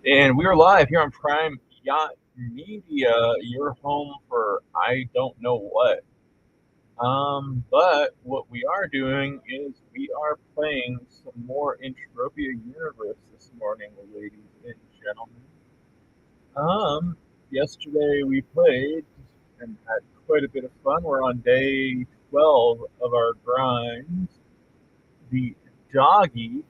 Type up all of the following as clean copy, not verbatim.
And we are live here on Prime Yacht Media, your home for I don't know what. But what we are doing is we are playing some more Entropia Universe this morning, ladies and gentlemen. Yesterday we played and had quite a bit of fun. We're on day 12 of our grind. The doggy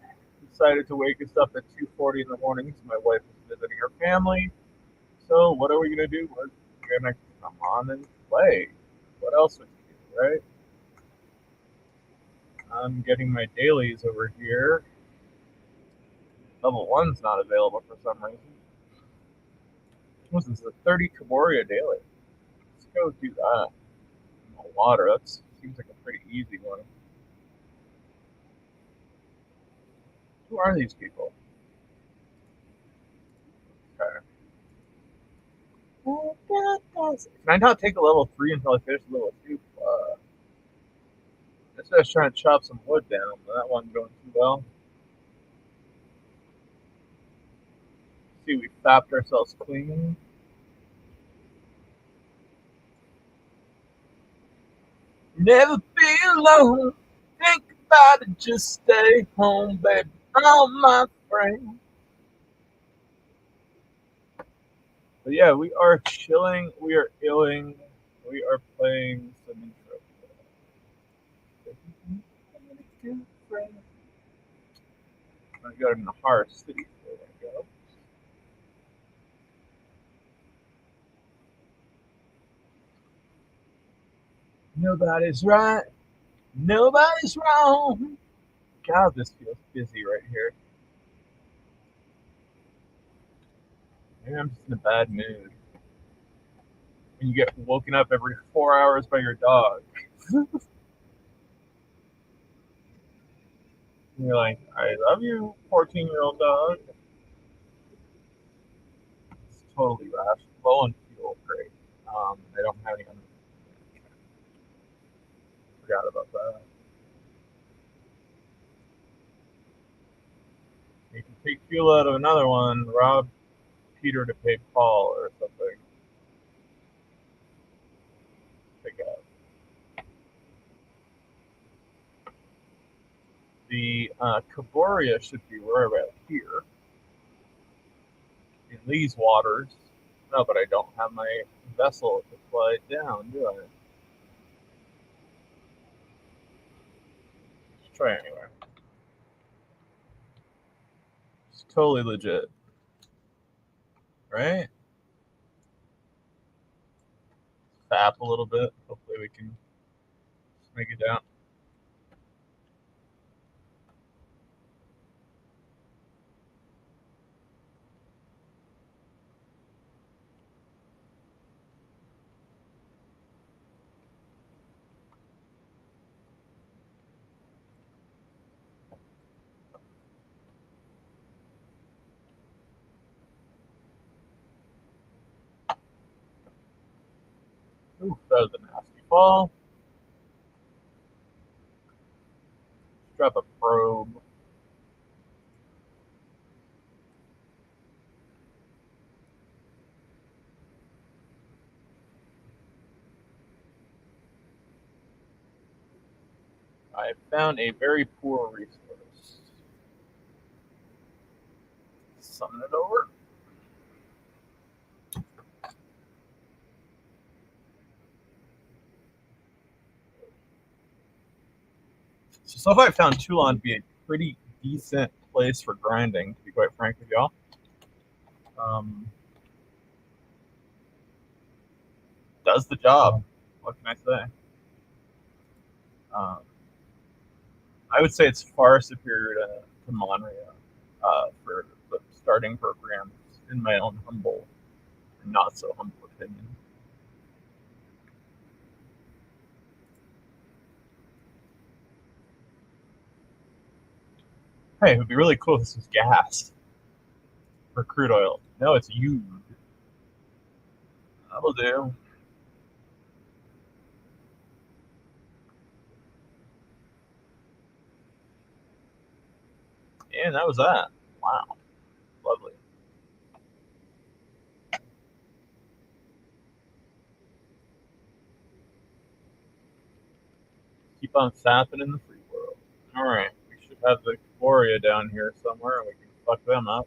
decided to wake us up at 2:40 in the morning, so my wife was visiting her family. So what are we gonna do? We're gonna come on and play. What else would you do, right? I'm getting my dailies over here. Level one's not available for some reason. This is a 30 Kaboria daily. Let's go do that. Water. That seems like a pretty easy one. Who are these people? Okay. Can I not take a level 3 until I finish level 2? This guy's trying to chop some wood down, but that wasn't going too well. See, we fapped ourselves clean. Never be alone. Think about it, just stay home, baby. Oh, my friend. But yeah, we are chilling. We are illing. We are playing some intro. I got in the hard city. There we go. Nobody's right. Nobody's wrong. God, this feels busy right here. Maybe I'm just in a bad mood. And you get woken up every 4 hours by your dog. And you're like, I love you, 14-year-old dog. It's totally rash. Low on fuel, great. I don't have any. Forgot about that. You can take fuel out of another one, rob Peter to pay Paul or something. Pick up. The Caboria should be right about here. In these waters. No, but I don't have my vessel to fly it down, do I? Let's try anyway. It's totally legit. Right? Fap a little bit. Hopefully we can make it down. Ooh, that was a nasty fall. Drop a probe. I found a very poor resource. Summon it over. So far, I found Toulan to be a pretty decent place for grinding, to be quite frank with y'all. Does the job. What can I say? Um, I would say it's far superior to Monria for the starting programs, in my own humble, not so humble opinion. Hey, it would be really cool if this was gas for crude oil. No, it's used. That'll do. And that was that. Wow. Lovely. Keep on sapping in the free world. Alright, we should have the Gloria down here somewhere and we can fuck them up.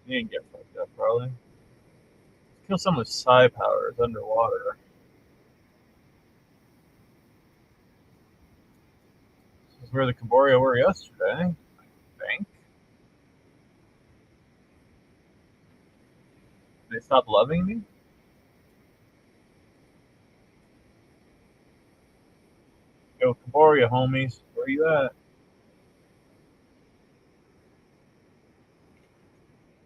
He didn't get fucked up, probably. Let's kill some with psi powers underwater. This is where the Caboria were yesterday, I think. They stopped loving me? Yo, Caboria, homies. Where you at?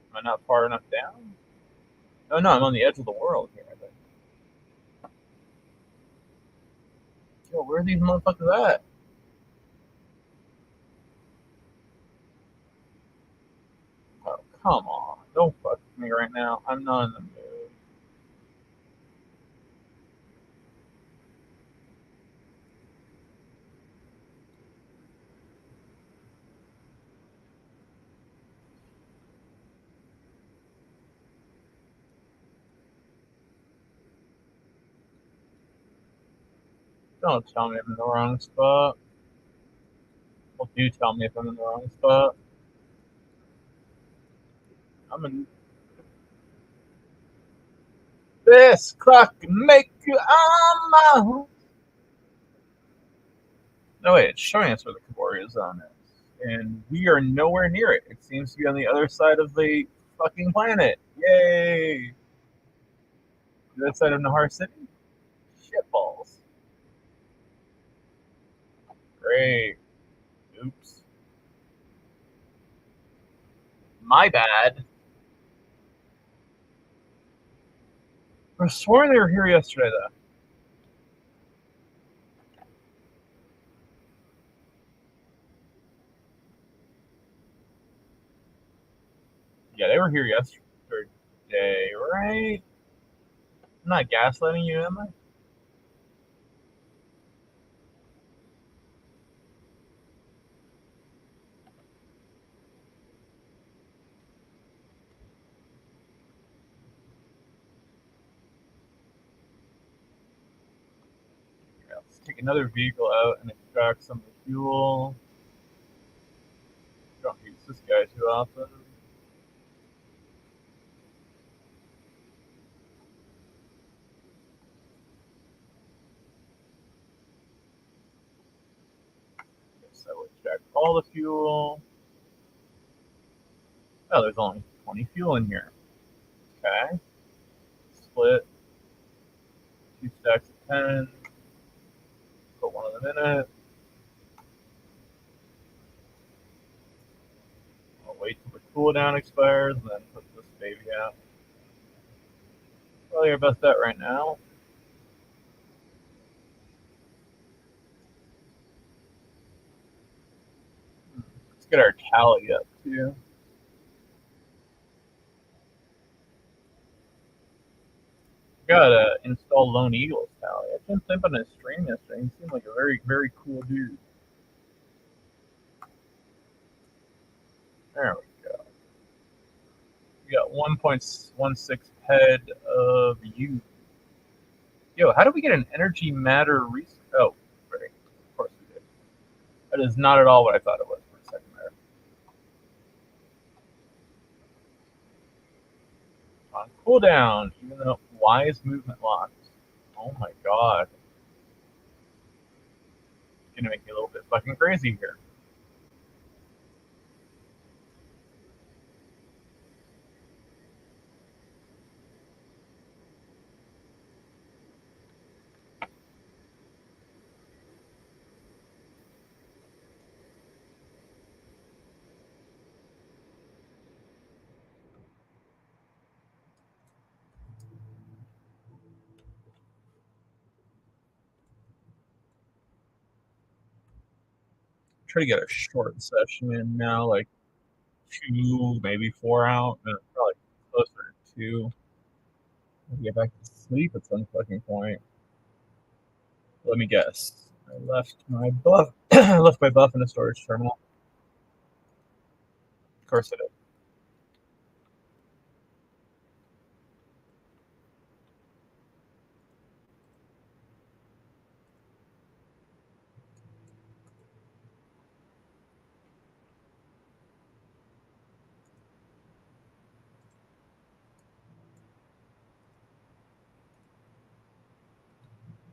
Am I not far enough down? Oh no, I'm on the edge of the world here, I think. Yo, where are these motherfuckers at? Oh, come on. Don't fuck with me right now. I'm not in the mood. Don't tell me I'm in the wrong spot. Well, do tell me if I'm in the wrong spot. I'm in this clock can make you on my own. No, wait, it's showing us where the Caboria zone is. And we are nowhere near it. It seems to be on the other side of the fucking planet. Yay! The other side of Nahar City? Shitballs. Great. Oops. My bad. I swore they were here yesterday, though. Yeah, they were here yesterday, right? I'm not gaslighting you, am I? Yeah, let's take another vehicle out and extract some of the fuel. Don't use this guy too often. So we'll extract all the fuel. Oh, there's only 20 fuel in here. Okay. Split 2 stacks of 10. Put one of them in it. I'll wait till the cooldown expires and then put this baby out. Probably your best bet right now. Let's get our tally up too. Gotta install Lone Eagle's tally. I didn't think on his stream yesterday. He seemed like a very, very cool dude. There we go. We got 1.16 head of you. Yo, how do we get an energy matter resource? Oh, right. Of course we did. That is not at all what I thought it was for a second there. On cooldown, even though why is movement locked? Oh my god. It's gonna make me a little bit fucking crazy here. Try to get a short session in now, like 2, maybe 4 out, and probably closer to 2. Get back to sleep at some fucking point. Let me guess. I left my buff. I left my buff in a storage terminal. Of course I did.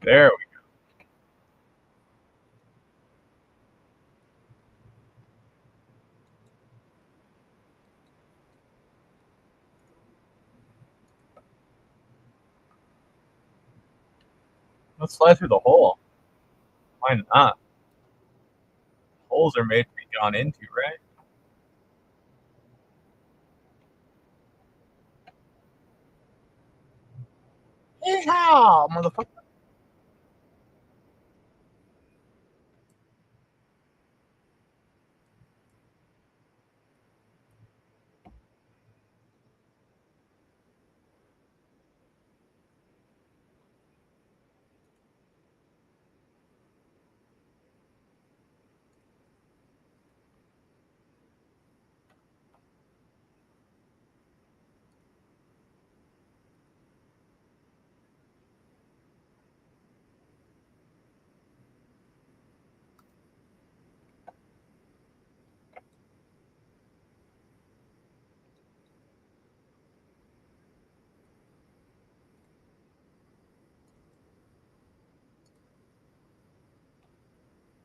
There we go. Let's slide through the hole. Why not? Holes are made to be gone into, right? Yeehaw, motherfucker.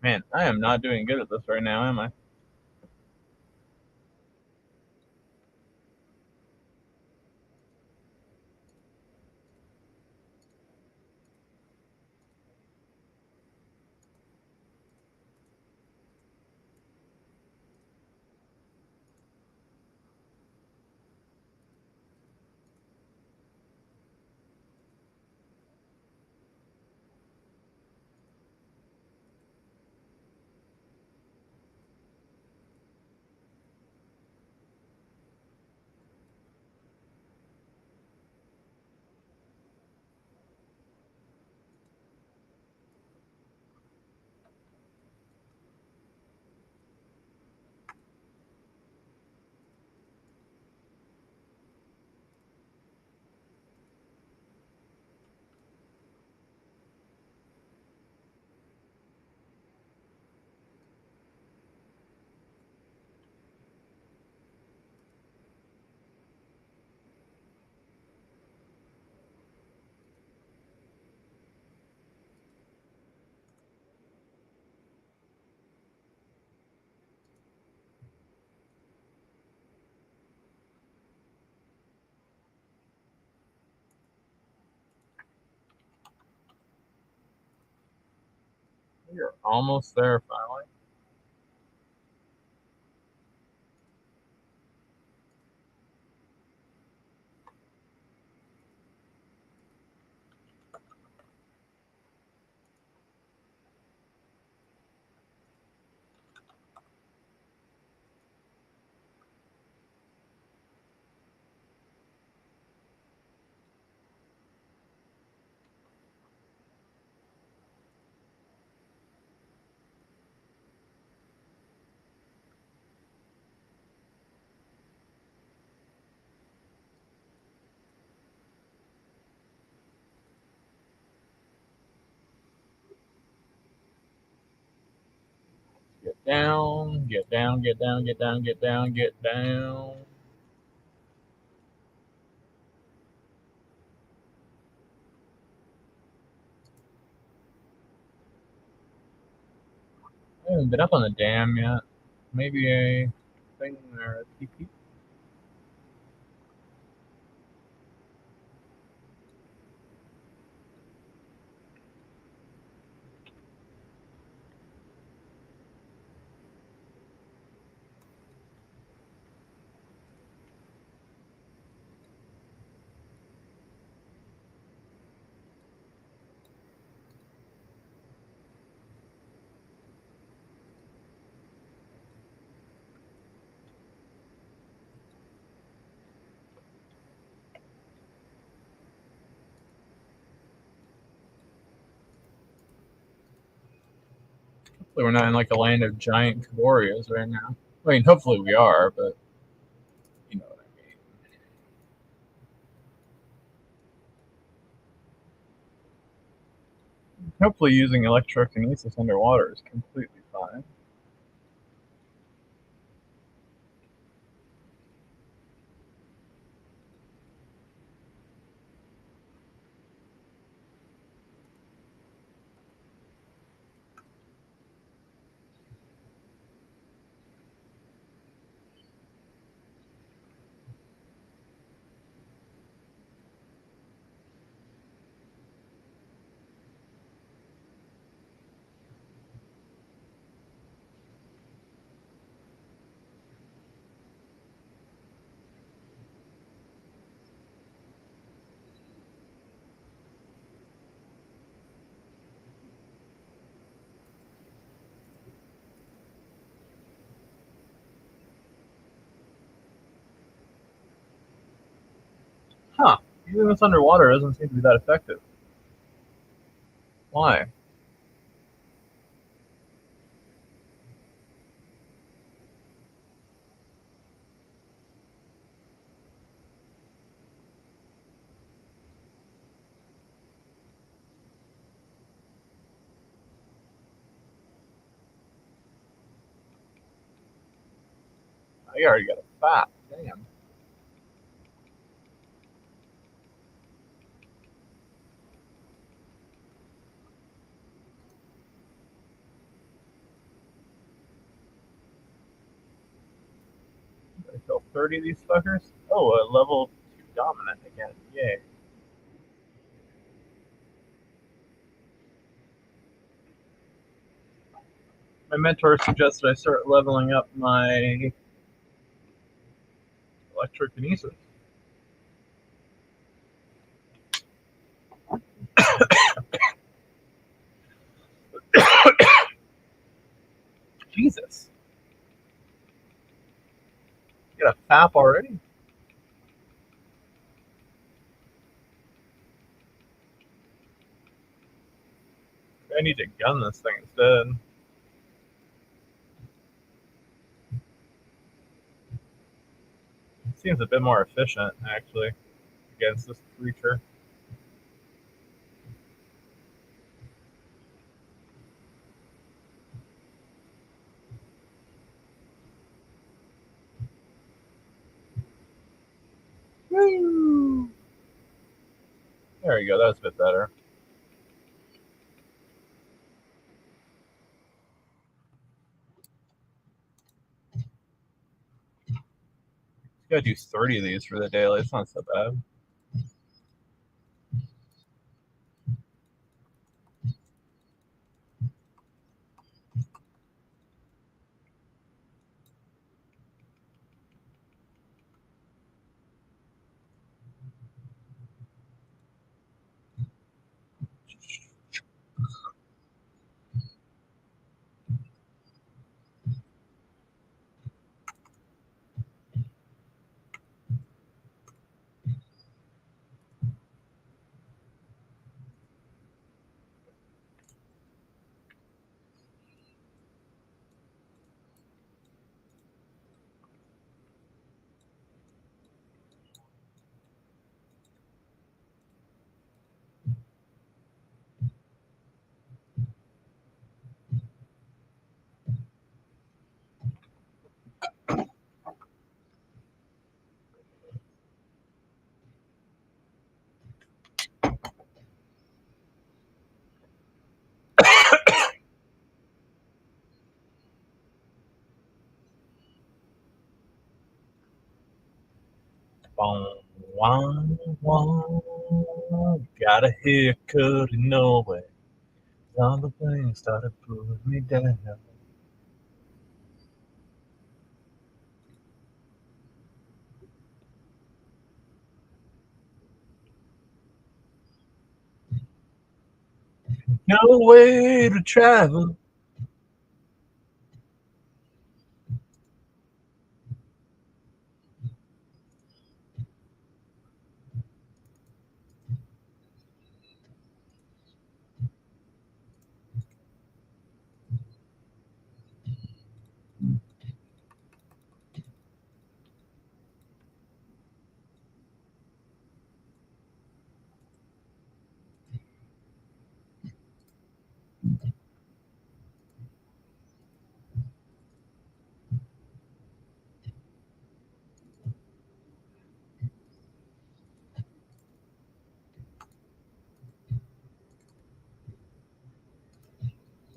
Man, I am not doing good at this right now, am I? You're almost there, finally. Get down, get down, get down, get down, get down, get down. I haven't been up on the dam yet. Maybe a thing or a TP. Hopefully we're not in like a land of giant caborias right now. I mean, hopefully we are, but you know what I mean. Hopefully using electrokinesis underwater is completely fine. Huh. Even if it's underwater, it doesn't seem to be that effective. Why? I already got a fat. Damn. I kill 30 of these fuckers. Oh, a level 2 dominant again. Yay. My mentor suggested I start leveling up my electrokinesis. Jesus. You got a FAP already? I need to gun this thing instead. It seems a bit more efficient, actually, against this creature. Woo! There we go, that's a bit better. Gotta do 30 of these for the daily. It's not so bad. Got a haircut in Norway. All the things started pulling me down. No way to travel.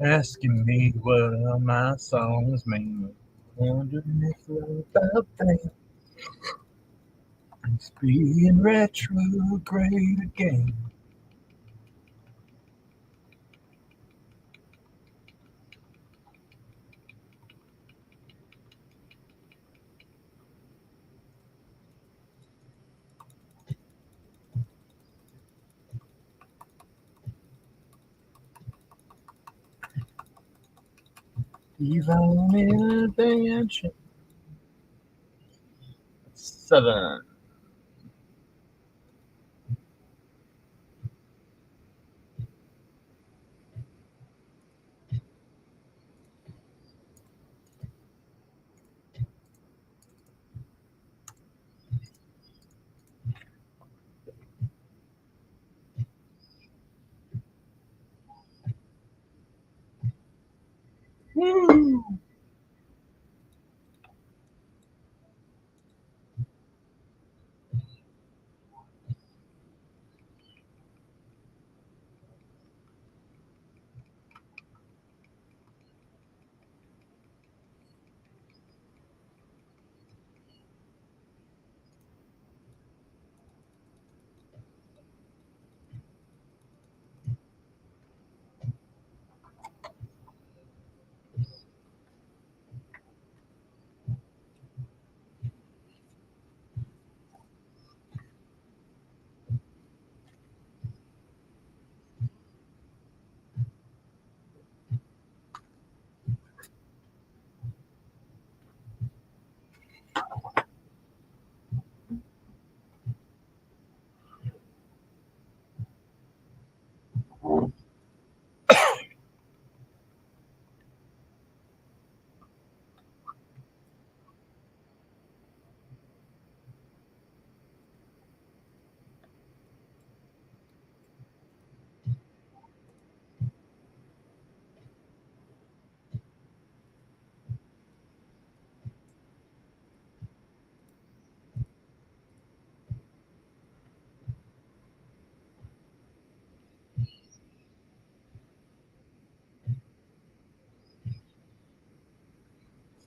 Asking me what all my songs mean. Wondering if love about that. It's being retrograde again. He's on an adventure. 7.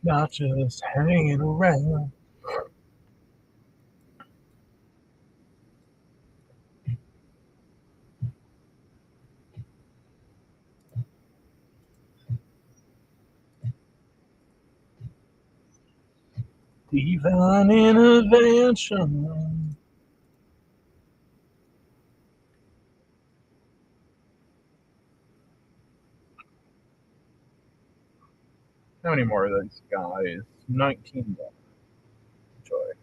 not just hanging around. Divine intervention. How many more of these guys? 19 more. Enjoy.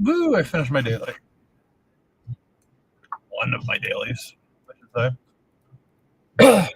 Woo! I finished my daily. One of my dailies, I should say.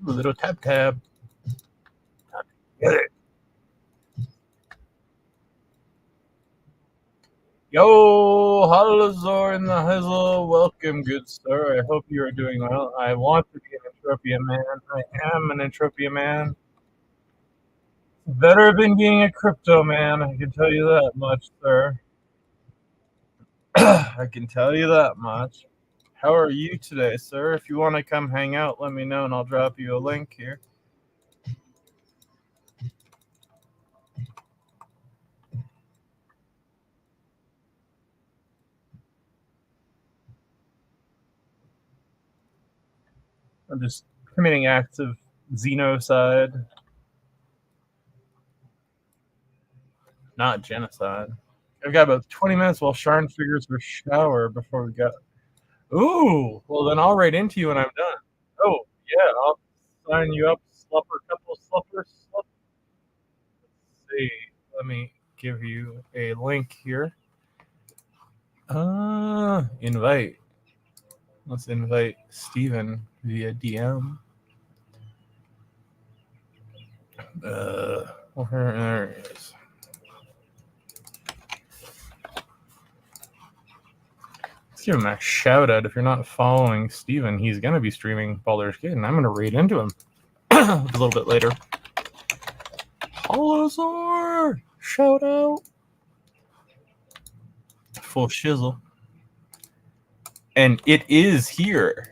A little tab. Get it. Yo, Halazor in the Hizzle. Welcome, good sir. I hope you are doing well. I want to be an Entropia man. I am an Entropia man. Better than being a crypto man, I can tell you that much, sir. I can tell you that much. How are you today, sir? If you want to come hang out, let me know and I'll drop you a link here. I'm just committing acts of xenocide, not genocide. I've got about 20 minutes while Sharn figures her shower before we go. Ooh, well then I'll write into you when I'm done. Oh, yeah, I'll sign you up, couple sluppers. Let's see, let me give you a link here. Invite. Let's invite Steven via DM. There he is. Let's give him a shout out. If you're not following Steven, he's going to be streaming Baldur's Gate, and I'm going to raid into him a little bit later. Holozor! Shout out! Full shizzle. And it is here.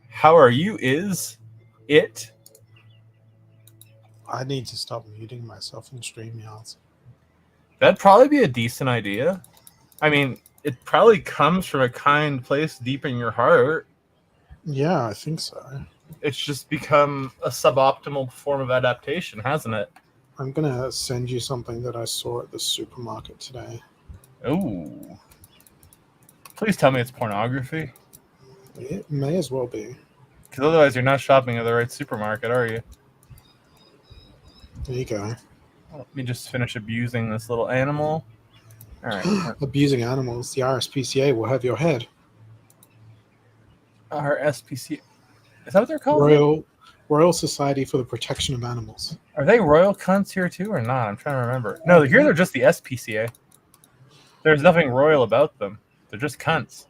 How are you, is it? I need to stop muting myself in StreamYards. That'd probably be a decent idea. I mean, it probably comes from a kind place deep in your heart. Yeah, I think so. It's just become a suboptimal form of adaptation, hasn't it? I'm going to send you something that I saw at the supermarket today. Oh. Please tell me it's pornography. It may as well be. Because otherwise you're not shopping at the right supermarket, are you? There you go. Let me just finish abusing this little animal. All right. Abusing animals. The RSPCA will have your head. RSPCA. Is that what they're called? Royal Society for the Protection of Animals. Are they royal cunts here too or not? I'm trying to remember. No, here they're just the SPCA. There's nothing royal about them. They're just cunts.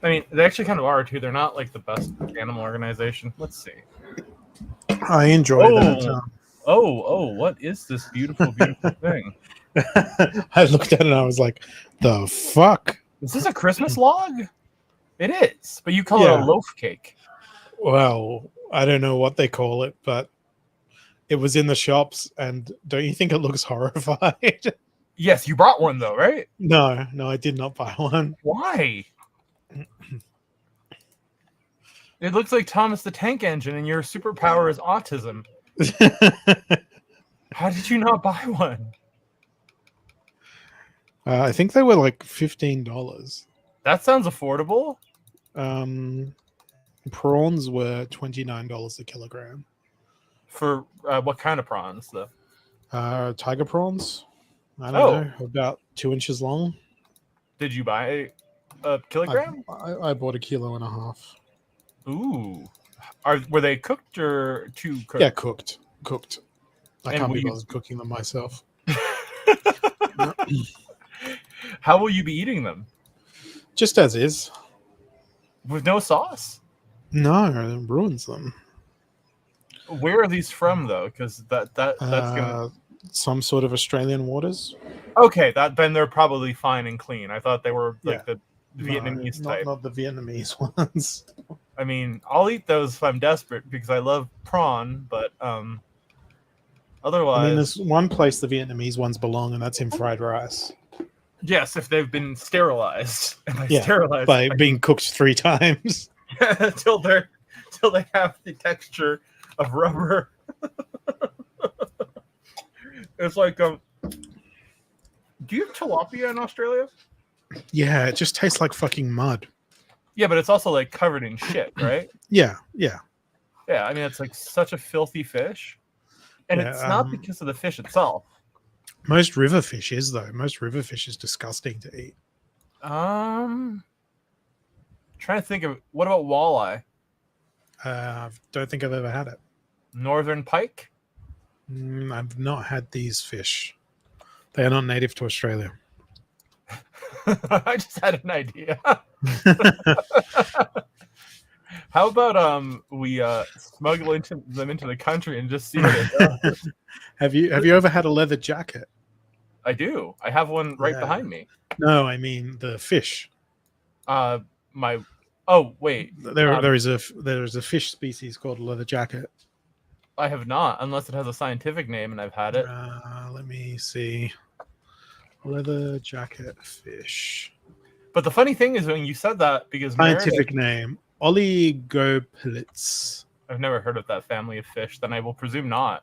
I mean, they actually kind of are too. They're not like the best animal organization. Let's see. I enjoy that. What is this beautiful, beautiful thing? I looked at it and I was like, the fuck? Is this a Christmas log? It is, but you call it a loaf cake. Well, I don't know what they call it, but it was in the shops, and don't you think it looks horrified? Yes, you brought one though, right? No, I did not buy one. Why? It looks like Thomas the Tank Engine, and your superpower is autism. How did you not buy one? I think they were like $15. That sounds affordable. Prawns were $29 a kilogram. For what kind of prawns, though? Tiger prawns. I don't Oh, know, about 2 inches long. did you buy a I, kilogram? I bought 1.5 kilos. Ooh, were they cooked or too Yeah, cooked? cooked. Cooked. I And can't will be you? bothered cooking them myself. How will you be eating them? Just as is. With no sauce? No, it ruins them. Where are these from, though? Because that's gonna. Uh, some sort of Australian waters. Okay, then they're probably fine and clean. I thought they were Yeah. like the No, Vietnamese not type. not the Vietnamese ones. I mean, I'll eat those if I'm desperate because I love prawn, but I mean, otherwise, there's one place the Vietnamese ones belong, and that's in fried rice. yes, if they've been sterilized, and by Yeah, sterilized, by I being mean cooked 3 times. until they have the texture of rubber. It's like do you have tilapia in Australia? Yeah, it just tastes like fucking mud. Yeah, but it's also like covered in shit, right? Yeah, yeah, Yeah, I mean it's like such a filthy fish, and yeah. it's not because of the fish itself. Most river fish is though. Most river fish is disgusting to eat. Trying to think of what about walleye, Don't think I've ever had it. northern pike. I've not had these fish. They are not native to Australia. I just had an idea. How about we smuggle them into the country and just see how they go? Have you ever had a leather jacket? I do. I have one right Yeah. behind me. No, I mean the fish. My oh wait, There is a fish species called a leather jacket. I have not, unless it has a scientific name, and I've had it. Let me see. Leather jacket fish. But the funny thing is, when you said that, because Scientific name: Oligopilids. I've never heard of that family of fish, then I will presume not.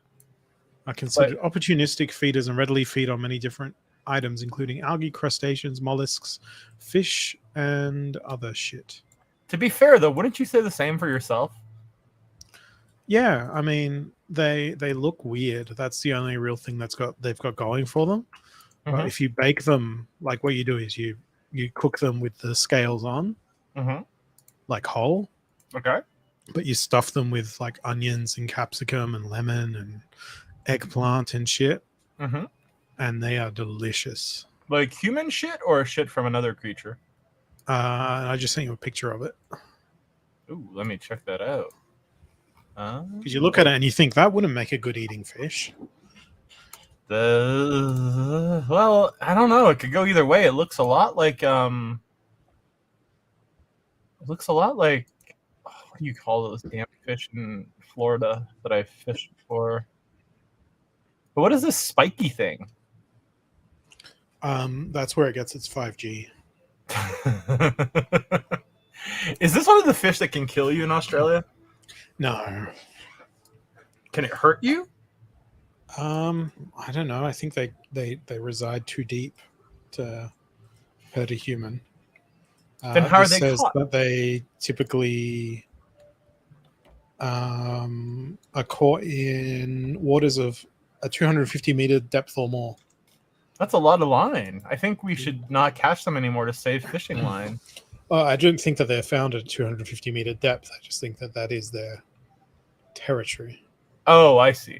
Are considered opportunistic feeders and readily feed on many different items, including algae, crustaceans, mollusks, fish, and other shit. To be fair, though, wouldn't you say the same for yourself? Yeah, I mean they look weird. That's the only real thing they've got going for them. Mm-hmm. But if you bake them, like what you do is you cook them with the scales on, like whole. Okay. But you stuff them with like onions and capsicum and lemon and eggplant and shit, and they are delicious. Like human shit or shit from another creature? I just sent you a picture of it. Ooh, let me check that out. Because you look at it and you think that wouldn't make a good eating fish. Well, I don't know. It could go either way. It looks a lot like what do you call those damn fish in Florida that I fished for? But what is this spiky thing? That's where it gets its 5G. Is this one of the fish that can kill you in Australia? No. Can it hurt you? I don't know. I think they reside too deep to hurt a human. Then how are they caught? That they typically are caught in waters of a 250-meter depth or more. That's a lot of line. I think we should not catch them anymore to save fishing line. I don't think that they're found at 250-meter depth. I just think that is their territory. Oh, I see.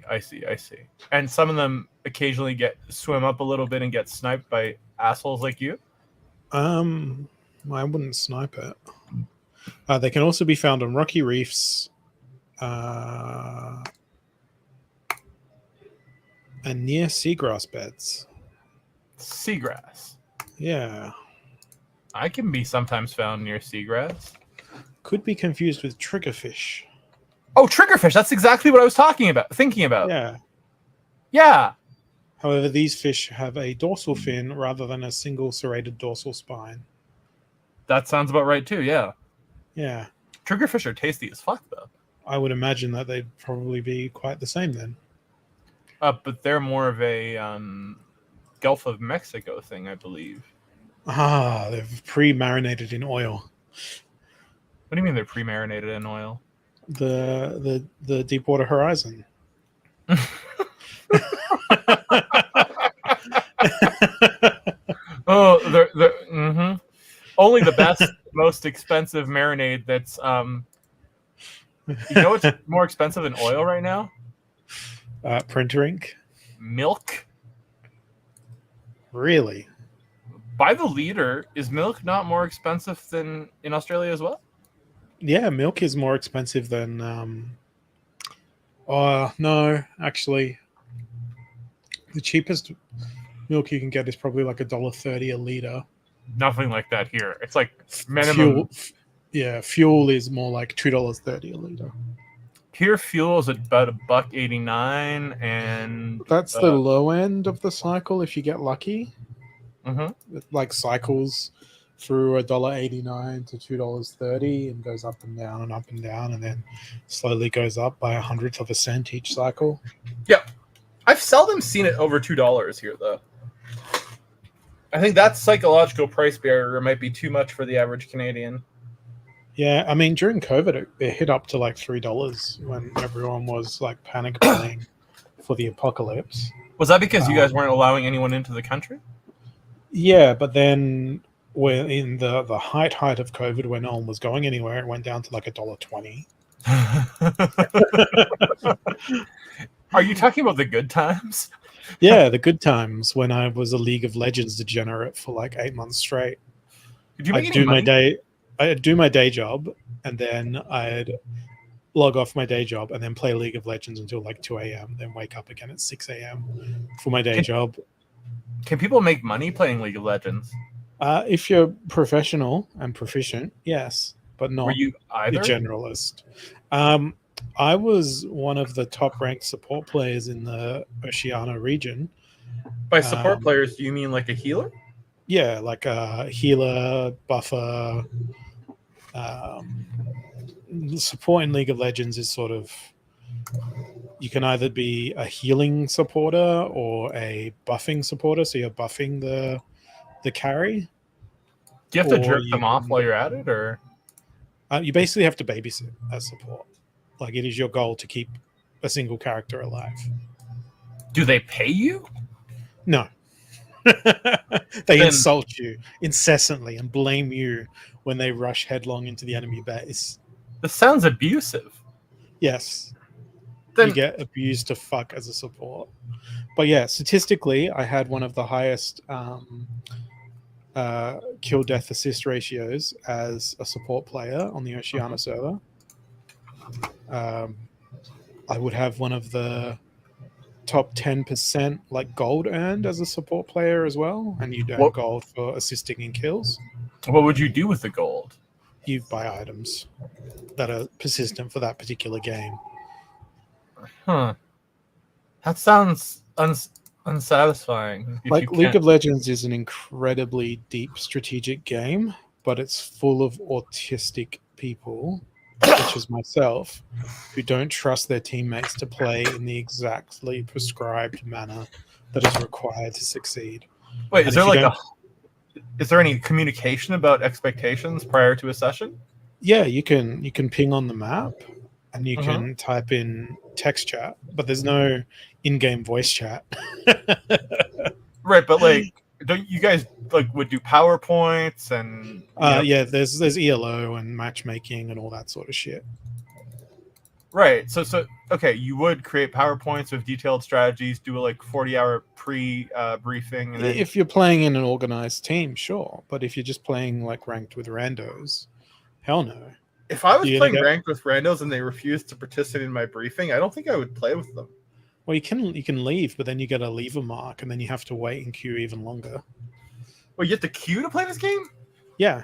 And some of them occasionally swim up a little bit and get sniped by assholes like you? I wouldn't snipe it. They can also be found on rocky reefs and near seagrass beds. Seagrass? Yeah. I can be sometimes found near seagrass. Could be confused with triggerfish. Oh, triggerfish! That's exactly what I was thinking about. Yeah. Yeah. However, these fish have a dorsal fin rather than a single serrated dorsal spine. That sounds about right too, yeah. Yeah. Triggerfish are tasty as fuck, though. I would imagine that they'd probably be quite the same then. But they're more of a Gulf of Mexico thing, I believe. They've pre-marinated in oil. What do you mean they're pre-marinated in oil? The Deepwater Horizon. Oh, only the best, most expensive marinade. That's you know what's more expensive than oil right now? Printer ink. Milk. Really? By the liter, is milk not more expensive than in Australia as well? Yeah, milk is more expensive than. Oh no, actually, the cheapest milk you can get is probably like $1.30 a liter. Nothing like that here. It's like Fuel, minimum. yeah, fuel is more like $2.30 a liter. Pure fuel is about $1.89, and That's the low end of the cycle. If you get lucky, mm-hmm. it like cycles through $1.89 to $2.30 and goes up and down and up and down, and then slowly goes up by 1/100 of a cent each cycle. Yep, I've seldom seen it over $2 here, though. I think that psychological price barrier might be too much for the average Canadian. Yeah, I mean, during COVID, it hit up to like $3 when everyone was like panic buying for the apocalypse. Was that because you guys weren't allowing anyone into the country? Yeah, but then when in the height of COVID, when no one was going anywhere, it went down to like $1.20. Are you talking about the good times? Yeah, the good times when I was a League of Legends degenerate for like 8 months straight. Did you make any money? I'd do my day job, and then I'd log off my day job and then play League of Legends until like 2 a.m. Then wake up again at 6 a.m. for my day job. Can people make money playing League of Legends? If you're professional and proficient, yes, but not. Were you either? A generalist. I was one of the top ranked support players in the Oceania region. By support players, do you mean like a healer? Yeah, like a healer, buffer. Support in League of Legends is sort of, you can either be a healing supporter or a buffing supporter, so you're buffing the carry. Do you have to jerk them off while you're at it, or you basically have to babysit as support? Like, it is your goal to keep a single character alive. Do they pay you? No. They insult you incessantly and blame you when they rush headlong into the enemy base. This sounds abusive. Yes. Then you get abused to fuck as a support. But yeah, statistically, I had one of the highest kill death assist ratios as a support player on the Oceania server. I would have one of the top 10% like gold earned as a support player as well, and you'd earn gold for assisting in kills. What would you do with the gold? You buy items that are persistent for that particular game. Huh. That sounds unsatisfying. Like, League of Legends is an incredibly deep strategic game, but it's full of autistic people, such as myself, who don't trust their teammates to play in the exactly prescribed manner that is required to succeed. Wait, is there any communication about expectations prior to a session? Yeah, you can ping on the map and you can type in text chat, but there's no in-game voice chat. Right, but like, don't you guys like would do PowerPoints and yeah, there's ELO and matchmaking and all that sort of shit. Right. So okay, you would create PowerPoints with detailed strategies, do a like 40-hour pre-briefing, and then... If you're playing in an organized team, sure. But if you're just playing like ranked with randos, hell no. If I was playing ranked with randos and they refused to participate in my briefing, I don't think I would play with them. Well, you can leave, but then you get a leave a mark, and then you have to wait in queue even longer. Well, you have to queue to play this game? Yeah.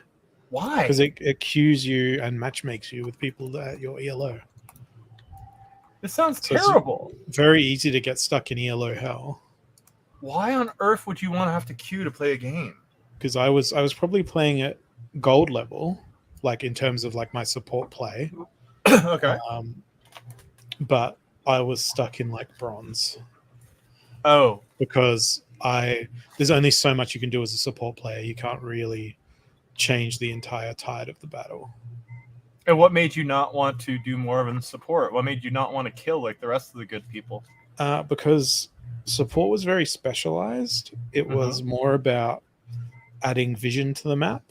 Why? Because it queues you and matchmakes you with people that your ELO. This sounds terrible. It's very easy to get stuck in ELO hell. Why on earth would you want to have to queue to play a game? Because I was probably playing at gold level, like in terms of like my support play. Okay. But I was stuck in like bronze. Oh. Because there's only so much you can do as a support player. You can't really change the entire tide of the battle. And what made you not want to do more of a support? What made you not want to kill like the rest of the good people? Because support was very specialized. It was more about adding vision to the map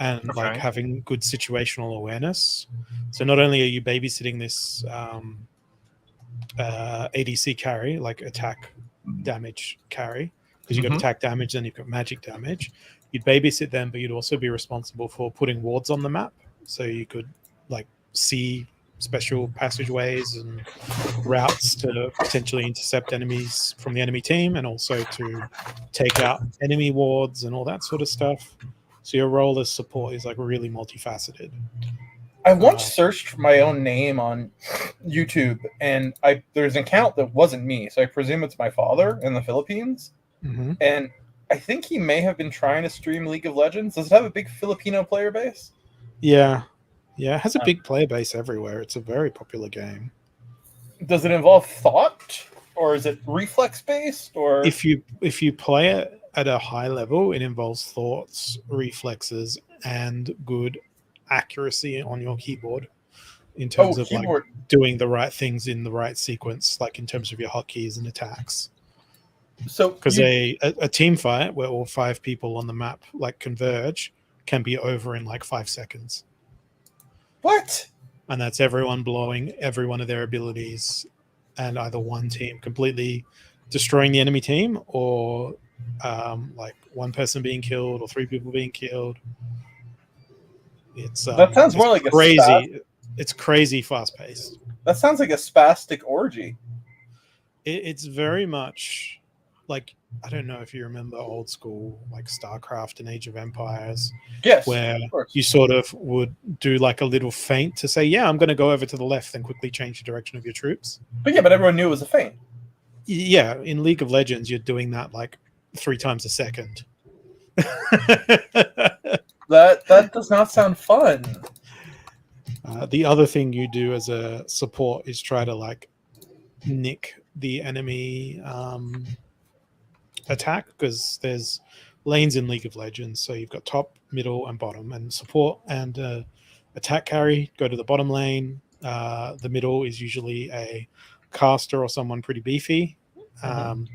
and like having good situational awareness. So not only are you babysitting this ADC carry, like attack damage carry, because you've got attack damage, then you've got magic damage. You'd babysit them, but you'd also be responsible for putting wards on the map, so you could like see special passageways and routes to potentially intercept enemies from the enemy team, and also to take out enemy wards and all that sort of stuff. So your role as support is like really multifaceted. I once searched for my own name on YouTube, and there's an account that wasn't me, so I presume it's my father in the Philippines. And I think he may have been trying to stream League of Legends. Does it have a big Filipino player base? Yeah. Yeah, it has a big player base everywhere. It's a very popular game. Does it involve thought, or is it reflex-based? Or if you play it at a high level, it involves thoughts, reflexes, and good accuracy on your keyboard in terms of like doing the right things in the right sequence, like in terms of your hotkeys and attacks. So because a team fight where all 5 people on the map like converge can be over in like 5 seconds. What? And that's everyone blowing every one of their abilities, and either one team completely destroying the enemy team, or like one person being killed or 3 people being killed. It's that sounds more like crazy. It's crazy fast paced. That sounds like a spastic orgy. It's very much like, I don't know if you remember old school like StarCraft and Age of Empires. Yes, where you sort of would do like a little feint to say, yeah, I'm going to go over to the left, then quickly change the direction of your troops. But everyone knew it was a feint. Yeah, in League of Legends, you're doing that like 3 times a second. That does not sound fun. The other thing you do as a support is try to like nick the enemy attack, because there's lanes in League of Legends. So you've got top, middle, and bottom, and support and attack carry go to the bottom lane. The middle is usually a caster or someone pretty beefy. Then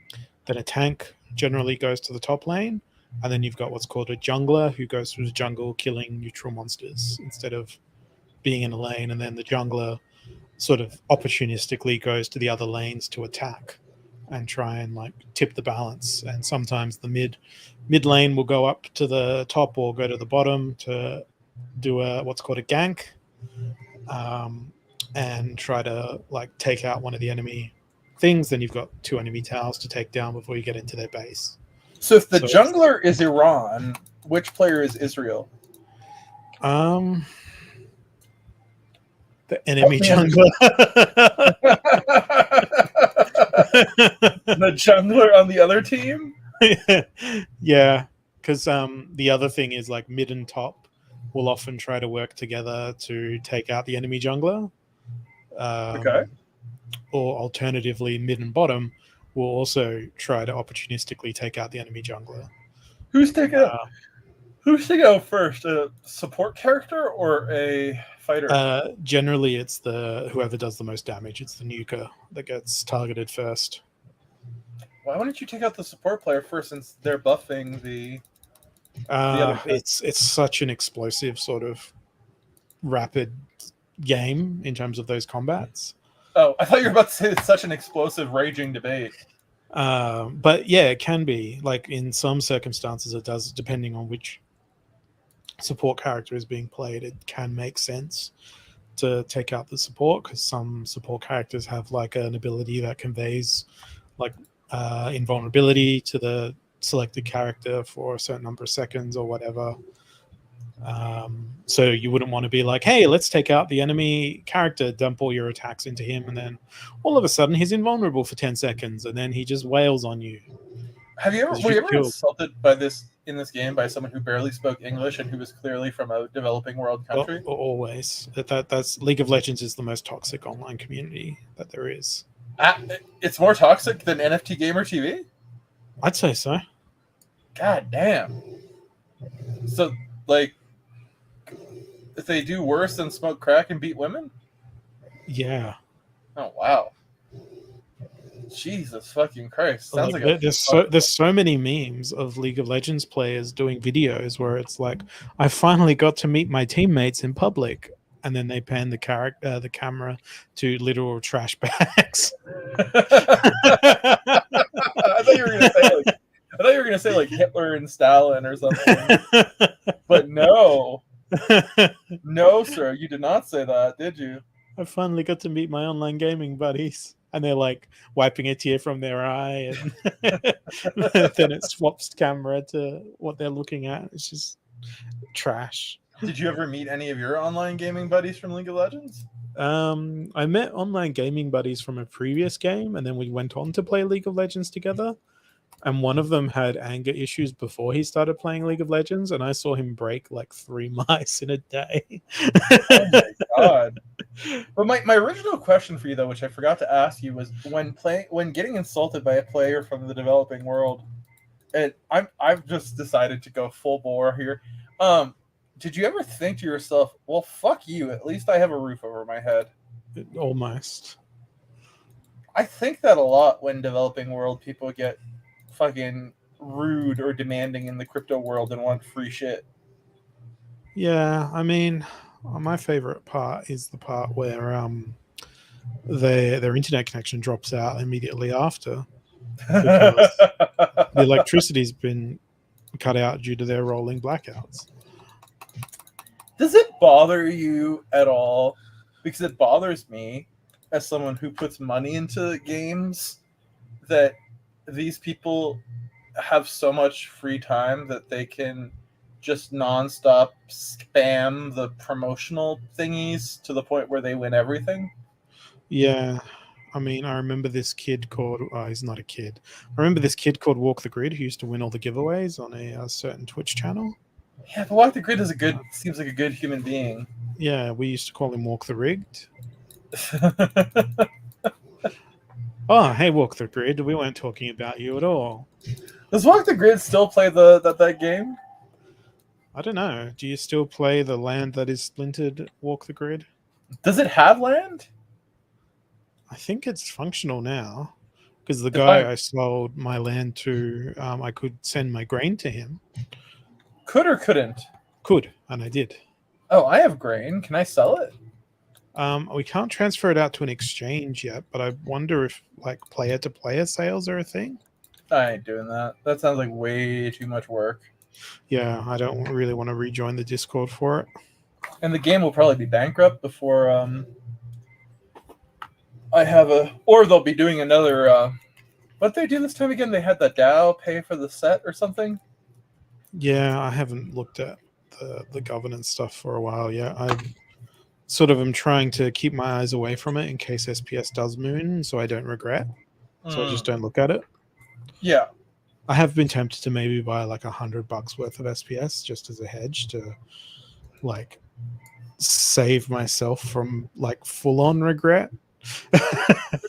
a tank generally goes to the top lane. And then you've got what's called a jungler, who goes through the jungle killing neutral monsters instead of being in a lane. And then the jungler sort of opportunistically goes to the other lanes to attack and try and like tip the balance. And sometimes the mid lane will go up to the top or go to the bottom to do what's called a gank, and try to like take out one of the enemy things. Then you've got 2 enemy towers to take down before you get into their base. So if the jungler is Iran, which player is Israel? The enemy jungler. The jungler on the other team? Yeah, because the other thing is like mid and top will often try to work together to take out the enemy jungler. Okay. Or alternatively, mid and bottom will also try to opportunistically take out the enemy jungler. Who's taking out first? A support character or a fighter? Generally, it's whoever does the most damage. It's the nuker that gets targeted first. Why wouldn't you take out the support player first, since they're buffing the other? It's such an explosive sort of rapid game in terms of those combats. Oh, I thought you were about to say it's such an explosive, raging debate. But yeah, it can be. Like in some circumstances, it does, depending on which support character is being played. It can make sense to take out the support, because some support characters have like an ability that conveys like invulnerability to the selected character for a certain number of seconds or whatever. So you wouldn't want to be like, hey, let's take out the enemy character, dump all your attacks into him, and then all of a sudden he's invulnerable for 10 seconds and then he just wails on you. Were you ever insulted in this game by someone who barely spoke English and who was clearly from a developing world country? Always. That's League of Legends is the most toxic online community that there is. It's more toxic than NFT Gamer TV? I'd say so. God damn. So, like, if they do worse than smoke crack and beat women? Yeah. Oh, wow. Jesus fucking Christ! Sounds like there's so many memes of League of Legends players doing videos where it's like, I finally got to meet my teammates in public, and then they pan the camera to literal trash bags. I thought you were gonna say like Hitler and Stalin or something, but no, sir, you did not say that, did you? I finally got to meet my online gaming buddies, and they're like wiping a tear from their eye, and then it swaps camera to what they're looking at. It's just trash. Did you ever meet any of your online gaming buddies from League of Legends? I met online gaming buddies from a previous game, and then we went on to play League of Legends together. And one of them had anger issues before he started playing League of Legends, and I saw him break like 3 mice in a day. Oh my god! But my original question for you, though, which I forgot to ask you, was when getting insulted by a player from the developing world, and I've just decided to go full bore here. Did you ever think to yourself, well, fuck you, at least I have a roof over my head? Almost. I think that a lot when developing world people get fucking rude or demanding in the crypto world and want free shit. Yeah, I mean, my favorite part is the part where their internet connection drops out immediately after. Because the electricity's been cut out due to their rolling blackouts. Does it bother you at all? Because it bothers me as someone who puts money into games that these people have so much free time that they can just nonstop spam the promotional thingies to the point where they win everything. Yeah. I mean, I remember this kid called... he's not a kid. I remember this kid called Walk the Grid who used to win all the giveaways on a certain Twitch channel. Yeah, but Walk the Grid seems like a good human being. Yeah, we used to call him Walk the Rigged. Oh, hey, Walk the Grid. We weren't talking about you at all. Does Walk the Grid still play that game? I don't know. Do you still play the land that is splintered Walk the Grid? Does it have land? I think it's functional now. Because the guy I sold my land to, I could send my grain to him. Could or couldn't? Could, and I did. Oh, I have grain. Can I sell it? We can't transfer it out to an exchange yet, but I wonder if like player-to-player sales are a thing. I ain't doing that. That sounds like way too much work. Yeah, I don't really want to rejoin the Discord for it. And the game will probably be bankrupt before I have or they'll be doing another. What they do this time again? They had the DAO pay for the set or something. Yeah, I haven't looked at the governance stuff for a while yet. I sort of am trying to keep my eyes away from it in case SPS does moon, so I don't regret. So I just don't look at it. Yeah. I have been tempted to maybe buy like $100 worth of SPS just as a hedge to like save myself from like full-on regret.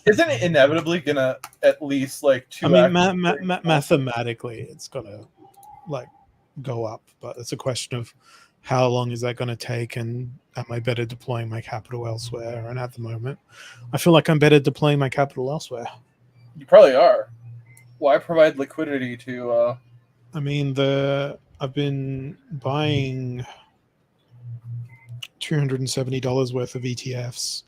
Isn't it inevitably gonna at least like two? I mean, mathematically, it's gonna like go up, but it's a question of how long is that going to take, and am I better deploying my capital elsewhere? And at the moment, I feel like I'm better deploying my capital elsewhere. You probably are. Why provide liquidity to? I mean, I've been buying $270 worth of ETFs.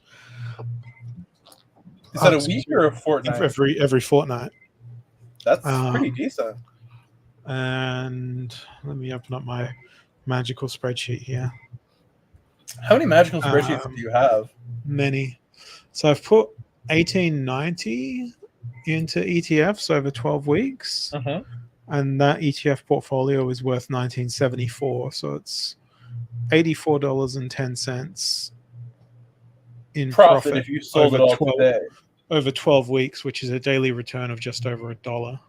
Is that a week or a fortnight? Every fortnight. That's pretty decent. And let me open up my magical spreadsheet here. How many magical spreadsheets do you have? Many. So I've put 1890 into ETFs over 12 weeks. Uh-huh. And that ETF portfolio is worth 1974. So it's $84.10 in profit if you sold it all today. Over 12 weeks, which is a daily return of just over $1.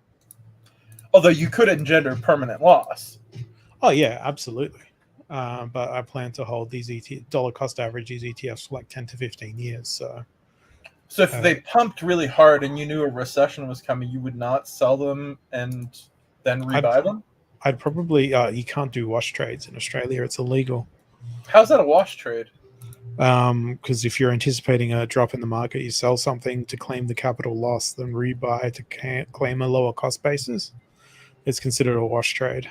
Although you could engender permanent loss. Oh, yeah, absolutely. But I plan to hold these dollar cost average these ETFs for like 10 to 15 years. So if they pumped really hard and you knew a recession was coming, you would not sell them and then rebuy them? I'd probably... you can't do wash trades in Australia. It's illegal. How's that a wash trade? Because if you're anticipating a drop in the market, you sell something to claim the capital loss, then rebuy to claim a lower cost basis. It's considered a wash trade.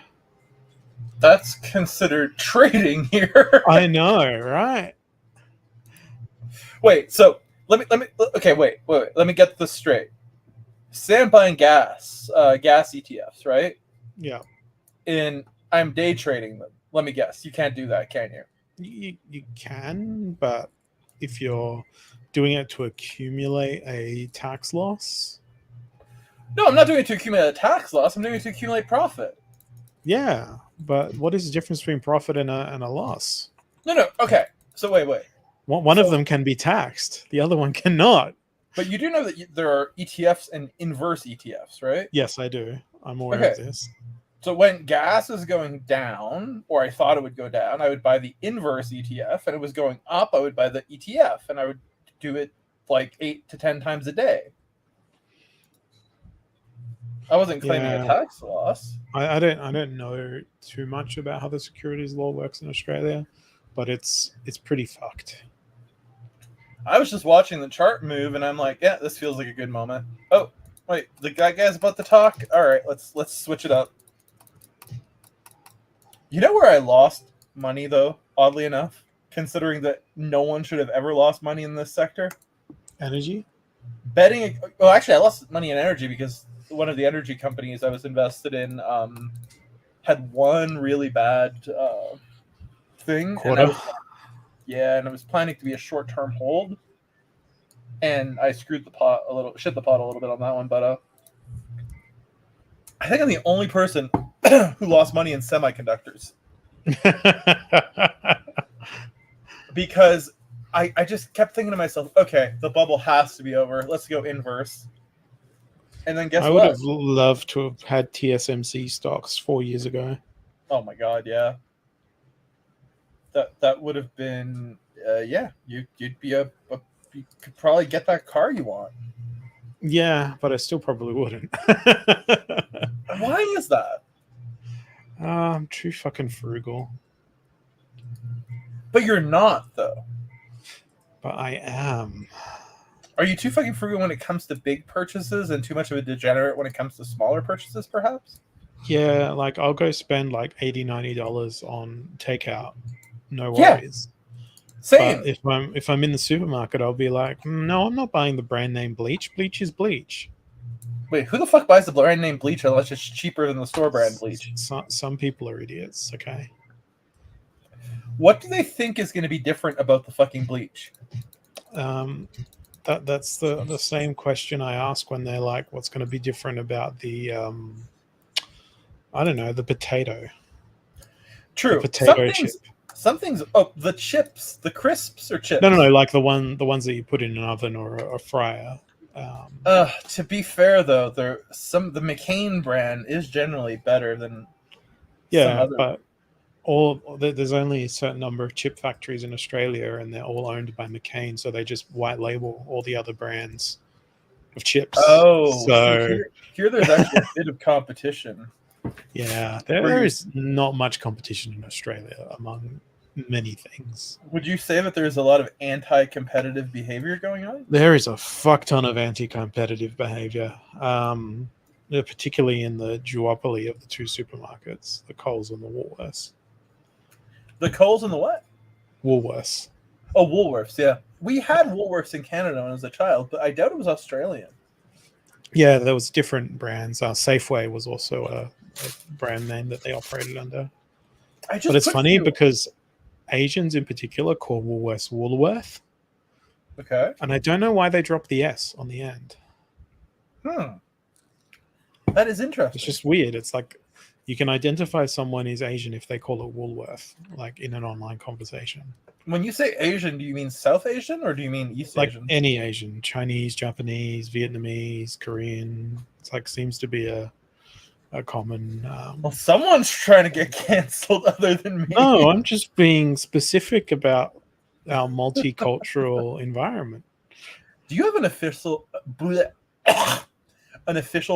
That's considered trading here. I know, right? Wait, so let me. Okay, wait. Let me get this straight. Say I'm buying gas ETFs, right? Yeah. And I'm day trading them. Let me guess. You can't do that, can you? You can, but if you're doing it to accumulate a tax loss. No, I'm not doing it to accumulate a tax loss. I'm doing it to accumulate profit. Yeah, but what is the difference between profit and a loss? No. Okay. So wait. One of them can be taxed. The other one cannot. But you do know that there are ETFs and inverse ETFs, right? Yes, I do. I'm aware of this. So when gas is going down, or I thought it would go down, I would buy the inverse ETF, and it was going up, I would buy the ETF, and I would do it like 8 to 10 times a day. I wasn't claiming a tax loss. I don't know too much about how the securities law works in Australia, but it's pretty fucked. I was just watching the chart move, and I'm like, yeah, this feels like a good moment. Oh, wait, the guy's about to talk. All right, let's switch it up. You know where I lost money, though, oddly enough, considering that no one should have ever lost money in this sector? Energy? Betting. Well, actually, I lost money in energy because one of the energy companies I was invested in had one really bad thing. Quarter? And I was planning to be a short-term hold. And I shit the pot a little bit on that one. But I think I'm the only person who lost money in semiconductors. Because I just kept thinking to myself, okay, the bubble has to be over. Let's go inverse. And then guess what? I would have loved to have had TSMC stocks 4 years ago. Oh my god, yeah. That would have been, yeah. You'd be you could probably get that car you want. Yeah, but I still probably wouldn't. Why is that? I'm too fucking frugal. But you're not, though. But I am. Are you too fucking frugal when it comes to big purchases and too much of a degenerate when it comes to smaller purchases, perhaps? Yeah, like I'll go spend like $80, $90 on takeout. No worries. Yeah. Same. But if I'm in the supermarket, I'll be like, no, I'm not buying the brand name bleach. Bleach is bleach. Wait, who the fuck buys the brand name bleach unless it's cheaper than the store brand bleach? Some people are idiots, okay? What do they think is going to be different about the fucking bleach? That's the same question I ask when they're like, what's going to be different about the, I don't know, the potato. True. The potato chip. Some things. Oh, the chips, the crisps or chips. No, like the ones that you put in an oven or a fryer. To be fair, though, the McCain brand is generally better than. Yeah, but there's only a certain number of chip factories in Australia, and they're all owned by McCain, so they just white label all the other brands of chips. Oh, so here there's actually a bit of competition. Yeah, there is not much competition in Australia among many things. Would you say that there's a lot of anti-competitive behavior going on? There is a fuck ton of anti-competitive behavior, particularly in the duopoly of the two supermarkets, the Coles and the Woolworths. The Coles and the what? Woolworths. Oh, Woolworths, yeah. We had Woolworths in Canada when I was a child, but I doubt it was Australian. Yeah, there was different brands. Safeway was also a brand name that they operated under. But it's funny because Asians in particular call Woolworths Woolworth. Okay. And I don't know why they dropped the S on the end. That is interesting. It's just weird. It's like you can identify someone is Asian if they call it Woolworth, like in an online conversation. When you say Asian, do you mean South Asian or do you mean East Asian? Like any Asian, Chinese, Japanese, Vietnamese, Korean. It's like seems to be a common. Well, someone's trying to get canceled other than me. No, I'm just being specific about our multicultural environment. Do you have an official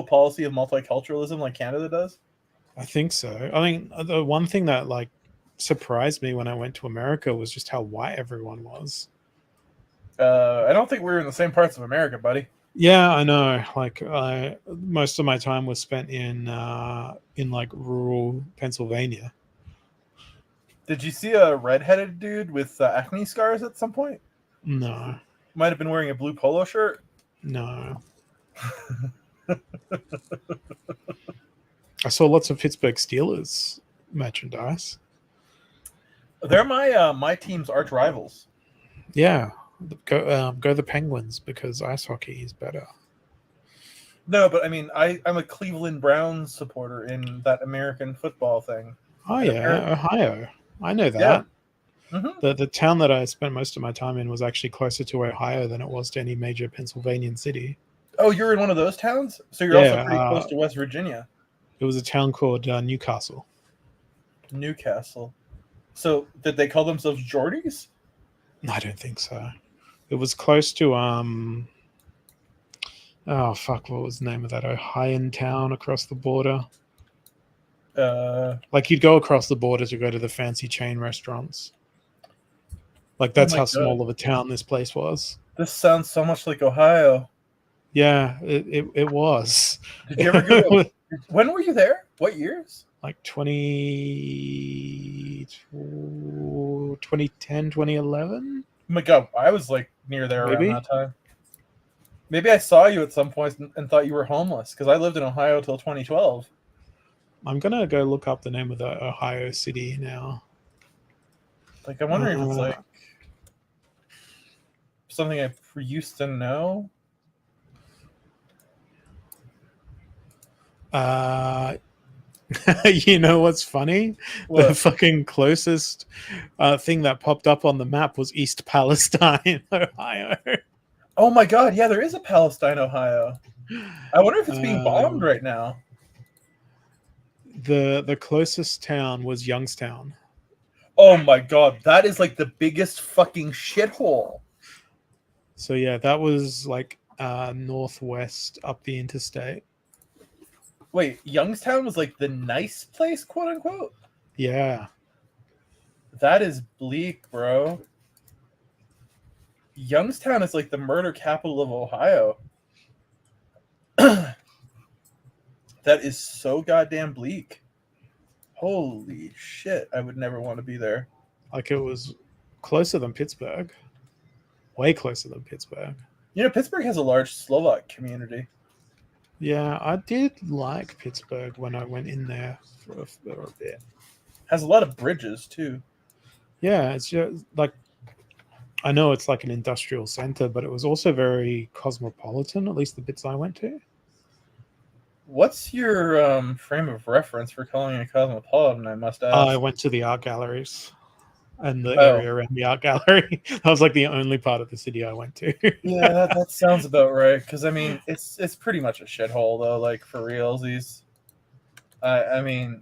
policy of multiculturalism like Canada does? I think so. I mean, the one thing that like surprised me when I went to America was just how white everyone was. I don't think we're in the same parts of America, buddy. Yeah, I know. Like, most of my time was spent in like rural Pennsylvania. Did you see a redheaded dude with acne scars at some point? No, Might have been wearing a blue polo shirt. no. I saw lots of Pittsburgh Steelers merchandise. They're my team's arch rivals. Yeah, go the Penguins because ice hockey is better. No, but I mean, I'm a Cleveland Browns supporter in that American football thing. Oh yeah, Ohio. I know that. Yeah. Mm-hmm. The town that I spent most of my time in was actually closer to Ohio than it was to any major Pennsylvanian city. Oh, you're in one of those towns? So you're also pretty close to West Virginia. It was a town called Newcastle. Newcastle. So did they call themselves Geordies? I don't think so. It was close to oh fuck, what was the name of that Ohioan town across the border? Like you'd go across the border to go to the fancy chain restaurants. Like that's how small of a town this place was. This sounds so much like Ohio. Yeah, it was. Did you ever go? When were you there? What years? Like 2010, 2011? Oh my god, I was like near there Maybe? around that time. Maybe I saw you at some point and thought you were homeless because I lived in Ohio till 2012. I'm gonna go look up the name of the Ohio city now. Like, I wonder if it's like something I used to know. You know what's funny? What? The fucking closest thing that popped up on the map was East Palestine, Ohio. Oh my god, yeah, there is a Palestine, Ohio. I wonder if it's being bombed right now. The closest town was Youngstown. Oh my god, that is like the biggest fucking shithole. So yeah, that was like northwest up the interstate. Wait, Youngstown was like the nice place, quote unquote? Yeah. That is bleak, bro. Youngstown is like the murder capital of Ohio. That is so goddamn bleak. Holy shit, I would never want to be there. Like it was closer than Pittsburgh. Way closer than Pittsburgh. You know, Pittsburgh has a large Slovak community. Yeah, I did like Pittsburgh when I went in there for a bit. Has a lot of bridges too. Yeah, it's just like I know it's like an industrial center, but it was also very cosmopolitan, at least the bits I went to. What's your frame of reference for calling it cosmopolitan, I must ask? I went to the art galleries and the area around the art gallery. That was like the only part of the city I went to. Yeah, that sounds about right. Because I mean, it's pretty much a shithole though. Like for realsies. It's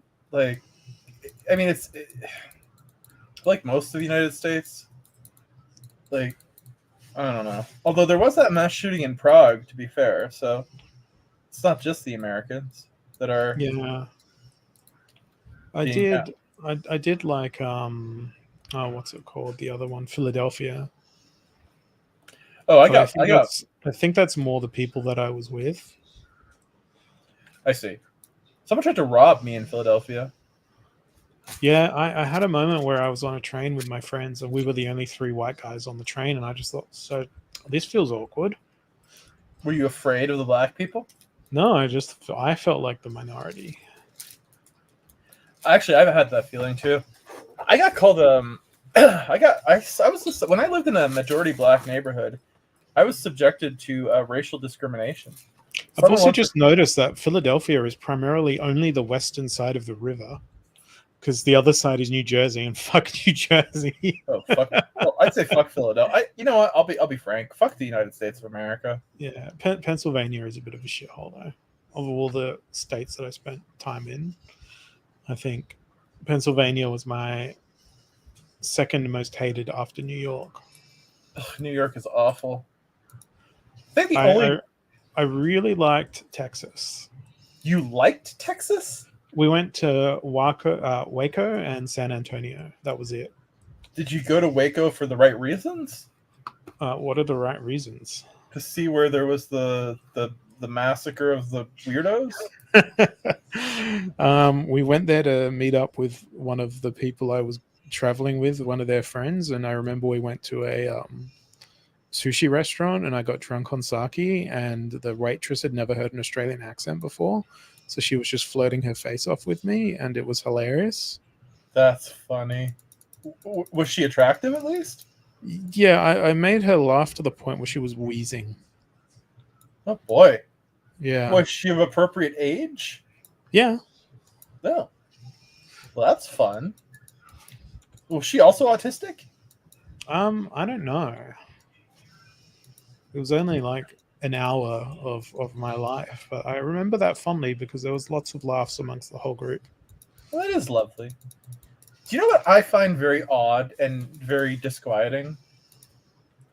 like most of the United States. Like, I don't know. Although there was that mass shooting in Prague, to be fair, so it's not just the Americans that are. Yeah, I did like what's it called? The other one, Philadelphia. Oh, I think that's more the people that I was with. I see. Someone tried to rob me in Philadelphia. Yeah, I had a moment where I was on a train with my friends and we were the only 3 white guys on the train, and I just thought, so this feels awkward. Were you afraid of the black people? No, I felt like the minority. Actually, I've had that feeling too. I got called when I lived in a majority black neighborhood, I was subjected to racial discrimination. I've also just noticed that Philadelphia is primarily only the western side of the river, because the other side is New Jersey, and fuck New Jersey. Oh fuck! Well, I'd say fuck Philadelphia. You know what? I'll be frank. Fuck the United States of America. Yeah, Pennsylvania is a bit of a shithole though. Of all the states that I spent time in, I think Pennsylvania was my second most hated after New York. Ugh, New York is awful. I think I really liked Texas. You liked Texas? We went to Waco and San Antonio. That was it. Did you go to Waco for the right reasons? What are the right reasons? To see where there was the massacre of the weirdos? We went there to meet up with one of the people I was traveling with, one of their friends, and I remember we went to a sushi restaurant and I got drunk on sake, and the waitress had never heard an Australian accent before, so she was just flirting her face off with me, and it was hilarious. That's funny. Was she attractive at least? Yeah, I made her laugh to the point where she was wheezing. Oh boy. Yeah. Was she of appropriate age? Yeah. No. Well, that's fun. Was she also autistic? I don't know. It was only like an hour of my life, but I remember that fondly because there was lots of laughs amongst the whole group. Well, that is lovely. Do you know what I find very odd and very disquieting?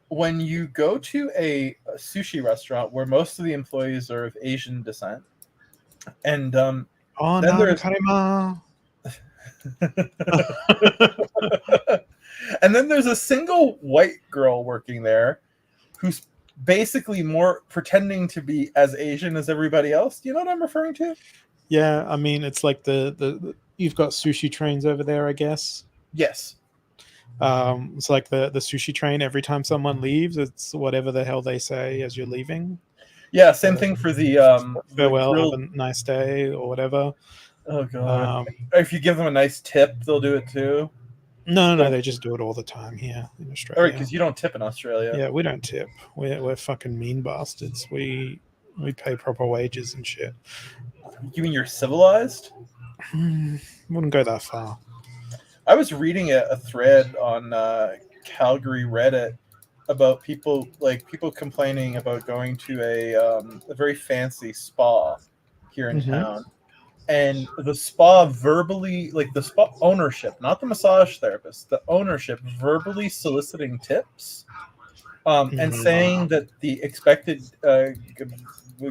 When you go to a sushi restaurant where most of the employees are of Asian descent, and then there's karima. and then there's a single white girl working there who's basically more pretending to be as Asian as everybody else. Do you know what I'm referring to? Yeah, I mean, it's like the you've got sushi trains over there, I guess. Yes. It's like the sushi train. Every time someone leaves, it's whatever the hell they say as you're leaving. Yeah, same thing for the farewell, grill. have a nice day, or whatever. Oh god! If you give them a nice tip, they'll do it too. No, they just do it all the time here in Australia. All right, because you don't tip in Australia. Yeah, we don't tip. We're fucking mean bastards. We pay proper wages and shit. You mean you're civilized? Wouldn't go that far. I was reading a thread on Calgary Reddit about people complaining about going to a very fancy spa here in town, and the spa verbally, like the spa ownership, not the massage therapist, the ownership verbally soliciting tips, and saying that the expected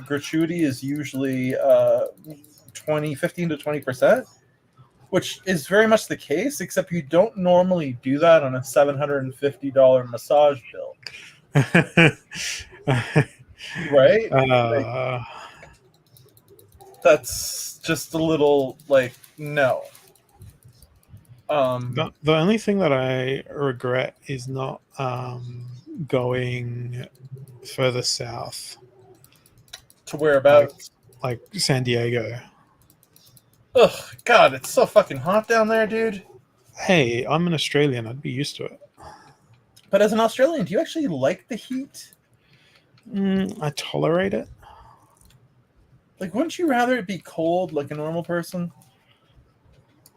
gratuity is usually 15 to 20%. Which is very much the case, except you don't normally do that on a $750 massage bill. Right? That's just a little, no. The only thing that I regret is not going further south. To whereabouts? Like San Diego. Ugh, God, it's so fucking hot down there, dude. Hey, I'm an Australian. I'd be used to it. But as an Australian, do you actually like the heat? I tolerate it. Like, wouldn't you rather it be cold like a normal person?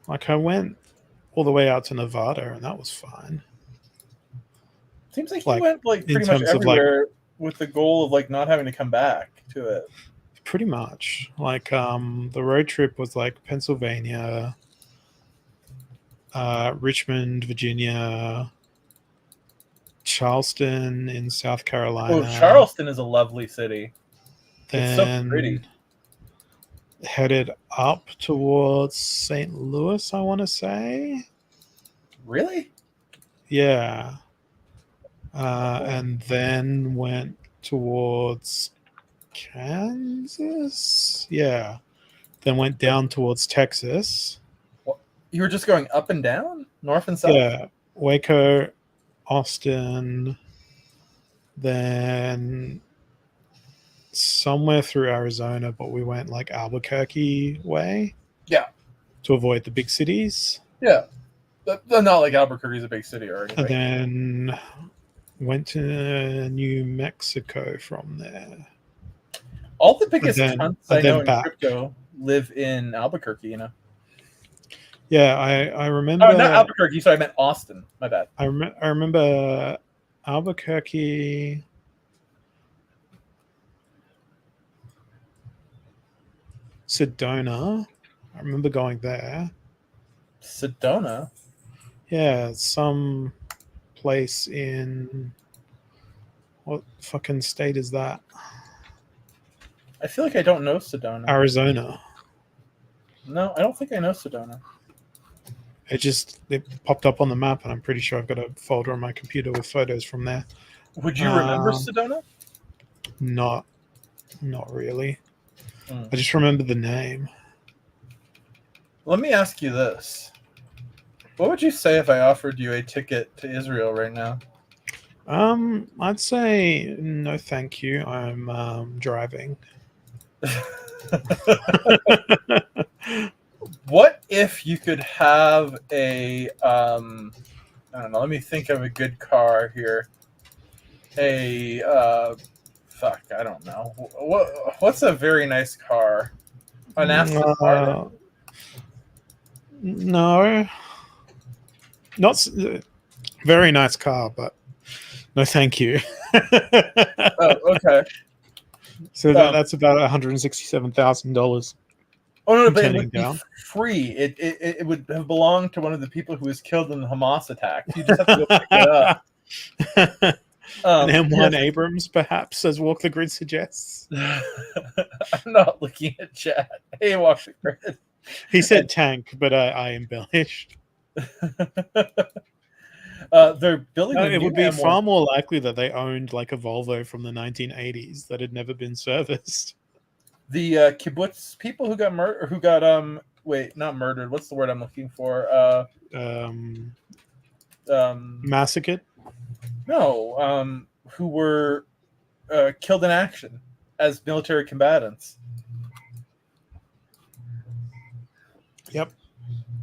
Like, I went all the way out to Nevada, and that was fine. Seems like you went, pretty much everywhere with the goal of, not having to come back to it. Pretty much. The road trip was Pennsylvania, Richmond, Virginia, Charleston in South Carolina. Oh, Charleston is a lovely city. Then it's so pretty. Headed up towards St. Louis, I want to say. Really? Yeah. And then went towards Kansas? Yeah. Then went down towards Texas. What? You were just going up and down? North and south? Yeah. Waco, Austin, then somewhere through Arizona, but we went Albuquerque way. Yeah. To avoid the big cities. Yeah. Not like Albuquerque's a big city or anything. And then went to New Mexico from there. All the biggest cunts I know in back. crypto live in Albuquerque, you know? Yeah, I remember... Oh, not Albuquerque, sorry, I meant Austin. My bad. I remember Albuquerque... Sedona. I remember going there. Sedona? Yeah, some place in... What fucking state is that? I feel like I don't know Sedona. Arizona. No, I don't think I know Sedona. It popped up on the map, and I'm pretty sure I've got a folder on my computer with photos from there. Would you remember Sedona? Not really. Mm. I just remember the name. Let me ask you this. What would you say if I offered you a ticket to Israel right now? I'd say no, thank you. I'm driving. What if you could have a I don't know, let me think of a good car here. Fuck, I don't know. What's a very nice car? An Aston Martin? No. Not very nice car, but no, thank you. Oh, okay. So that's about $167,000. Oh no, but it would be free. It would have belonged to one of the people who was killed in the Hamas attack. You just have to go pick it up. An M1 Abrams, perhaps, as Walk the Grid suggests. I'm not looking at chat. Hey, Walk the Grid. He said tank, but I embellished. They're building. It would be far more likely that they owned like a Volvo from the 1980s that had never been serviced. The kibbutz people who got murdered, not murdered. What's the word I'm looking for? Massacred. No, who were killed in action as military combatants. Yep,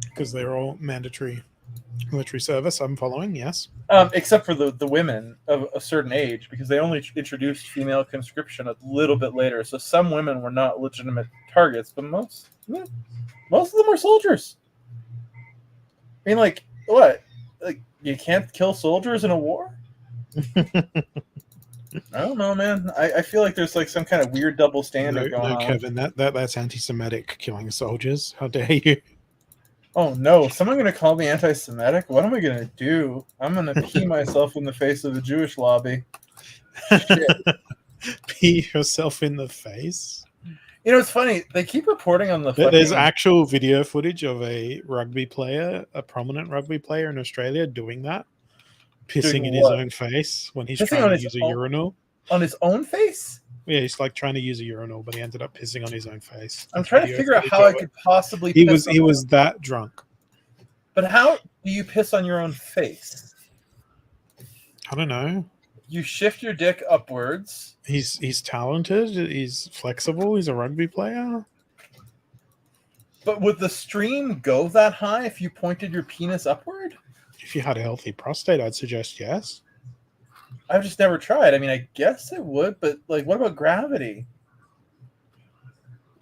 because they're all mandatory military service. I'm following, yes. Except for the women of a certain age, because they only introduced female conscription a little bit later. So some women were not legitimate targets, but most of them were soldiers. I mean, like, what? Like, you can't kill soldiers in a war? I don't know, man. I feel like there's like some kind of weird double standard going on. Kevin, that's anti-Semitic, killing soldiers. How dare you? Oh no, someone gonna call me anti-Semitic? What am I gonna do? I'm gonna pee myself in the face of the Jewish lobby. Shit. Pee yourself in the face? You know, it's funny. They keep reporting on the There's actual video footage of a rugby player, a prominent rugby player in Australia, doing that. Pissing in his own face when he's trying to use a urinal. On his own face? Yeah, he's like trying to use a urinal, but he ended up pissing on his own face. I'm trying to figure out how I could possibly piss. He was that drunk. But how do you piss on your own face? I don't know. You shift your dick upwards. He's talented. He's flexible. He's a rugby player. But would the stream go that high if you pointed your penis upward? If you had a healthy prostate, I'd suggest yes. I've just never tried. I mean, I guess it would, but like, what about gravity?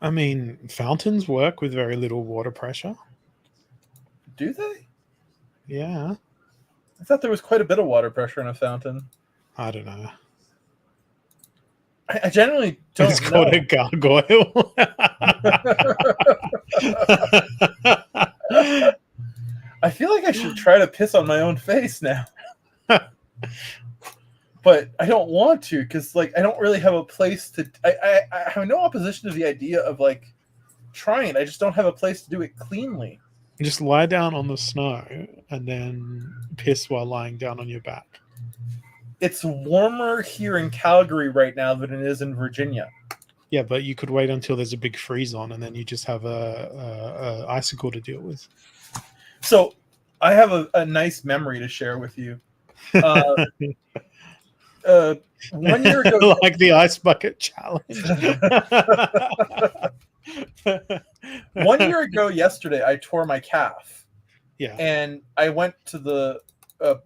I mean, fountains work with very little water pressure. Do they? Yeah. I thought there was quite a bit of water pressure in a fountain. I don't know. I generally don't know. It's called a gargoyle. I feel like I should try to piss on my own face now. But I don't want to, because like I don't really have a place to. I have no opposition to the idea of like trying it. I just don't have a place to do it cleanly. Just lie down on the snow and then piss while lying down on your back. It's warmer here in Calgary right now than it is in Virginia. Yeah, but you could wait until there's a big freeze on, and then you just have a icicle to deal with. So I have a nice memory to share with you. 1 year ago, like the ice bucket challenge. 1 year ago yesterday, I tore my calf. Yeah. And I went to the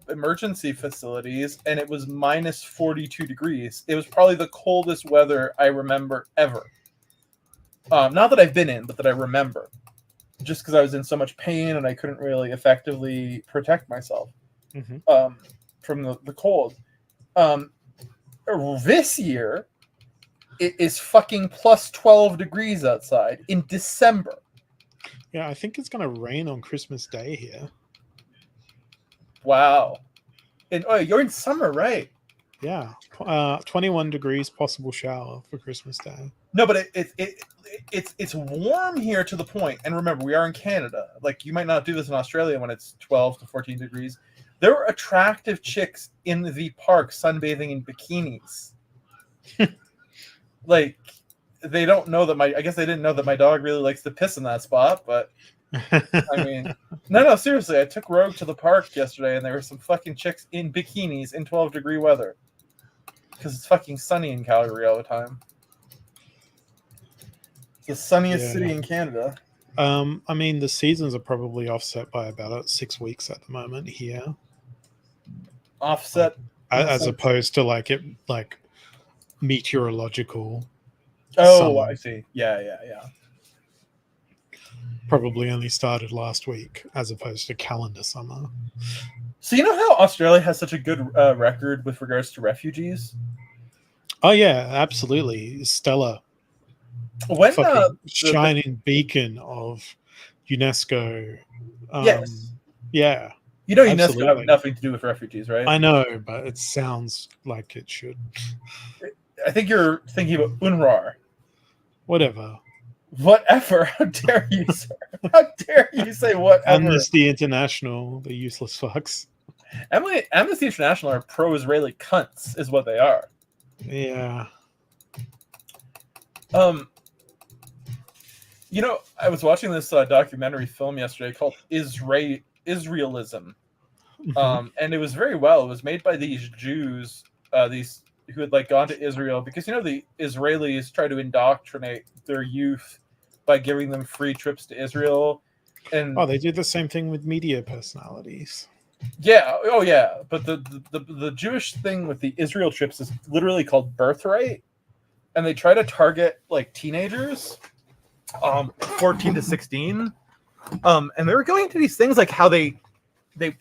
emergency facilities, and it was minus 42 degrees. It was probably the coldest weather I remember ever. Not that I've been in, but that I remember. Just because I was in so much pain and I couldn't really effectively protect myself from the cold. This year, it is fucking plus 12 degrees outside in December. Yeah, I think it's going to rain on Christmas Day here. Wow. And you're in summer, right? Yeah, 21 degrees, possible shower for Christmas Day. No, but it's warm here to the point. And remember, we are in Canada. Like, you might not do this in Australia when it's 12 to 14 degrees. There were attractive chicks in the park sunbathing in bikinis. Like, they don't know that I guess they didn't know that my dog really likes to piss in that spot, but I mean, no, seriously, I took Rogue to the park yesterday and there were some fucking chicks in bikinis in 12-degree weather. Because it's fucking sunny in Calgary all the time. It's the sunniest city in Canada. I mean, the seasons are probably offset by about 6 weeks at the moment here. Offset? As opposed to like meteorological. Oh, summer. I see. Yeah. Probably only started last week as opposed to calendar summer. So you know how Australia has such a good record with regards to refugees? Oh yeah, absolutely. Stella. When shining beacon of UNESCO. Yes. Yeah. You know, UNESCO have nothing to do with refugees, right? I know, but it sounds like it should. I think you're thinking about UNRWA. Whatever. Whatever. How dare you, sir? How dare you say whatever? Amnesty International, the useless fucks. Amnesty International are pro-Israeli cunts, is what they are. Yeah. You know, I was watching this documentary film yesterday called Israelism. And it was very well. It was made by these Jews, these who had like gone to Israel because, you know, the Israelis try to indoctrinate their youth by giving them free trips to Israel. And they do the same thing with media personalities. Yeah. Oh, yeah. But the Jewish thing with the Israel trips is literally called birthright, and they try to target like teenagers, 14 to 16, and they were going to these things like how they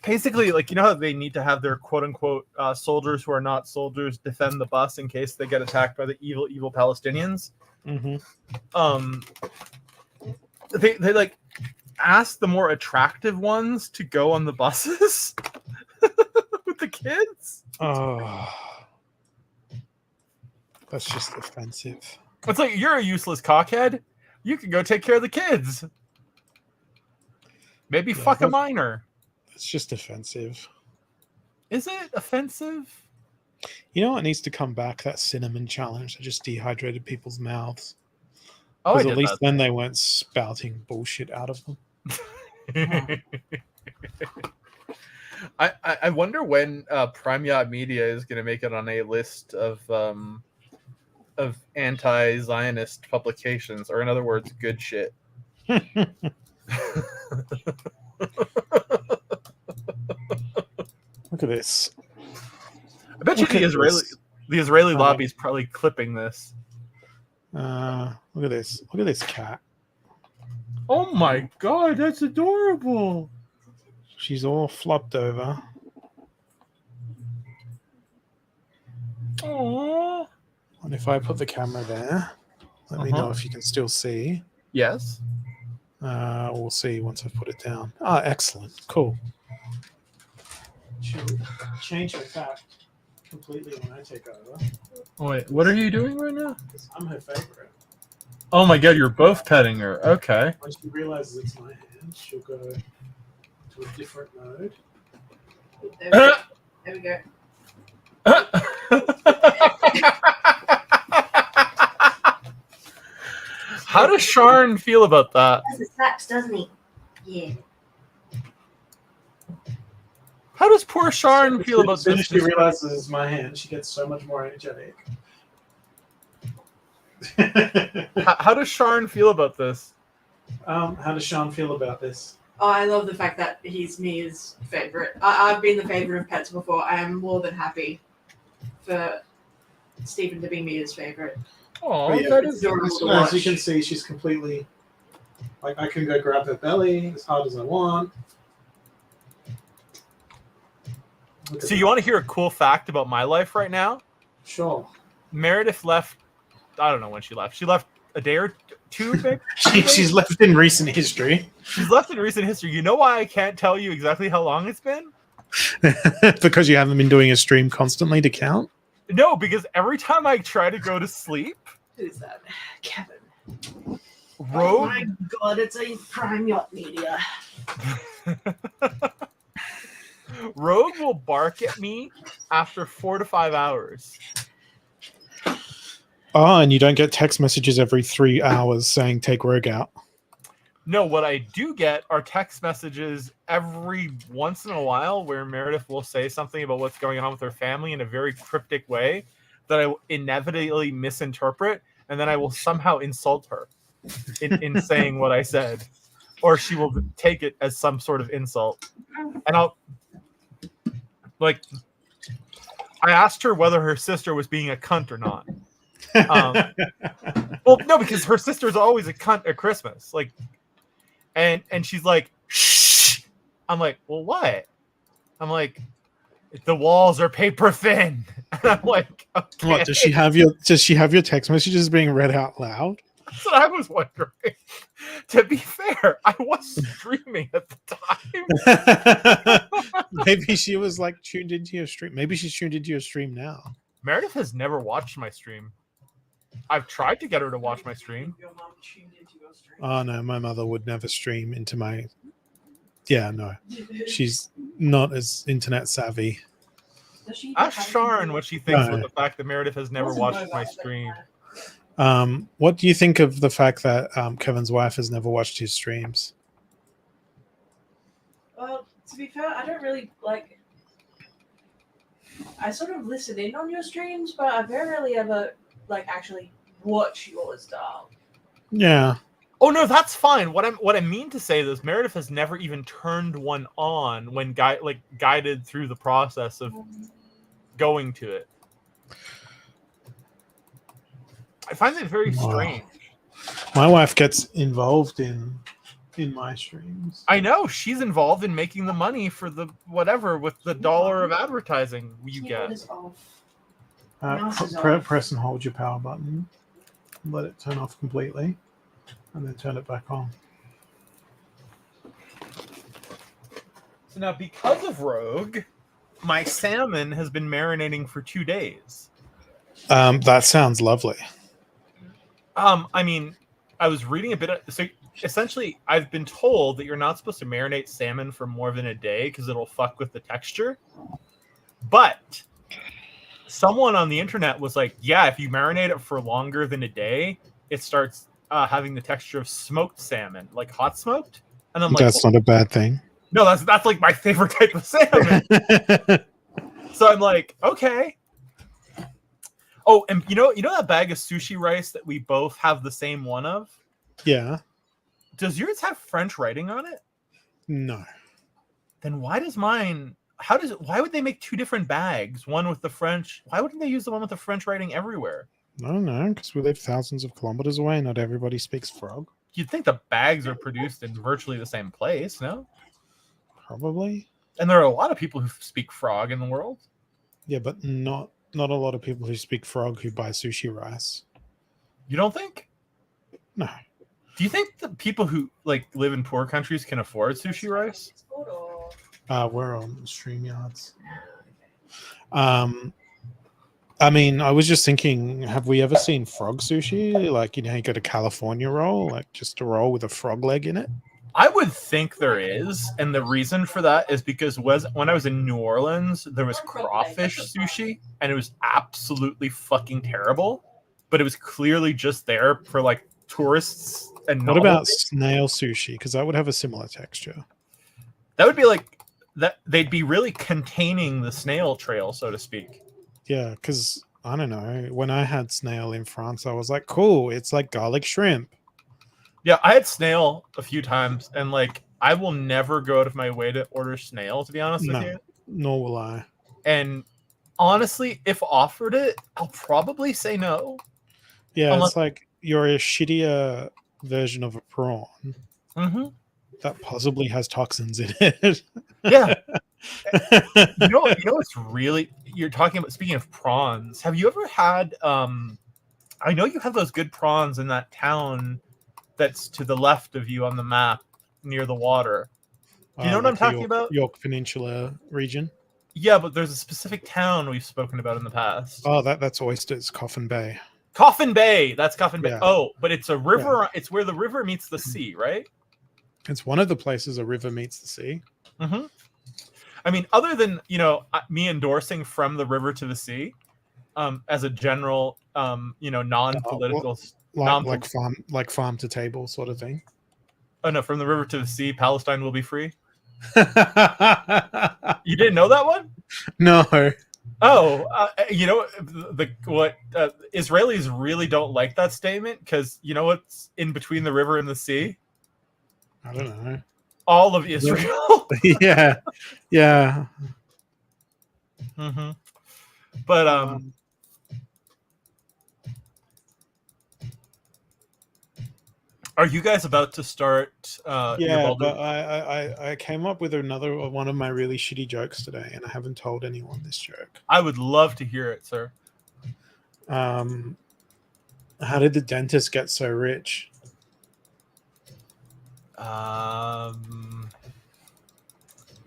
basically, like, you know how they need to have their quote unquote soldiers who are not soldiers defend the bus in case they get attacked by the evil Palestinians. Mm-hmm. They like ask the more attractive ones to go on the buses with the kids. Oh, that's just offensive. It's like, you're a useless cockhead. You can go take care of the kids. Maybe fuck a minor. It's just offensive. Is it offensive? You know what needs to come back? That cinnamon challenge that just dehydrated people's mouths. Oh, because at least then they weren't spouting bullshit out of them. I wonder when Prime Yacht Media is going to make it on a list of anti-Zionist publications, or in other words, good shit. Look at this. I bet you the Israeli lobby's probably clipping this. Look at this. Look at this cat. Oh my god, that's adorable. She's all flopped over. Aww. And if I put the camera there, let me know if you can still see. Yes. We'll see once I put it down. Ah, excellent. Cool. She'll change her fact completely when I take over. Oh, wait, what are you doing right now? I'm her favorite. Oh my god, you're both petting her. Okay. When she realizes it's my hand, she'll go to a different mode. There we go. How does Sharn feel about that? He has a sax, doesn't he? Yeah. How does poor Sharn feel about this? As soon this? as she realizes it's my hand, she gets so much more energetic. How does Sharn feel about this? How does Sean feel about this? Oh, I love the fact that he's Mia's favorite. I've been the favorite of pets before. I am more than happy for Stephen to be Mia's favorite. Oh, yeah, that is adorable to as you watch. can see, she's completely like, I can go grab her belly as hard as I want. So you want to hear a cool fact about my life right now? Sure. Meredith left. I don't know when she left. She left a day or two. She's left in recent history. She's left in recent history. You know why I can't tell you exactly how long it's been? Because you haven't been doing a stream constantly to count? No, because every time I try to go to sleep, Who's that? Kevin. Oh Rogue my god, it's a Prime Yacht Media. Rogue will bark at me after 4 to 5 hours. Oh, and you don't get text messages every 3 hours saying take Rogue out. No, what I do get are text messages every once in a while where Meredith will say something about what's going on with her family in a very cryptic way that I will inevitably misinterpret, and then I will somehow insult her in saying what I said. Or she will take it as some sort of insult. And I'll, like, I asked her whether her sister was being a cunt or not. Well, no, because her sister's always a cunt at Christmas. Like, and she's like, shh. I'm like, well, what? I'm like, the walls are paper thin. And I'm like, okay. What does she have your text messages being read out loud? That's what I was wondering. To be fair, I was streaming at the time. Maybe she was like tuned into your stream. Maybe she's tuned into your stream now. Meredith has never watched my stream. I've tried to get her to watch my stream. Your mom tuned into your stream. Oh no, my mother would never stream into my. Yeah, no, she's not as internet savvy. Ask Sharon what she thinks of the fact that Meredith has never watched my stream. What do you think of the fact that Kevin's wife has never watched his streams? Well, to be fair, I don't really like. I sort of listen in on your streams, but I very rarely ever like actually watch yours, dog. Yeah. Oh no, that's fine. What I mean to say is Meredith has never even turned one on when guided through the process of going to it. I find it very strange. My wife gets involved in my streams. I know she's involved in making the money for the whatever with the $1 of advertising you get. Press and hold your power button. Let it turn off completely, and then turn it back on. So now, because of Rogue, my salmon has been marinating for 2 days. That sounds lovely. I mean, I was reading a bit. So essentially, I've been told that you're not supposed to marinate salmon for more than a day because it'll fuck with the texture. But someone on the internet was like, "Yeah, if you marinate it for longer than a day, it starts having the texture of smoked salmon, like hot smoked." And I'm like, "That's not a bad thing." No, that's like my favorite type of salmon. So I'm like, okay. Oh, and you know that bag of sushi rice that we both have the same one of? Yeah. Does yours have French writing on it? No. Then why does mine? Why would they make two different bags? One with the French. Why wouldn't they use the one with the French writing everywhere? I don't know, because we live thousands of kilometers away. Not everybody speaks frog. You'd think the bags are produced in virtually the same place, no? Probably. And there are a lot of people who speak frog in the world. Yeah, but not a lot of people who speak frog who buy sushi rice. You don't think? No. Do you think the people who live in poor countries can afford sushi rice? We're on StreamYards. I mean, I was just thinking, have we ever seen frog sushi? Like, you get a California roll, like just a roll with a frog leg in it? I would think there is, and the reason for that is because when I was in New Orleans, there was crawfish sushi, and it was absolutely fucking terrible. But it was clearly just there for tourists and. What about snail sushi? Because that would have a similar texture. That would be like that. They'd be really containing the snail trail, so to speak. Yeah, because I don't know. When I had snail in France, I was like, "Cool, it's like garlic shrimp." Yeah, I had snail a few times, and I will never go out of my way to order snail, to be honest with you. Nor will I. And honestly, if offered it, I'll probably say no. Yeah, it's like you're a shittier version of a prawn that possibly has toxins in it. Yeah. You know what's really you're talking about? Speaking of prawns, have you ever had? I know you have those good prawns in that town that's to the left of you on the map near the water. Do you know what I'm talking about? York Peninsula region. Yeah, but there's a specific town we've spoken about in the past. Oh, that's Oysters, Coffin Bay. Coffin Bay. That's Coffin Bay. Yeah. Oh, but it's a river. It's where the river meets the sea, right? It's one of the places a river meets the sea. Mm-hmm. I mean, other than me endorsing from the river to the sea, as a general, non-political, like farm to table sort of thing. Oh no, from the river to the sea, Palestine will be free. You didn't know that one? No. Oh, Israelis really don't like that statement because you know what's in between the river and the sea? I don't know. All of Israel. Yeah. Mm-hmm. But are you guys about to start? Yeah, but I came up with another one of my really shitty jokes today, and I haven't told anyone this joke. I would love to hear it, sir. How did the dentist get so rich?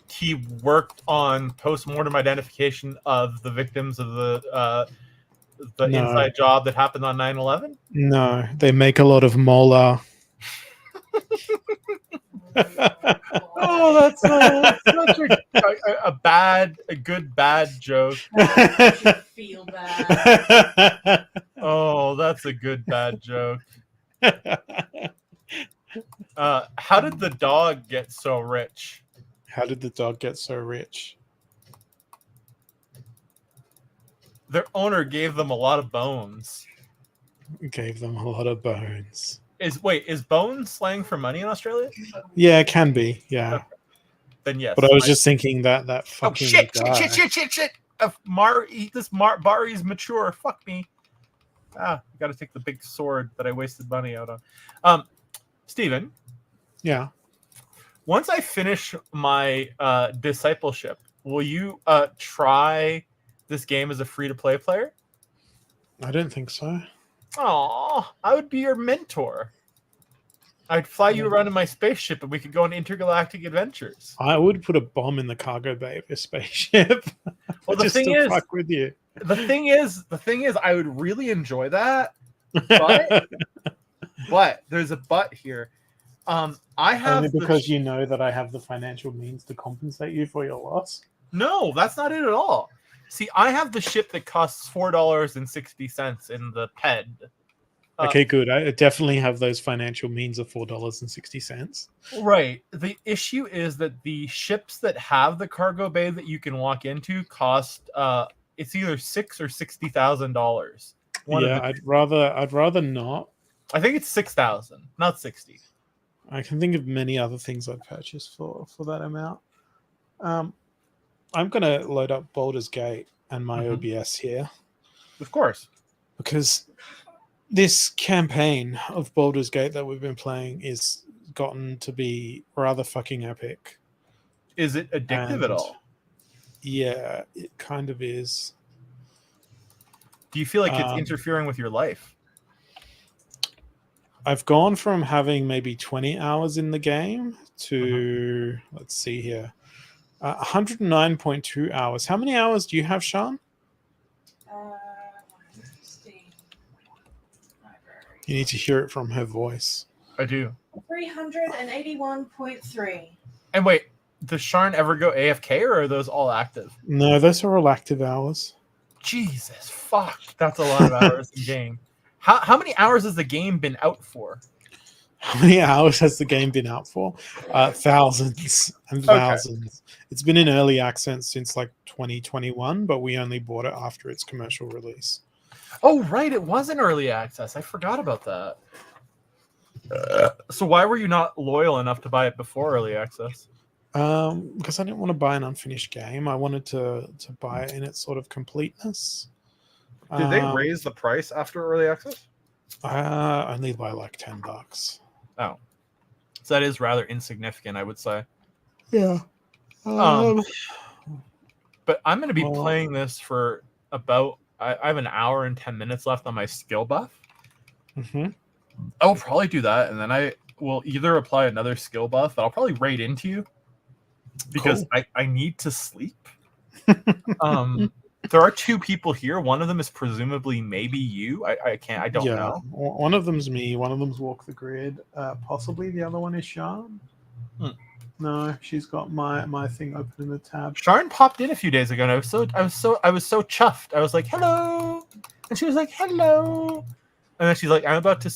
He worked on post-mortem identification of the victims of the inside job that happened on 9/11. No, they make a lot of molar. Oh, that's such a good bad joke. I feel bad. Oh, that's a good bad joke. How did the dog get so rich? How did the dog get so rich? Their owner gave them a lot of bones. Gave them a lot of bones. Is bones slang for money in Australia? Yeah, it can be. Yeah. Okay. Then yes. But I was just thinking that fucking shit. Bari's mature. Fuck me. I got to take the big sword that I wasted money out on. Steven. Yeah. Once I finish my discipleship, will you try this game as a free-to-play player? I don't think so. Oh, I would be your mentor. I'd fly you around in my spaceship and we could go on intergalactic adventures. I would put a bomb in the cargo bay of your spaceship. Well, the thing is, fuck with you. The thing is, I would really enjoy that. But there's a but here. I have only because you know that I have the financial means to compensate you for your loss. No, that's not it at all. See, I have the ship that costs $4.60 in the PED. Okay, good. I definitely have those financial means of $4.60. Right. The issue is that the ships that have the cargo bay that you can walk into cost it's either $6,000 or $60,000. Yeah, I'd rather not. I think it's 6,000, not 60. I can think of many other things I'd purchase for that amount. I'm gonna load up Baldur's Gate and my OBS here. Of course. Because this campaign of Baldur's Gate that we've been playing is gotten to be rather fucking epic. Is it addictive at all? Yeah, it kind of is. Do you feel like it's interfering with your life? I've gone from having maybe 20 hours in the game to, let's see here, 109.2 hours. How many hours do you have, Sean? You need to hear it from her voice. I do. 381.3. And wait, does Sharn ever go AFK or are those all active? No, those are all active hours. Jesus, fuck. That's a lot of hours in game. How many hours has the game been out for? How many hours has the game been out for? Thousands and thousands. Okay. It's been in early access since like 2021, but we only bought it after its commercial release. Oh, right. It was in early access. I forgot about that. So why were you not loyal enough to buy it before early access? Because I didn't want to buy an unfinished game. I wanted to buy it in its sort of completeness. Did they raise the price after early access? Only by like $10. Oh. So that is rather insignificant, I would say. Yeah. But I'm going to be playing this for about... I have an hour and 10 minutes left on my skill buff. Mm-hmm. I'll probably do that, and then I will either apply another skill buff that I'll probably raid into you because I need to sleep. There are two people here. One of them is presumably maybe you. I don't know. One of them's me. One of them's Walk the Grid. Possibly the other one is Sean. No, she's got my thing open in the tab. Sharon popped in a few days ago, and I was so chuffed. I was like, "Hello," and she was like, "Hello," and then she's like, "I'm about to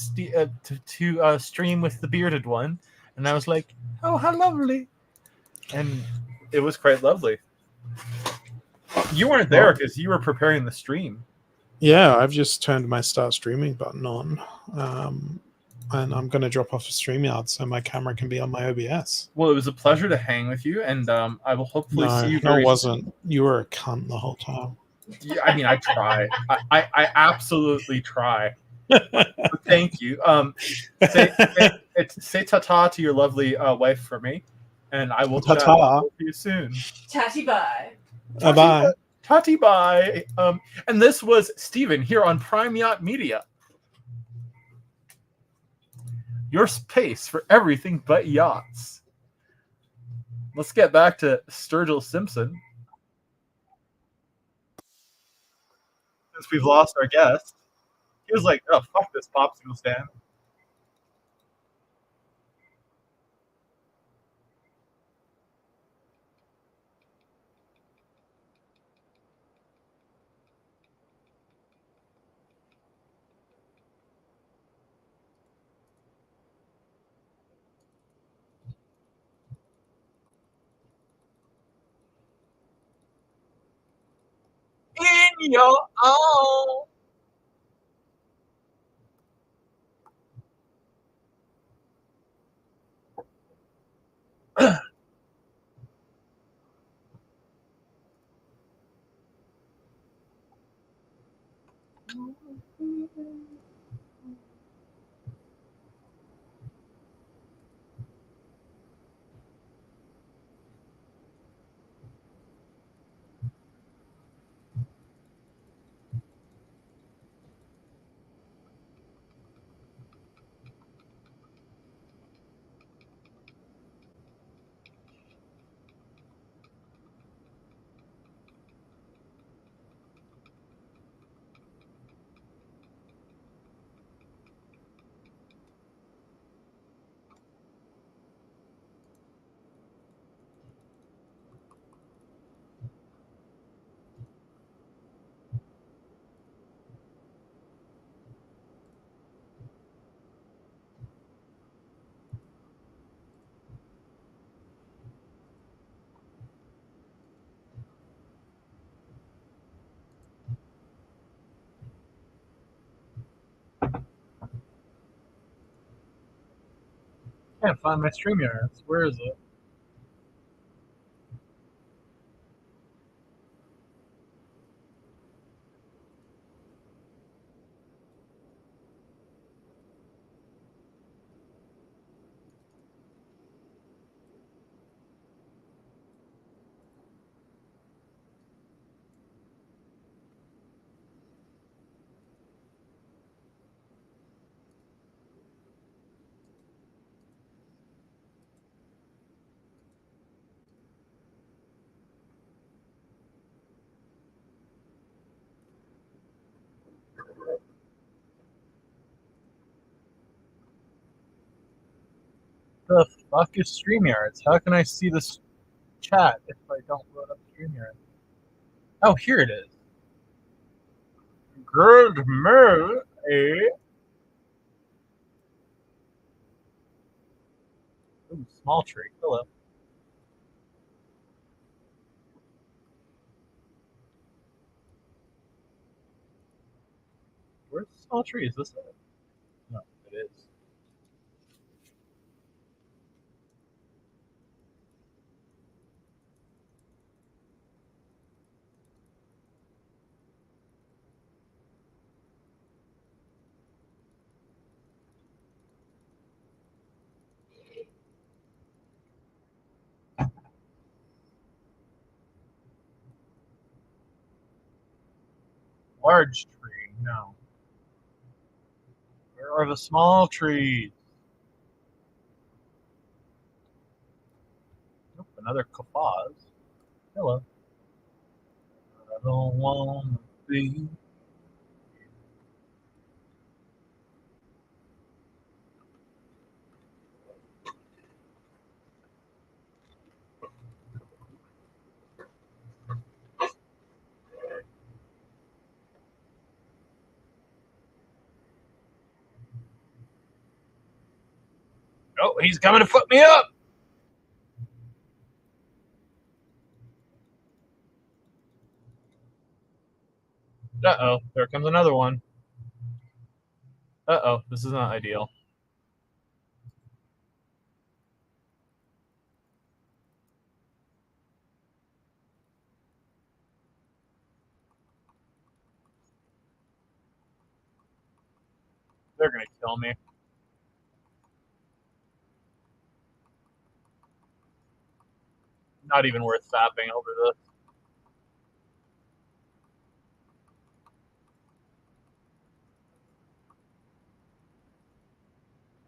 stream with the bearded one," and I was like, "Oh, how lovely!" And it was quite lovely. You weren't there because you were preparing the stream. Yeah, I've just turned my start streaming button on. And I'm going to drop off a StreamYard so my camera can be on my OBS. Well, it was a pleasure to hang with you, and I will hopefully see you very soon. No, it wasn't. You were a cunt the whole time. Yeah, I mean, I try. I absolutely try. Thank you. Say ta-ta to your lovely wife for me, and I will chat with you soon. Tatty bye. Bye. Tatty bye. And this was Steven here on Prime Yacht Media. Your space for everything but yachts. Let's get back to Sturgill Simpson. Since we've lost our guest, he was like, "Oh, fuck this popsicle stand." In your own. Can't find my StreamYard. Where is it? The fuck is StreamYards? How can I see this chat if I don't load up StreamYard? Oh, here it is. Good morning. Ooh, small tree. Hello. Where's the small tree? Is this it? No, it is. Large tree. No. Where are the small trees? Nope, another kafaz. Hello. don't want to be. Oh, he's coming to fuck me up. Uh-oh, there comes another one. Uh-oh, this is not ideal. They're gonna kill me. Not even worth stopping over this.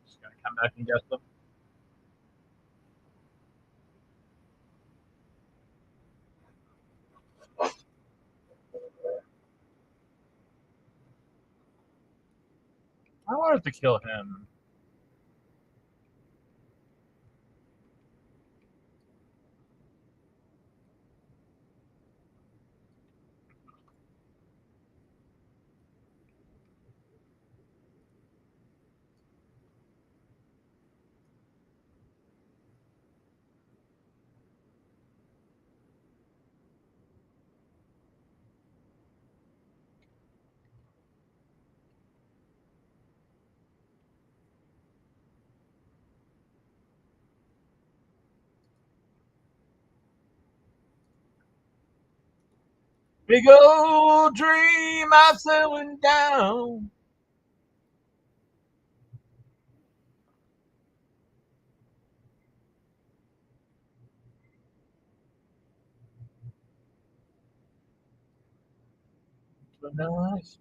Just gonna come back and get them. I wanted to kill him. Big old dream I'm settling down. Nice.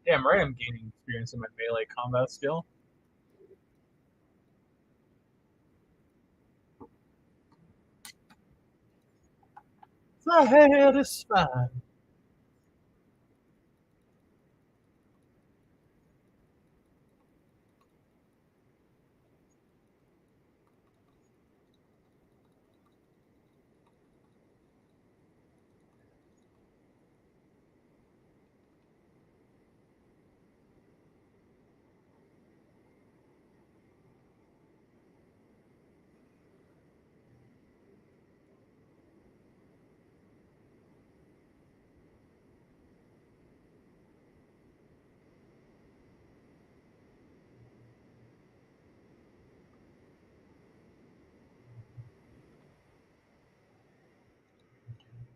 Damn right, I'm gaining experience in my melee combat skill. The head is fine.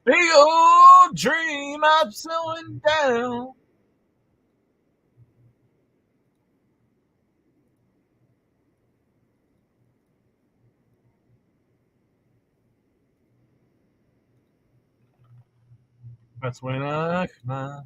Big old dream I'm settling down. That's when I come out.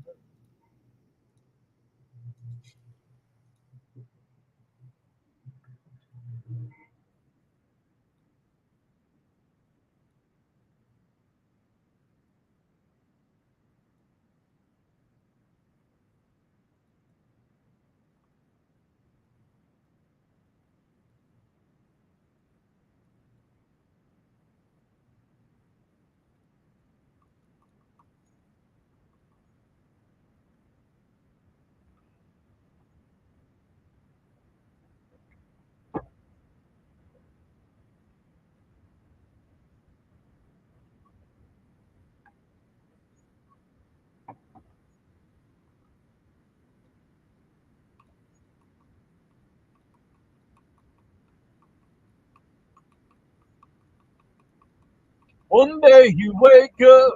One day you wake up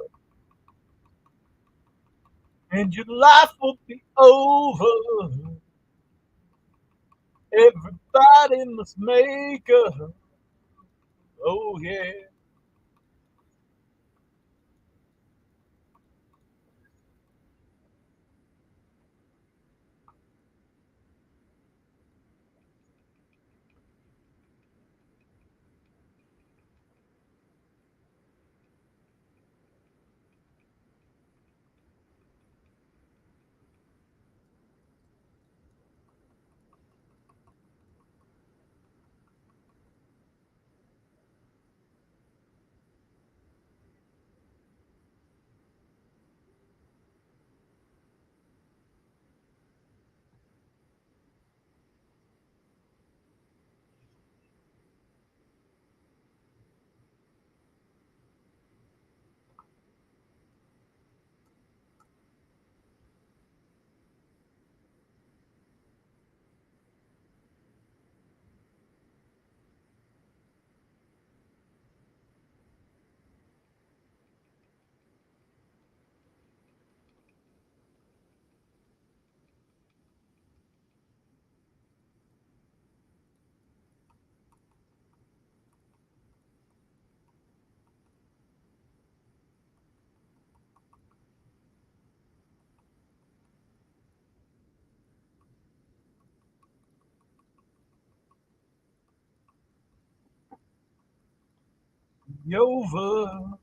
and your life will be over. Everybody must make up. Oh yeah. Over.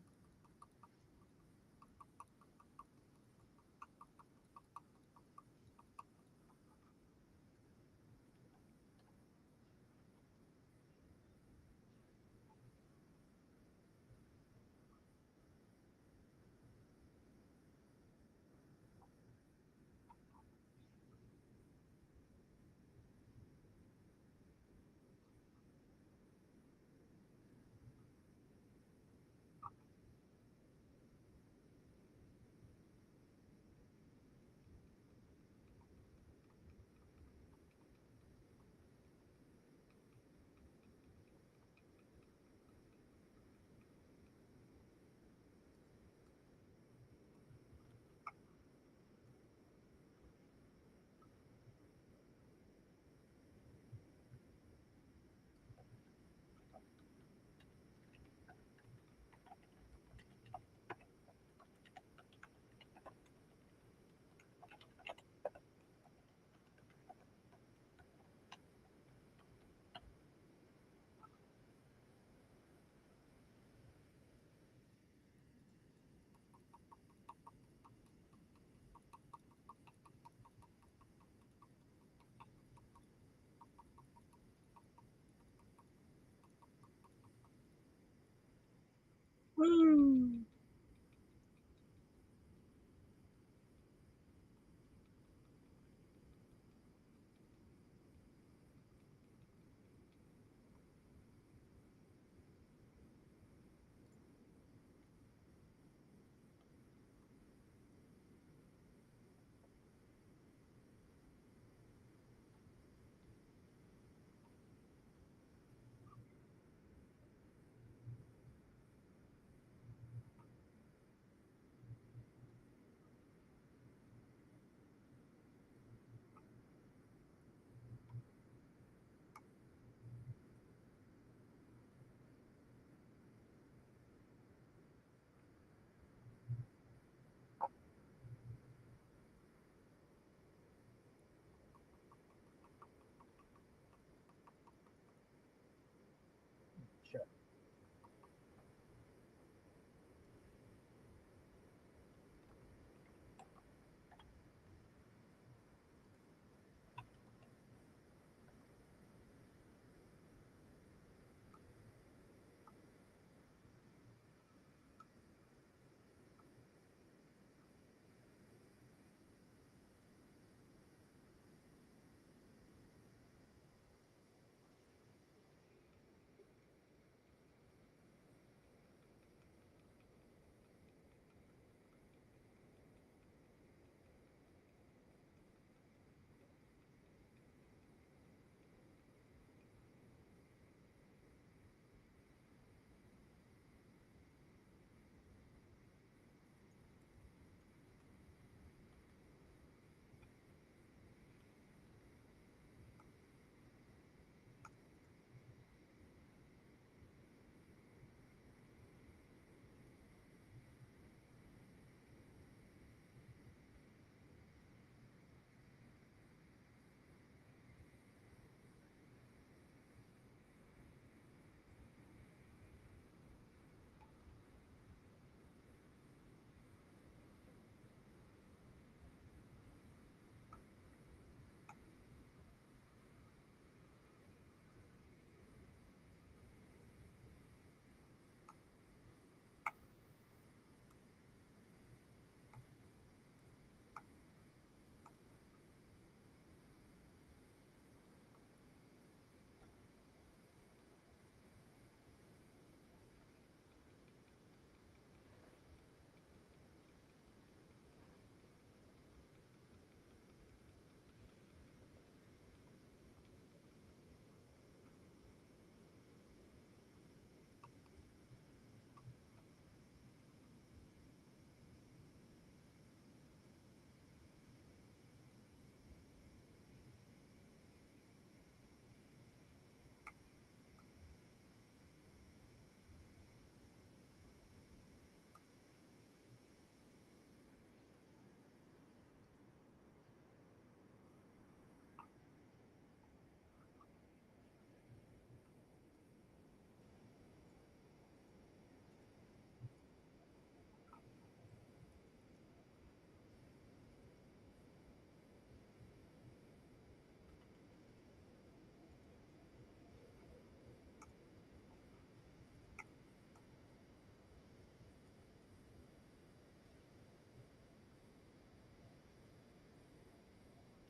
Woo.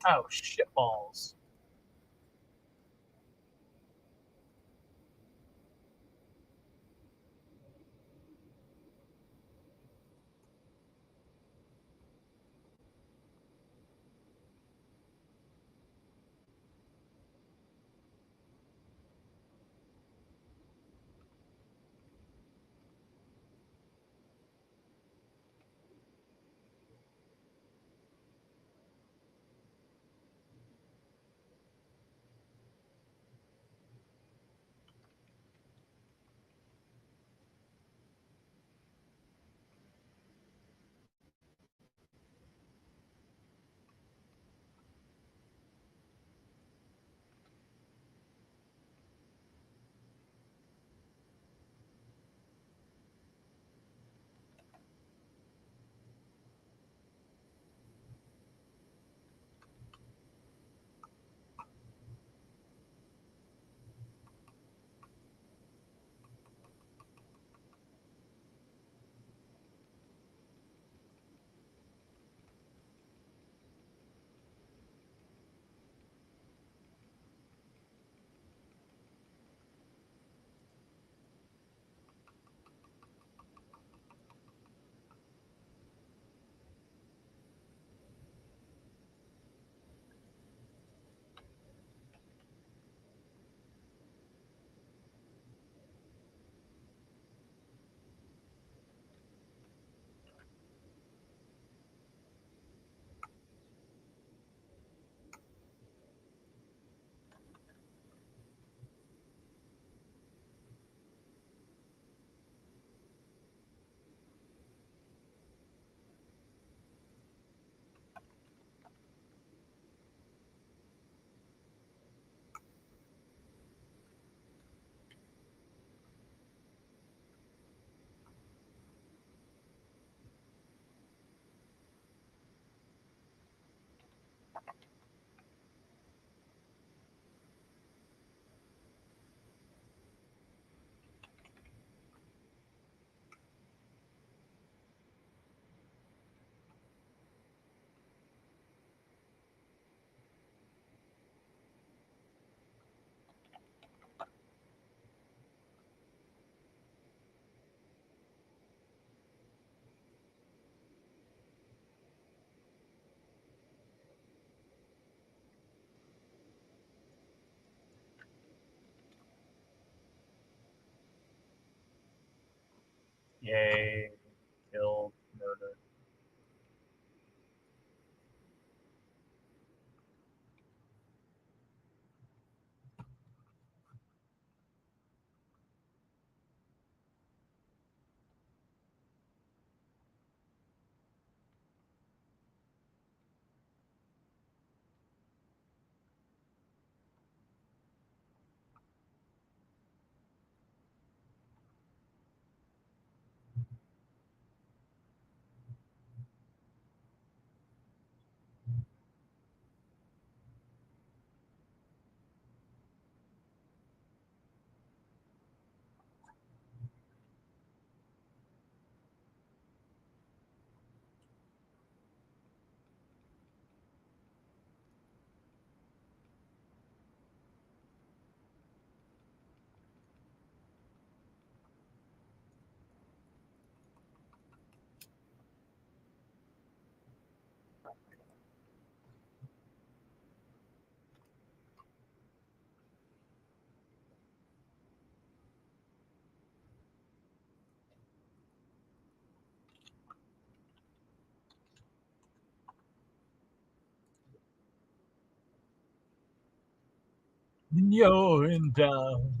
Oh, shitballs. Yay. Kill, murder. Going down.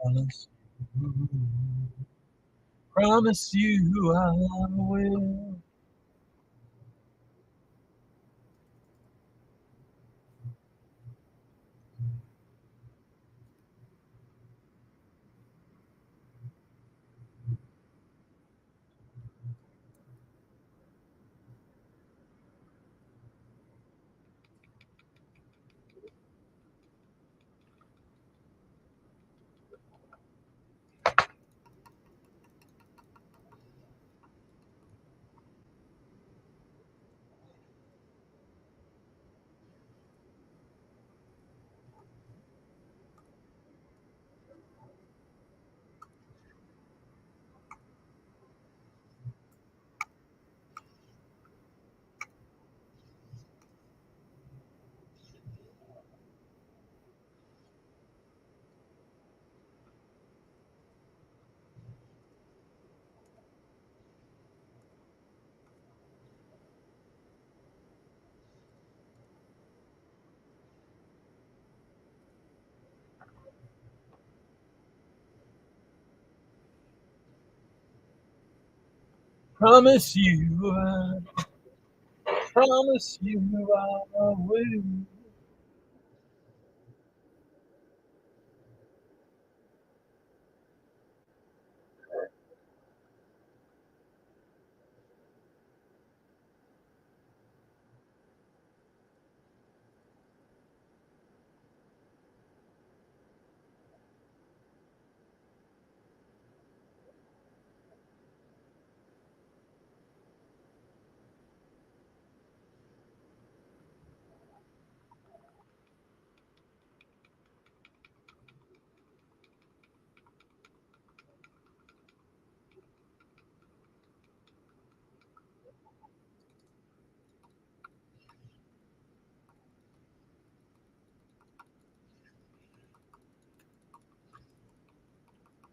Promise you I will. Promise you promise you I will.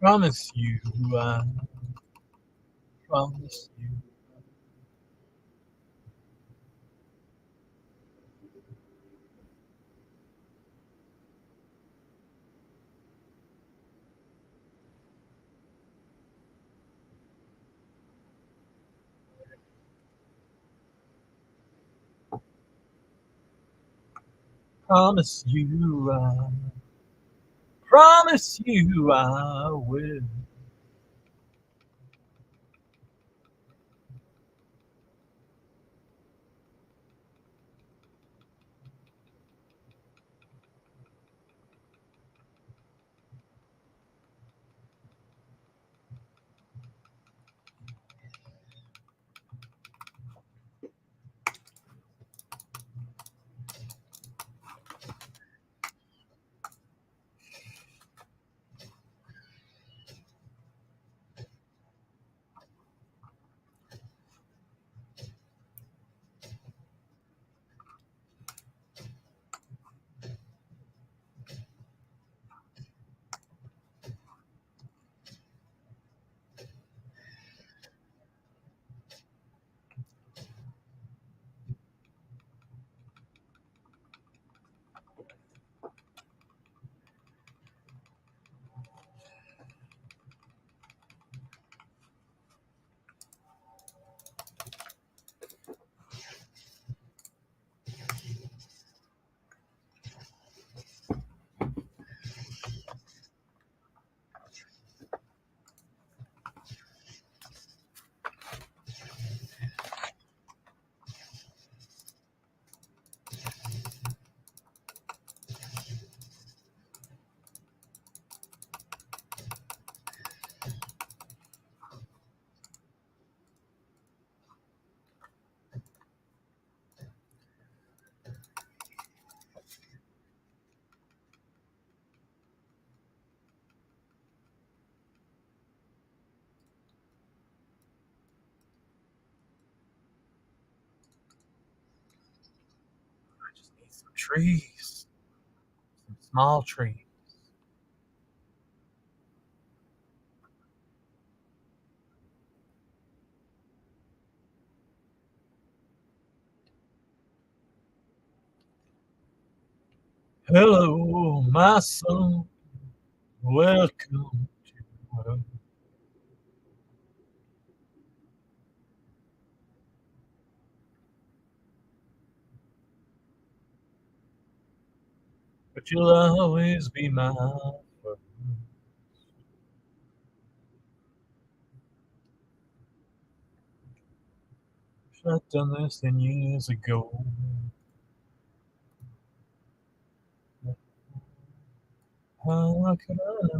Promise you I promise you. Promise you promise you I will. I just need some trees. Some small trees. Hello, my son. Welcome to but you'll always be my first. Should have done this 10 years ago. How could I?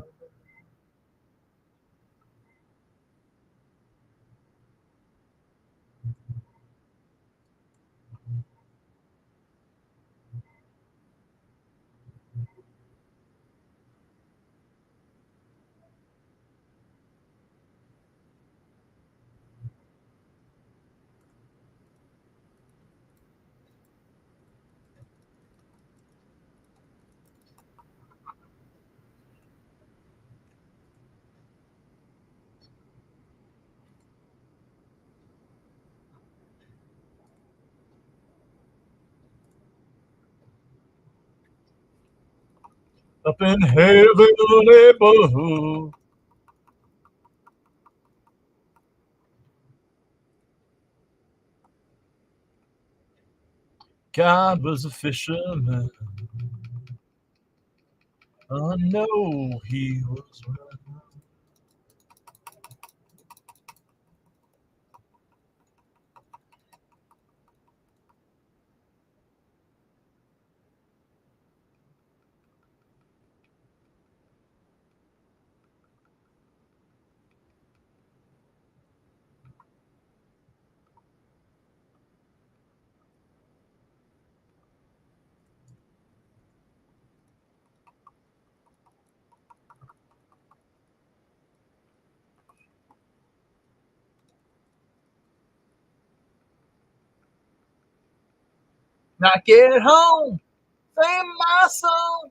Up in heaven above. God was a fisherman. I know he was right. Not get it home. Sing my song.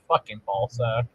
fucking ball sack.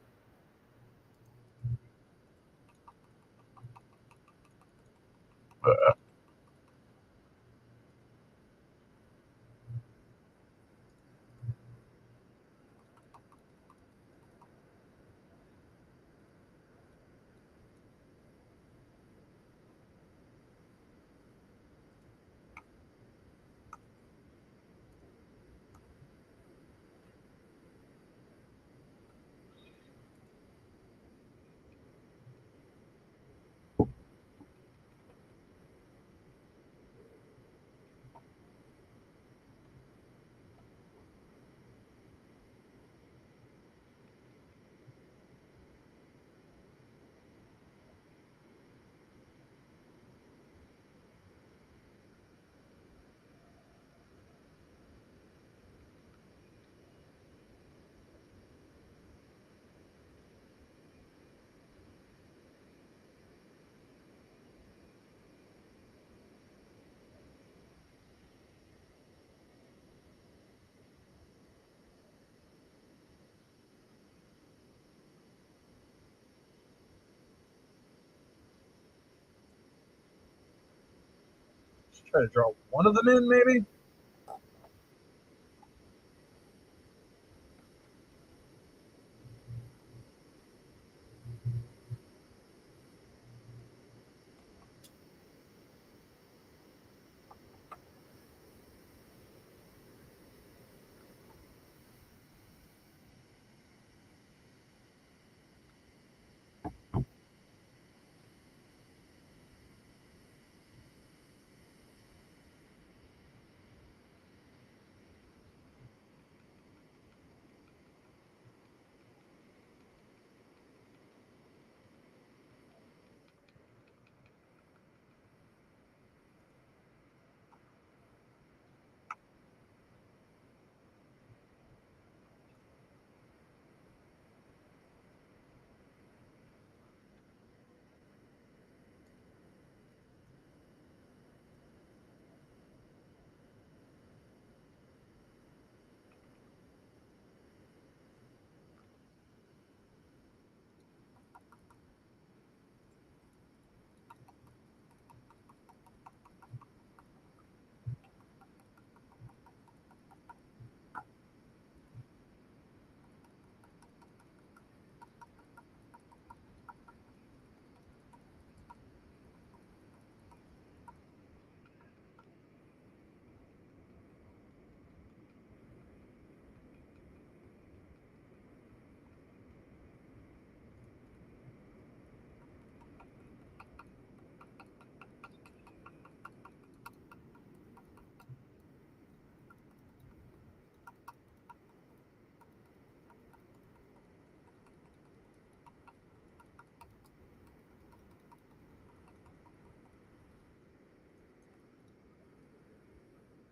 Just try to draw one of them in, maybe?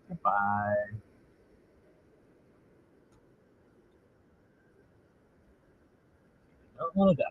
Goodbye. Don't want to die.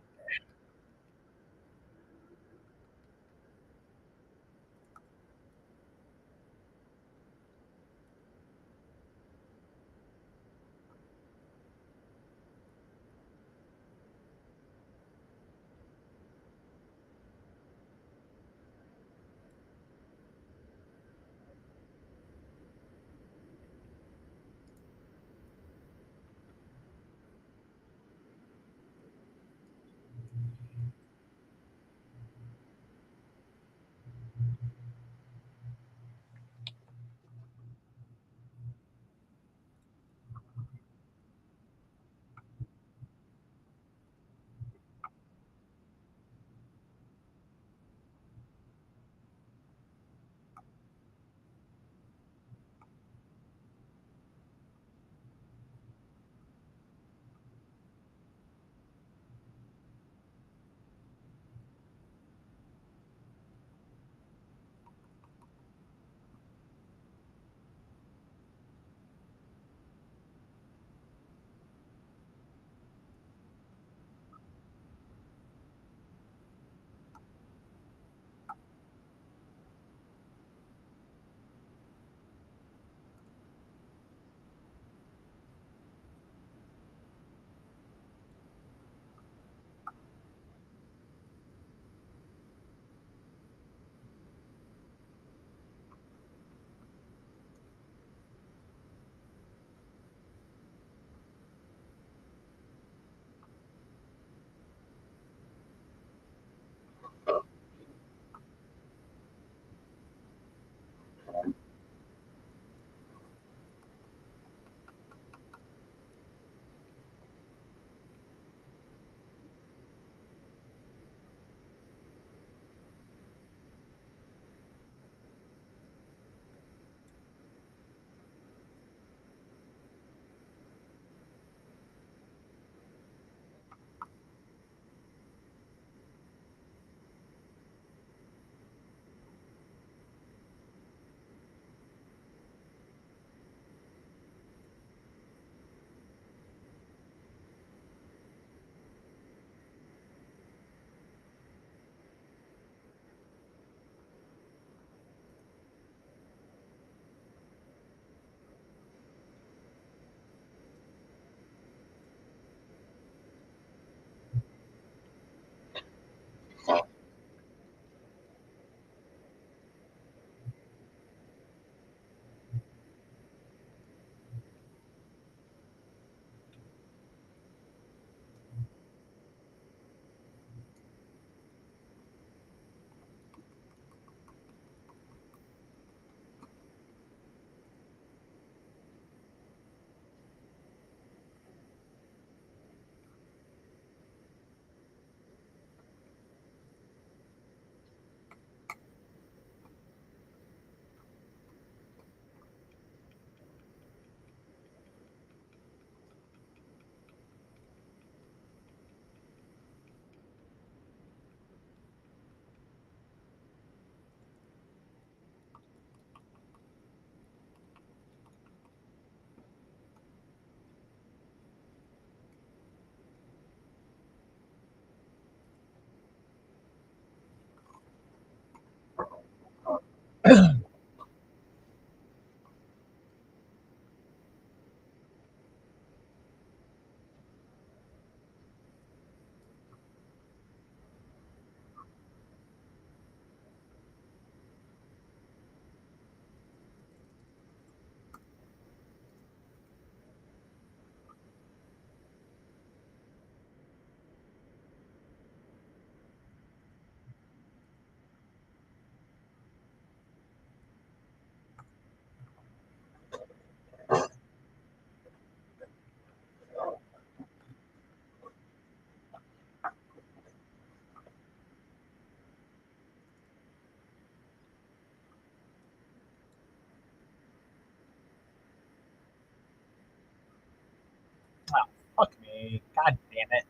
Ah, fuck me. God damn it.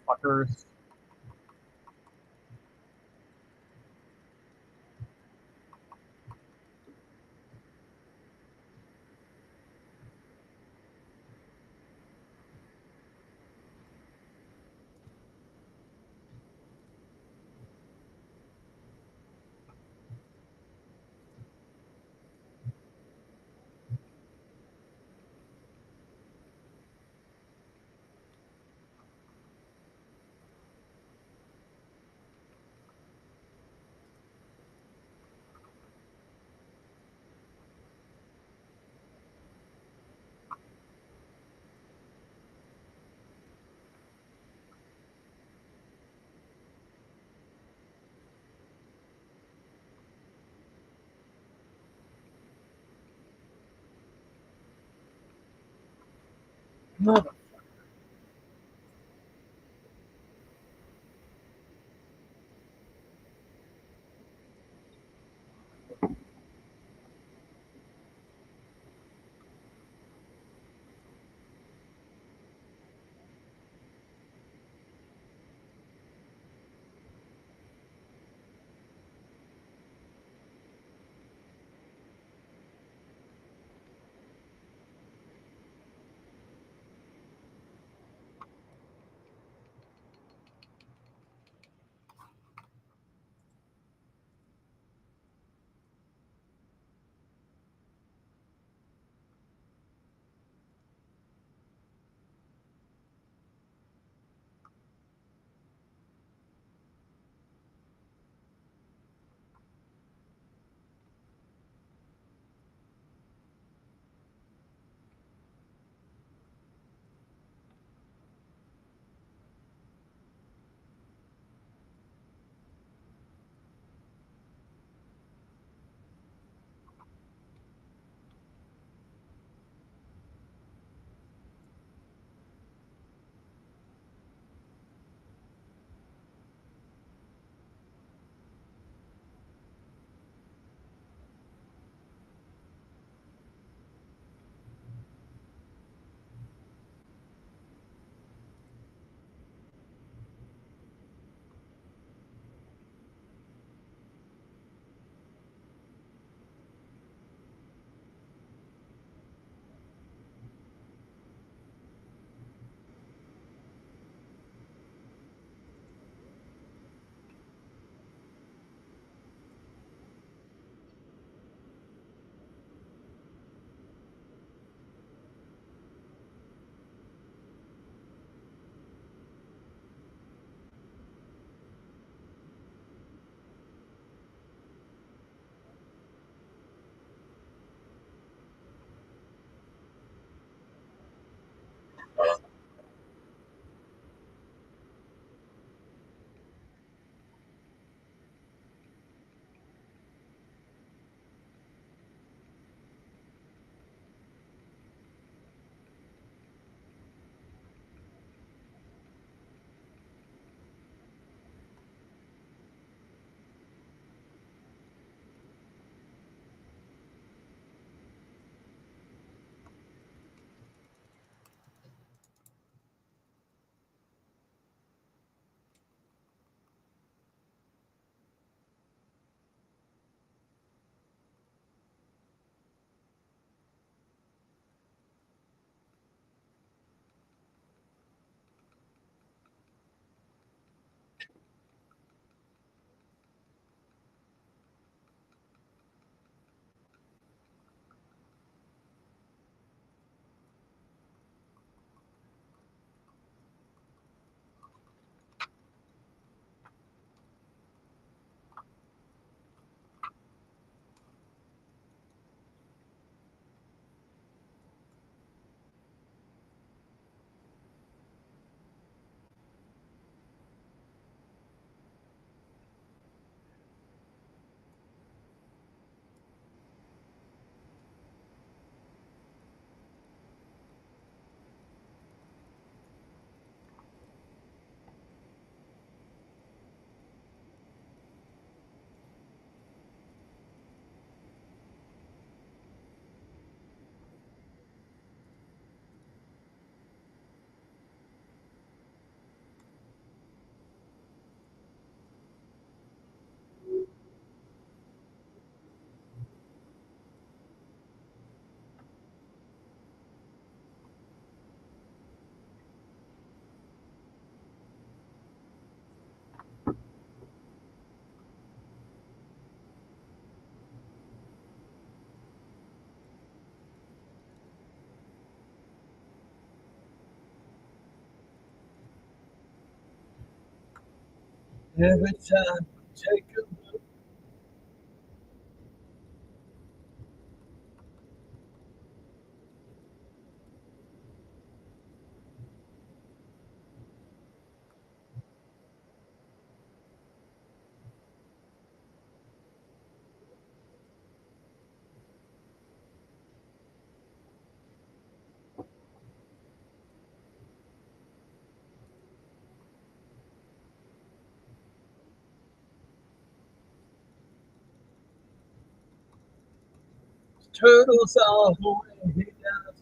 Fuckers. Mother. Every time we take a look, turtles all the way down.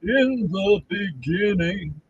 In the beginning,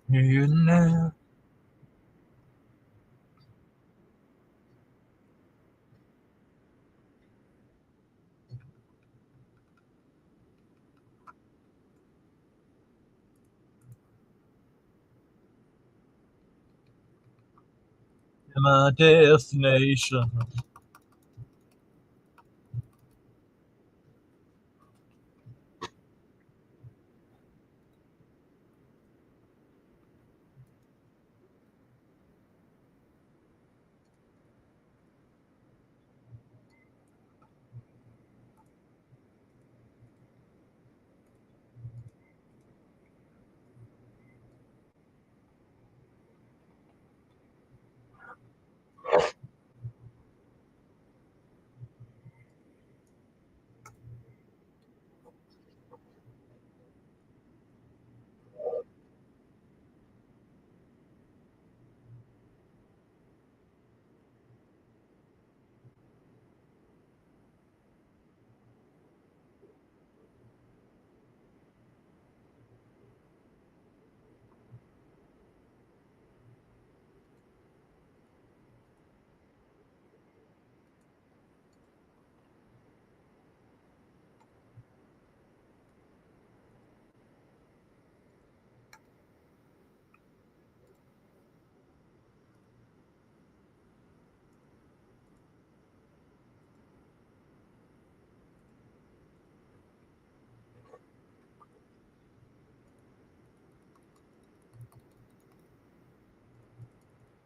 You know. My destination.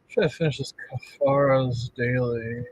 Should I finish this Kafara's daily?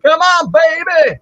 Come on, baby!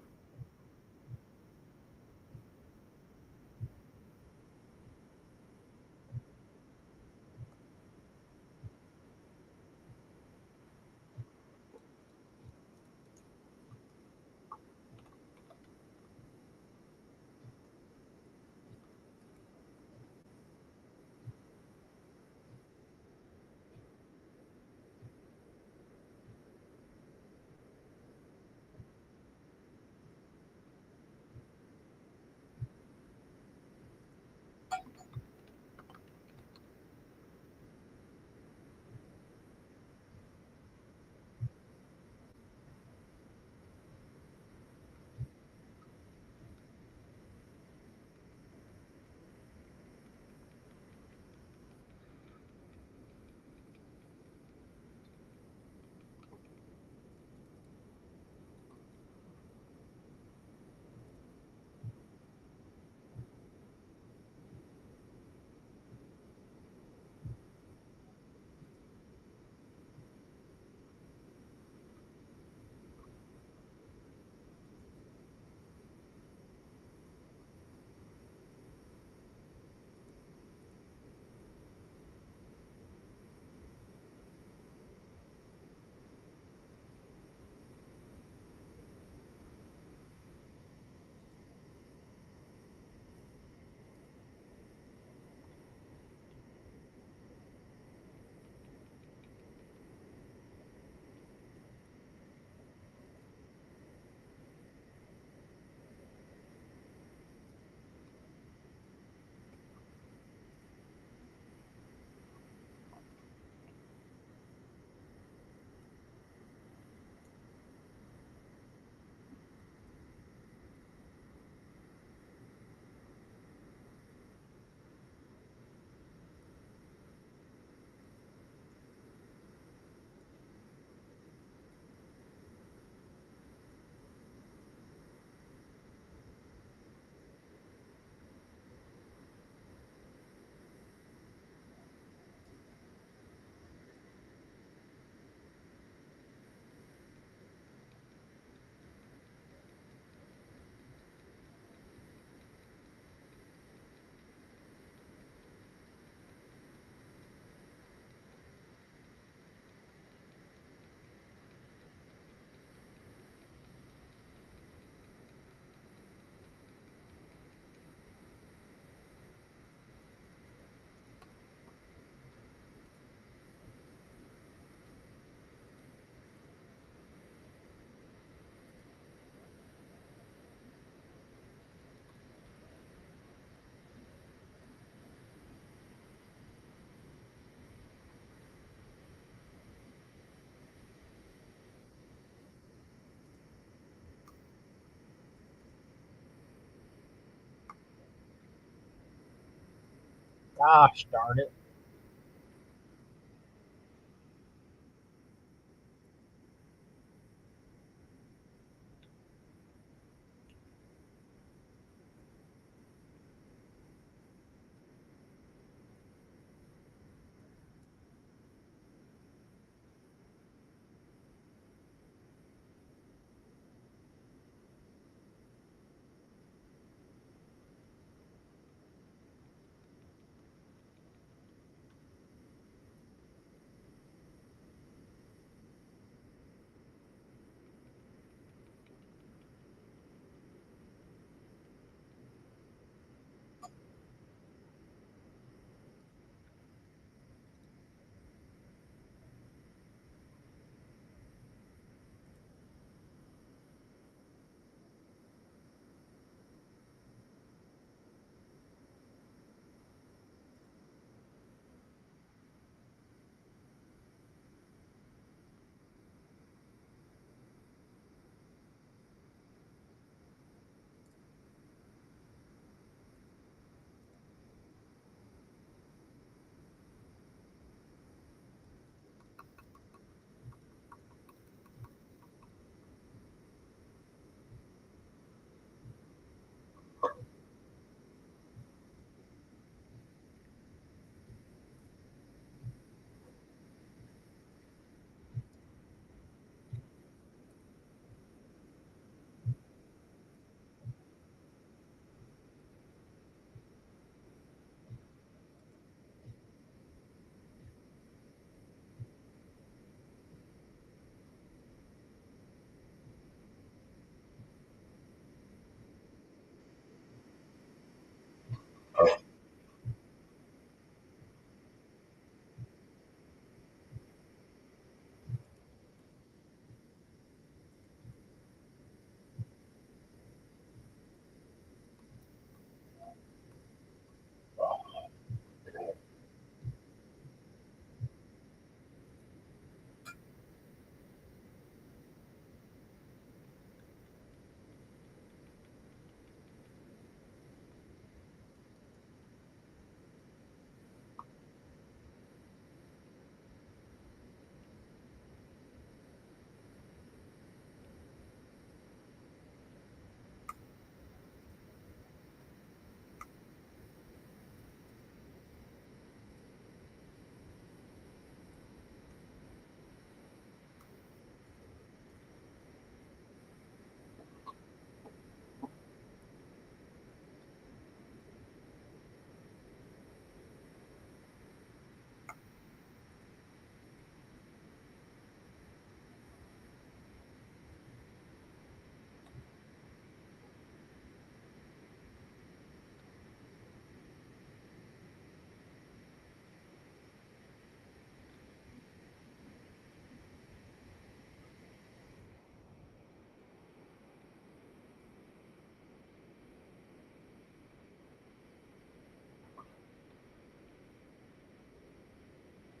Gosh darn it.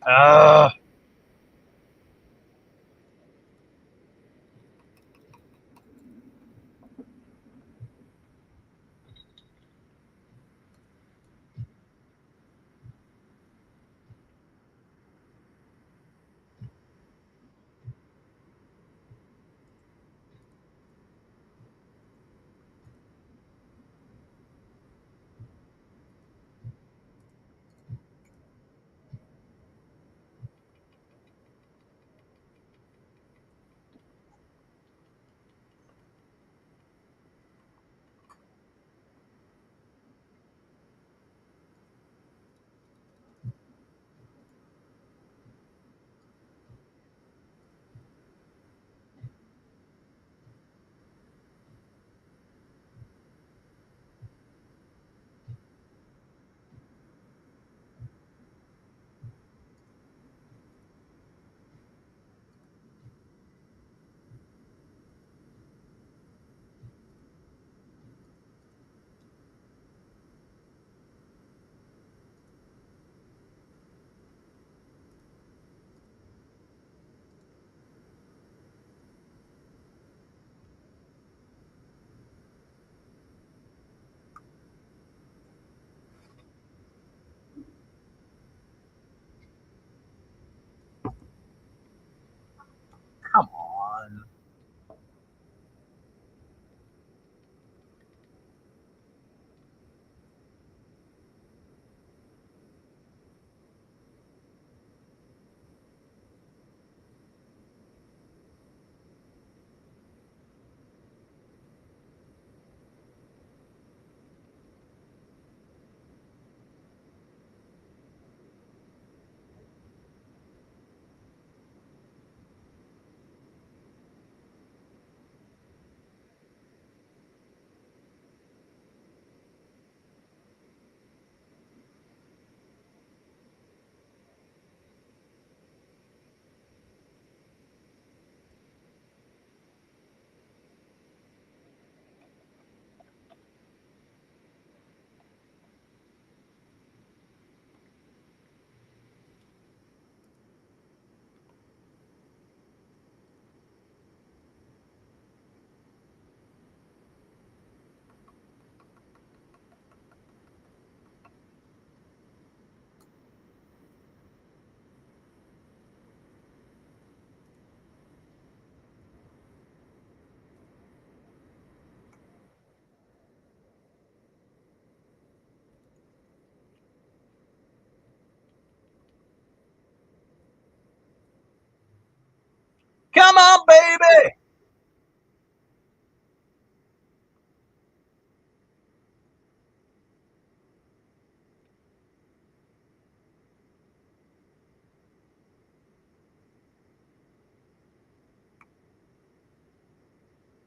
Ah.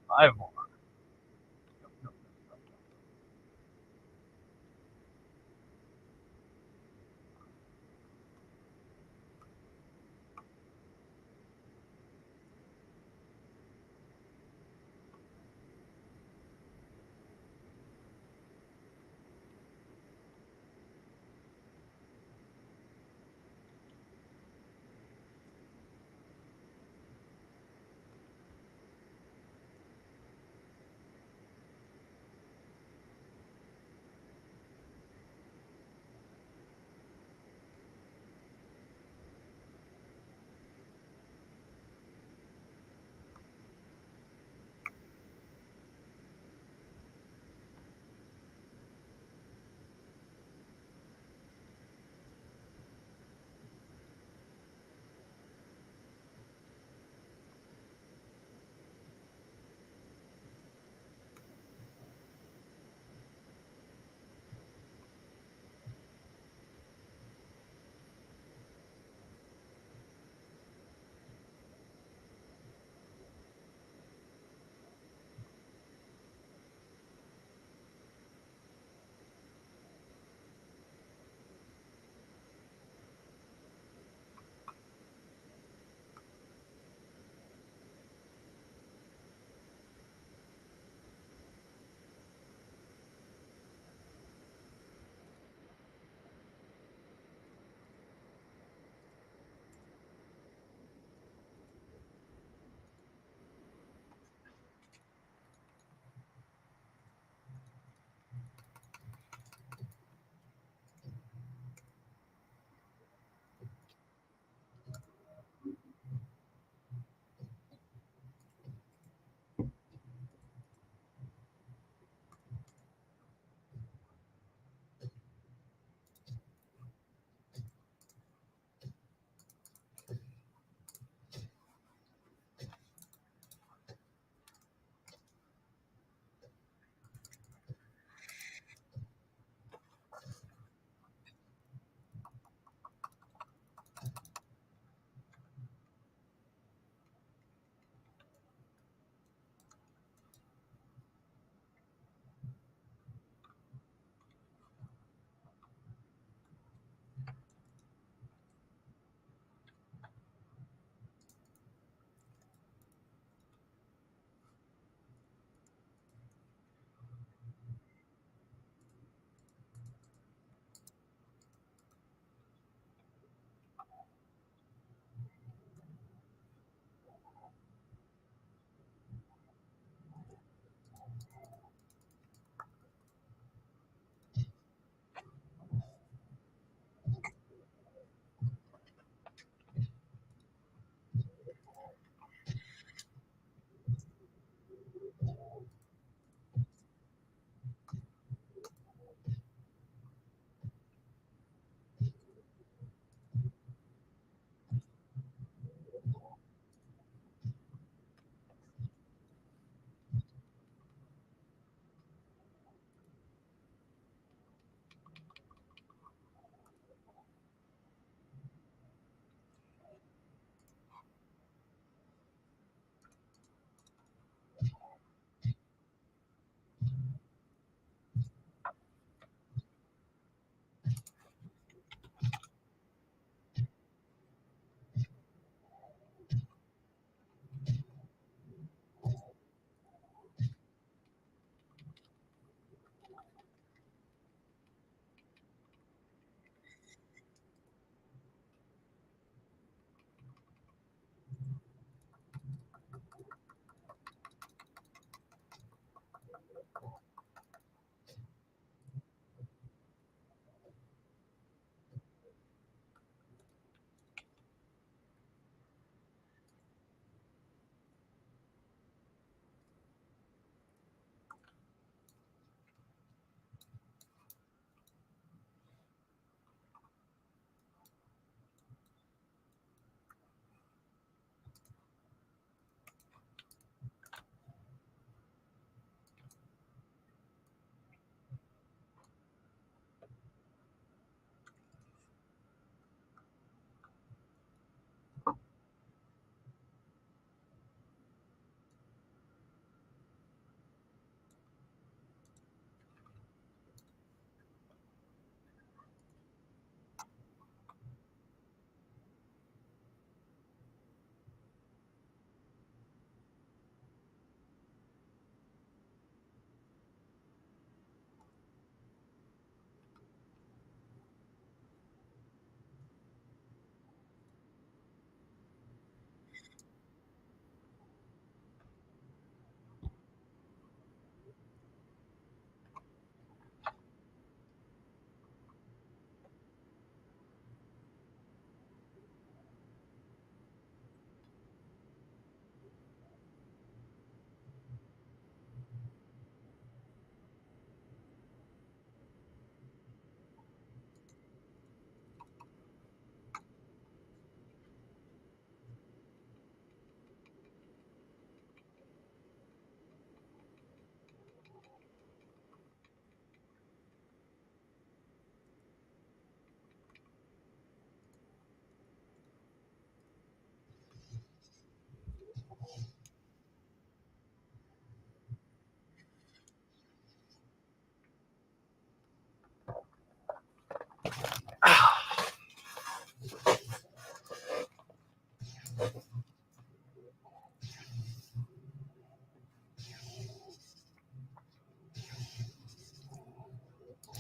5 more. Nope.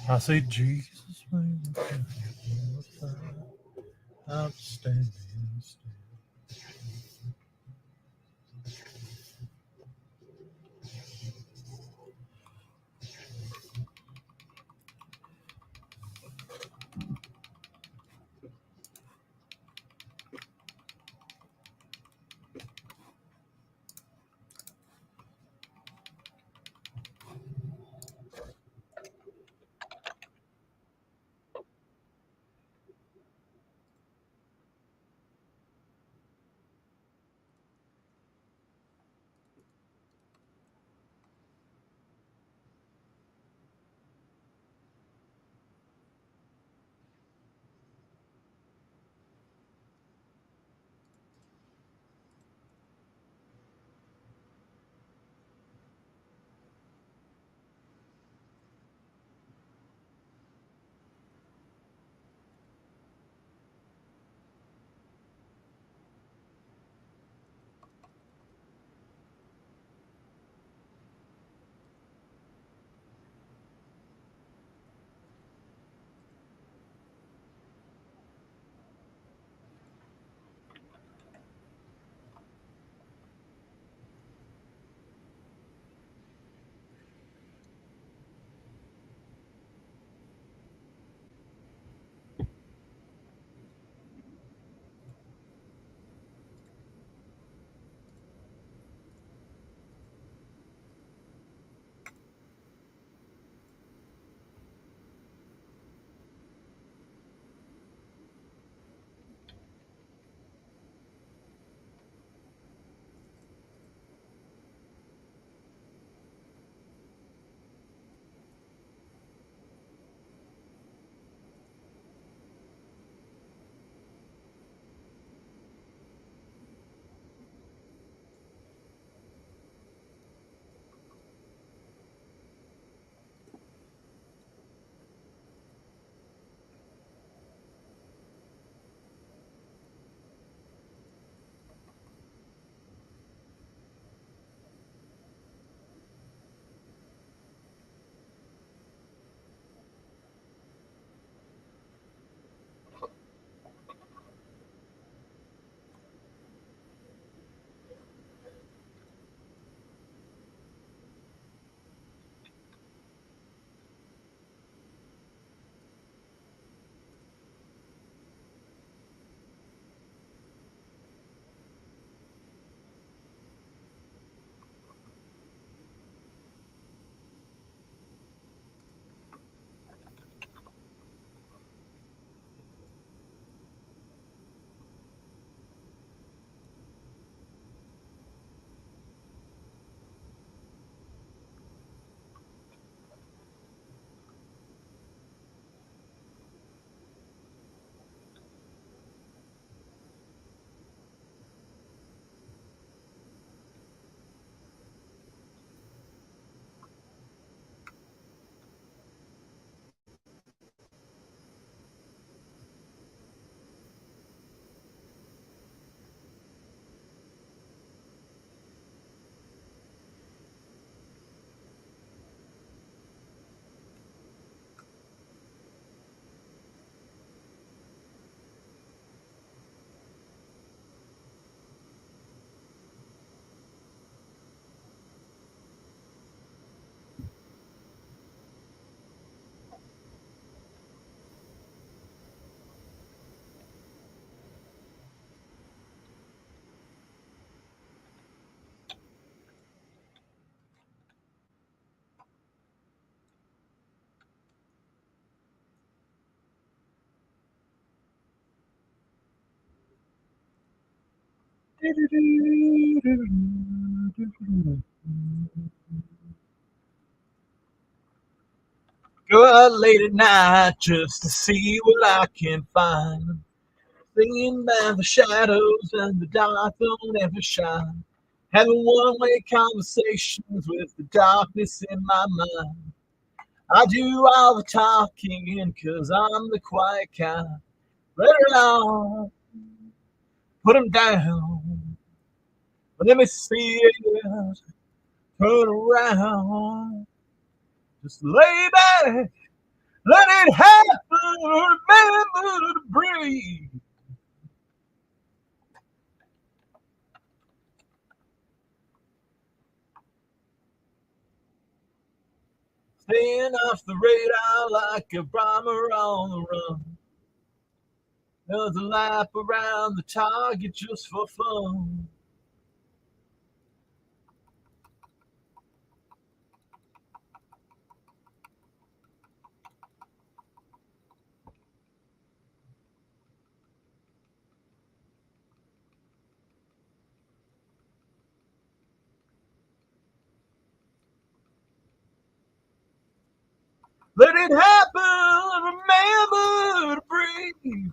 I say Jesus, outstanding. Go out late at night just to see what I can find. Thinking about the shadows and the dark don't ever shine. Having one-way conversations with the darkness in my mind. I do all the talking cause I'm the quiet kind. Let it on, put 'em down. Let me see it turn around. Just lay back Let it happen. Remember to breathe. Staying off the radar like a bomber on the run. There's a lap around the target just for fun. Let it happen. Remember to breathe.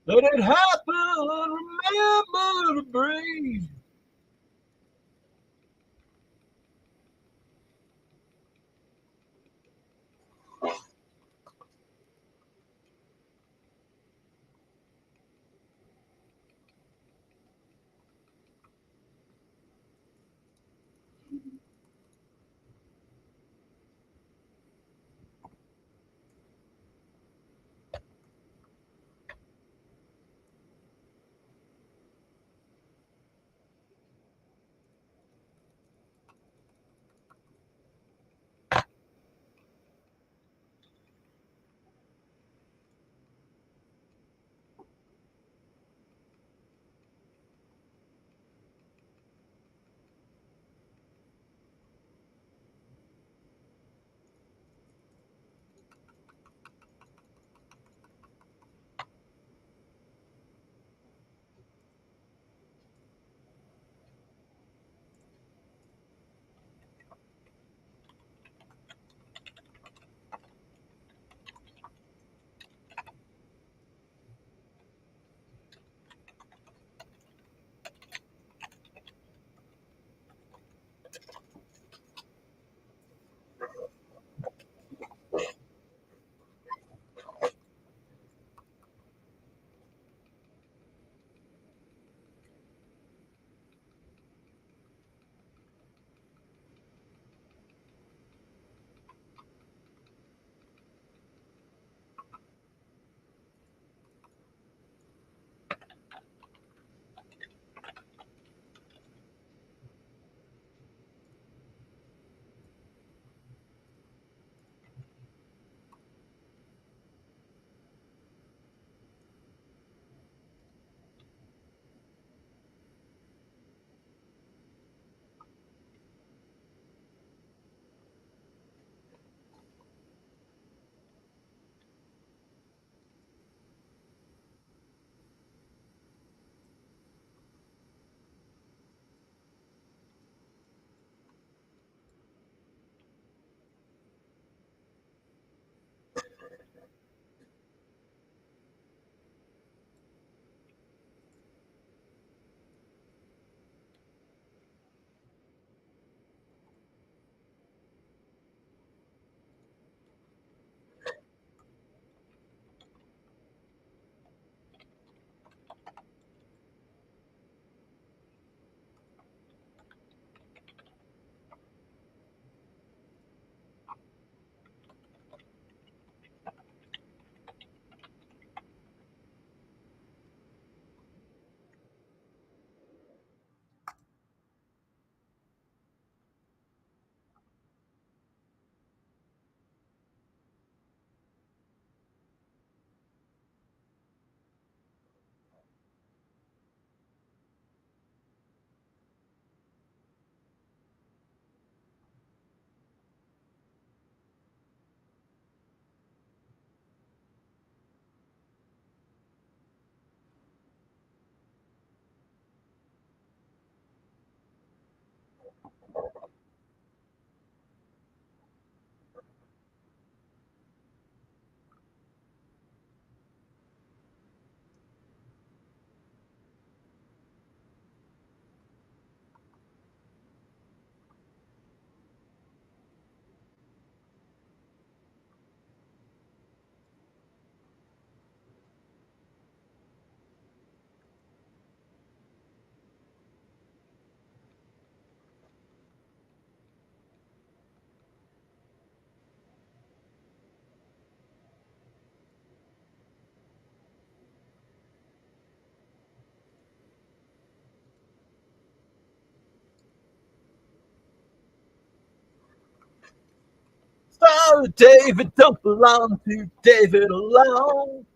Let it happen. Remember to breathe. David don't belong to David alone.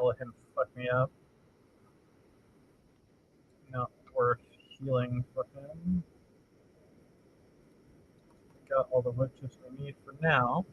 Let him fuck me up. Not worth healing for him. Got all the witches we need for now.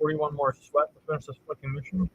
$41 more sweat to finish this fucking mission.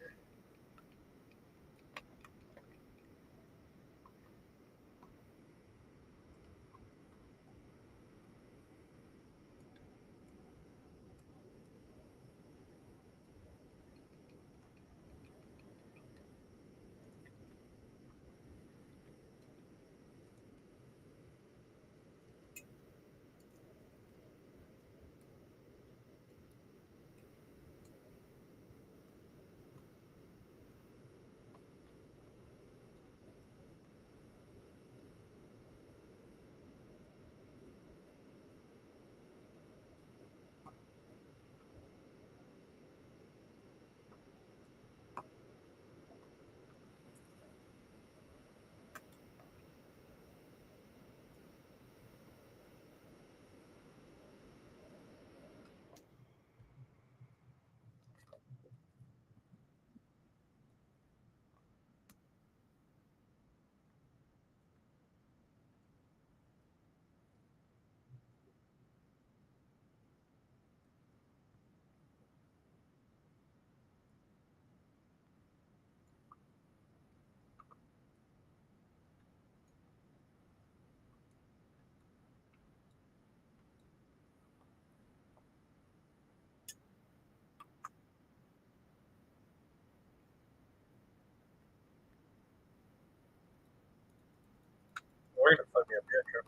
Or even fuck me up here, true.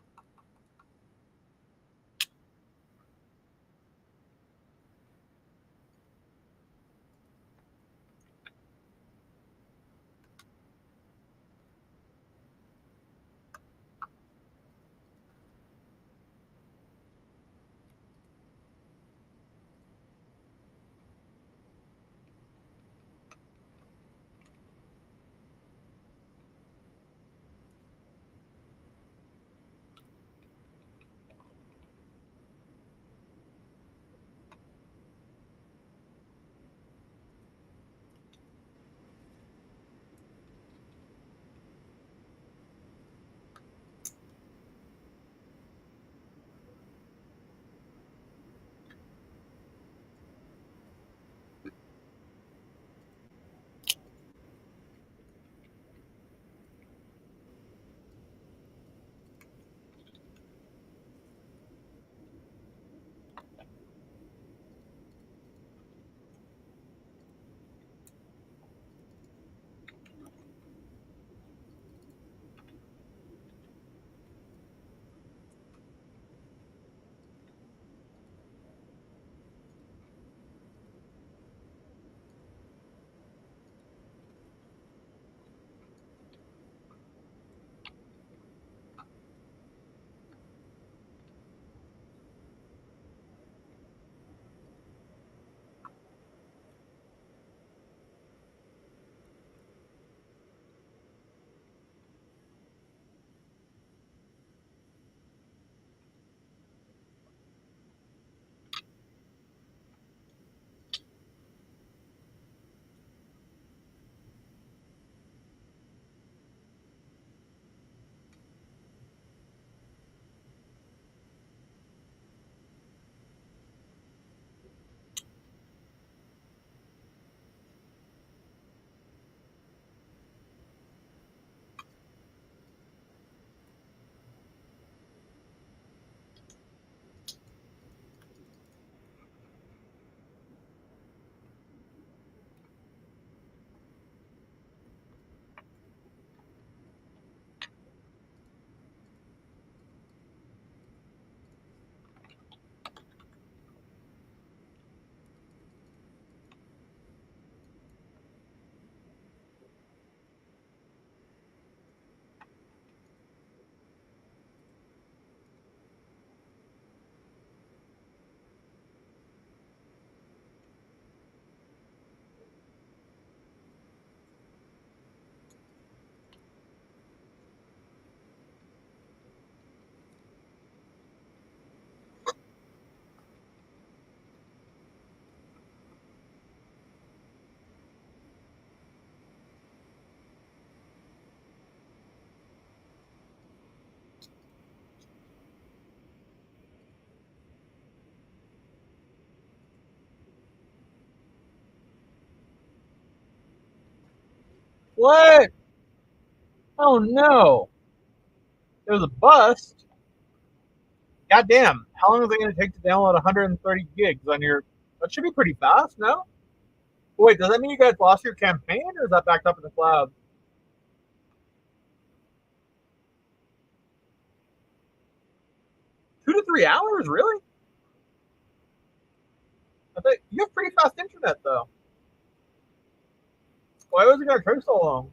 What? Oh no! It was a bust. Goddamn! How long is it going to take to download 130 gigs on your? That should be pretty fast, no? Wait, does that mean you guys lost your campaign, or is that backed up in the cloud? 2 to 3 hours, really? I bet you have pretty fast internet, though. Why was it going to take so long?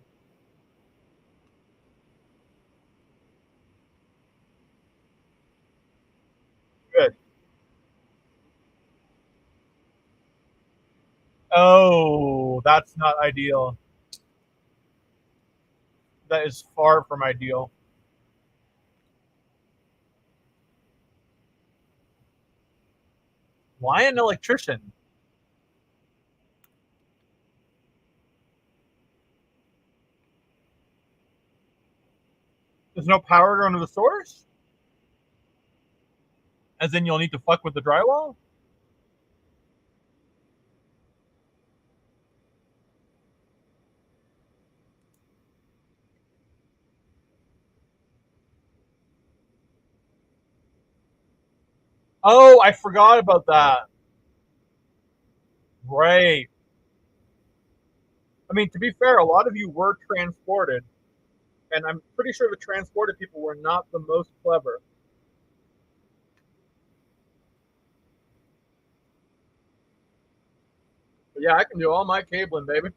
Good. Oh, that's not ideal. That is far from ideal. Why an electrician? There's no power going to the source? As in you'll need to fuck with the drywall? Oh, I forgot about that. Right. I mean, to be fair, a lot of you were transported, And I'm pretty sure the transported people were not the most clever. But yeah, I can do all my cabling, baby.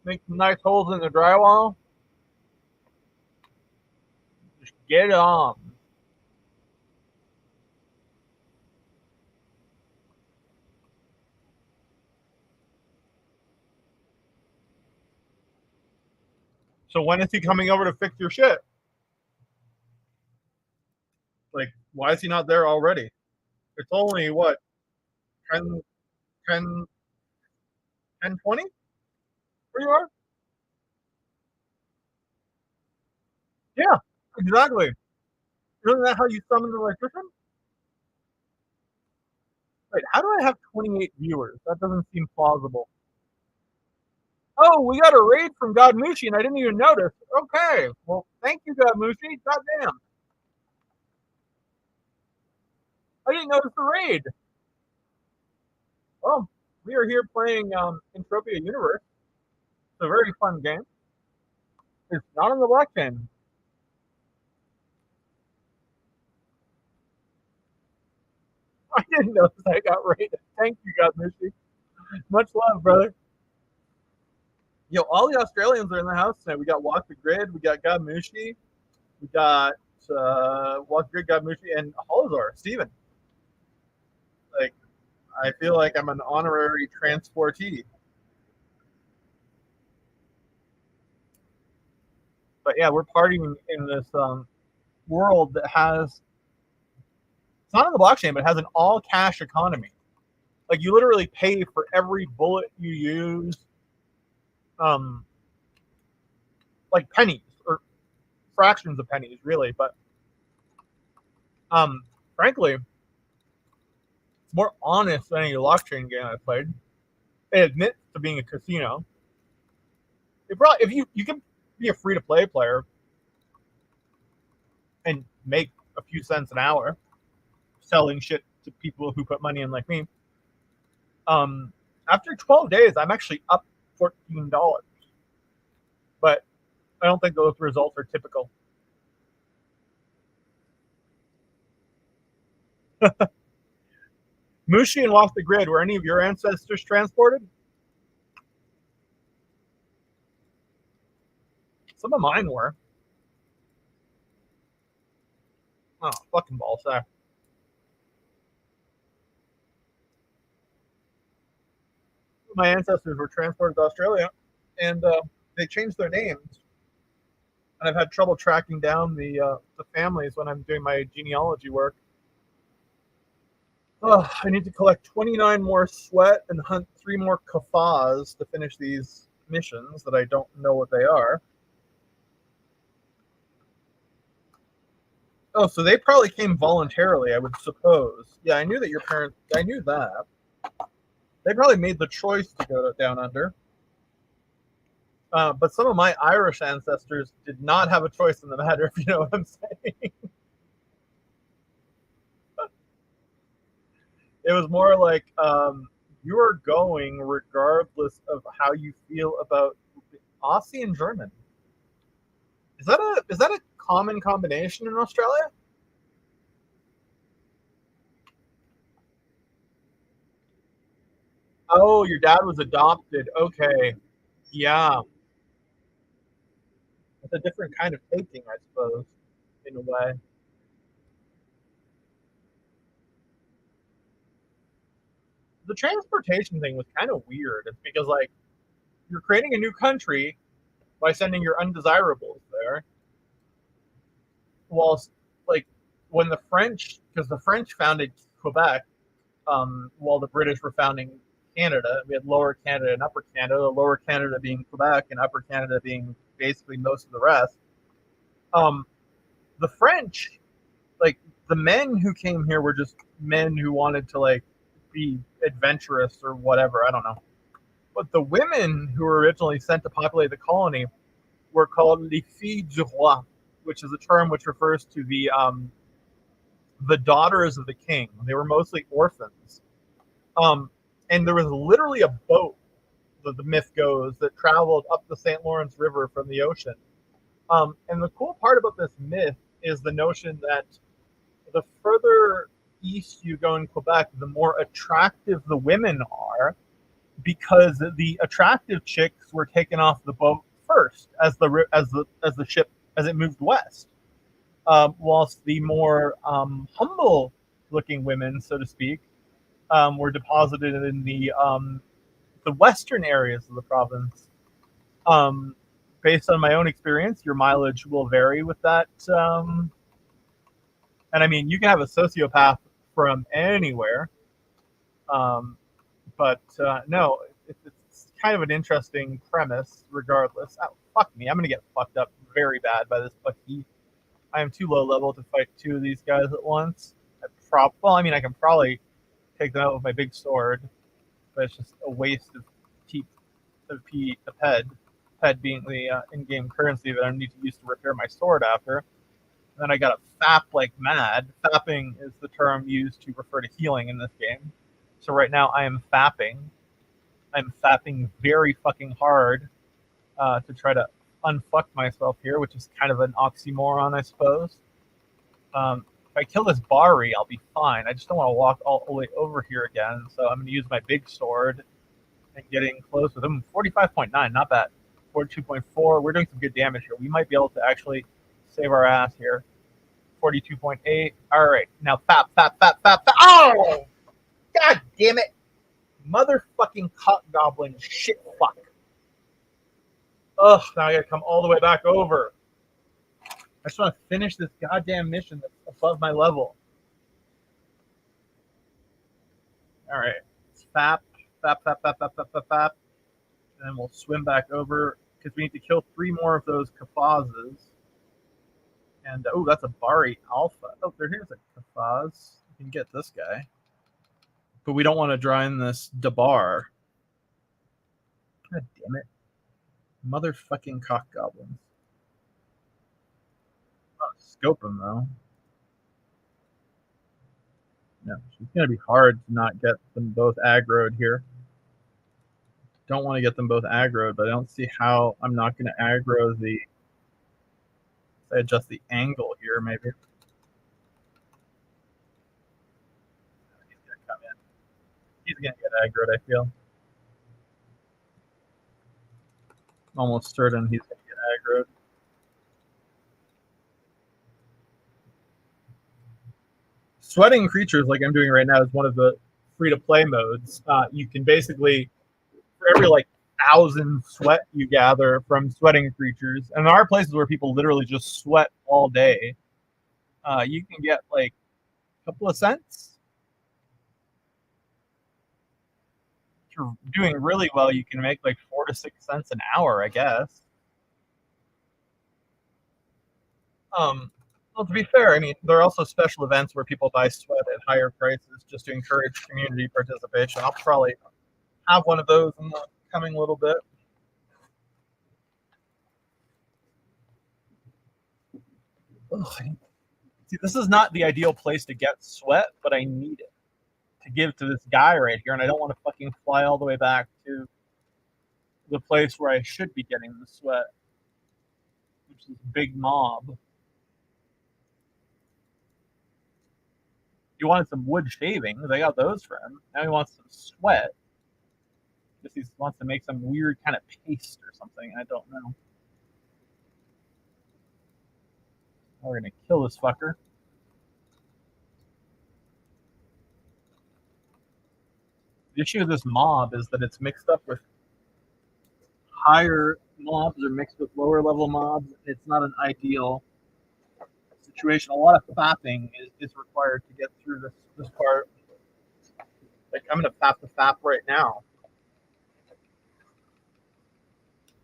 Make some nice holes in the drywall. Just get it on. So when is he coming over to fix your shit? Like, why is he not there already? It's only, what, 10, 10, 10, 20? Where you are? Yeah, exactly. Isn't that how you summon the electrician? Wait, how do I have 28 viewers? That doesn't seem plausible. Oh, we got a raid from Godmushi and I didn't even notice. Okay, well, thank you, Godmushi. Goddamn. I didn't notice the raid. Well, we are here playing Entropia Universe. It's a very fun game. It's not on the blockchain. I didn't notice I got raided. Thank you, Godmushi. Much love, brother. Yo, all the Australians are in the house tonight. We got Walk the Grid, we got Godmushi, we got Walk the Grid, Godmushi, and Holozar, Steven. Like, I feel like I'm an honorary transportee. But yeah, we're partying in this world that has, it's not on the blockchain, but it has an all cash economy. Like, you literally pay for every bullet you use, like pennies or fractions of pennies, really. But frankly, it's more honest than any blockchain game I've played. It admits to being a casino. It probably, if you can be a free to play player and make a few cents an hour selling shit to people who put money in, like me. After 12 days, I'm actually up $14, but I don't think those results are typical. Mushi and Off the Grid, were any of your ancestors transported? Some of mine were. Oh, fucking ball sack. My ancestors were transported to Australia, and they changed their names. And I've had trouble tracking down the families when I'm doing my genealogy work. Oh, I need to collect 29 more sweat and hunt 3 more kafas to finish these missions that I don't know what they are. Oh, so they probably came voluntarily, I would suppose. Yeah, I knew that your parents, I knew that. They probably made the choice to go down under. But some of my Irish ancestors did not have a choice in the matter, if you know what I'm saying. It was more like you are going regardless of how you feel about Aussie and German. Is that a common combination in Australia? Oh, your dad was adopted. Okay. Yeah. It's a different kind of taking, I suppose, in a way. The transportation thing was kind of weird. It's because, like, you're creating a new country by sending your undesirables there. Whilst, like, when the French, because the French founded Quebec, while the British were founding Canada, we had Lower Canada and Upper Canada, Lower Canada being Quebec and Upper Canada being basically most of the rest. The French, like, the men who came here were just men who wanted to, like, be adventurous or whatever, I don't know. But the women who were originally sent to populate the colony were called les filles du roi, which is a term which refers to the daughters of the king. They were mostly orphans. And there was literally a boat the myth goes, that traveled up the St. Lawrence River from the ocean. And the cool part about this myth is the notion that the further east you go in Quebec, the more attractive the women are, because the attractive chicks were taken off the boat first as the ship as it moved west, whilst the more humble looking women, so to speak, were deposited in the western areas of the province. Based on my own experience, your mileage will vary with that. And I mean, you can have a sociopath from anywhere. But no, it's kind of an interesting premise regardless. Oh, fuck me. I'm going to get fucked up very bad by this Bucky. I am too low level to fight two of these guys at once. I mean, I can probably take them out with my big sword, but it's just a waste of ped. Ped being the in-game currency that I need to use to repair my sword after. And then I got to fap like mad. Fapping is the term used to refer to healing in this game. So right now I am fapping. I'm fapping very fucking hard to try to unfuck myself here, which is kind of an oxymoron, I suppose. If I kill this Bari, I'll be fine. I just don't want to walk all the way over here again. So I'm going to use my big sword and getting close with him. 45.9, not bad. 42.4. We're doing some good damage here. We might be able to actually save our ass here. 42.8. All right. Now, fap. Oh! God damn it. Motherfucking cock goblin shit fuck. Ugh, now I gotta come all the way back over. I just want to finish this goddamn mission that's above my level. All right. Fap. And then we'll swim back over because we need to kill 3 more of those Kafazes. And oh, that's a Bari Alpha. Oh, here's a Kafaz. You can get this guy. But we don't want to draw in this Dabar. God damn it. Motherfucking cock goblins. Oh, scope them though. No, it's going to be hard to not get them both aggroed here. Don't want to get them both aggroed, but I don't see how I'm not going to aggro the... I adjust the angle here, maybe. He's going to come in. He's going to get aggroed, I feel. I'm almost certain he's going to get aggroed. Sweating creatures, like I'm doing right now, is one of the free-to-play modes. You can basically... for every 1,000 sweat you gather from sweating creatures, and there are places where people literally just sweat all day, you can get a couple of cents. If you're doing really well, you can make 4 to 6 cents an hour, I guess. Well, to be fair, I mean, there are also special events where people buy sweat at higher prices just to encourage community participation. I'll probably have one of those in the coming little bit. Ugh. See, this is not the ideal place to get sweat, but I need it to give to this guy right here, and I don't want to fucking fly all the way back to the place where I should be getting the sweat, which is Big Mob. He wanted some wood shavings. I got those for him. Now he wants some sweat. He wants to make some weird kind of paste or something. I don't know. We're going to kill this fucker. The issue with this mob is that it's mixed up with higher mobs or mixed with lower level mobs. It's not an ideal situation. A lot of fapping is required to get through this part. I'm going to fap the fap right now.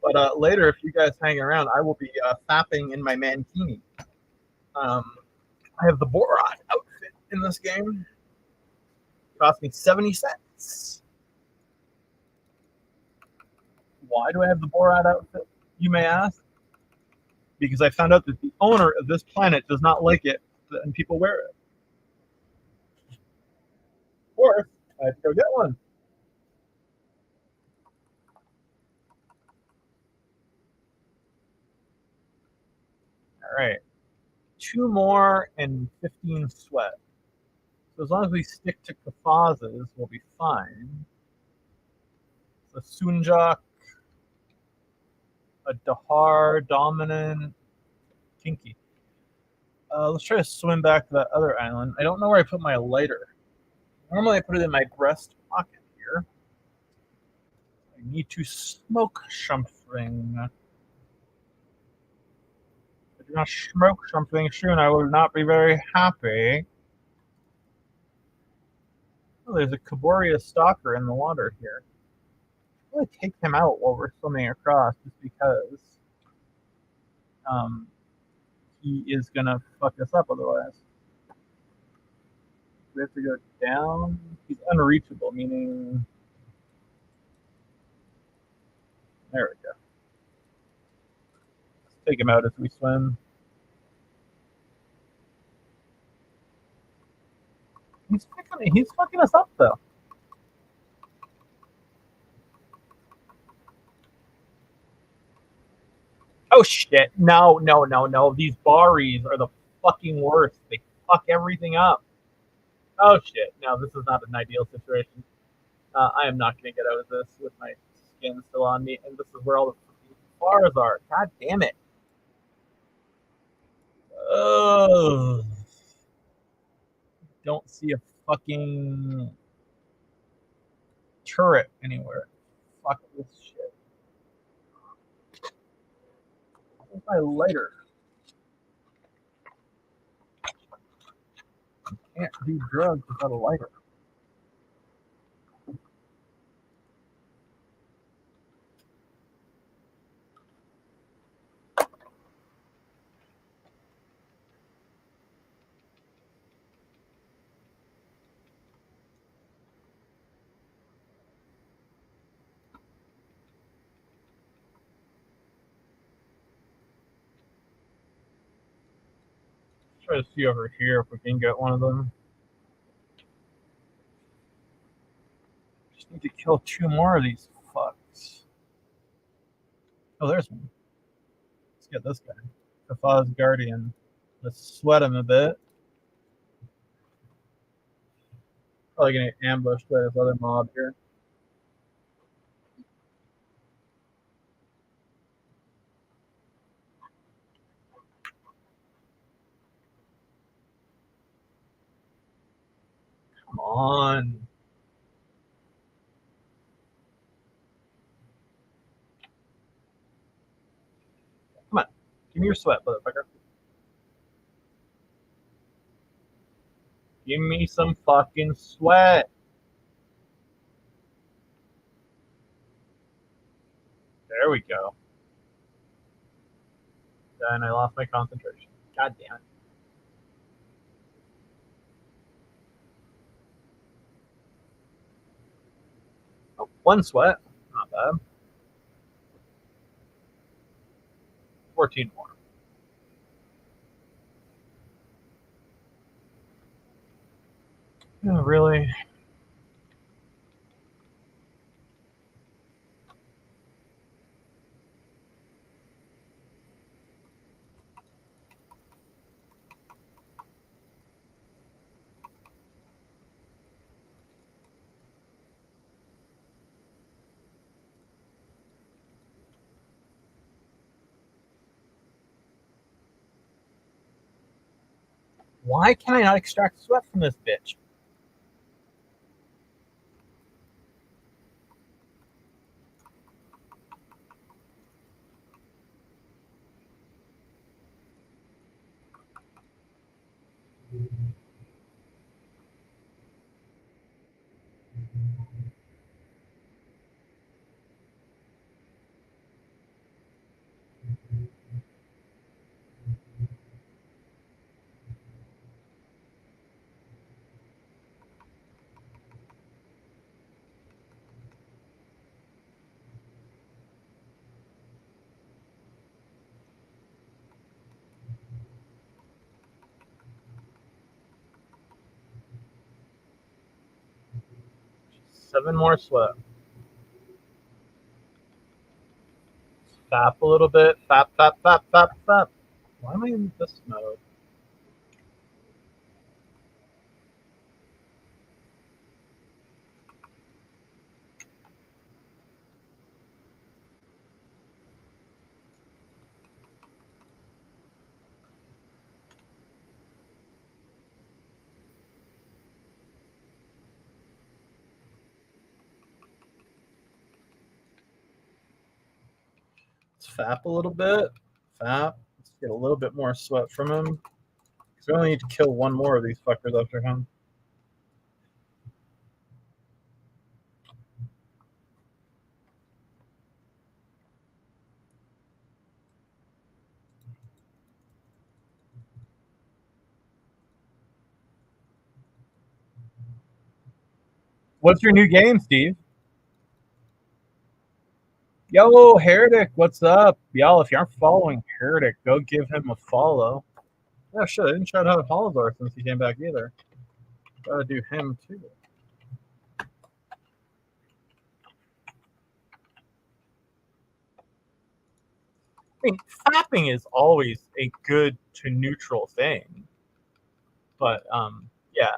But later, if you guys hang around, I will be fapping in my mankini. I have the Borat outfit in this game. It cost me 70 cents. Why do I have the Borat outfit, you may ask? Because I found out that the owner of this planet does not like it, and people wear it. Or I have to go get one. right. 2 more and 15 sweat. So as long as we stick to Kaphazes, we'll be fine. So Sunjak, a Dahar, Dominant, Kinky. Let's try to swim back to that other island. I don't know where I put my lighter. Normally I put it in my breast pocket here. I need to smoke something. If I do not smoke something soon, I will not be very happy. Oh, there's a Caboria stalker in the water here. I'm going to take him out while we're swimming across just because he is going to fuck us up otherwise. We have to go down. He's unreachable, meaning... There we go. Let's take him out as we swim. He's fucking us up, though. Oh, shit. No. These Baris are the fucking worst. They fuck everything up. Oh, shit. No, this is not an ideal situation. I am not going to get out of this with my skin still on me, and this is where all the bars are. God damn it. Ugh. Don't see a fucking turret anywhere. Fuck this shit. Where's my lighter? I can't do drugs without a lighter. Try to see over here if we can get one of them. Just need to kill 2 more of these fucks. Oh, there's one. Let's get this guy. Kafaz Guardian. Let's sweat him a bit. Probably gonna get ambushed by this other mob here. Come on. Come on. Give me your sweat, motherfucker. Give me some fucking sweat. There we go. Then I lost my concentration. God damn it. Oh, 1 sweat. Not bad. 14 more. Oh, really? Why can I not extract sweat from this bitch? Seven more sweat. Fap a little bit. Fap. Why am I in this mode? Let's fap a little bit. Fap. Let's get a little bit more sweat from him. Because we only need to kill one more of these fuckers after him. What's your new game, Steve? Yo, Heretic, what's up? Y'all, if you aren't following Heretic, go give him a follow. Yeah, shit, I didn't shout out Holozar since he came back either. Gotta do him too. I mean, fapping is always a good to neutral thing. But, yeah.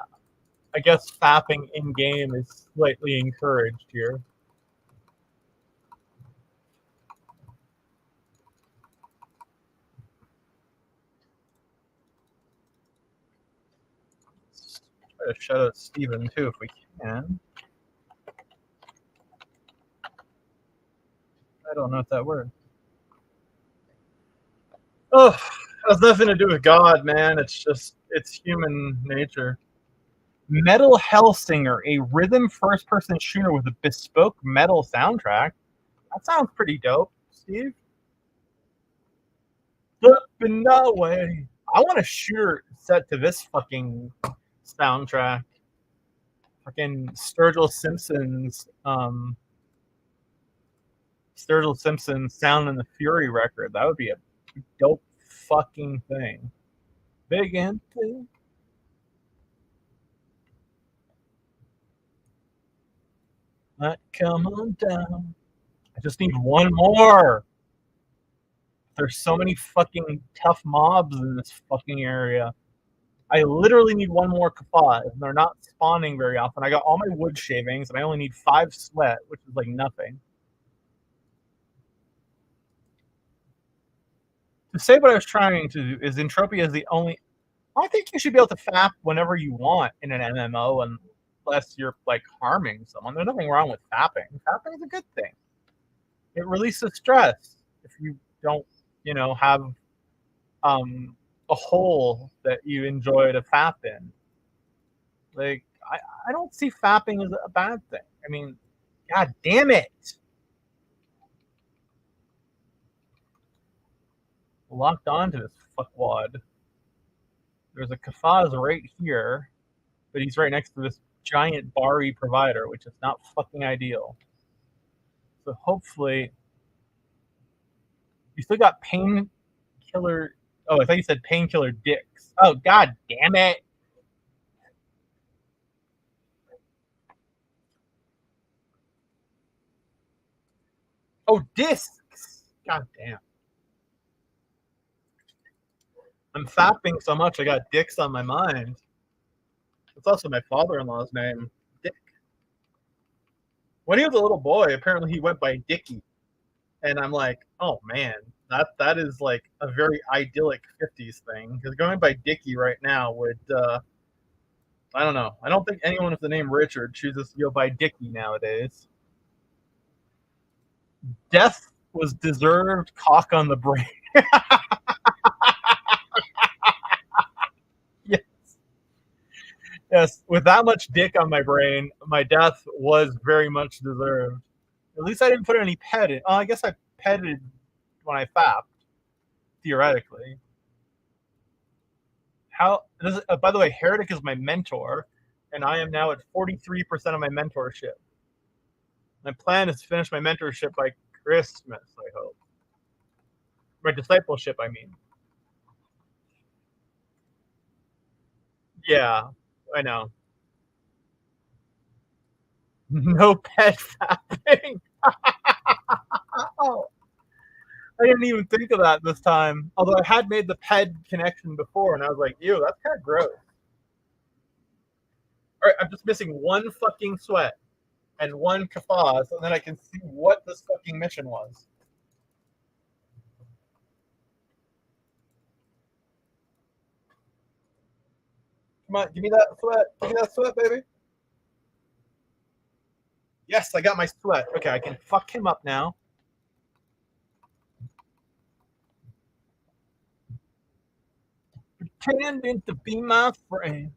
I guess fapping in-game is slightly encouraged here. Try to shout out Steven too if we can. I don't know if that works. Oh, it has nothing to do with God, man. It's just, it's human nature. Metal Hellsinger, a rhythm first-person shooter with a bespoke metal soundtrack. That sounds pretty dope, Steve. Flipping away. I want a shooter set to this fucking soundtrack. Fucking Sturgill Simpson's Sound and the Fury record. That would be a dope fucking thing. Big empty. Come on down. I just need one more. There's so many fucking tough mobs in this fucking area. I literally need one more Kafaz, and they're not spawning very often. I got all my wood shavings, and I only need 5 sweat, which is like nothing. To say what I was trying to do is Entropia is the only... I think you should be able to fap whenever you want in an MMO, unless you're like harming someone. There's nothing wrong with fapping. Fapping is a good thing. It releases stress if you don't, have a hole that you enjoy to fap in. Like, I don't see fapping as a bad thing. I mean, god damn it! Locked onto this fuckwad. There's a Kafaz right here, but he's right next to this giant Bari provider, which is not fucking ideal. So hopefully... You still got painkiller... Oh, I thought you said painkiller dicks. Oh, god damn it! Oh, discs! God damn. I'm fapping so much I got dicks on my mind. It's also my father-in-law's name, Dick. When he was a little boy, apparently he went by Dickie. And I'm like, oh man, that is like a very idyllic 50s thing. Because going by Dickie right now would, I don't know. I don't think anyone with the name Richard chooses to go by Dickie nowadays. Death was deserved, cock on the brain. Yes. Yes, with that much dick on my brain, my death was very much deserved. At least I didn't put any pet in. Oh, I guess I petted when I fapped, theoretically. By the way, Heretic is my mentor, and I am now at 43% of my mentorship. My plan is to finish my mentorship by Christmas, I hope. My discipleship, I mean. Yeah, I know. No pet fapping. Oh. I didn't even think of that this time. Although I had made the PED connection before, and I was like, ew, that's kind of gross. All right, I'm just missing one fucking sweat and one kafaz, and then I can see what this fucking mission was. Come on, give me that sweat. Give me that sweat, baby. Yes, I got my sweat. Okay, I can fuck him up now. Pretending to be my friend.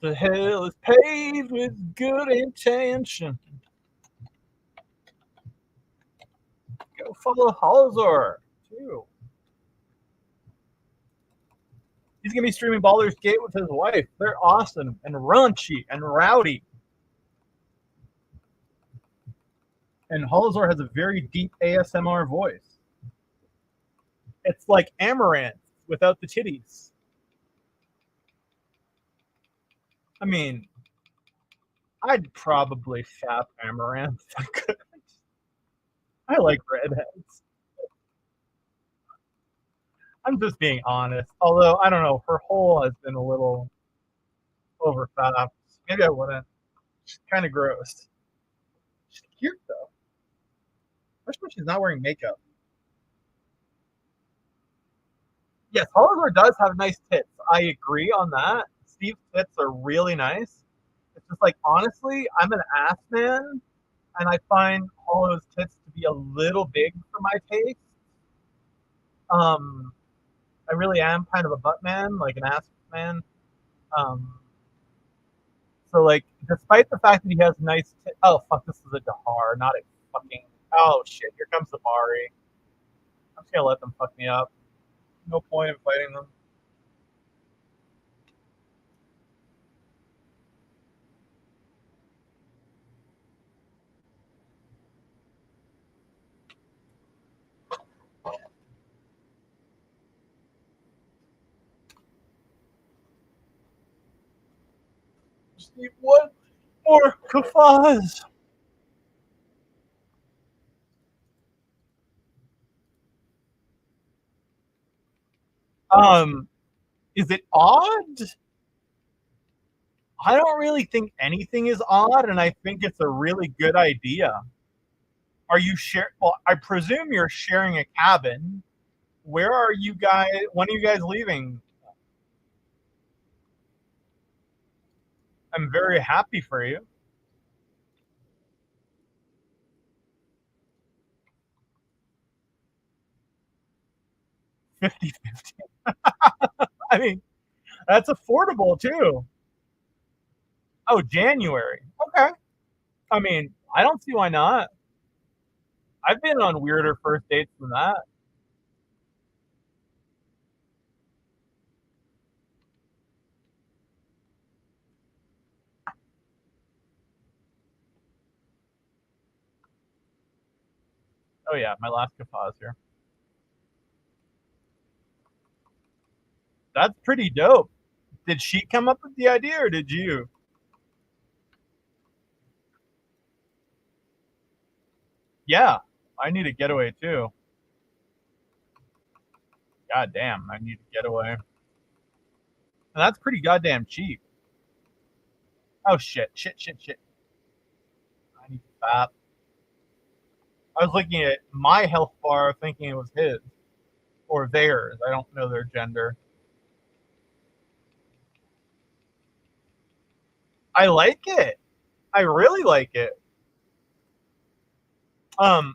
The hell is paved with good intention. Go follow Halzor, too. He's going to be streaming Baldur's Gate with his wife. They're awesome and raunchy and rowdy. And Halzor has a very deep ASMR voice. It's like Amaranth without the titties. I mean, I'd probably fap Amaranth if I could. I like redheads. I'm just being honest. Although, I don't know, her hole has been a little overfapped. Maybe I wouldn't. She's kind of gross. She's cute, though. Especially when she's not wearing makeup. Yes, Halzor does have nice tits. I agree on that. Steve's tits are really nice. It's just like, honestly, I'm an ass man, and I find all those tits to be a little big for my taste. I really am kind of a butt man, like an ass man. So, like, despite the fact that he has nice tits. Oh, fuck, this is a Dahar, not a fucking. Oh, shit, here comes the Bari. I'm just gonna let them fuck me up. No point in fighting them. Just need one more kafaz. Is it odd? I don't really think anything is odd, and I think it's a really good idea. Are you Well, I presume you're sharing a cabin. Where are you guys? When are you guys leaving? I'm very happy for you. $50. I mean, that's affordable too. Oh, January. Okay. I mean, I don't see why not. I've been on weirder first dates than that. Oh yeah, my last kafaz here. That's pretty dope. Did she come up with the idea or did you? Yeah, I need a getaway too. God damn, I need a getaway. And that's pretty goddamn cheap. Oh shit. I need to fap. I was looking at my health bar thinking it was his. Or theirs. I don't know their gender. I like it. I really like it. I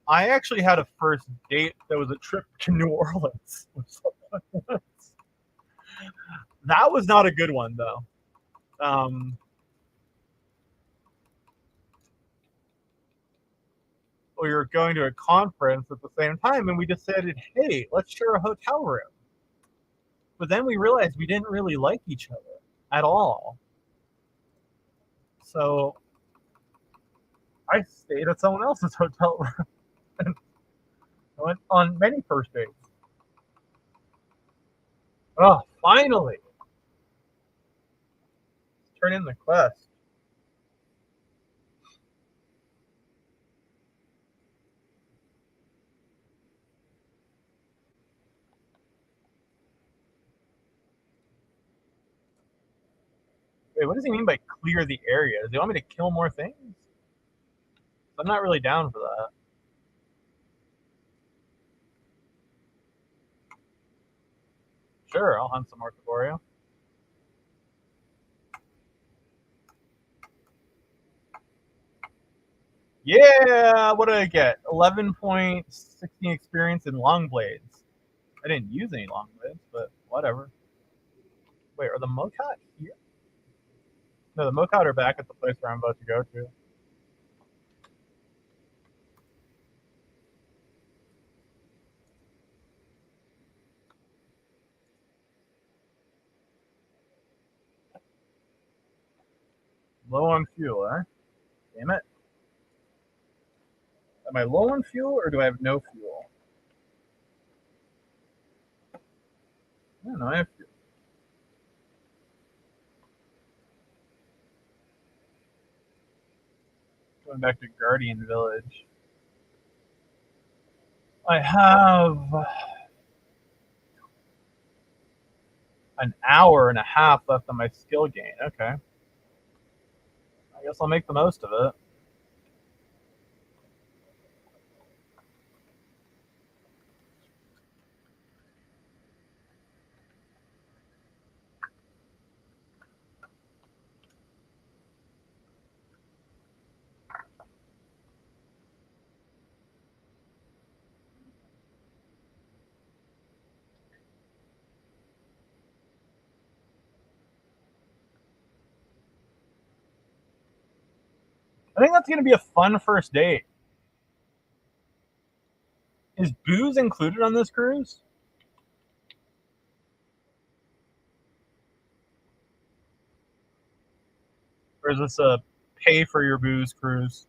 actually had a first date that was a trip to New Orleans. That was not a good one though. We were going to a conference at the same time, and we decided, hey, let's share a hotel room. But then we realized we didn't really like each other at all. So I stayed at someone else's hotel room. And I went on many first dates. Oh, finally! Turn in the quest. Wait, what does he mean by clear the area? Does he want me to kill more things? I'm not really down for that. Sure, I'll hunt some more for you. Yeah, what did I get? 11.16 experience in long blades. I didn't use any long blades, but whatever. Wait, are the Mokat here? No, the Mokat are back at the place where I'm about to go to. Low on fuel, eh? Damn it. Am I low on fuel or do I have no fuel? I don't know, I have fuel. Going back to Guardian Village. I have an hour and a half left on my skill gain. Okay. I guess I'll make the most of it. I think that's going to be a fun first date. Is booze included on this cruise? Or is this a pay for your booze cruise?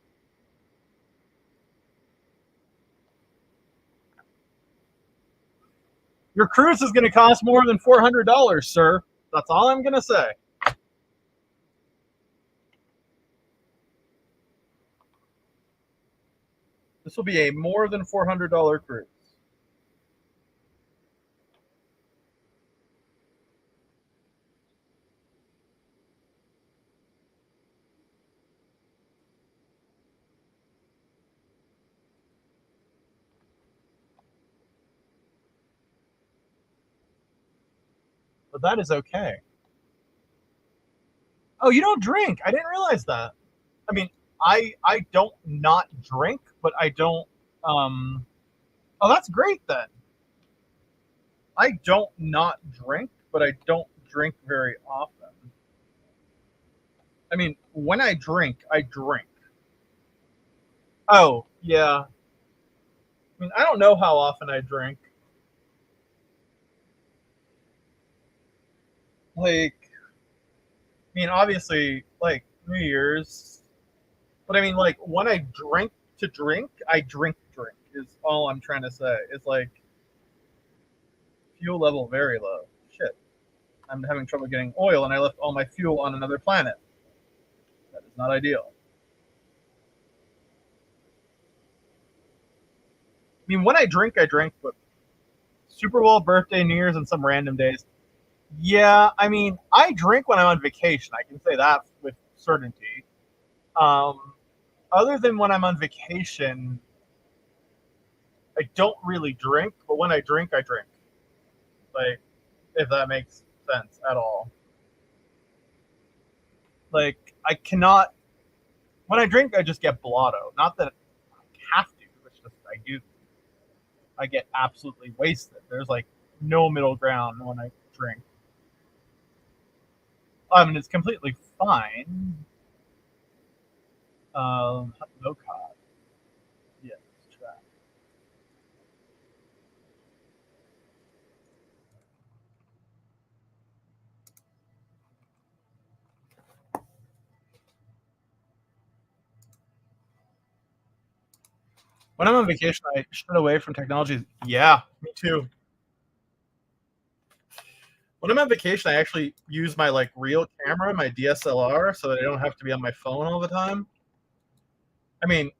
Your cruise is going to cost more than $400, sir. That's all I'm going to say. This will be a more than $400 cruise. But that is okay. Oh, you don't drink. I didn't realize that. I mean, I don't not drink, but I don't oh, that's great then. I don't not drink, but I don't drink very often. I mean, when I drink, I drink. Oh, yeah. I mean, I don't know how often I drink. Like, I mean, obviously, like New Year's. But I mean, like, when I drink to drink, I drink is all I'm trying to say. It's like fuel level very low. Shit. I'm having trouble getting oil and I left all my fuel on another planet. That is not ideal. I mean, when I drink, but Super Bowl, birthday, New Year's, and some random days. Yeah, I mean, I drink when I'm on vacation. I can say that with certainty. Other than when I'm on vacation, I don't really drink, but when I drink, I drink. Like, if that makes sense at all. Like, I cannot. When I drink, I just get blotto. Not that I have to, it's just I do. I get absolutely wasted. There's like no middle ground when I drink. I mean, it's completely fine. No cod. Yeah, let's try. When I'm on vacation, I shut away from technology. Yeah, me too. When I'm on vacation, I actually use my like real camera, my DSLR, so that I don't have to be on my phone all the time. I mean,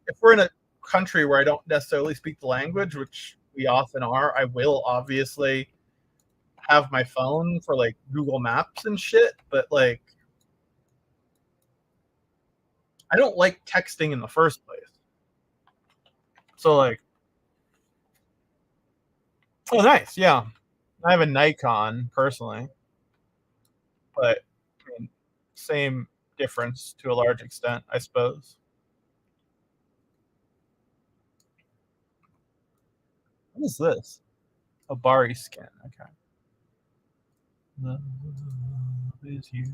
if we're in a country where I don't necessarily speak the language, which we often are, I will obviously have my phone for like Google Maps and shit, but like I don't like texting in the first place. So like, oh nice, yeah. I have a Nikon personally, but I mean, same difference to a large extent, I suppose. What is this? A Bari skin. Okay. Love is you.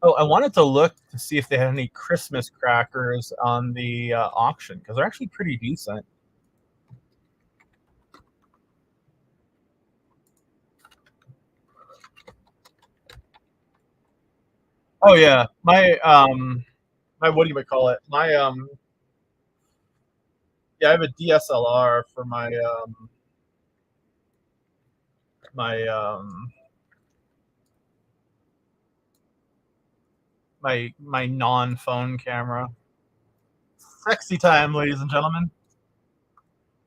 Oh, I wanted to look to see if they had any Christmas crackers on the auction because they're actually pretty decent. Oh yeah, my what do you call it? My yeah, I have a DSLR for my my non-phone camera. Sexy time, ladies and gentlemen.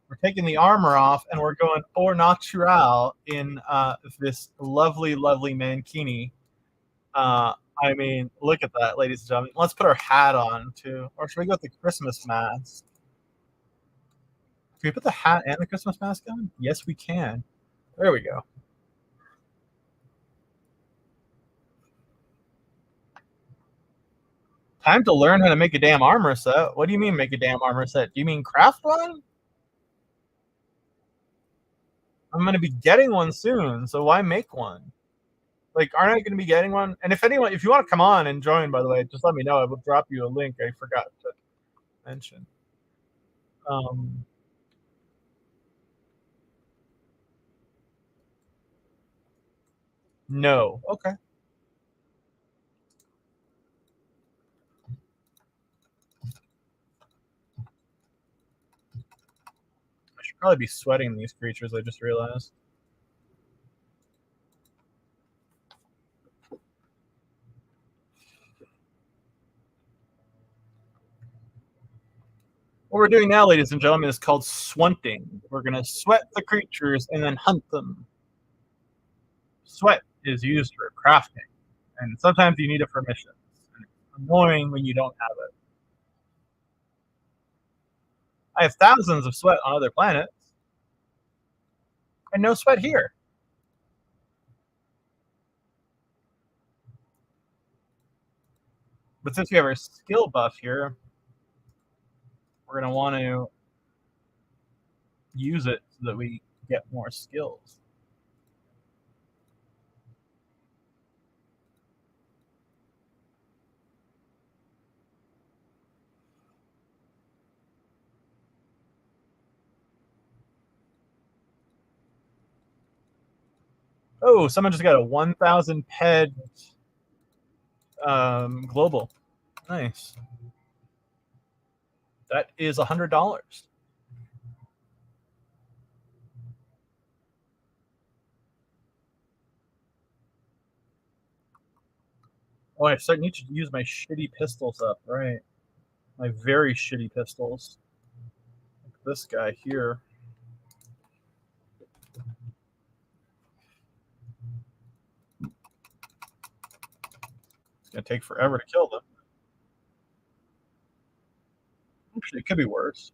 We're taking the armor off and we're going au natural in this lovely, lovely mankini. I mean, look at that, ladies and gentlemen. Let's put our hat on too, or should we go with the Christmas mask? Can we put the hat and the Christmas mask on? Yes, we can. There we go. Time to learn how to make a damn armor set. What do you mean make a damn armor set? Do you mean craft one? I'm going to be getting one soon, so why make one? Like, aren't I going to be getting one? And if you want to come on and join, by the way, just let me know. I will drop you a link I forgot to mention. No. Okay. I should probably be sweating these creatures, I just realized. What we're doing now, ladies and gentlemen, is called swunting. We're going to sweat the creatures and then hunt them. Sweat is used for crafting, and sometimes you need it for missions. And it's annoying when you don't have it. I have thousands of sweat on other planets, and no sweat here. But since we have our skill buff here, we're going to want to use it so that we get more skills. Oh, someone just got a 1,000 ped global. Nice. That is $100. Oh, I need to use my shitty pistols up, right? My very shitty pistols. Like this guy here. It's going to take forever to kill them. Actually, it could be worse.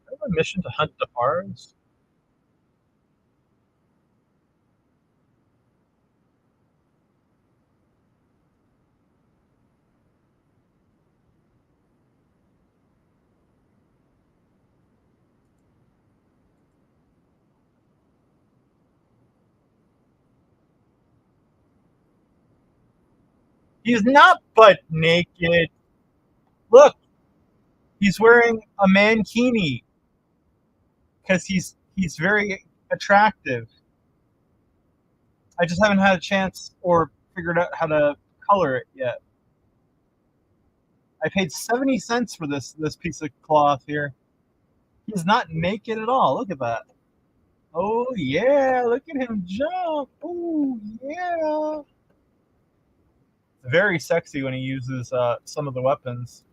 I have a mission to hunt the Dahars. He's not butt naked. Look, he's wearing a mankini because he's very attractive. I just haven't had a chance or figured out how to color it yet. I paid 70 cents for this piece of cloth here. He's not naked at all. Look at that. Oh yeah, look at him jump. Oh yeah. Very sexy when he uses some of the weapons.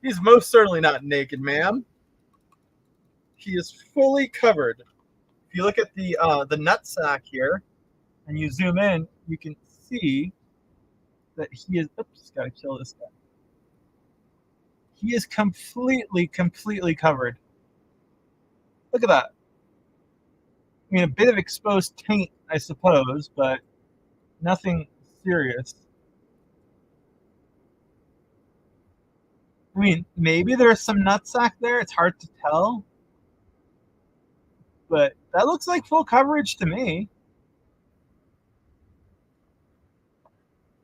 He's most certainly not naked, ma'am. He is fully covered. If you look at the nutsack here, and you zoom in, you can see that he is. Oops, gotta kill this guy. He is completely covered. Look at that. I mean, a bit of exposed taint, I suppose, but nothing serious. I mean, maybe there's some nutsack there. It's hard to tell. But that looks like full coverage to me.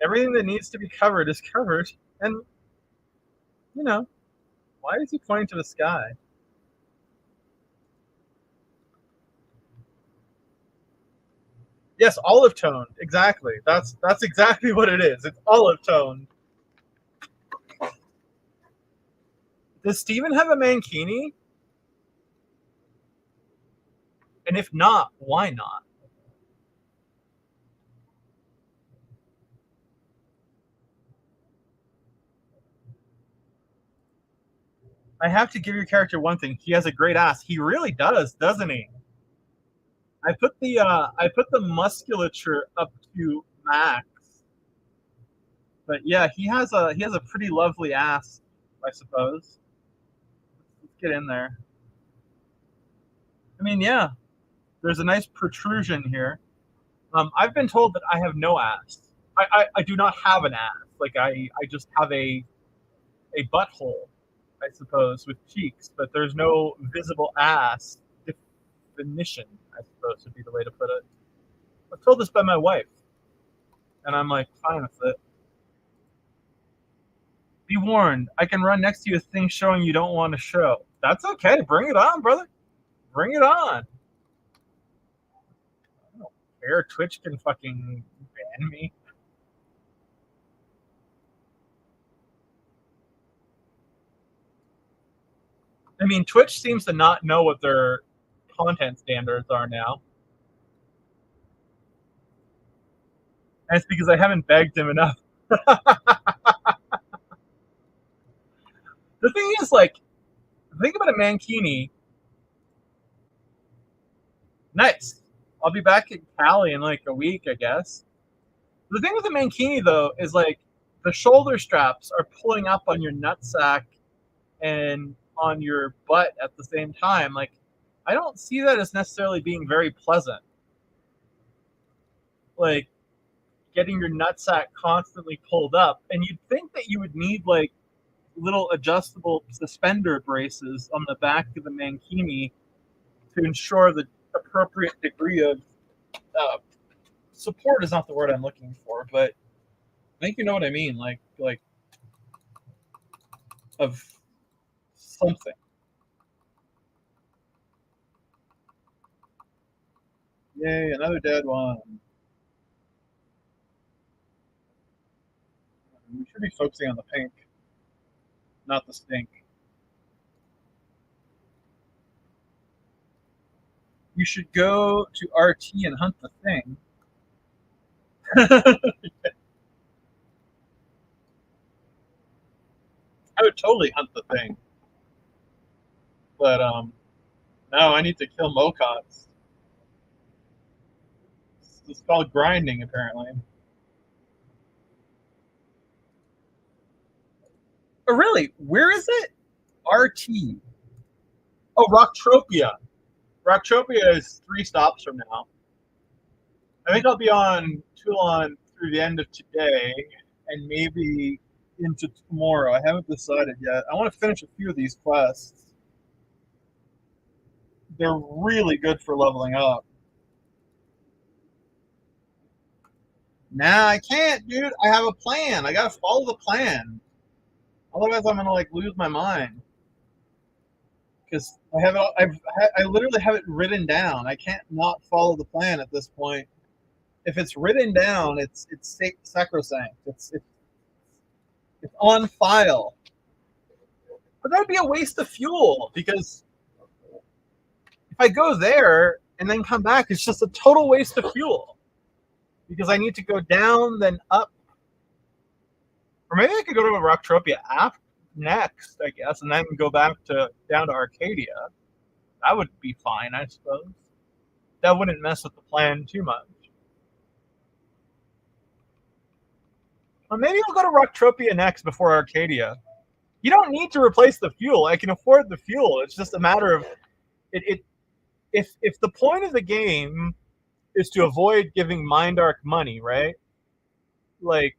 Everything that needs to be covered is covered. And, you know, why is he pointing to the sky? Yes, olive toned. Exactly. That's exactly what it is. It's olive toned. Does Steven have a mankini? And if not, why not? I have to give your character one thing. He has a great ass. He really does, doesn't he? I put the musculature up to max. But yeah, he has a pretty lovely ass, I suppose. Let's get in there. I mean, yeah, there's a nice protrusion here. I've been told that I have no ass. I do not have an ass. Like I just have a butthole, I suppose, with cheeks, but there's no visible ass definition, I suppose would be the way to put it. I was told this by my wife, and I'm like, fine with it. Be warned, I can run next to you with things showing you don't want to show. That's okay. Bring it on, brother. Bring it on. I don't care. Twitch can fucking ban me. I mean, Twitch seems to not know what their content standards are now. And it's because I haven't begged him enough. The thing is, like, think about a mankini. Nice. I'll be back in Cali in like a week, I guess. The thing with the mankini, though, is like the shoulder straps are pulling up on your nutsack and on your butt at the same time. Like, I don't see that as necessarily being very pleasant. Like, getting your nutsack constantly pulled up. And you'd think that you would need, like, little adjustable suspender braces on the back of the mankini to ensure the appropriate degree of support is not the word I'm looking for, but I think you know what I mean. Like of something. Yay, another dead one. We should be focusing on the pink, not the stink. You should go to RT and hunt the thing. I would totally hunt the thing. But no, I need to kill Mocots. It's called grinding, apparently. Oh, really? Where is it? RT. Oh, Rocktropia. Rocktropia is 3 stops from now. I think I'll be on Toulan through the end of today and maybe into tomorrow. I haven't decided yet. I want to finish a few of these quests. They're really good for leveling up. Nah, I can't, dude. I have a plan. I gotta follow the plan. Otherwise, I'm gonna like lose my mind. Because I literally have it written down. I can't not follow the plan at this point. If it's written down, it's sacrosanct. It's on file. But that'd be a waste of fuel because I go there and then come back, it's just a total waste of fuel. Because I need to go down, then up. Or maybe I could go to Rocktropia next, I guess, and then go back down to Arcadia. That would be fine, I suppose. That wouldn't mess with the plan too much. Well, maybe I'll go to Rocktropia next before Arcadia. You don't need to replace the fuel. I can afford the fuel. It's just a matter of if the point of the game is to avoid giving Mindark money, right? Like,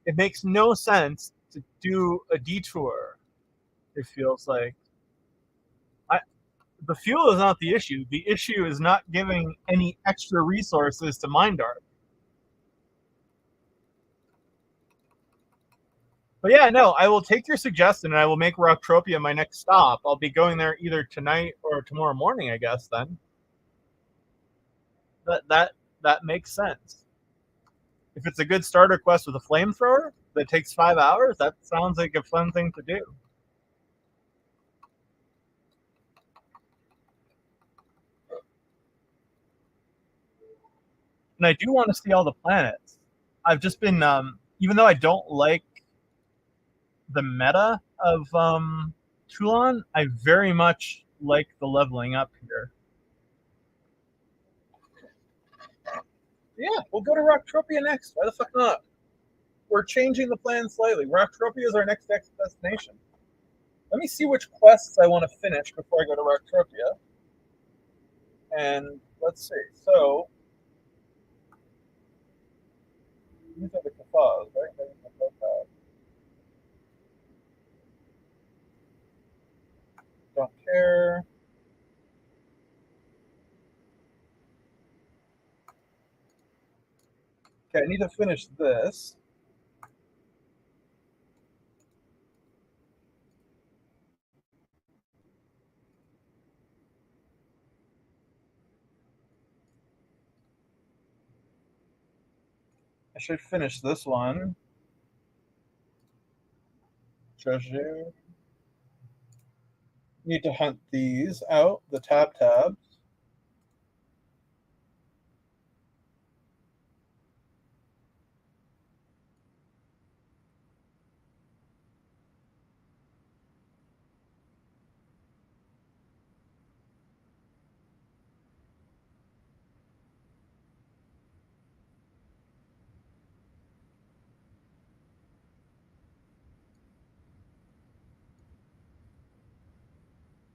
it makes no sense to do a detour. It feels like the fuel is not the issue. The issue is not giving any extra resources to Mindark. But yeah, no, I will take your suggestion and I will make Rocktropia my next stop. I'll be going there either tonight or tomorrow morning, I guess, then. That makes sense. If it's a good starter quest with a flamethrower that takes 5 hours, that sounds like a fun thing to do. And I do want to see all the planets. I've just been, even though I don't like the meta of Toulan, I very much like the leveling up here. Yeah, we'll go to Rocktropia next. Why the fuck not? We're changing the plan slightly. Rocktropia is our next destination. Let me see which quests I want to finish before I go to Rocktropia. And let's see. So, these are the Kafas, right? Don't care. Okay, I need to finish this. I should finish this one. Treasure. Need to hunt these out, the tabs.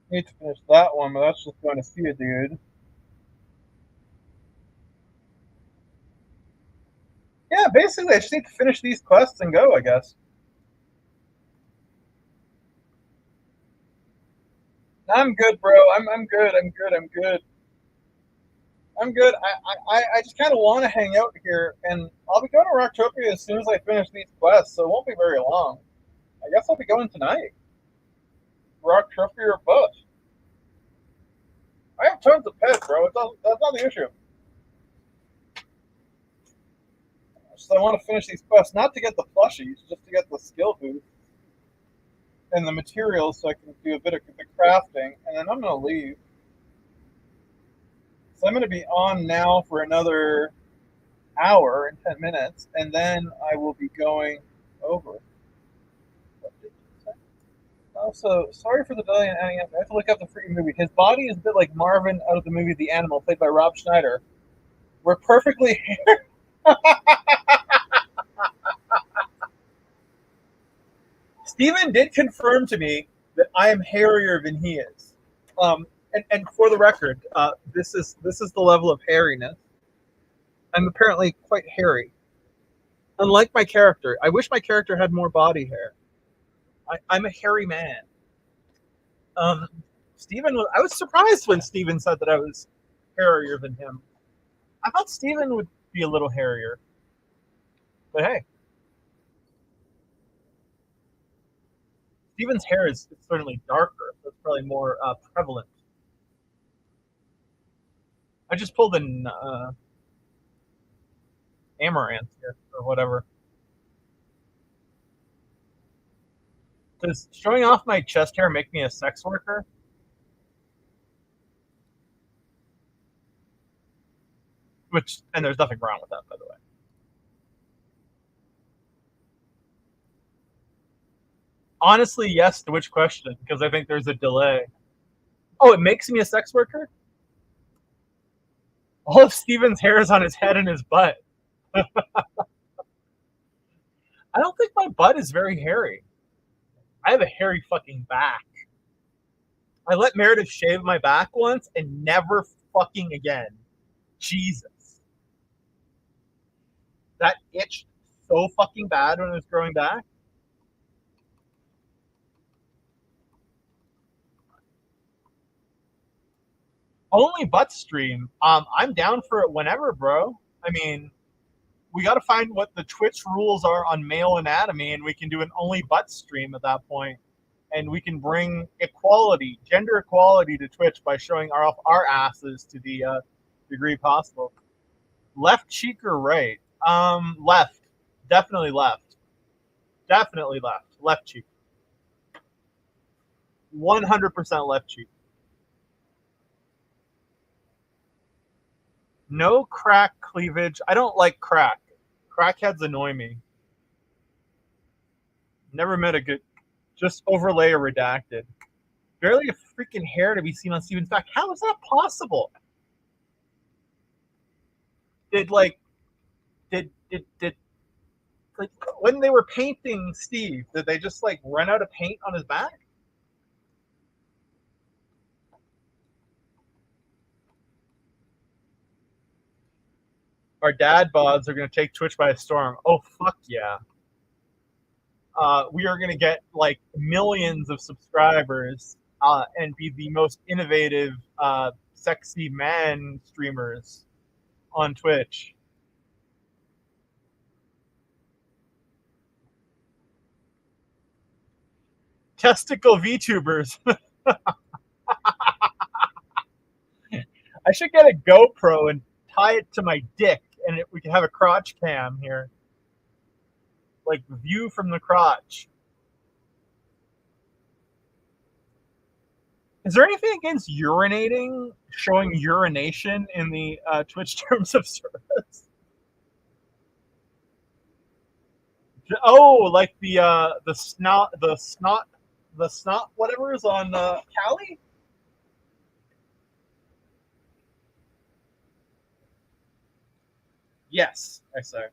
Need to finish that one, but that's just going to see a dude. Yeah, basically, I just need to finish these quests and go, I guess. I'm good, bro. I'm good. I'm good. I'm good. I'm good. I just kind of want to hang out here, and I'll be going to Rocktropia as soon as I finish these quests, so it won't be very long. I guess I'll be going tonight. Rocktropia or bust. I have tons of pets, bro. That's not the issue. Just I want to finish these quests, not to get the plushies, just to get the skill boost and the materials so I can do a bit of the crafting, and then I'm going to leave. So I'm going to be on now for another hour and 10 minutes, and then I will be going over. Also, sorry for the delay in adding up. I have to look up the freaking movie. His body is a bit like Marvin out of the movie The Animal, played by Rob Schneider. We're perfectly Steven did confirm to me that I am hairier than he is. And for the record, this is the level of hairiness. I'm apparently quite hairy. Unlike my character. I wish my character had more body hair. I'm a hairy man. Steven, I was surprised when Steven said that I was hairier than him. I thought Steven would be a little hairier. But hey. Steven's hair is certainly darker. So it's probably more prevalent. I just pulled an amaranth here, or whatever. Does showing off my chest hair make me a sex worker? And there's nothing wrong with that, by the way. Honestly, yes to which question? Because I think there's a delay. Oh, it makes me a sex worker? All of Steven's hair is on his head and his butt. I don't think my butt is very hairy. I have a hairy fucking back. I let Meredith shave my back once and never fucking again. Jesus. That itched so fucking bad when it was growing back. Only butt stream. I'm down for it whenever, bro. I mean, we got to find what the Twitch rules are on male anatomy, and we can do an only butt stream at that point. And we can bring equality, gender equality to Twitch by showing off our asses to the degree possible. Left cheek or right? Left. Definitely left. Definitely left. Left cheek. 100% left cheek. No crack cleavage. I don't like crack. Crackheads annoy me. Never met a good. Just overlay or redacted. Barely a freaking hair to be seen on Steven's back. How is that possible? Did like when they were painting Steve, did they just like run out of paint on his back? Our dad bods are going to take Twitch by storm. Oh, fuck yeah. We are going to get like millions of subscribers and be the most innovative, sexy man streamers on Twitch. Testicle VTubers. I should get a GoPro and tie it to my dick, and we can have a crotch cam here. Like, view from the crotch. Is there anything against urinating, showing urination in the Twitch terms of service? Oh, like the snot, whatever is on Cali? Yes, I say.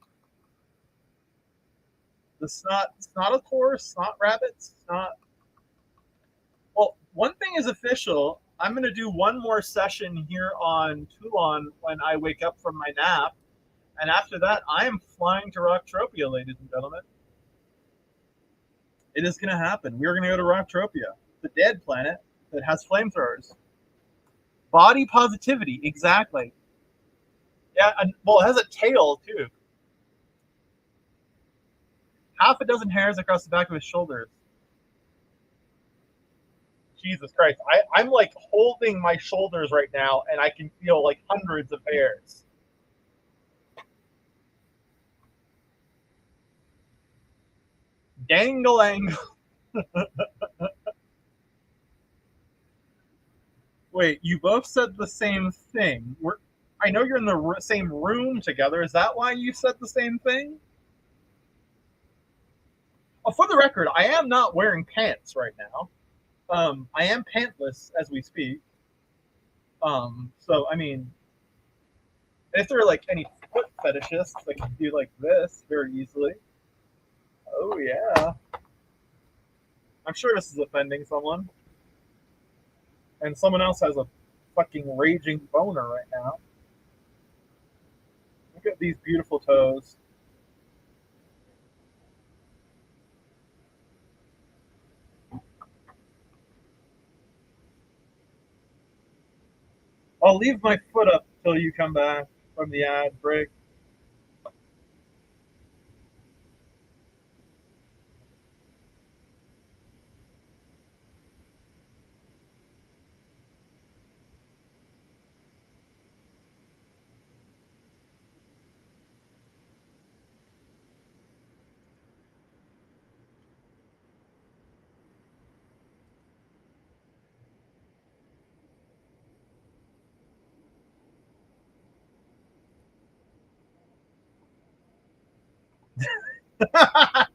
The snotasaurus, snot rabbits, snot. Well, one thing is official. I'm going to do one more session here on Toulan when I wake up from my nap. And after that, I am flying to Rocktropia, ladies and gentlemen. It is going to happen. We are going to go to Rocktropia, the dead planet that has flamethrowers. Body positivity, exactly. Yeah, well, it has a tail, too. Half a dozen hairs across the back of his shoulders. Jesus Christ. I'm like holding my shoulders right now, and I can feel like hundreds of hairs. Dangle-angle. Wait, you both said the same thing. I know you're in the same room together. Is that why you said the same thing? Oh, for the record, I am not wearing pants right now. I am pantless as we speak. So, I mean, if there are like any foot fetishists that can do like this very easily. Oh, yeah. I'm sure this is offending someone. And someone else has a fucking raging boner right now. Look at these beautiful toes. I'll leave my foot up till you come back from the ad break.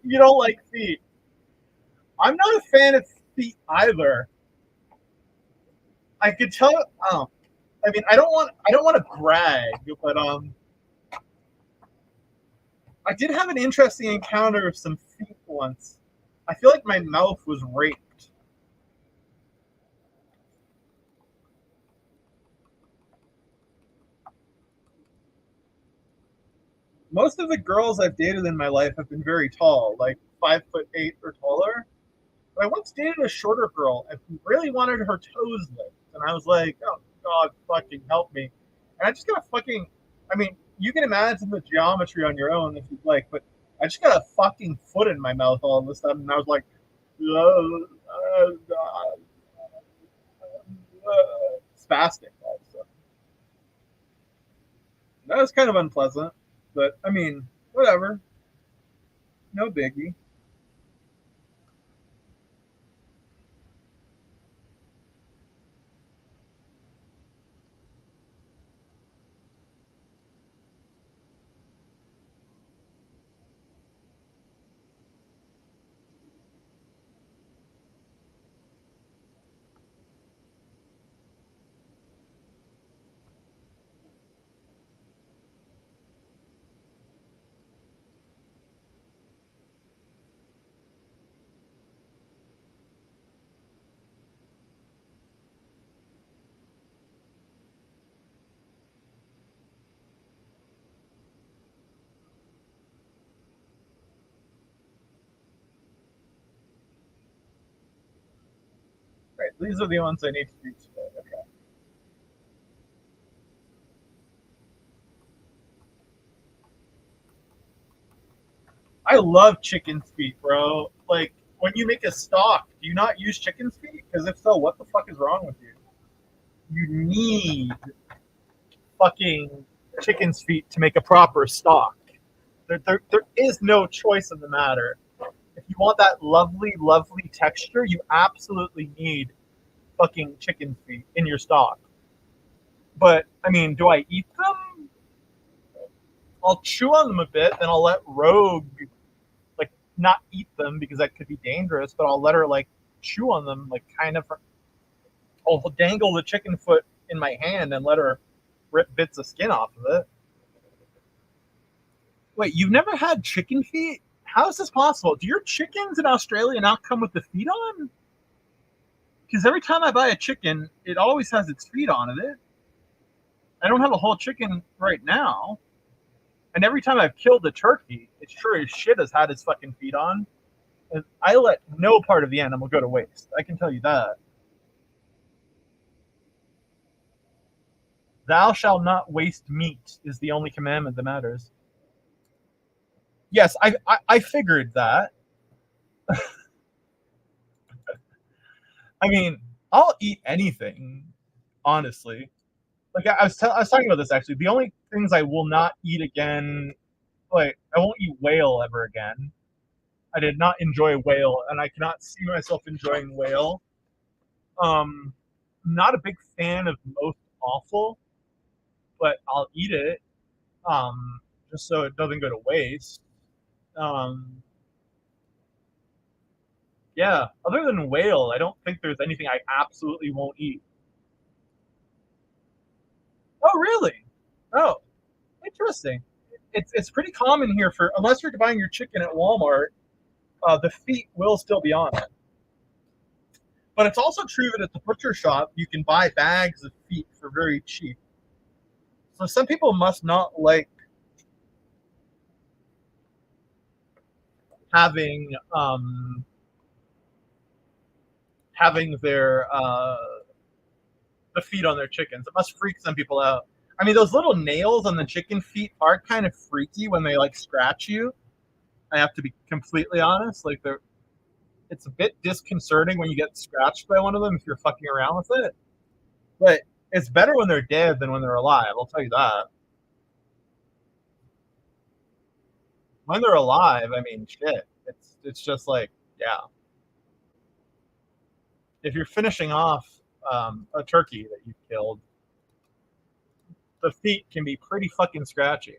You don't like feet. I'm not a fan of feet either. I could tell. I mean, I don't want to brag, but I did have an interesting encounter with some feet once. I feel like my mouth was raped. Most of the girls I've dated in my life have been very tall, like 5'8" or taller. But I once dated a shorter girl and really wanted her toes licked. And I was like, oh, God, fucking help me. And I just got a fucking, I mean, you can imagine the geometry on your own if you'd like, but I just got a fucking foot in my mouth all of a sudden. And I was like, spastic. Also. That was kind of unpleasant. But, I mean, whatever. No biggie. Right, these are the ones I need to do today. Okay. I love chicken's feet, bro. Like, when you make a stock, do you not use chicken's feet? Because if so, what the fuck is wrong with you? You need fucking chicken's feet to make a proper stock. There is no choice in the matter. If you want that lovely, lovely texture, you absolutely need fucking chicken feet in your stock. But, I mean, do I eat them? I'll chew on them a bit, then I'll let Rogue, like, not eat them because that could be dangerous, but I'll let her, like, chew on them, like, kind of. I'll dangle the chicken foot in my hand and let her rip bits of skin off of it. Wait, you've never had chicken feet? How is this possible? Do your chickens in Australia not come with the feet on? Because every time I buy a chicken, it always has its feet on it. I don't have a whole chicken right now. And every time I've killed a turkey, it sure as shit has had its fucking feet on. And I let no part of the animal go to waste. I can tell you that. Thou shalt not waste meat is the only commandment that matters. Yes, I figured that. I mean, I'll eat anything, honestly. Like I was talking about this actually. The only things I will not eat again, like I won't eat whale ever again. I did not enjoy whale, and I cannot see myself enjoying whale. I'm not a big fan of most offal, but I'll eat it, just so it doesn't go to waste. Um, yeah, other than whale, I don't think there's anything I absolutely won't eat. Oh, really? Oh, interesting. It's pretty common here for unless you're buying your chicken at Walmart, the feet will still be on it. But it's also true that at the butcher shop you can buy bags of feet for very cheap. So some people must not like having having their the feet on their chickens. It must freak some people out. I mean, those little nails on the chicken feet are kind of freaky when they like scratch you. I have to be completely honest. Like it's a bit disconcerting when you get scratched by one of them if you're fucking around with it. But it's better when they're dead than when they're alive. I'll tell you that. When they're alive, I mean, shit. It's just like, yeah. If you're finishing off a turkey that you've killed, the feet can be pretty fucking scratchy.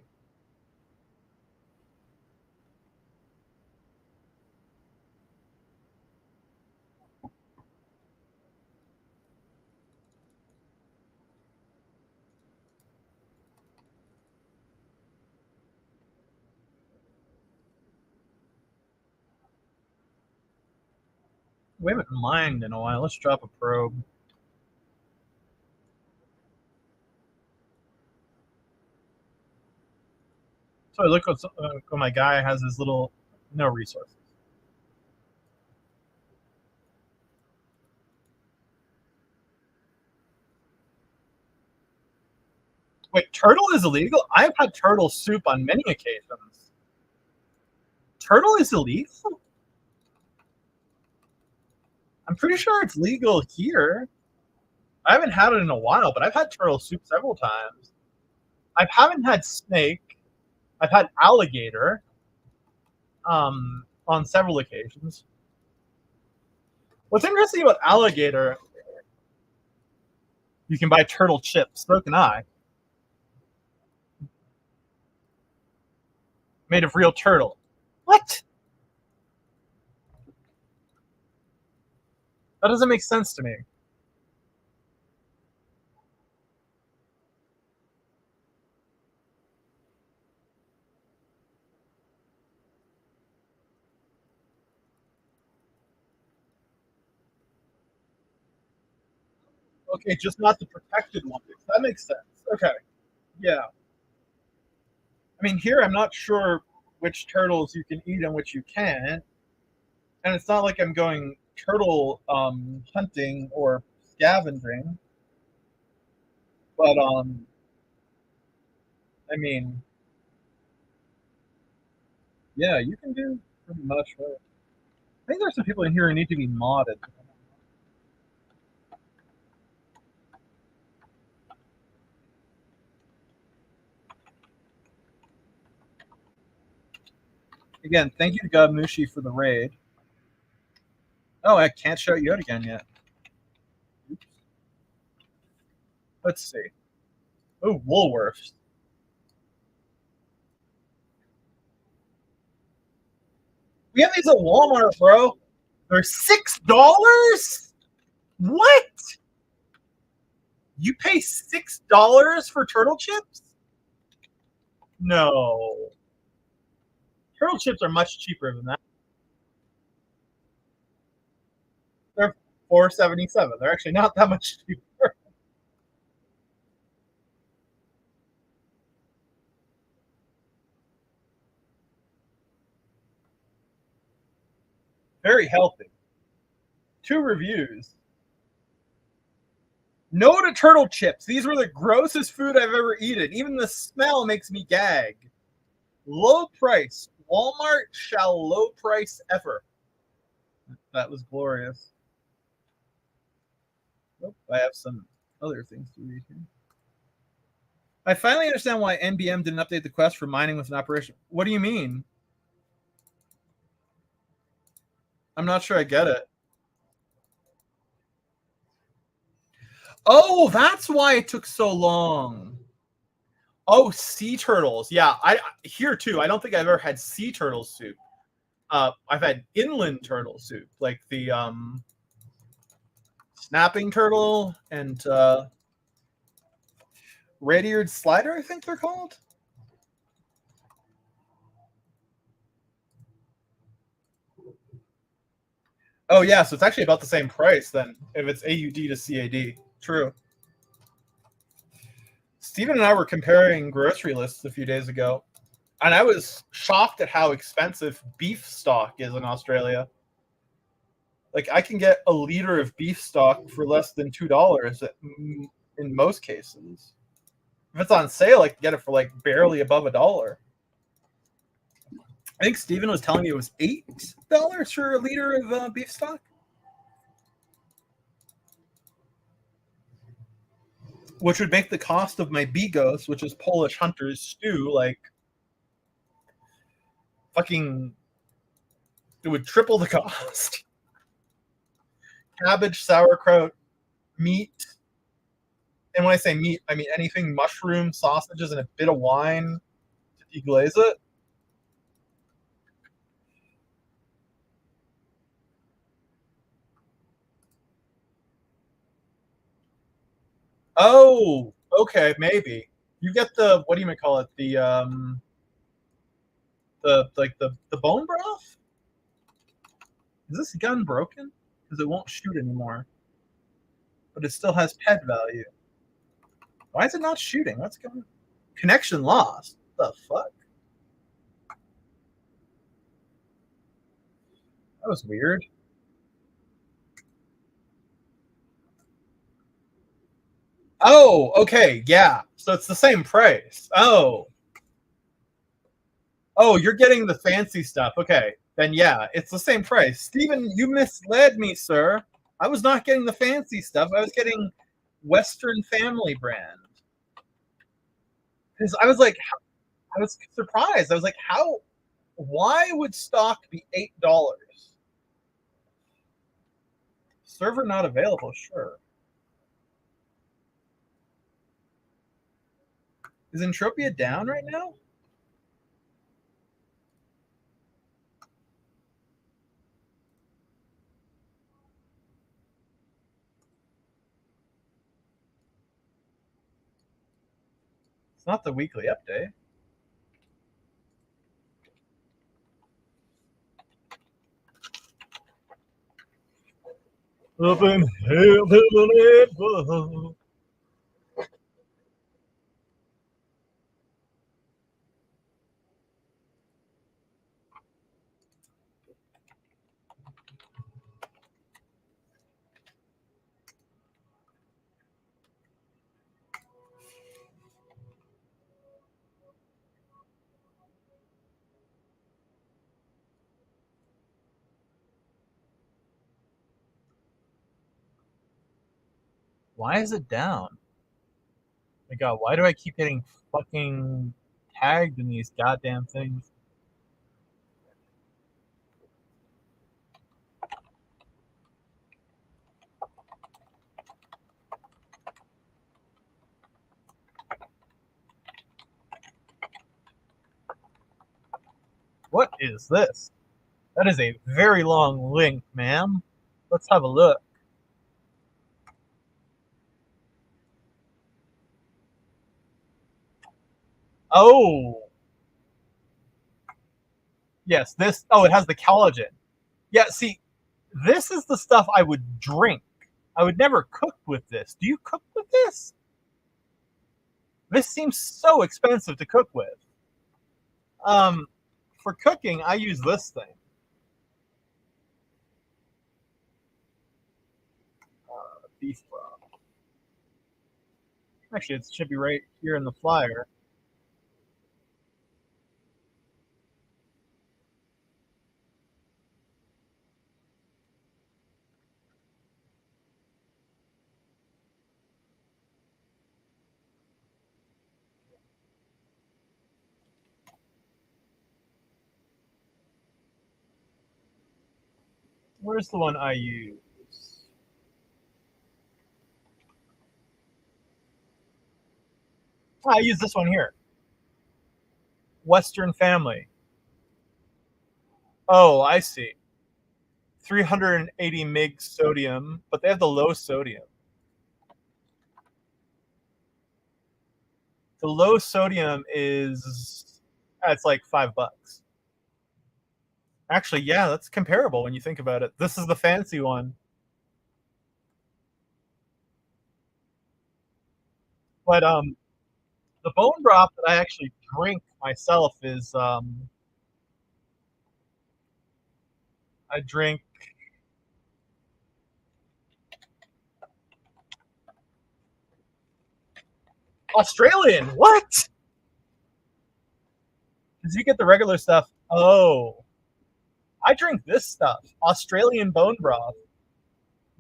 We haven't mined in a while. Let's drop a probe. So look what my guy has his little no resources. Wait, turtle is illegal? I've had turtle soup on many occasions. Turtle is illegal? I'm pretty sure it's legal here. I haven't had it in a while, but I've had turtle soup several times. I haven't had snake. I've had alligator on several occasions. What's interesting about alligator, you can buy turtle chips. So can I. Made of real turtle. What? That doesn't make sense to me. Okay, just not the protected ones. That makes sense. Okay. Yeah. I mean, here I'm not sure which turtles you can eat and which you can't. And it's not like I'm going turtle hunting or scavenging. But I mean, yeah, you can do pretty much. Right? I think there's some people in here who need to be modded. Again, thank you to Godmushi for the raid. Oh, I can't shout you out again yet. Oops. Let's see. Oh, Woolworths. We have these at Walmart, bro. They're $6? What? You pay $6 for turtle chips? No. Turtle chips are much cheaper than that. They're $4.77. They're actually not that much cheaper. Very healthy. 2 reviews. No to turtle chips. These were the grossest food I've ever eaten. Even the smell makes me gag. Low price. Walmart shall low price ever. That was glorious. Oh, I have some other things to read here. I finally understand why NBM didn't update the quest for mining with an operation. What do you mean? I'm not sure I get it. Oh, that's why it took so long. Oh, sea turtles. Yeah, here too. I don't think I've ever had sea turtle soup. I've had inland turtle soup, like the snapping turtle and red-eared slider, I think they're called. Oh yeah, so it's actually about the same price then if it's AUD to CAD. True. Steven and I were comparing grocery lists a few days ago, and I was shocked at how expensive beef stock is in Australia. Like, I can get a liter of beef stock for less than $2 in most cases. If it's on sale, I can get it for like barely above $1. I think Steven was telling me it was $8 for a liter of beef stock. Which would make the cost of my bigos, which is Polish hunter's stew, like fucking, it would triple the cost. Cabbage, sauerkraut, meat. And when I say meat, I mean anything mushroom, sausages, and a bit of wine to deglaze it. Oh, okay, maybe. You get the, what do you call it? The bone broth? Is this gun broken? because it won't shoot anymore. But it still has pet value. Why is it not shooting? What's going on? Connection lost. What the fuck? That was weird. Oh, okay, yeah. So it's the same price. Oh. Oh, you're getting the fancy stuff. Okay, then yeah, it's the same price. Steven, you misled me, sir. I was not getting the fancy stuff. I was getting Western Family brand. Because I was like, I was surprised. I was like, how? Why would stock be $8? Server not available, sure. Is Entropia down right now? It's not the weekly update. Up in heaven it was. Why is it down? My God, why do I keep getting fucking tagged in these goddamn things? What is this? That is a very long link, ma'am. Let's have a look. Oh. Yes, this. Oh, it has the collagen. Yeah, see, this is the stuff I would drink. I would never cook with this. Do you cook with this? This seems so expensive to cook with. For cooking, I use this thing. Beef broth. Actually, it should be right here in the flyer. Where's the one I use? I use this one here. Western Family. Oh, I see. 380 mg sodium, but they have the low sodium. The low sodium is it's like $5. Actually, yeah, that's comparable when you think about it. This is the fancy one. But the bone broth that I actually drink myself is I drink Australian. What? Did you get the regular stuff? Oh. I drink this stuff. Australian bone broth.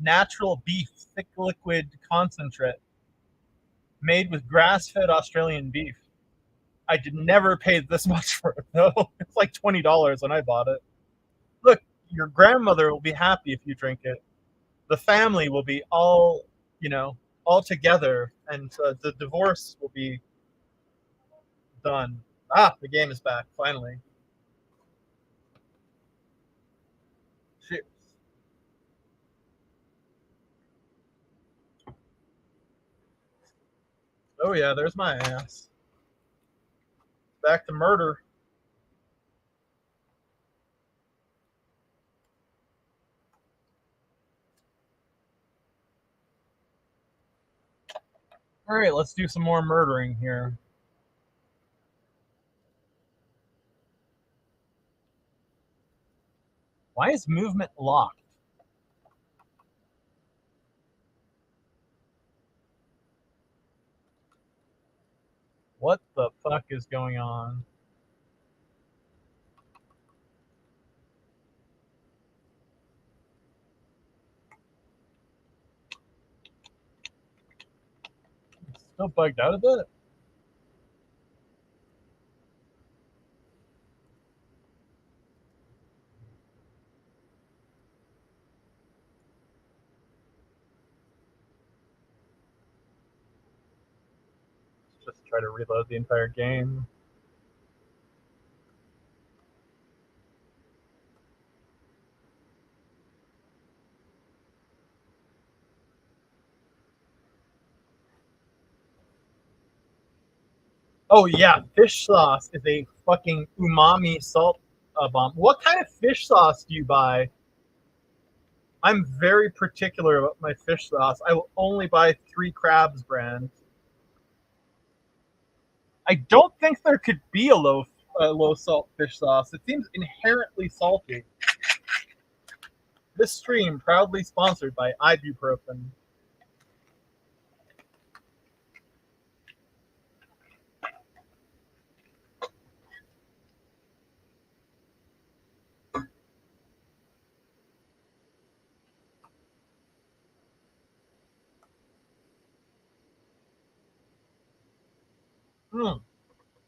Natural beef, thick liquid concentrate. Made with grass-fed Australian beef. I did never pay this much for it, though. It's like $20 when I bought it. Look, your grandmother will be happy if you drink it. The family will be all, all together, and the divorce will be done. Ah, the game is back, finally. Cheers. Oh yeah, there's my ass. Back to murder. All right, let's do some more murdering here. Why is movement locked? What the fuck is going on? It's still bugged out a bit. Let's just try to reload the entire game. Oh yeah, fish sauce is a fucking umami salt bomb. What kind of fish sauce do you buy? I'm very particular about my fish sauce. I will only buy 3 Crabs brand. I don't think there could be a low salt fish sauce. It seems inherently salty. This stream proudly sponsored by ibuprofen.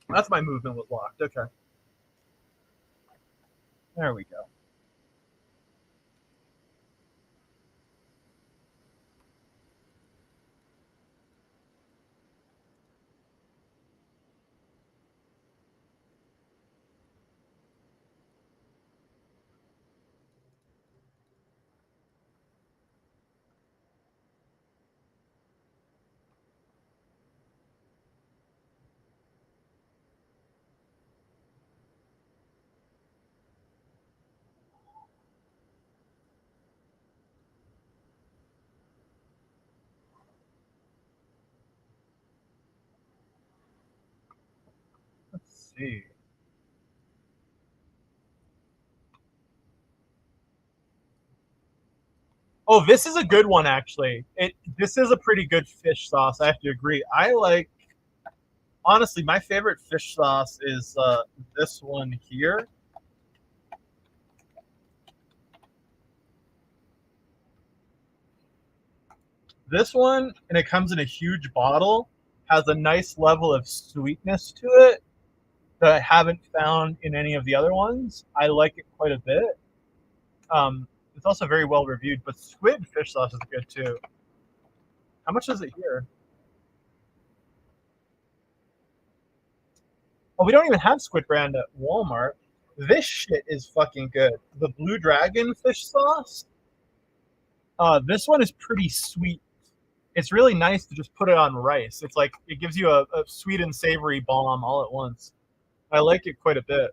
That's my movement was locked. Okay. There we go. Let's see. Oh, this is a good one actually. This is a pretty good fish sauce. I have to agree. Honestly, my favorite fish sauce is this one here. This one, and it comes in a huge bottle, has a nice level of sweetness to it that I haven't found in any of the other ones. I like it quite a bit. It's also very well reviewed, but squid fish sauce is good too. How much is it here? Oh, we don't even have squid brand at Walmart. This shit is fucking good. The Blue Dragon fish sauce. This one is pretty sweet. It's really nice to just put it on rice. It's like it gives you a sweet and savory bomb all at once. I like it quite a bit.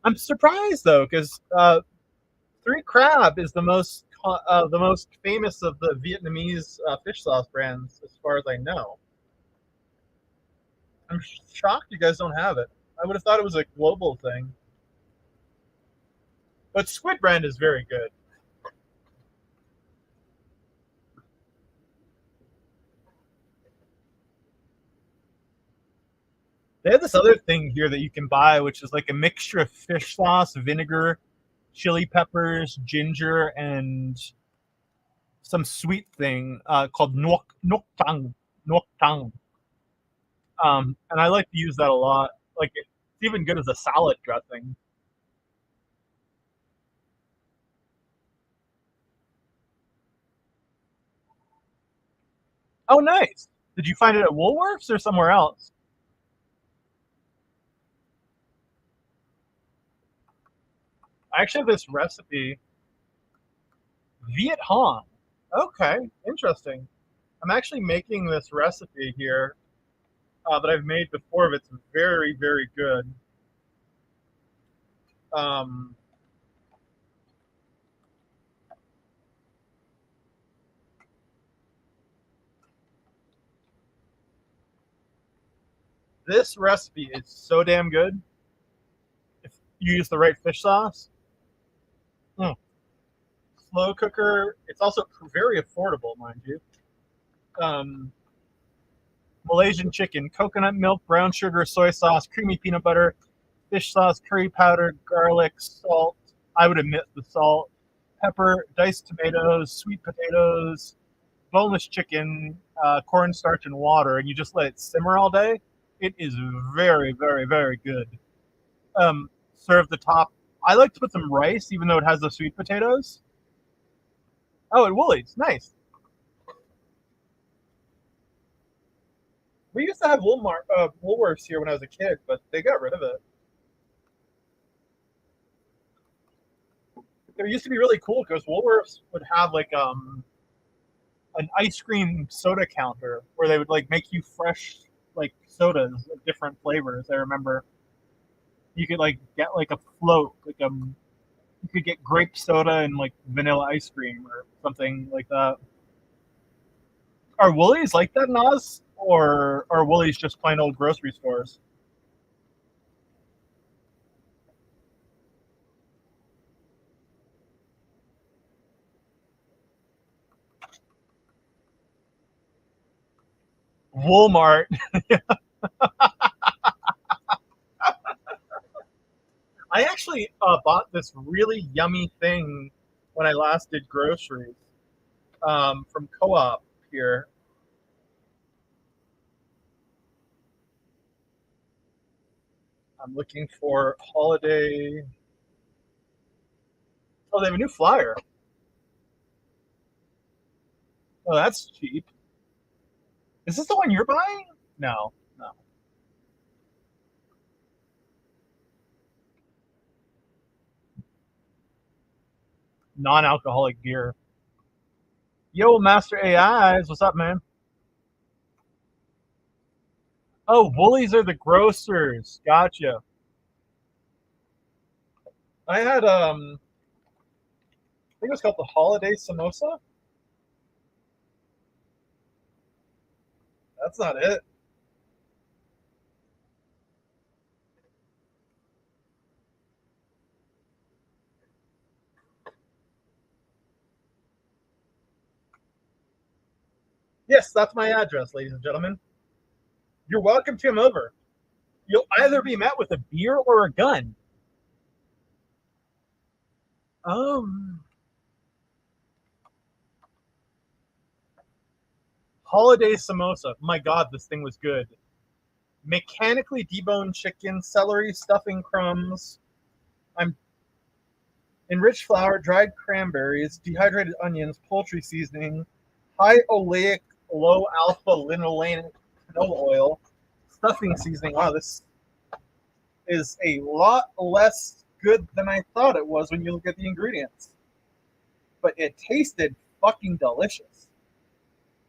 I'm surprised though, because 3 Crab is the most famous of the Vietnamese fish sauce brands, as far as I know. I'm shocked you guys don't have it. I would have thought it was a global thing. But Squid Brand is very good. They have this other thing here that you can buy, which is like a mixture of fish sauce, vinegar, chili peppers, ginger, and some sweet thing called nuoc tang. Nuoc tang. And I like to use that a lot. Like it's even good as a salad dressing. Oh, nice. Did you find it at Woolworths or somewhere else? I actually have this recipe. Viet Hong. Okay, interesting. I'm actually making this recipe here that I've made before, but it's very, very good. Um, This recipe is so damn good. If you use the right fish sauce. Slow cooker. It's also very affordable, mind you. Malaysian chicken, coconut milk, brown sugar, soy sauce, creamy peanut butter, fish sauce, curry powder, garlic, salt. I would admit the salt, pepper, diced tomatoes, sweet potatoes, boneless chicken, cornstarch, and water, and you just let it simmer all day. It is very, very, very good. Serve the top. I like to put some rice, even though it has the sweet potatoes. Oh, at Woolies, nice. We used to have Woolworths here when I was a kid, but they got rid of it. There used to be really cool because Woolworths would have like an ice cream soda counter where they would like make you fresh like sodas of different flavors. I remember you could like get like a float, like you could get grape soda and like vanilla ice cream or something like that. Are Woolies like that, Nas? Or are Woolies just plain old grocery stores? Walmart. I actually bought this really yummy thing when I last did groceries from Co-op here. I'm looking for holiday. Oh, they have a new flyer. Oh, that's cheap. Is this the one you're buying? No, no. Non-alcoholic beer. Yo, Master AIs, what's up, man? Oh, Woolies are the grocers. Gotcha. I had I think it was called the Holiday Samosa. That's not it. Yes, that's my address, ladies and gentlemen. You're welcome to come over. You'll either be met with a beer or a gun. Holiday Samosa. My God, this thing was good. Mechanically deboned chicken, celery, stuffing crumbs. Enriched flour, dried cranberries, dehydrated onions, poultry seasoning, high oleic, low alpha linolenic canola oil, stuffing seasoning. Wow, this is a lot less good than I thought it was when you look at the ingredients. But it tasted fucking delicious.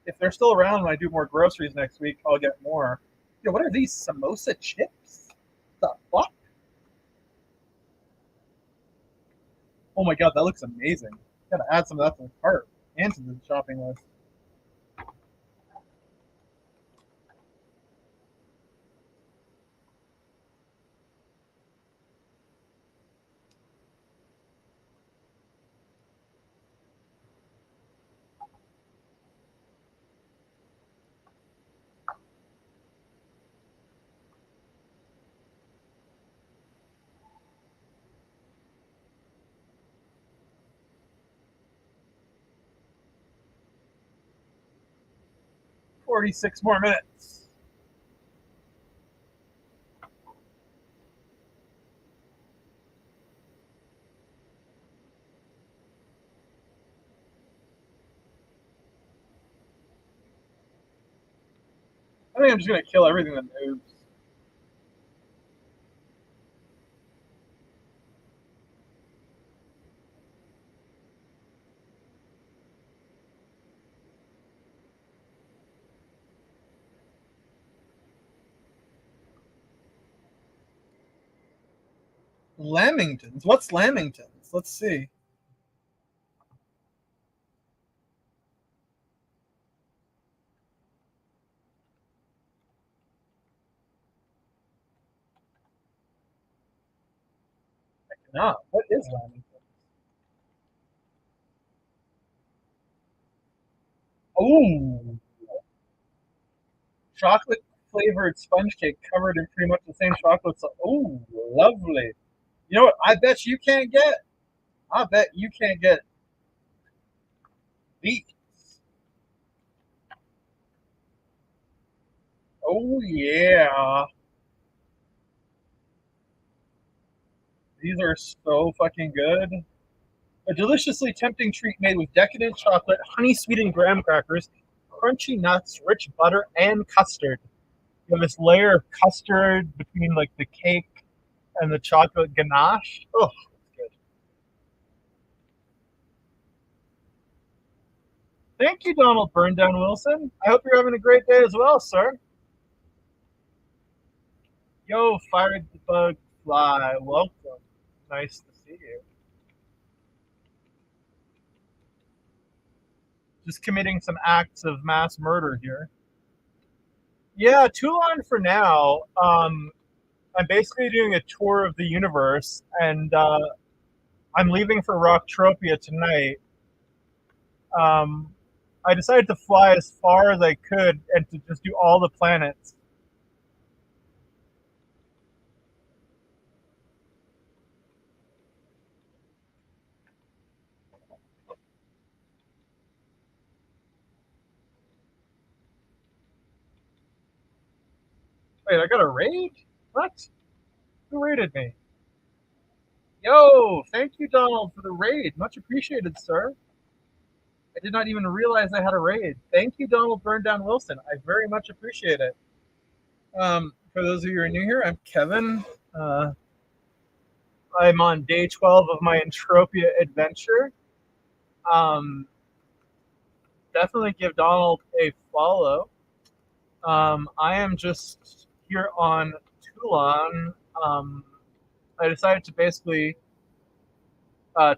If they're still around when I do more groceries next week, I'll get more. Yo, what are these samosa chips? The fuck? Oh my god, that looks amazing. Gotta add some of that to the cart and to the shopping list. $46 more minutes. I think I'm just gonna kill everything that moves. Lamingtons? What's Lamingtons? Let's see. not. What is Lamingtons? Ooh. Chocolate flavored sponge cake covered in pretty much the same chocolate sauce. Ooh, lovely. You know what? I bet you can't get. I bet you can't get these. Oh yeah. These are so fucking good. A deliciously tempting treat made with decadent chocolate, honey sweetened graham crackers, crunchy nuts, rich butter, and custard. You have this layer of custard between like the cake and the chocolate ganache. Oh, that's good. Thank you, Donald Burndown Wilson. I hope you're having a great day as well, sir. Yo, Fired the Bug Fly, welcome. Nice to see you. Just committing some acts of mass murder here. Yeah, Toulan for now. I'm basically doing a tour of the universe, and I'm leaving for Rocktropia tonight. I decided to fly as far as I could and to just do all the planets. Wait, I got a raid? What? Who raided me? Yo, thank you, Donald, for the raid. Much appreciated, sir. I did not even realize I had a raid. Thank you, Donald Burndown Wilson. I very much appreciate it. For those of you who are new here, I'm Kevin. I'm on day 12 of my Entropia adventure. Definitely give Donald a follow. I am just here on Toulan. I decided to basically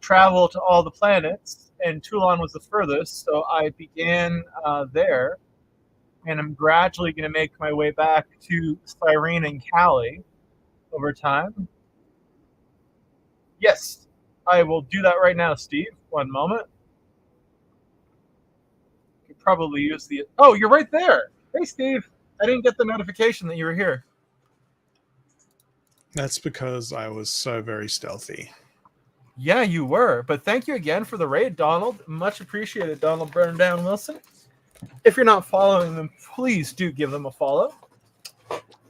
travel to all the planets, and Toulan was the furthest, so I began there, and I'm gradually going to make my way back to Cyrene and Cali over time. Yes, I will do that right now, Steve. One moment. Could probably use the... Oh, you're right there. Hey, Steve. I didn't get the notification that you were here. That's because I was so very stealthy. Yeah, you were. But thank you again for the raid, Donald. Much appreciated, Donald Burndown Wilson. If you're not following them, please do give them a follow.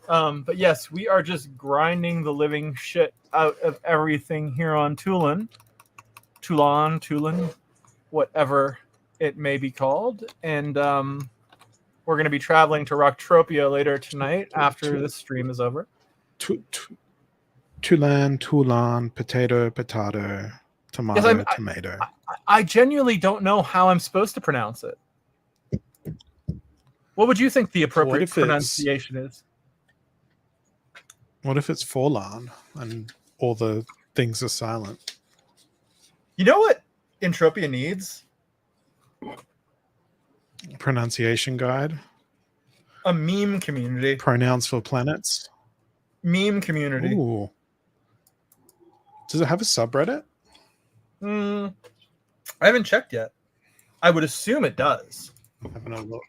But yes, we are just grinding the living shit out of everything here on Toulan, whatever it may be called. And we're going to be traveling to Rocktropia later tonight after this stream is over. Toulan, potato, tomato, Yes, tomato. I genuinely don't know how I'm supposed to pronounce it. What would you think the appropriate pronunciation is? What if it's Forlan and all the things are silent? You know what Entropia needs? Pronunciation guide. A meme community. Pronouns for planets. Meme community. Ooh. Does it have a subreddit? I haven't checked yet. I would assume it does. Having a look.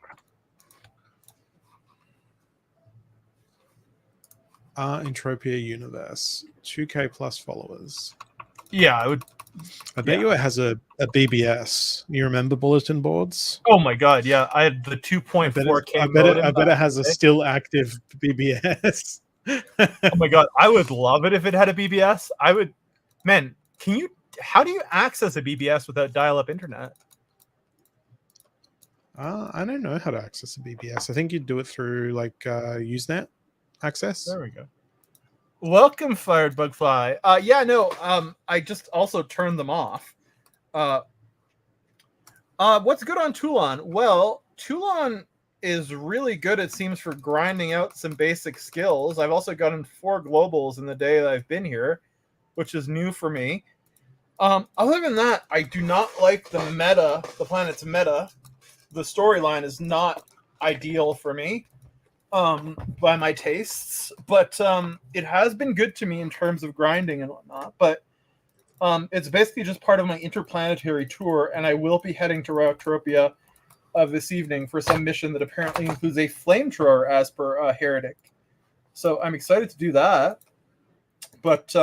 Entropia Universe. 2K plus followers. Yeah, I would. I bet you it has a BBS. You remember bulletin boards? Oh my god, yeah. I had the 2.4K. I bet it has a still active BBS. Oh my god, I would love it if it had a BBS. I would. Man, how do you access a BBS without dial-up internet? I don't know how to access a BBS. I think you'd do it through like Usenet access. There we go. Welcome, Fired Bugfly. Yeah, no. I just also turned them off. What's good on Toulan? Well, Toulan is really good, it seems, for grinding out some basic skills. I've also gotten 4 globals in the day that I've been here, which is new for me. Other than that, I do not like the meta, the planet's meta. The storyline is not ideal for me by my tastes, but it has been good to me in terms of grinding and whatnot. But It's basically just part of my interplanetary tour, and I will be heading to Entropia this evening for some mission that apparently includes a flamethrower as per Heretic. So I'm excited to do that. But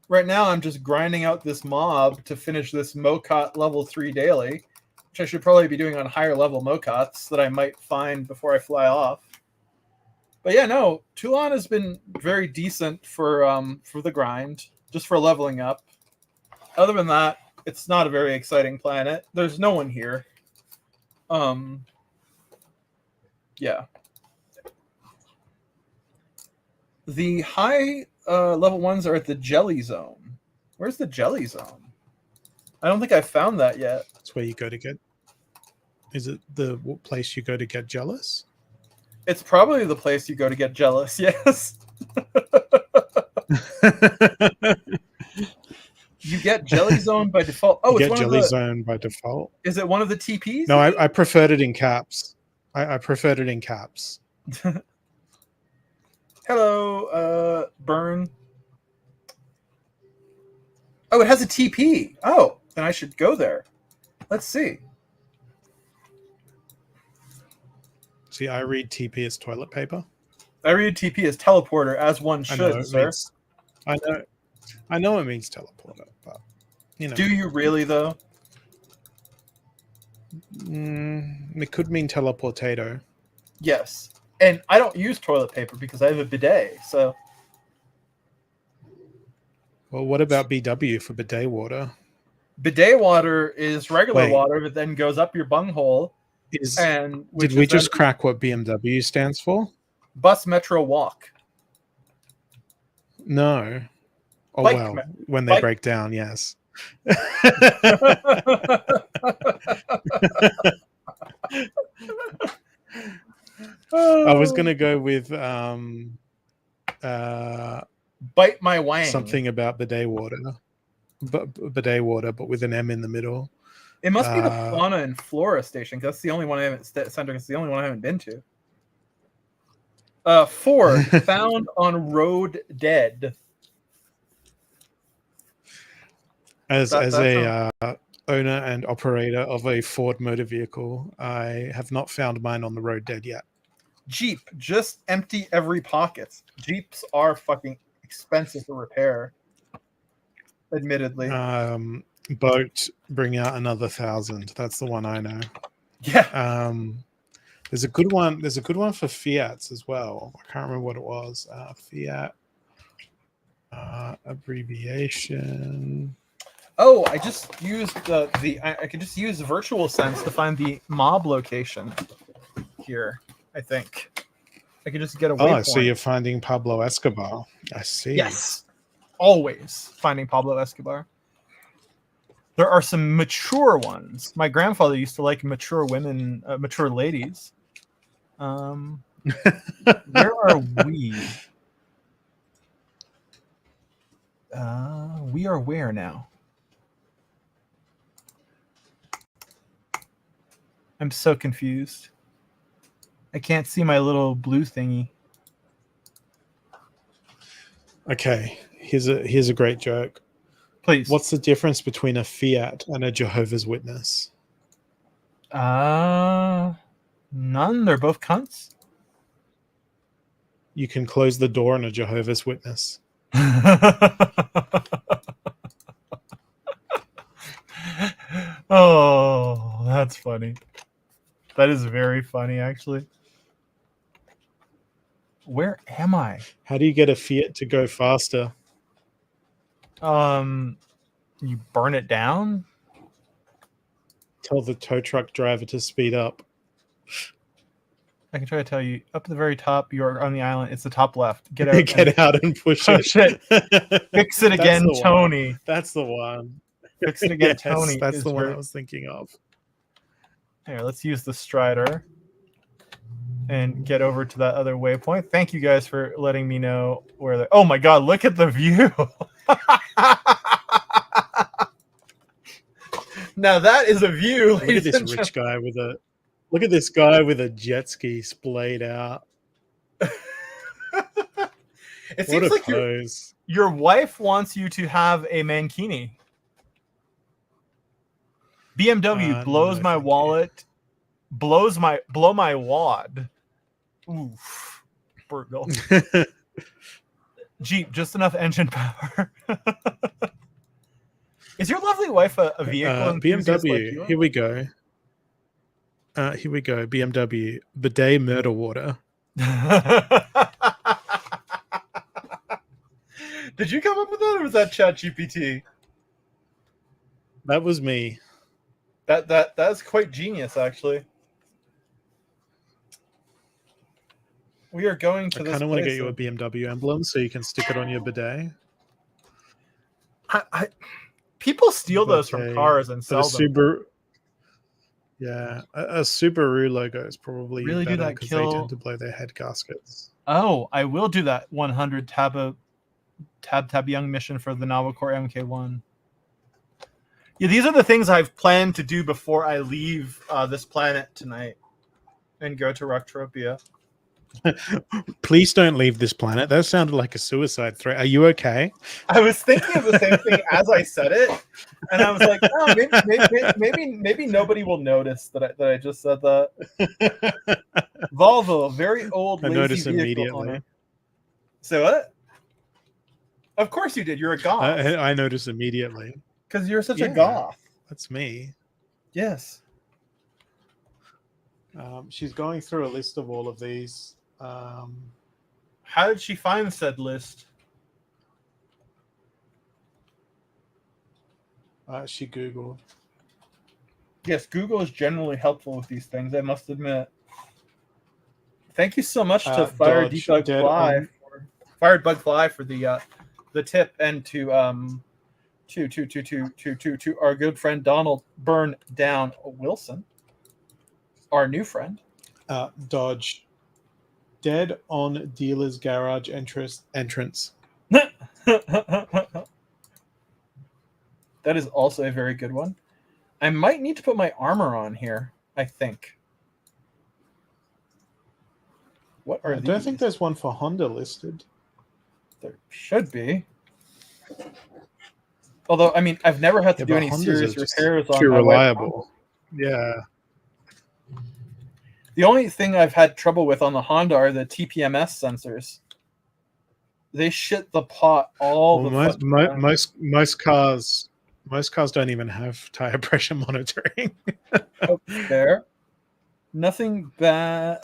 right now I'm just grinding out this mob to finish this Mokot level 3 daily, which I should probably be doing on higher level Mokots that I might find before I fly off. But yeah, no, Toulan has been very decent for the grind, just for leveling up. Other than that, it's not a very exciting planet. There's no one here. Yeah. The high level ones are at the Jelly Zone. Where's the Jelly Zone? I don't think I found that yet. That's where you go to get. Is it the place you go to get jealous? It's probably the place you go to get jealous. Yes. You get Jelly Zone by default. Oh, you it's get one Jelly of the, Zone by default. Is it one of the TPs? No, I preferred it in caps. I preferred it in caps. Hello, Burn. Oh, it has a TP. Oh, then I should go there. Let's see. See, I read TP as toilet paper. I read TP as teleporter, as one should, sir. I know it means teleporter, but you know. Do you really though? It could mean teleportato. Yes, and I don't use toilet paper because I have a bidet. So, well, what about BW for bidet water? Bidet water is regular water that then goes up your bunghole. Did we just crack what BMW stands for? Bus, metro, walk. No. Oh, Bike, well, when they break down, yes. I was going to go with bite my wang. Something about bidet water. Bidet water, but with an M in the middle. It must be the Fauna and Flora station, because that's the only one I haven't it's the only one I haven't been to. Ford found on road dead. As a owner and operator of a Ford motor vehicle, I have not found mine on the road dead yet. Jeep, just empty every pocket. Jeeps are fucking expensive to repair, admittedly. Boat, bring out another 1,000. That's the one I know. Yeah. There's a good one. There's a good one for Fiats as well. I can't remember what it was. Fiat abbreviation. Oh, I just used I could just use Virtual Sense to find the mob location here. I think I could just get a waypoint. Oh, so you're finding Pablo Escobar. I see. Yes, always finding Pablo Escobar. There are some mature ones. My grandfather used to like mature women, mature ladies. Where are we? We are where now? I'm so confused. I can't see my little blue thingy. Okay, here's a great joke. Please. What's the difference between a Fiat and a Jehovah's Witness? None. They're both cunts. You can close the door on a Jehovah's Witness. Oh, that's funny. That is very funny, actually. Where am I? How do you get a Fiat to go faster? You burn it down? Tell the tow truck driver to speed up. I can try to tell you. Up at the very top, you are on the island. It's the top left. Get out. Get out and push it. Fix it again, Tony. That's the one. Fix it again, Yes, Tony. That's the one I was thinking of. Here, let's use the Strider and get over to that other waypoint. Thank you guys for letting me know where the. Oh my God! Look at the view. Now that is a view. Look at this rich guy with a. Look at this guy with a jet ski splayed out. It What seems a like pose. Your wife wants you to have a mankini. BMW blows no, my thank you. wallet, blow my wad. Oof, brutal. Jeep, just enough engine power. Is your lovely wife a vehicle enthusiast BMW? like you? Here we go. Here we go. BMW bidet murder water. Did you come up with that, or was that ChatGPT? That was me. That's quite genius, actually. We are going to I this. kind of want to get you a BMW emblem so you can stick it on your bidet. People steal those from Bidet. cars and But sell them. A Subaru logo is probably Really do better that because kill- they tend to blow their head gaskets. Oh, I will do that 100 tab young mission for the Navacore MK1. Yeah, these are the things I've planned to do before I leave this planet tonight and go to Rectropia. Please don't leave this planet. That sounded like a suicide threat. Are you okay? I was thinking of the same thing as I said it, and I was like, "Oh, maybe nobody will notice that I just said that." Volvo, very old, I lazy noticed vehicle immediately. owner. So what? Of course you did. You're a goth. I noticed immediately. Because you're such Yeah. a goth. That's me. Yes. She's going through a list of all of these. How did she find said list? She Googled. Yes, Google is generally helpful with these things, I must admit. Thank you so much to Fired Dodge, Bug dead Fly on. Fired Bug Fly for the tip, and to our good friend Donald Burn Down Wilson, our new friend. Dodge. Dead on dealer's garage entrance. That is also a very good one. I might need to put my armor on here, I think. What are I don't think there's one for Honda listed. There should be. Although, I mean, I've never had to do but any Hondas serious are just repairs on too my reliable. Yeah. The only thing I've had trouble with on the Honda are the TPMS sensors. They shit the pot all Well, the most cars don't even have tire pressure monitoring. there. Nothing bad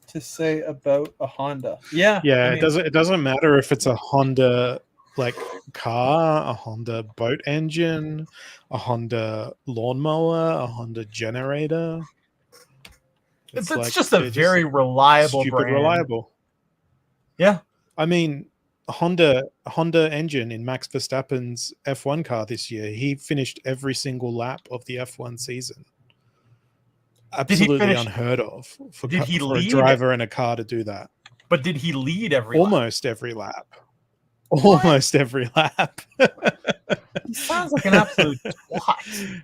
to say about a Honda. Yeah. Yeah, I mean, it doesn't matter if it's a Honda like car, a Honda boat engine, a Honda lawnmower, a Honda generator. It's like, just a they're very reliable stupid brand. reliable. Yeah. I mean, a Honda engine in Max Verstappen's F1 car this year, he finished every single lap of the F1 season. Absolutely unheard of for a driver in a car to do that. But did he lead every Almost every lap. Almost every lap. He sounds like an absolute twat.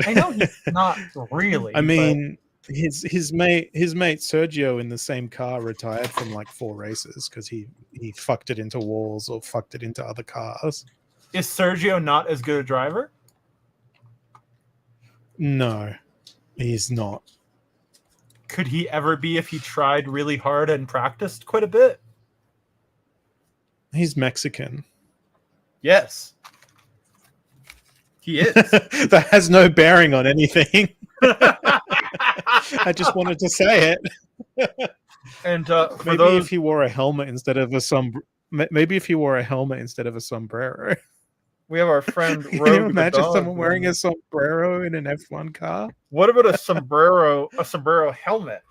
I know he's not really. I mean, his mate Sergio in the same car retired from like 4 races because he fucked it into walls or fucked it into other cars. Is Sergio not as good a driver? No, he's not. Could he ever be if he tried really hard and practiced quite a bit? He's Mexican. Yes. He is. That has no bearing on anything. I just wanted to say it. And maybe if he wore a helmet instead of a sombrero. We have our friend Can Rogue you imagine the dog. someone wearing a sombrero in an F1 car? What about a sombrero helmet?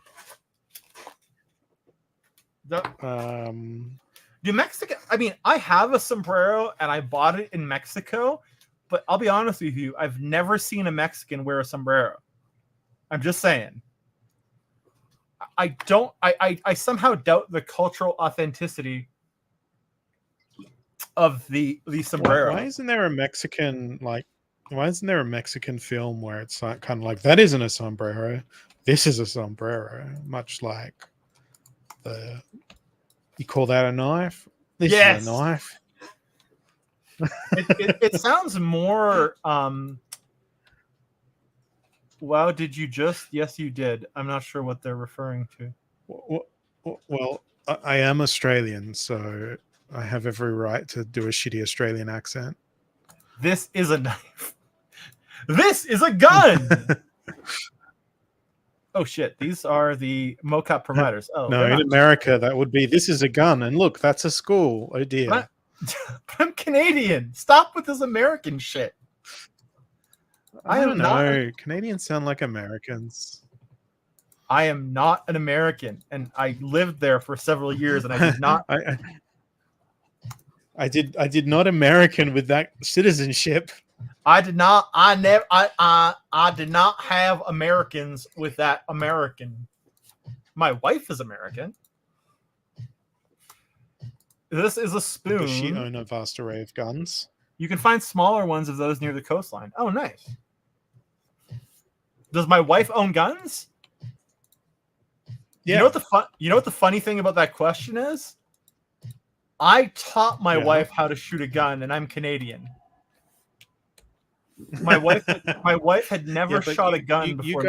Do Mexican? I mean, I have a sombrero and I bought it in Mexico, but I'll be honest with you, I've never seen a Mexican wear a sombrero. I'm just saying. I somehow doubt the cultural authenticity of the sombrero. Why isn't there a Mexican film where it's like, kind of like, that isn't a sombrero, this is a sombrero, much like you call that a knife? This Yes. is a knife. It sounds more. Wow, did you just? Yes, you did. I'm not sure what they're referring to. Well, I am Australian, so I have every right to do a shitty Australian accent. This is a knife. This is a gun. Oh shit! These are the mocap providers. Oh no, in America that would be this is a gun, and look, that's a school. Oh dear. I'm Canadian. Stop with this American shit. I don't know. Canadians sound like Americans. I am not an American, and I lived there for several years, and I did not. I did not American with that citizenship. I did not. I did not have Americans with that American. My wife is American. This is a spoon. Does she own a vast array of guns? You can find smaller ones of those near the coastline. Oh, nice. Does my wife own guns? Yeah. You know what the funny thing about that question is? I taught my wife how to shoot a gun, and I'm Canadian. My wife had never shot a gun before.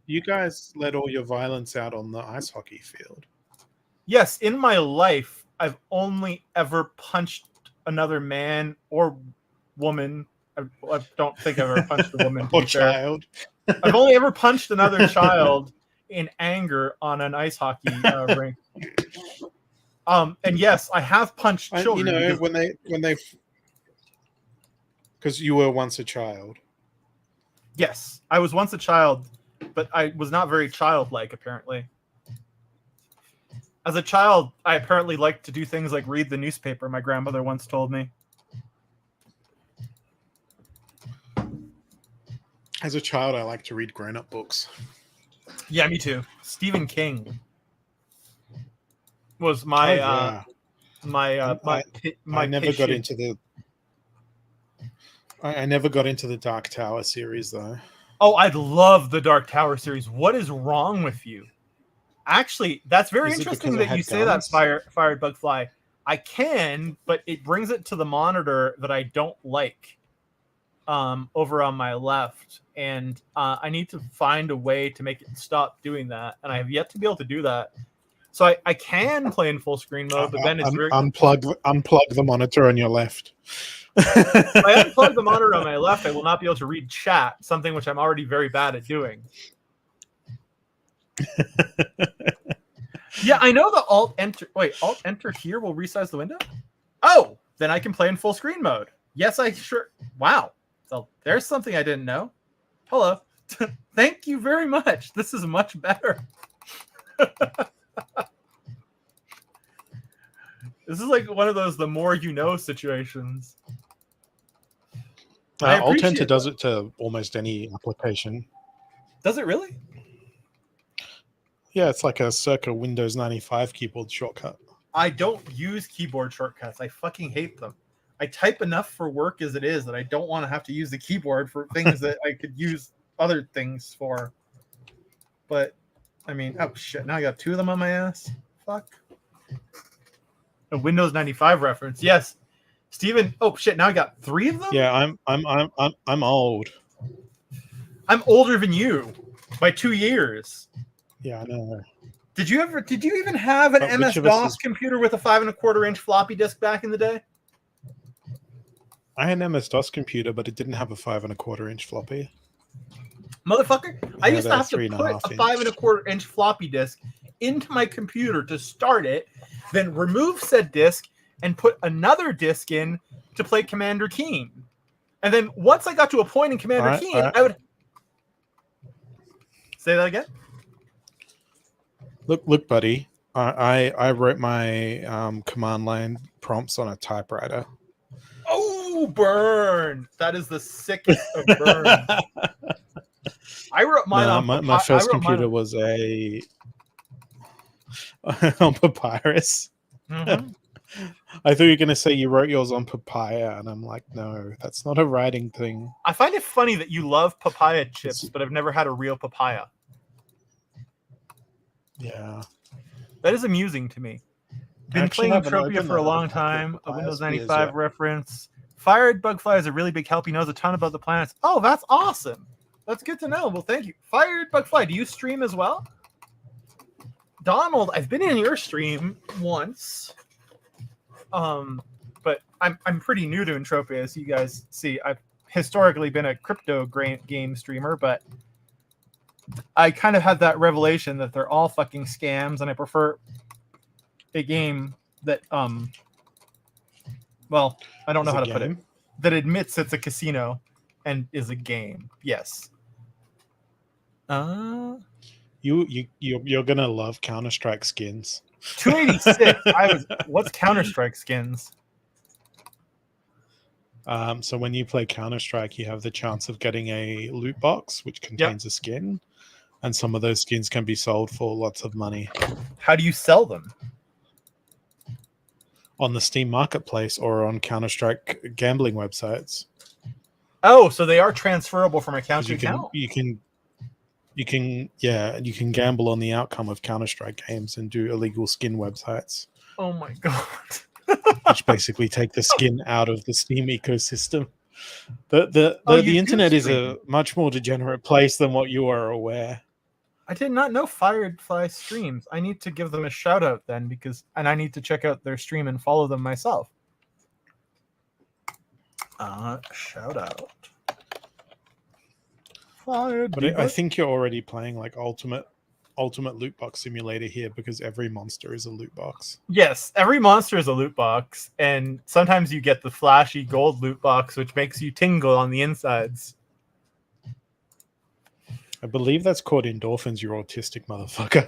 You guys let all your violence out on the ice hockey field. Yes, in my life, I've only ever punched another man or woman. I don't think I've ever punched a woman. Or child. I've only ever punched another child in anger on an ice hockey rink. And yes, I have punched children. You know, when they because you were once a child. Yes, I was once a child, but I was not very childlike, apparently. As a child, I apparently liked to do things like read the newspaper, my grandmother once told me. As a child, I liked to read grown-up books. Yeah, me too. Stephen King was my I never got into the I never got into the Dark Tower series though. Oh, I love the Dark Tower series. What is wrong with you? Actually, that's very interesting that you say that, Fired Bugfly. I can, but it brings it to the monitor that I don't like over on my left. And I need to find a way to make it stop doing that. And I have yet to be able to do that. So I can play in full screen mode, but then it's very... Unplug the monitor on your left. If I unplug the monitor on my left, I will not be able to read chat, something which I'm already very bad at doing. Yeah, I know the Alt-Enter... Wait, Alt-Enter here will resize the window? Oh! Then I can play in full screen mode. Yes, I sure... Wow. So there's something I didn't know. Hello. Thank you very much. This is much better. This is like one of those the more you know situations. Alt-Enter does it to almost any application. Does it really? Yeah, it's like a circa Windows 95 keyboard shortcut. I don't use keyboard shortcuts. I fucking hate them. I type enough for work as it is that I don't want to have to use the keyboard for things that I could use other things for. But, I mean, oh shit, now I got two of them on my ass. Fuck. A Windows 95 reference. Yes. Steven, oh shit, now I got three of them? Yeah, I'm old. I'm older than you by 2 years. Yeah, I know. Did you even have an MS-DOS computer with a 5 1/4-inch floppy disk back in the day? I had an MS-DOS computer, but it didn't have a 5 1/4-inch floppy. Motherfucker, I used to have to put a 5 1/4-inch floppy disk into my computer to start it, then remove said disk and put another disk in to play Commander Keen. And then once I got to a point in Commander Keen, I would... Say that again? Look, buddy. I wrote my command line prompts on a typewriter. Oh, burn! That is the sickest of burns. I wrote mine on... My first computer was a... on Papyrus. Mm-hmm. I thought you were going to say you wrote yours on Papaya, and I'm like, no, that's not a writing thing. I find it funny that you love papaya chips, but I've never had a real papaya. Yeah. That is amusing to me. Been actually playing haven't Entropia opened for a that long up. time. A Biospheres Windows 95 yet. reference. Fired Bugfly is a really big help. He knows a ton about the planets. Oh, that's awesome. That's good to know. Well, thank you. Fired Bugfly, do you stream as well? Donald, I've been in your stream once. But I'm pretty new to Entropia, as you guys see. I've historically been a crypto game streamer, but I kind of had that revelation that they're all fucking scams, and I prefer a game that well, I don't know how to put it. That admits it's a casino and is a game. Yes. You're gonna love Counter-Strike skins. 286. What's Counter-Strike skins? So when you play Counter-Strike, you have the chance of getting a loot box which contains a skin, and some of those skins can be sold for lots of money. How do you sell them? On the Steam Marketplace or on Counter-Strike gambling websites. Oh, so they are transferable from account to account? You can gamble on the outcome of Counter-Strike games and do illegal skin websites. Oh my god. Which basically take the skin out of the Steam ecosystem. The internet is a much more degenerate place than what you are aware. I did not know Firefly streams. I need to give them a shout out then, and I need to check out their stream and follow them myself. Shout out. But I think you're already playing like ultimate loot box simulator here, because every monster is a loot box. Yes, every monster is a loot box, and sometimes you get the flashy gold loot box, which makes you tingle on the insides. I believe that's called endorphins, you autistic motherfucker.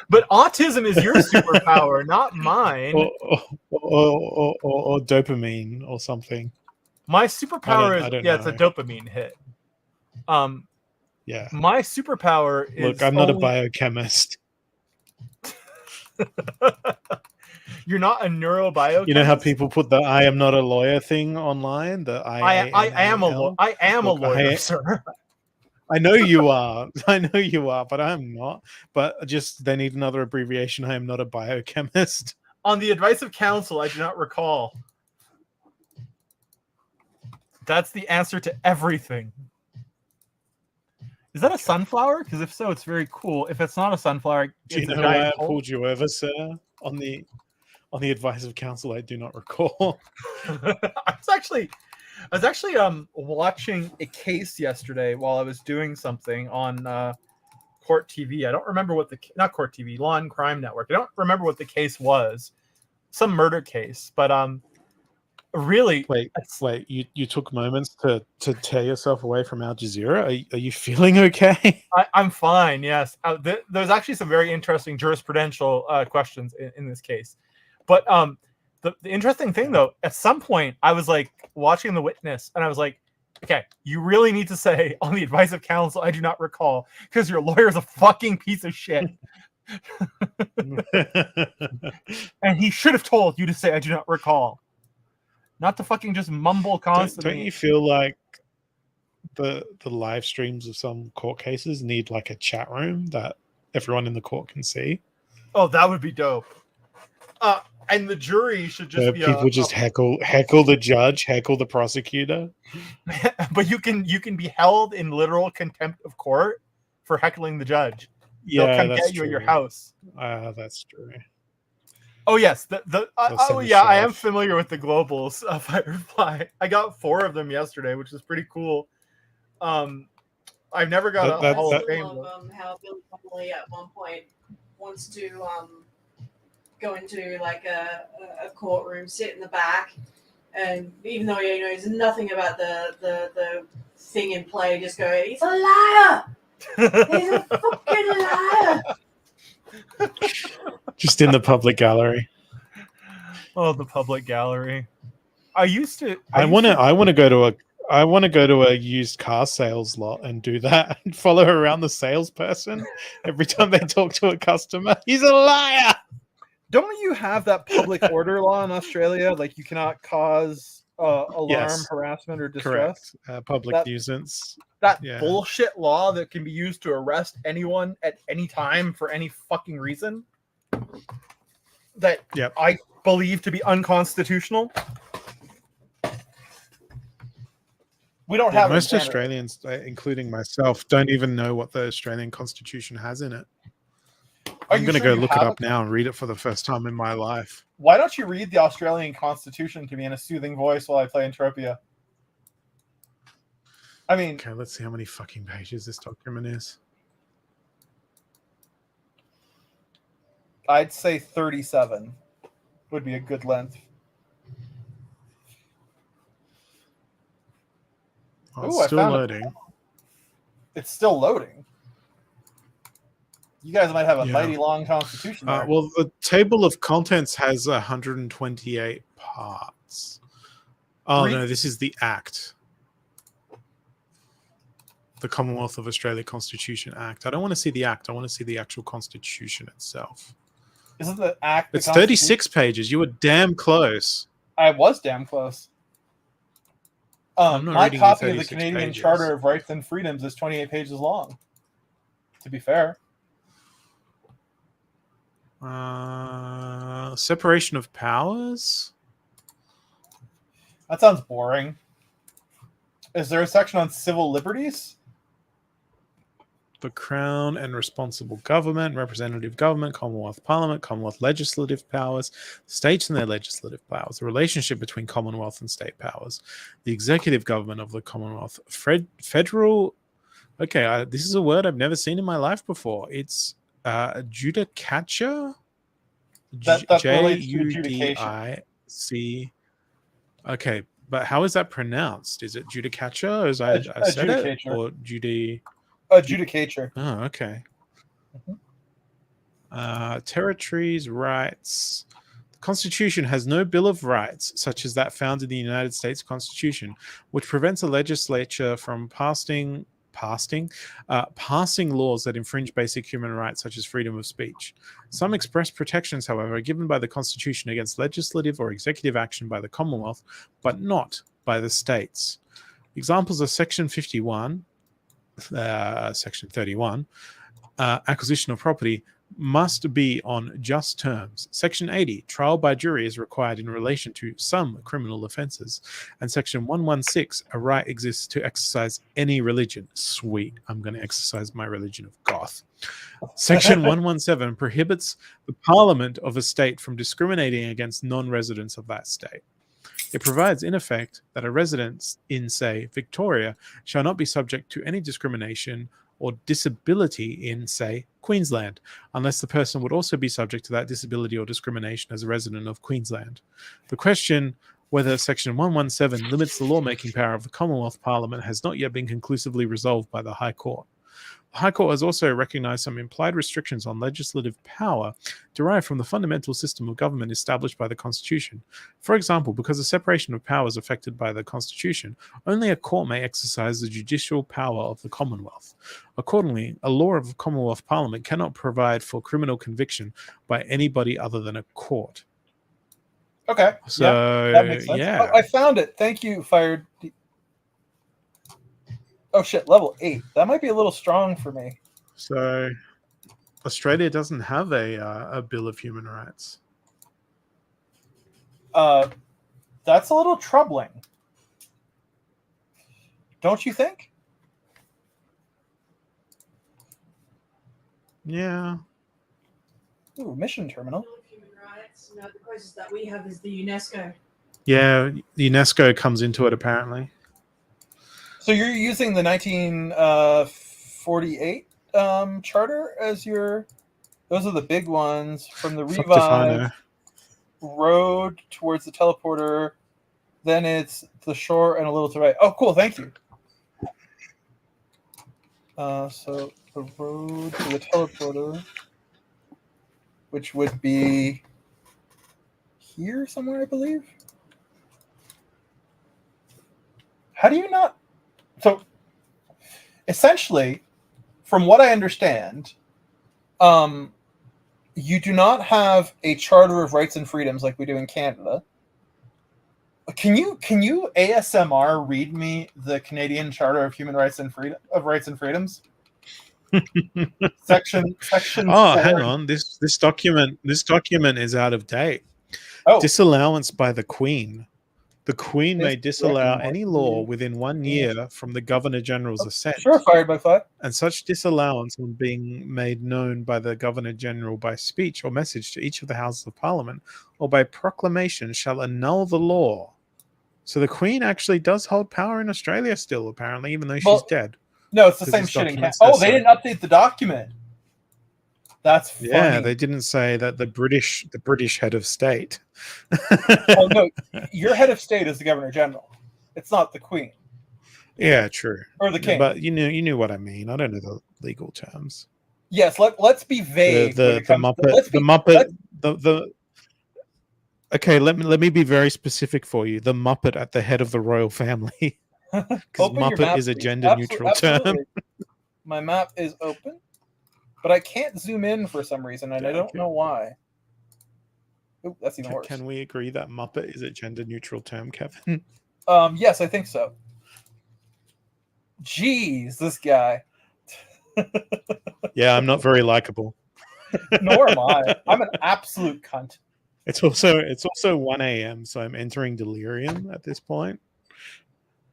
But autism is your superpower, not mine. Or dopamine or something. My superpower is it's a dopamine hit. Yeah. My superpower is Look, I'm not a biochemist. You're not a neurobiochemist. You know how people put the "I am not a lawyer" thing online? I am a lawyer, sir. I know you are. But I'm not. But just they need another abbreviation. I am not a biochemist. On the advice of counsel, I do not recall. That's the answer to everything. Is that a sunflower? Because if so, it's very cool. If it's not a sunflower, Do you know why I pulled you over, sir? On the advice of counsel, I do not recall. I was actually watching a case yesterday while I was doing something on Court TV. I don't remember what not Court TV, Law and Crime Network. I don't remember what the case was. Some murder case, but really. Wait. You took moments to tear yourself away from Al Jazeera. Are you feeling okay? I'm fine. Yes, there's actually some very interesting jurisprudential questions in this case. But the interesting thing, though, at some point, I was like watching the witness, and I was like, okay, you really need to say, on the advice of counsel, I do not recall, because your lawyer is a fucking piece of shit. And he should have told you to say, I do not recall. Not to fucking just mumble constantly. Don't you feel like the live streams of some court cases need like a chat room that everyone in the court can see? Oh, that would be dope. And the jury should just be people just heckle the judge, heckle the prosecutor. But you can be held in literal contempt of court for heckling the judge. Yeah, they'll come that's get you true. at your house. That's true. Oh yes, I am familiar with the globals Firefly. I got 4 of them yesterday, which is pretty cool. I've never got a Hall of Fame. How Billy Connolly at one point wants to go into like a courtroom, sit in the back, and even though he knows nothing about the thing in play, just go, he's a liar! He's a fucking liar! Just in the public gallery. Oh, the public gallery. I want to go to a used car sales lot and do that and follow around the salesperson every time they talk to a customer. He's a liar. Don't you have that public order law in Australia? Like you cannot cause alarm, Yes. harassment, or distress. Correct. Public nuisance. That Yeah. bullshit law that can be used to arrest anyone at any time for any fucking reason that Yep. I believe to be unconstitutional. We don't Yeah, have it in most Canada. Australians, including myself, don't even know what the Australian Constitution has in it. I'm going to go look it up now and read it for the first time in my life. Why don't you read the Australian Constitution to me in a soothing voice while I play Entropia? I mean... Okay, let's see how many fucking pages this document is. I'd say 37 would be a good length. Oh, it's still loading. It's still loading. You guys might have a mighty long constitution. Well, the table of contents has 128 parts. Oh, no, this is the Act. The Commonwealth of Australia Constitution Act. I don't want to see the Act. I want to see the actual Constitution itself. Isn't the Act... It's 36 pages. You were damn close. I was damn close. My copy of the Canadian Charter of Rights and Freedoms is 28 pages long. To be fair. Separation of powers? That sounds boring. Is there a section on civil liberties? The Crown and responsible government, representative government, Commonwealth Parliament, Commonwealth legislative powers, states and their legislative powers, the relationship between Commonwealth and state powers, the executive government of the Commonwealth, federal... Okay, this is a word I've never seen in my life before. It's judicature? J-U-D-I-C... Okay, but how is that pronounced? Is it judicature, as I said it? Or Adjudicature. Oh, okay. Territories, rights. The Constitution has no Bill of Rights, such as that found in the United States Constitution, which prevents a legislature from passing laws that infringe basic human rights, such as freedom of speech. Some express protections, however, are given by the Constitution against legislative or executive action by the Commonwealth, but not by the states. Examples are Section 51, Section 31, acquisition of property must be on just terms. Section 80, trial by jury is required in relation to some criminal offences. And Section 116, a right exists to exercise any religion. Sweet, I'm going to exercise my religion of Goth. Section 117 prohibits the Parliament of a state from discriminating against non-residents of that state. It provides, in effect, that a resident in, say, Victoria shall not be subject to any discrimination or disability in, say, Queensland, unless the person would also be subject to that disability or discrimination as a resident of Queensland. The question whether Section 117 limits the lawmaking power of the Commonwealth Parliament has not yet been conclusively resolved by the High Court. The High Court has also recognised some implied restrictions on legislative power derived from the fundamental system of government established by the Constitution. For example, because the separation of powers affected by the Constitution, only a court may exercise the judicial power of the Commonwealth. Accordingly, a law of the Commonwealth Parliament cannot provide for criminal conviction by anybody other than a court. Okay. So, yeah, that makes sense. Yeah. Oh, I found it. Thank you, Fired. Oh shit, level 8. That might be a little strong for me. So, Australia doesn't have a Bill of Human Rights. That's a little troubling. Don't you think? Yeah. Ooh, mission terminal. Bill of Human Rights. No, the closest that we have is the UNESCO. Yeah, UNESCO comes into it apparently. So you're using the 1948 charter as your... Those are the big ones from the Revive road towards the teleporter. Then it's the shore and a little to the right. Oh, cool. Thank you. So the road to the teleporter, which would be here somewhere, I believe. How do you not... So, essentially, from what I understand, you do not have a Charter of Rights and Freedoms like we do in Canada. Can you ASMR read me the Canadian Charter of Human Rights and Freedoms? section Oh, 4. hang on. This document is out of date. Oh, Disallowance by the Queen. The Queen may This disallow reckon any what law you- within 1 year from the Governor General's assent. sure, fired by five. And such disallowance on being made known by the Governor General by speech or message to each of the Houses of Parliament or by proclamation shall annul the law. So the Queen actually does hold power in Australia still, apparently, even though she's dead. No, it's the Because same this shit in document Canada. Oh, says they so. didn't update the document. That's funny. Yeah, they didn't say that the British head of state. Oh no, your head of state is the Governor General. It's not the Queen Yeah, true. or the King. But you knew what I mean. I don't know the legal terms. Yes, let's be vague. The Muppet. Okay, let me be very specific for you. The Muppet at the head of the royal family. Because Muppet is a gender neutral term. My map is open, but I can't zoom in for some reason, and I don't know why. Ooh, that's even worse. Can we agree that Muppet is a gender neutral term, Kevin? Yes, I think so. Jeez, this guy. Yeah, I'm not very likable. Nor am I. I'm an absolute cunt. It's also 1 a.m., so I'm entering delirium at this point.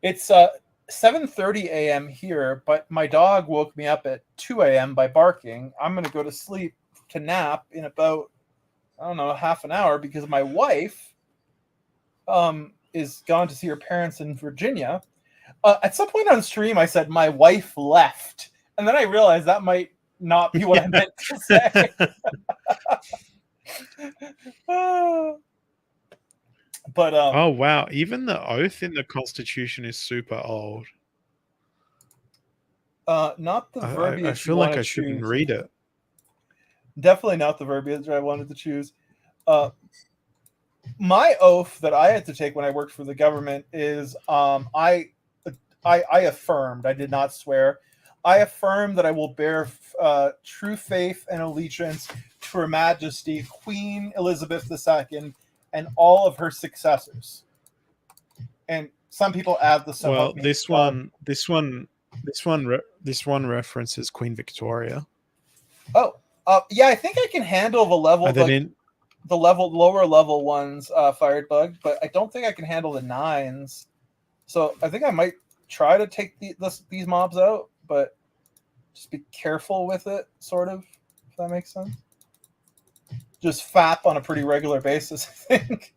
It's 7:30 a.m. here, but my dog woke me up at 2 a.m. by barking. I'm going to go to sleep to nap in about, I don't know, half an hour because my wife is gone to see her parents in Virginia. At some point on stream, I said my wife left, and then I realized that might not be what I meant to say. But oh wow, even the oath in the Constitution is super old. Not the verbiage. I feel like I shouldn't read it. Definitely not the verbiage I wanted to choose. My oath that I had to take when I worked for the government is I affirmed, I did not swear, I affirm that I will bear true faith and allegiance to Her Majesty Queen Elizabeth II and all of her successors. And some people add the so. Well, this one references Queen Victoria. Oh, yeah, I think I can handle the level lower level ones, Fired Bug, but I don't think I can handle the 9s. So I think I might try to take these mobs out, but just be careful with it, sort of, if that makes sense. Just fap on a pretty regular basis, I think.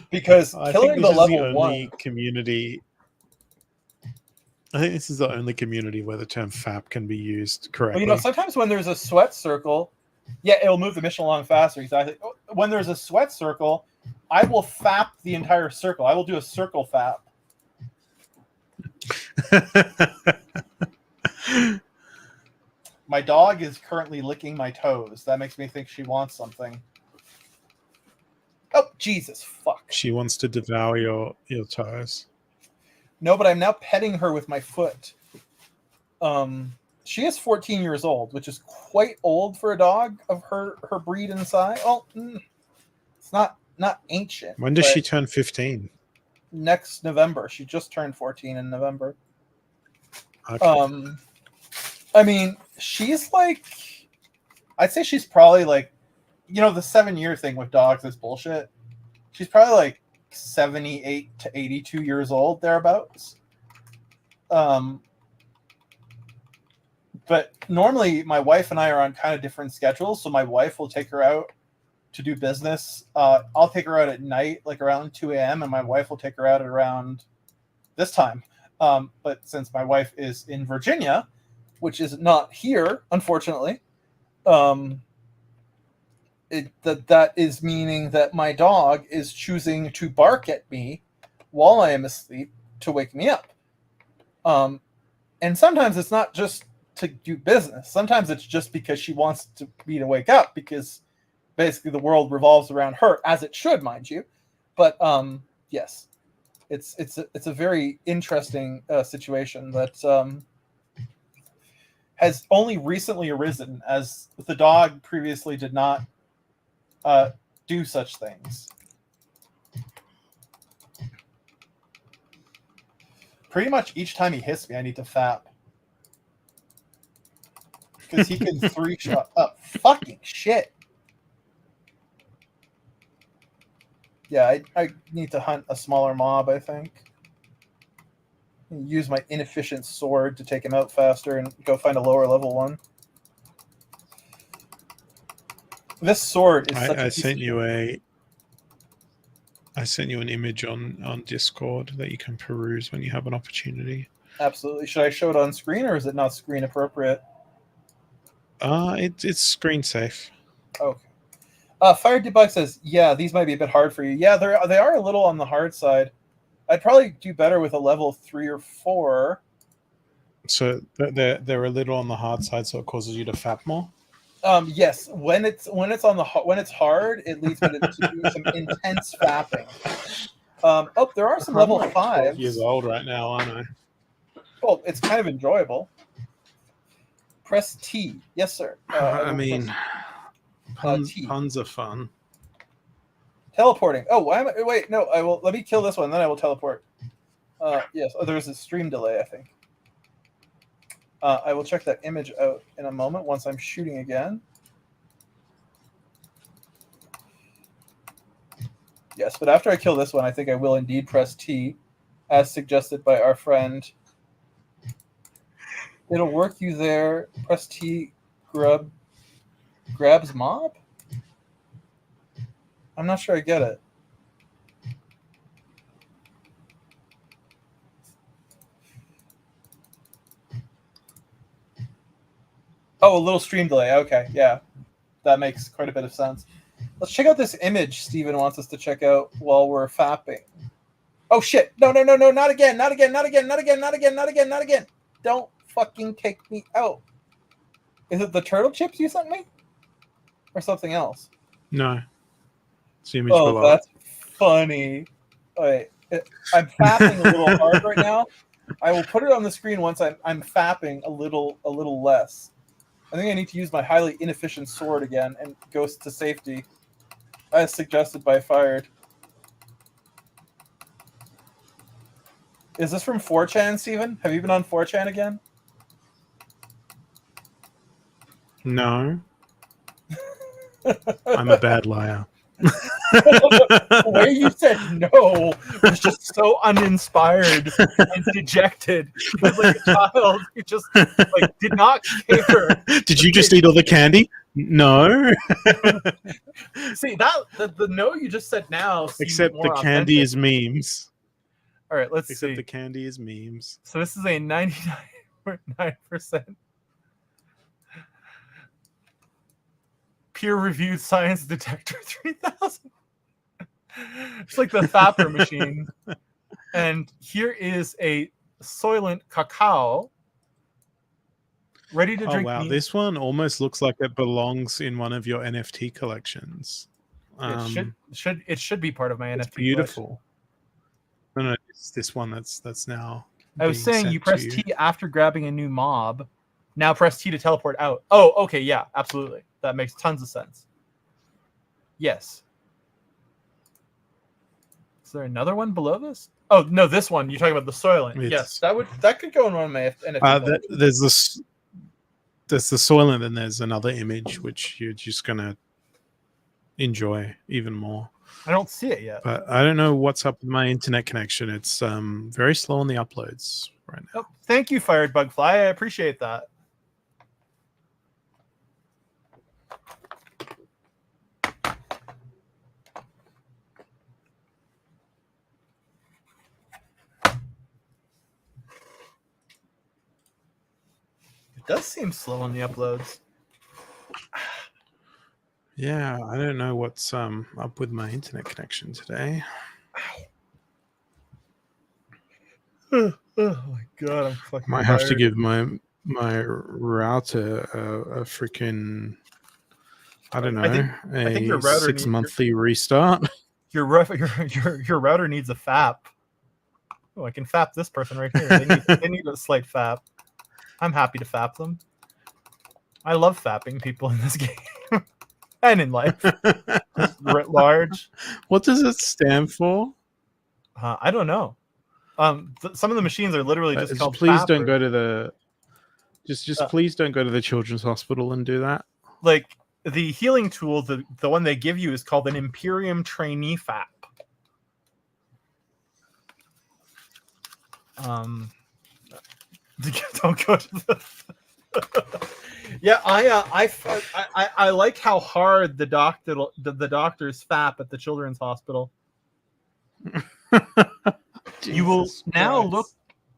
Because killing the level 1 community. I think this is the only community where the term FAP can be used correctly. Well, sometimes when there's a sweat circle, yeah, it'll move the mission along faster. Exactly. When there's a sweat circle, I will FAP the entire circle. I will do a circle FAP. My dog is currently licking my toes. That makes me think she wants something. Oh, Jesus, fuck. She wants to devour your toes. No, but I'm now petting her with my foot. She is 14 years old, which is quite old for a dog of her breed and size. Well, it's not ancient. When does she turn 15? Next November. She just turned 14 in November. Okay. I mean, she's like, I'd say she's probably like, the 7-year thing with dogs is bullshit. She's probably like 78 to 82 years old, thereabouts. But normally my wife and I are on kind of different schedules, so my wife will take her out to do business. I'll take her out at night, like around 2 a.m., and my wife will take her out at around this time. But since my wife is in Virginia, which is not here, unfortunately, that is meaning that my dog is choosing to bark at me while I am asleep to wake me up. And sometimes it's not just to do business. Sometimes it's just because she wants me to wake up, because basically the world revolves around her, as it should, mind you. But yes, it's a very interesting situation that has only recently arisen, as the dog previously did not do such things. Pretty much each time he hits me, I need to fap. Because he can 3-shot up. Fucking shit. Yeah, I need to hunt a smaller mob, I think. Use my inefficient sword to take him out faster and go find a lower level one. This sword is such I sent you an image on Discord that you can peruse when you have an opportunity. Absolutely. Should I show it on screen, or is it not screen appropriate? It's screen safe. Okay. Fire Debug says, yeah, these might be a bit hard for you. Yeah, they are a little on the hard side. I'd probably do better with a level 3 or 4. So they're a little on the hard side, so it causes you to fap more. Yes, when it's hard, it leads me to do some intense fapping. There are some level 5s. Years old right now, aren't I? Well, it's kind of enjoyable. Press T. Yes, sir. I mean, puns are fun. Teleporting. Oh, wait, no. Let me kill this one, then I will teleport. Yes. Oh, there's a stream delay, I think. I will check that image out in a moment once I'm shooting again. Yes, but after I kill this one, I think I will indeed press T, as suggested by our friend. It'll work you there. Press T, grabs mob? I'm not sure I get it. Oh, a little stream delay. Okay, yeah. That makes quite a bit of sense. Let's check out this image Steven wants us to check out while we're fapping. Oh, shit. No, not again. Not again. Don't fucking take me out. Is it the turtle chips you sent me? Or something else? No. It's the image below. That's funny. Wait, I'm fapping a little hard right now. I will put it on the screen once I'm fapping a little less. I think I need to use my highly inefficient sword again and go to safety, as suggested by Fired. Is this from 4chan, Steven? Have you been on 4chan again? No. I'm a bad liar. The way you said no was just so uninspired and dejected. It was like a child who just did not care. Did you just eat all the candy? No. See, the no you just said now. Except the candy is memes. All right, let's see. Except the candy is memes. So this is a 99.9% peer-reviewed science detector 3000. It's like the Thapper machine. And here is a Soylent cacao ready to drink. Oh wow, this one almost looks like it belongs in one of your NFT collections. It should be part of my NFT. Beautiful. No, it's this one that's now. I was saying you press T after grabbing a new mob. Now press T to teleport out. Oh, okay, yeah, absolutely. That makes tons of sense. Yes. Is there another one below this? Oh no, this one. You're talking about the Soylent. Yes, that could go in one of my NFT. There's the Soylent, and there's another image which you're just gonna enjoy even more. I don't see it yet. But I don't know what's up with my internet connection. It's very slow on the uploads right now. Oh, thank you, Fired Bugfly. I appreciate that. It does seem slow on the uploads. Yeah, I don't know what's up with my internet connection today. Oh my god, I'm fucking might tired. have to give my router a freaking, I don't know, I think your router 6 monthly restart. Your router needs a FAP. Oh, I can FAP this person right here. They need a slight FAP. I'm happy to FAP them. I love fapping people in this game. and in life, just writ large. What does it stand for? I don't know. Some of the machines are literally just called. Please don't fappers. go to the. Please don't go to the children's hospital and do that. Like the healing tool, the one they give you is called an Imperium Trainee Fap. Don't go to the. Yeah, I like how hard the doctors fap at the children's hospital. You will now look.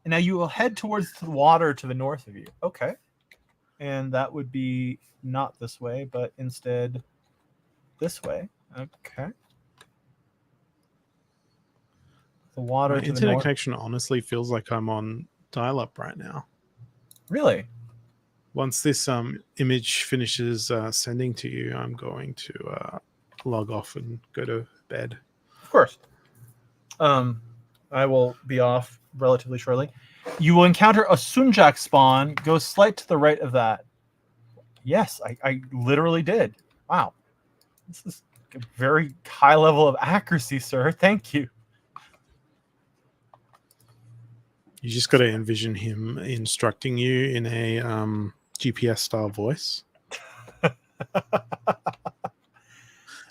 Now you will head towards the water to the north of you. Okay, and that would be not this way, but instead this way. Okay. The water. My to internet the north. connection honestly feels like I'm on dial-up right now. Really? Once this image finishes sending to you, I'm going to log off and go to bed. Of course. I will be off relatively shortly. You will encounter a Sunjak spawn. Go slight to the right of that. Yes, I literally did. Wow. This is a very high level of accuracy, sir. Thank you. You just got to envision him instructing you in a GPS style voice.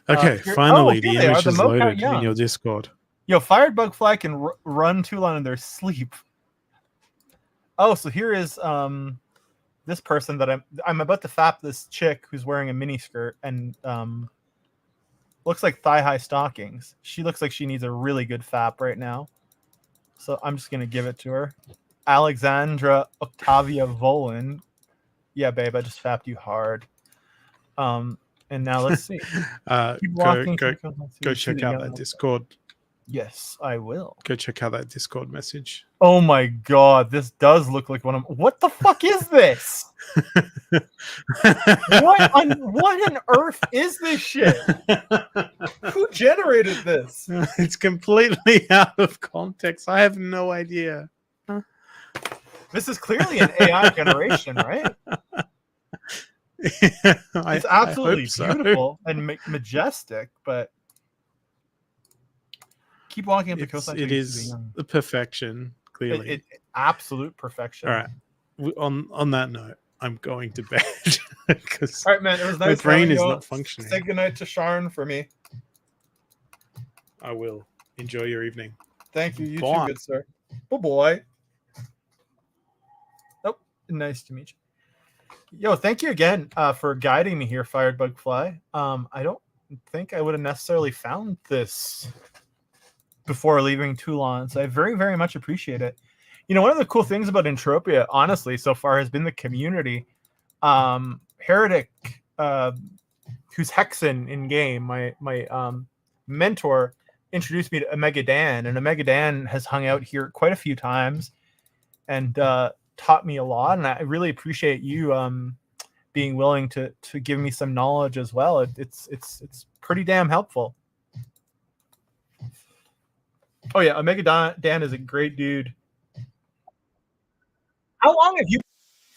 Okay, finally the image is loaded in your Discord. Yo, Fired Bugfly can run Toulan in their sleep. Oh, so here is this person that I'm about to fap this chick who's wearing a miniskirt and looks like thigh-high stockings. She looks like she needs a really good fap right now. So I'm just going to give it to her. Alexandra Octavia Volin. Yeah, babe, I just fapped you hard. And now let's see. Keep walking. Go check out that Discord. Yes, I will. Go check out that Discord message. Oh my god, this does look like one of... What the fuck is this? What on earth is this shit? Who generated this? It's completely out of context. I have no idea. This is clearly an AI generation, right? It's absolutely beautiful and majestic, but keep walking up the coastline. It is the perfection, clearly. It absolute perfection. All right. On that note, I'm going to bed because all right, man. It was nice. My brain is not functioning. Say goodnight to Sharn for me. I will. Enjoy your evening. Thank you. You too, good sir. Oh boy. Oh, nice to meet you. Yo, thank you again for guiding me here, Fired Bugfly. I don't think I would have necessarily found this before leaving Toulan, so I very, very much appreciate it. You know, one of the cool things about Entropia, honestly, so far has been the community. Heretic, who's Hexen in game, my mentor, introduced me to Omega Dan, and Omega Dan has hung out here quite a few times and taught me a lot, and I really appreciate you being willing to give me some knowledge as well. It's pretty damn helpful. Oh yeah, Omega Dan is a great dude. How long have you been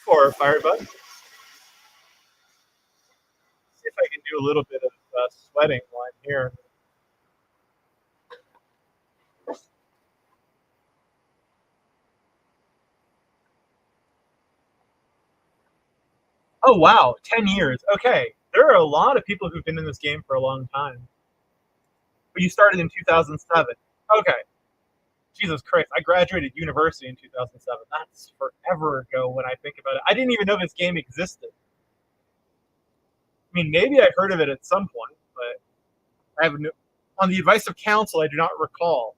for Firebug? See if I can do a little bit of sweating while I'm here. Oh wow, 10 years. Okay, there are a lot of people who've been in this game for a long time. But you started in 2007. Okay. Jesus Christ, I graduated university in 2007. That's forever ago when I think about it. I didn't even know this game existed. I mean, maybe I heard of it at some point, but I have no... On the advice of counsel, I do not recall.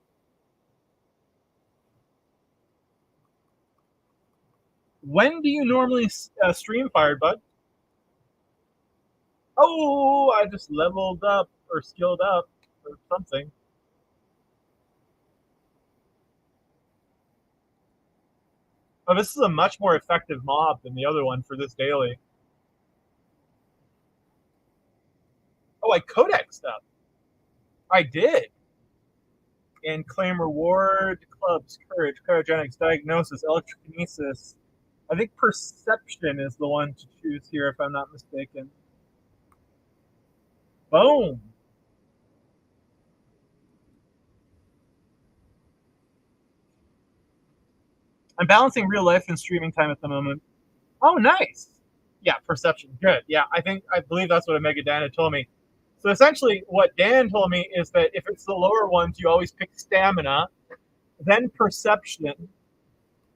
When do you normally stream, Firebug? Oh, I just leveled up or skilled up or something. Oh, this is a much more effective mob than the other one for this daily. Oh, I codexed up. I did. And claim reward, clubs, courage, cryogenics, diagnosis, electrokinesis. I think perception is the one to choose here, if I'm not mistaken. Boom. I'm balancing real life and streaming time at the moment. Oh, nice. Yeah, perception. Good. Yeah, I believe that's what Omega Dan had told me. So essentially, what Dan told me is that if it's the lower ones, you always pick stamina, then perception.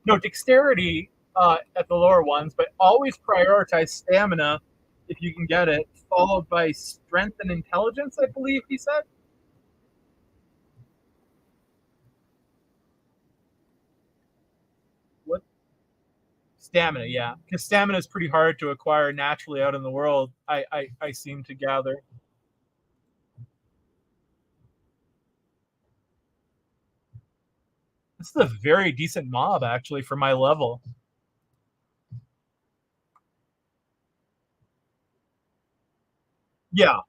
No, dexterity at the lower ones, but always prioritize stamina if you can get it, followed by strength and intelligence, I believe he said. What? Stamina, yeah. Because stamina is pretty hard to acquire naturally out in the world, I seem to gather. This is a very decent mob, actually, for my level. Yeah.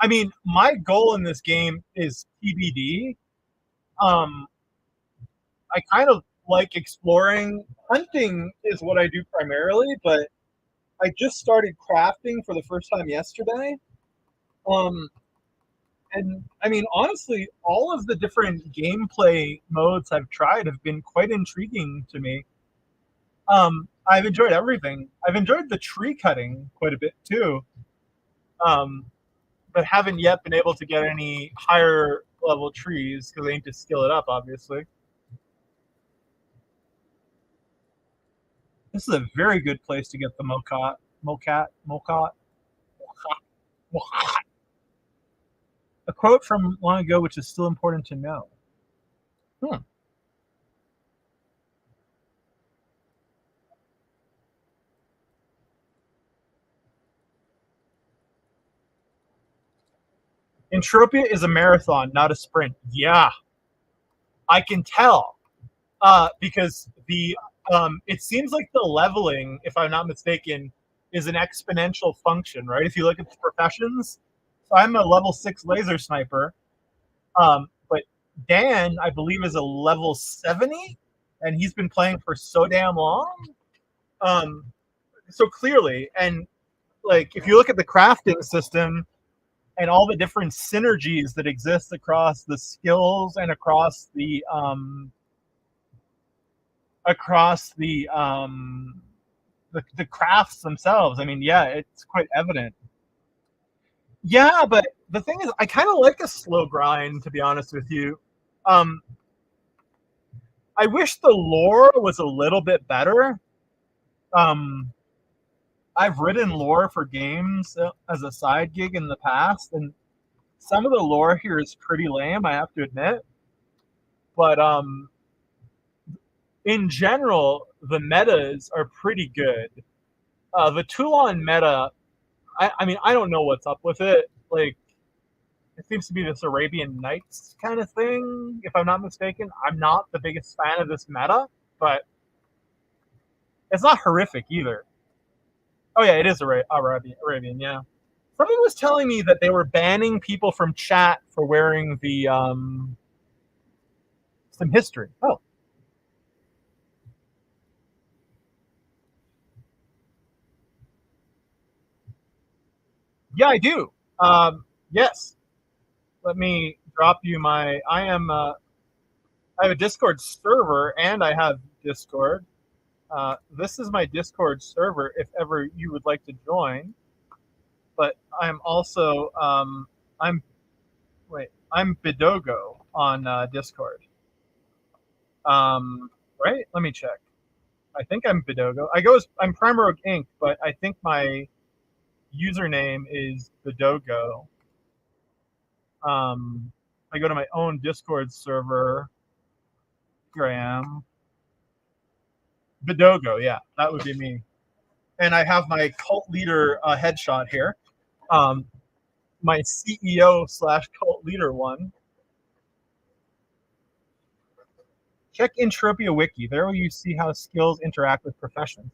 I mean, my goal in this game is TBD. I kind of like exploring. Hunting is what I do primarily, but I just started crafting for the first time yesterday. Um, and I mean, honestly, all of the different gameplay modes I've tried have been quite intriguing to me. I've enjoyed everything. I've enjoyed the tree cutting quite a bit too, but haven't yet been able to get any higher level trees because I need to skill it up, obviously. This is a very good place to get the mocat. A quote from long ago, which is still important to know. Entropia is a marathon, not a sprint. Yeah, I can tell because it seems like the leveling, if I'm not mistaken, is an exponential function, right? If you look at the professions, so I'm a level 6 laser sniper, but Dan, I believe, is a level 70, and he's been playing for so damn long. So clearly, and like if you look at the crafting system and all the different synergies that exist across the skills and across the crafts themselves. I mean, yeah, it's quite evident. Yeah, but the thing is, I kind of like a slow grind, to be honest with you. I wish the lore was a little bit better. I've written lore for games as a side gig in the past, and some of the lore here is pretty lame, I have to admit. But in general, the metas are pretty good. The Toulan meta, I mean, I don't know what's up with it. Like, it seems to be this Arabian Nights kind of thing, if I'm not mistaken. I'm not the biggest fan of this meta, but it's not horrific either. Oh yeah, it is Arabian, yeah. Somebody was telling me that they were banning people from chat for wearing the some history. Oh. Yeah, I do. Yes. Let me drop you my. I have a Discord server and I have Discord. This is my Discord server if ever you would like to join. But I'm also I'm Bidogo on Discord. Right? Let me check. I think I'm Bidogo. I'm Prime Rogue Inc., but I think my username is Bidogo. I go to my own Discord server. Here I am. Bidogo, yeah, that would be me. And I have my cult leader headshot here. My CEO / cult leader one. Check Entropia Wiki. There you see how skills interact with professions.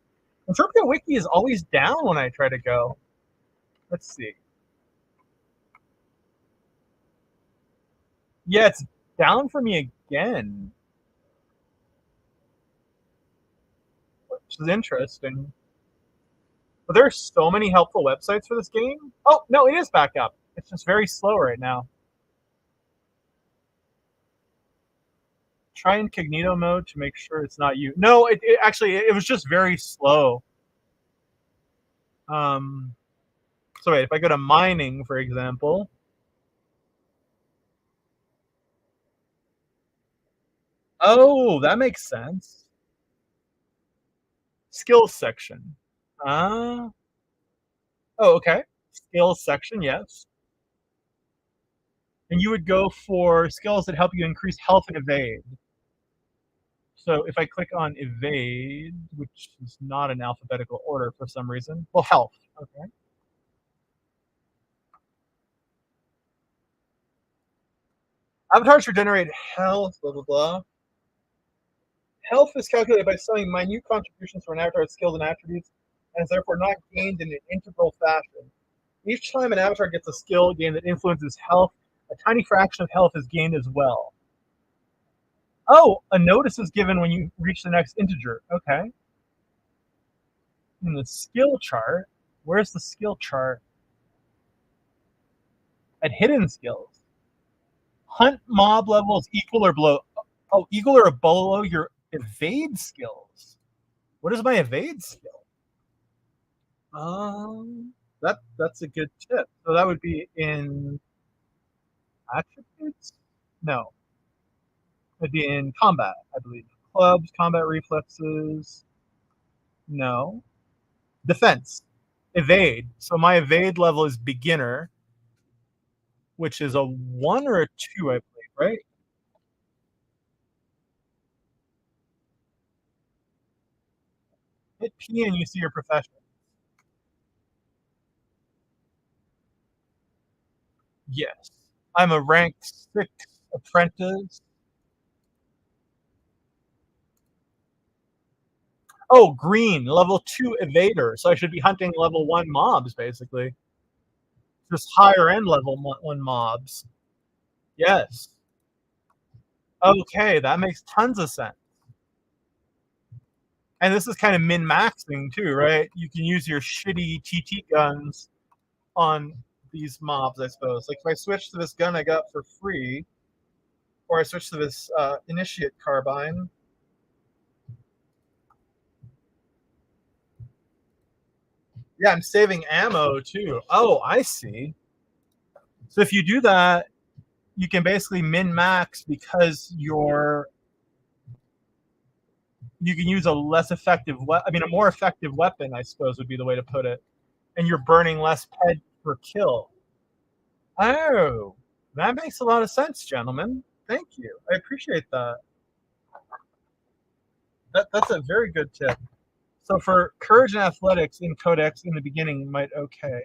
Entropia Wiki is always down when I try to go. Let's see. Yeah, it's down for me again. Which is interesting. But there are so many helpful websites for this game. Oh, no, it is back up. It's just very slow right now. Try incognito mode to make sure it's not you. No, it actually, it was just very slow. So wait, if I go to mining, for example. Oh, that makes sense. Skills section. Oh, okay. Skills section, yes. And you would go for skills that help you increase health and evade. So if I click on evade, which is not in alphabetical order for some reason, well, health, okay. Avatars regenerate health, blah, blah, blah. Health is calculated by studying minute contributions for an avatar's skills and attributes, and is therefore not gained in an integral fashion. Each time an avatar gets a skill gain that influences health, a tiny fraction of health is gained as well. Oh, a notice is given when you reach the next integer. Okay. In the skill chart, where's the skill chart? At hidden skills. Hunt mob levels equal or below. Oh, equal or below your evade skills. What is my evade skill? That's a good tip. So that would be in attributes? No. It'd be in combat, I believe. Clubs, combat reflexes. No. Defense. Evade. So my evade level is beginner, which is a 1 or a 2, I believe, right? Hit P and you see your profession. Yes. I'm a rank 6 apprentice. Oh, green, level 2 evader. So I should be hunting level 1 mobs, basically. Just higher end level 1 mobs. Yes. Okay, that makes tons of sense. And this is kind of min-maxing too, right? You can use your shitty TT guns on these mobs, I suppose. Like if I switch to this gun I got for free, or I switch to this initiate carbine. Yeah, I'm saving ammo too. Oh, I see. So if you do that, you can basically min-max because you can use a less effective, a more effective weapon, I suppose would be the way to put it. And you're burning less ped per kill. Oh, that makes a lot of sense, gentlemen. Thank you. I appreciate that. That's a very good tip. So for courage and athletics in Codex in the beginning might okay.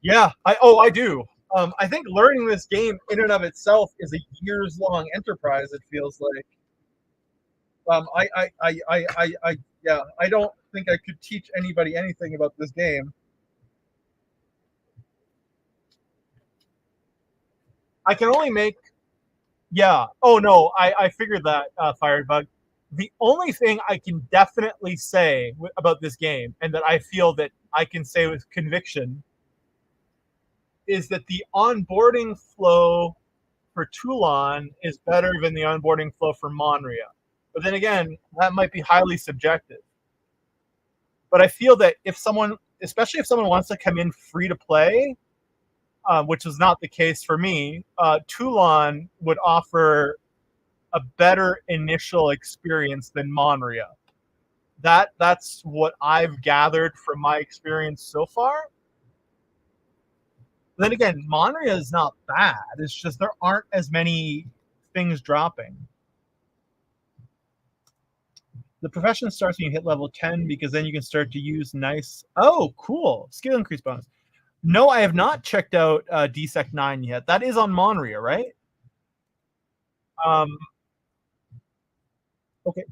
Yeah, I do. I think learning this game in and of itself is a years-long enterprise. It feels like. I don't think I could teach anybody anything about this game. I can only make. Yeah. Oh no, I figured that, Firebug. The only thing I can definitely say about this game, and that I feel that I can say with conviction, is that the onboarding flow for Toulan is better than the onboarding flow for Monria. But then again, that might be highly subjective. But I feel that if someone, especially if someone wants to come in free to play, which is not the case for me, Toulan would offer a better initial experience than Monria. That's what I've gathered from my experience so far. Then again, Monria is not bad. It's just there aren't as many things dropping. The profession starts when you hit level 10 because then you can start to use nice. Oh, cool. Skill increase bonus. No, I have not checked out DSEC 9 yet. That is on Monria, right? Okay.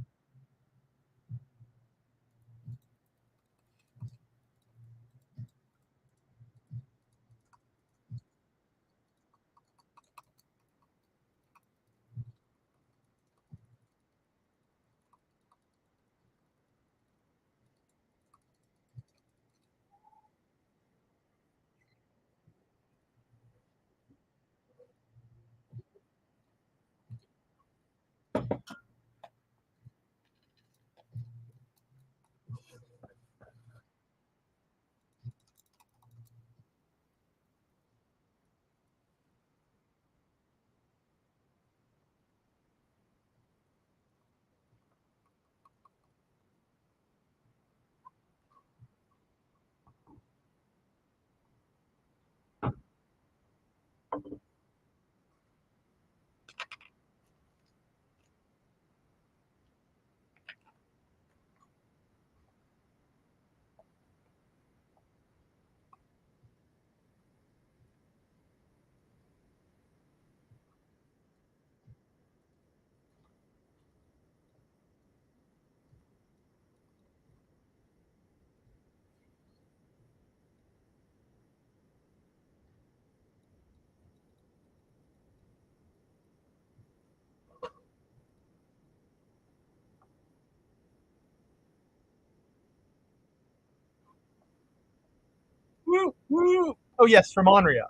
Woo, woo. Oh yes, from Onria.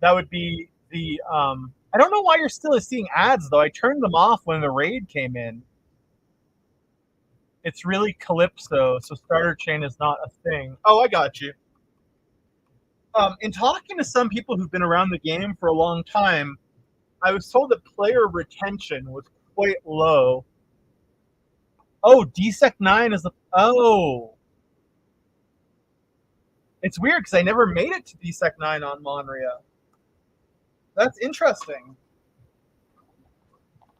That would be the. I don't know why you're still seeing ads though. I turned them off when the raid came in. It's really Calypso, so starter chain is not a thing. Oh, I got you. In talking to some people who've been around the game for a long time, I was told that player retention was quite low. Oh, DSEC 9 is the. Oh. It's weird because I never made it to DSEC 9 on Monria. That's interesting.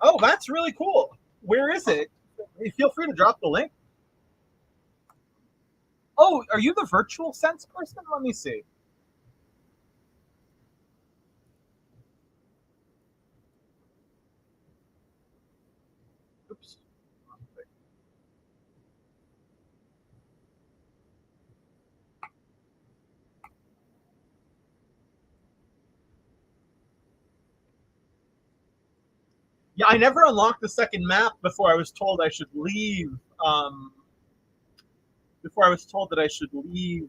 Oh, that's really cool. Where is it? Feel free to drop the link. Oh, are you the virtual sense person? Let me see. Oops. Yeah, I never unlocked the second map before I was told I should leave. Before I was told that I should leave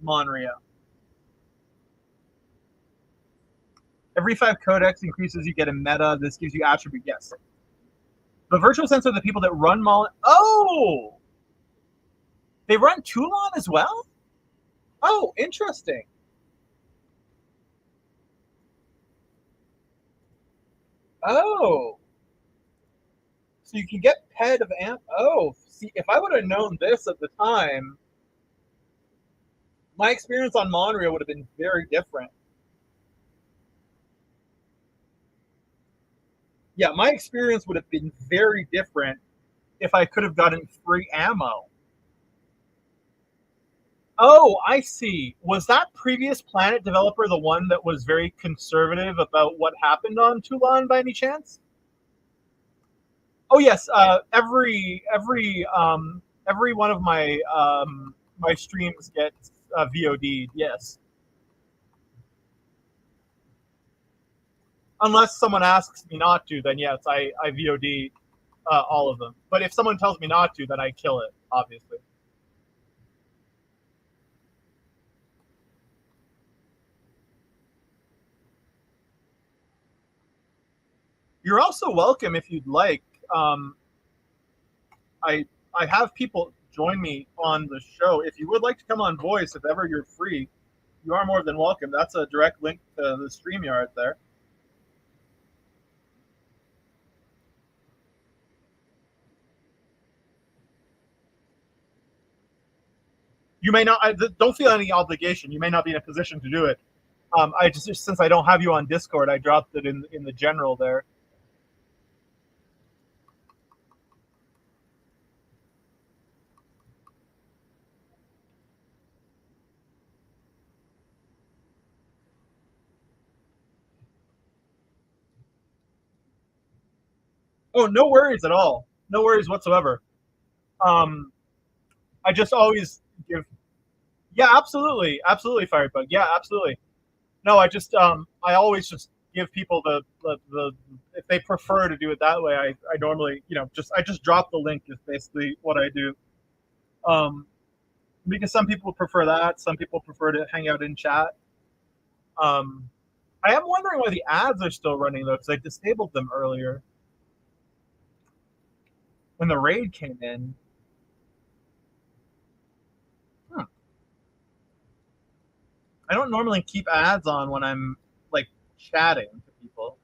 Monria. Every 5 codex increases, you get a meta. This gives you attribute. Yes. The virtual sense are the people that run Oh! They run Toulan as well? Oh, interesting. Oh. So you can get Ped of Amp. Oh, see, if I would have known this at the time, my experience on Monria would have been very different. Yeah, my experience would have been very different if I could have gotten free ammo. Oh, I see. Was that previous Planet developer the one that was very conservative about what happened on Toulan by any chance? Oh yes, every one of my my streams gets VOD'd. Yes, unless someone asks me not to, then yes, I VOD all of them. But if someone tells me not to, then I kill it. Obviously. You're also welcome if you'd like. I have people join me on the show. If you would like to come on voice, if ever you're free, you are more than welcome. That's a direct link to the StreamYard there. You may not. Don't feel any obligation. You may not be in a position to do it. I just since I don't have you on Discord, I dropped it in the general there. Oh, no worries at all. No worries whatsoever. I just always give. Yeah, absolutely, Firebug. Yeah, absolutely. No, I just I always just give people the if they prefer to do it that way. I normally I just drop the link is basically what I do. Because some people prefer that, some people prefer to hang out in chat. I am wondering why the ads are still running though, because I disabled them earlier when the raid came in. I don't normally keep ads on when I'm like chatting to people.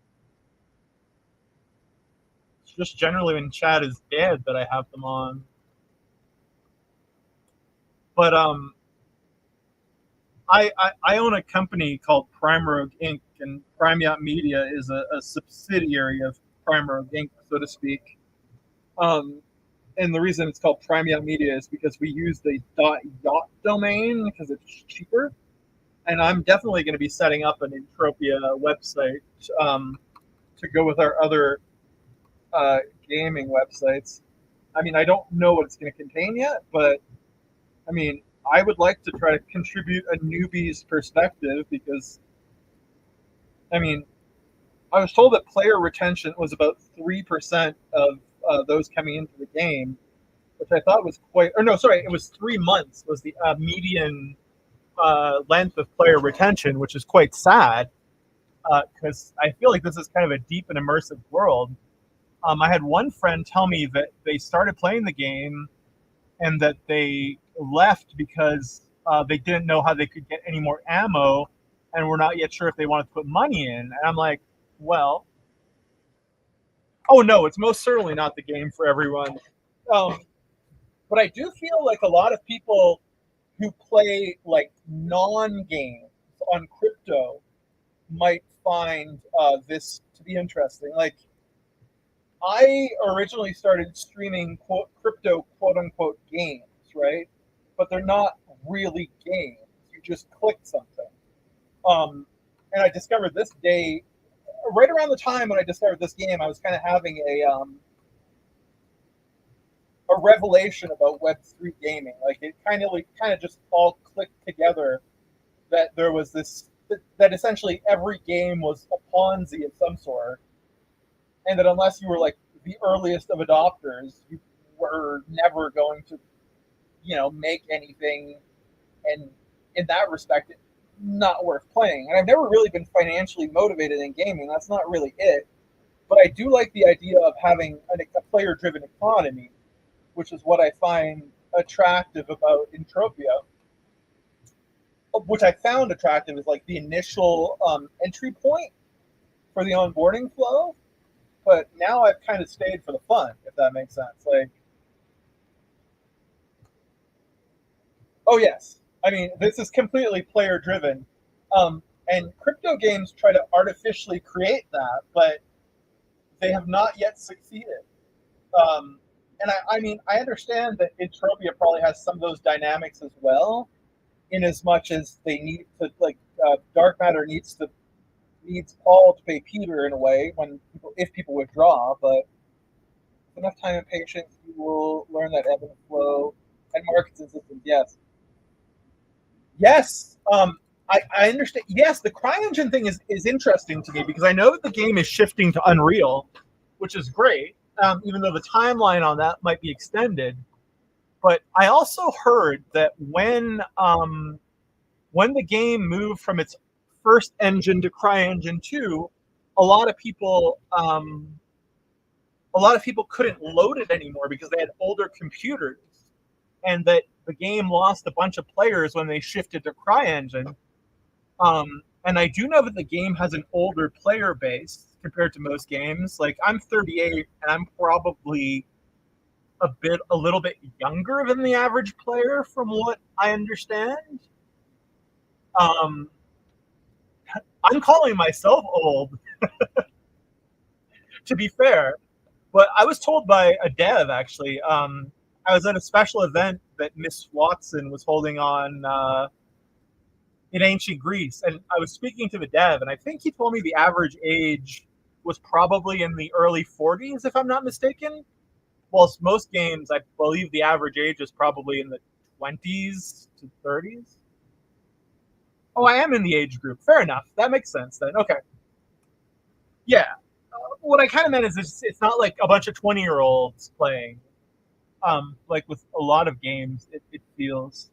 It's just generally when chat is dead that I have them on. But I own a company called Prime Rogue Inc. and Prime Yacht Media is a subsidiary of Prime Rogue Inc., so to speak. And the reason it's called Prime Yacht Media is because we use the .yacht domain because it's cheaper. And I'm definitely going to be setting up an Entropia website to go with our other gaming websites. I mean, I don't know what it's going to contain yet, but I mean, I would like to try to contribute a newbie's perspective because, I mean, I was told that player retention was about 3% of those coming into the game, which I thought was quite, or no, sorry, it was 3 months was the median length of player retention, which is quite sad because I feel like this is kind of a deep and immersive world. I had one friend tell me that they started playing the game and that they left because they didn't know how they could get any more ammo and were not yet sure if they wanted to put money in. And I'm like, well, oh no, it's most certainly not the game for everyone. But I do feel like a lot of people who play like non-games on crypto might find this to be interesting. Like, I originally started streaming crypto quote unquote games, right? But they're not really games. You just click something. And I discovered this day, right around the time when I discovered this game, I was kind of having a revelation about Web3 gaming. Like it kind of just all clicked together that there was this that essentially every game was a Ponzi of some sort, and that unless you were like the earliest of adopters, you were never going to, make anything. And in that respect, it's not worth playing. And I've never really been financially motivated in gaming. That's not really it. But I do like the idea of having a player-driven economy, which is what I find attractive about Entropia. Which I found attractive is like the initial entry point for the onboarding flow. But now I've kind of stayed for the fun, if that makes sense. Like, oh yes, I mean this is completely player-driven, and crypto games try to artificially create that, but they have not yet succeeded. And I mean, I understand that Entropia probably has some of those dynamics as well, in as much as they need to, like, dark matter needs Paul to pay Peter in a way if people withdraw, but with enough time and patience, you will learn that ebb and flow and market systems. Yes. I understand. Yes, the CryEngine thing is interesting to me because I know that the game is shifting to Unreal, which is great. Even though the timeline on that might be extended, but I also heard that when the game moved from its first engine to CryEngine 2, a lot of people couldn't load it anymore because they had older computers, and that the game lost a bunch of players when they shifted to CryEngine. And I do know that the game has an older player base compared to most games. Like, I'm 38, and I'm probably a little bit younger than the average player, from what I understand. I'm calling myself old, to be fair. But I was told by a dev, actually. I was at a special event that Miss Watson was holding on in ancient Greece, and I was speaking to the dev, and I think he told me the average age was probably in the early 40s, if I'm not mistaken. Whilst most games, I believe the average age is probably in the 20s to 30s. Oh, I am in the age group. Fair enough. That makes sense then. Okay. Yeah. What I kind of meant is it's not like a bunch of 20-year-olds playing. Like with a lot of games, it feels.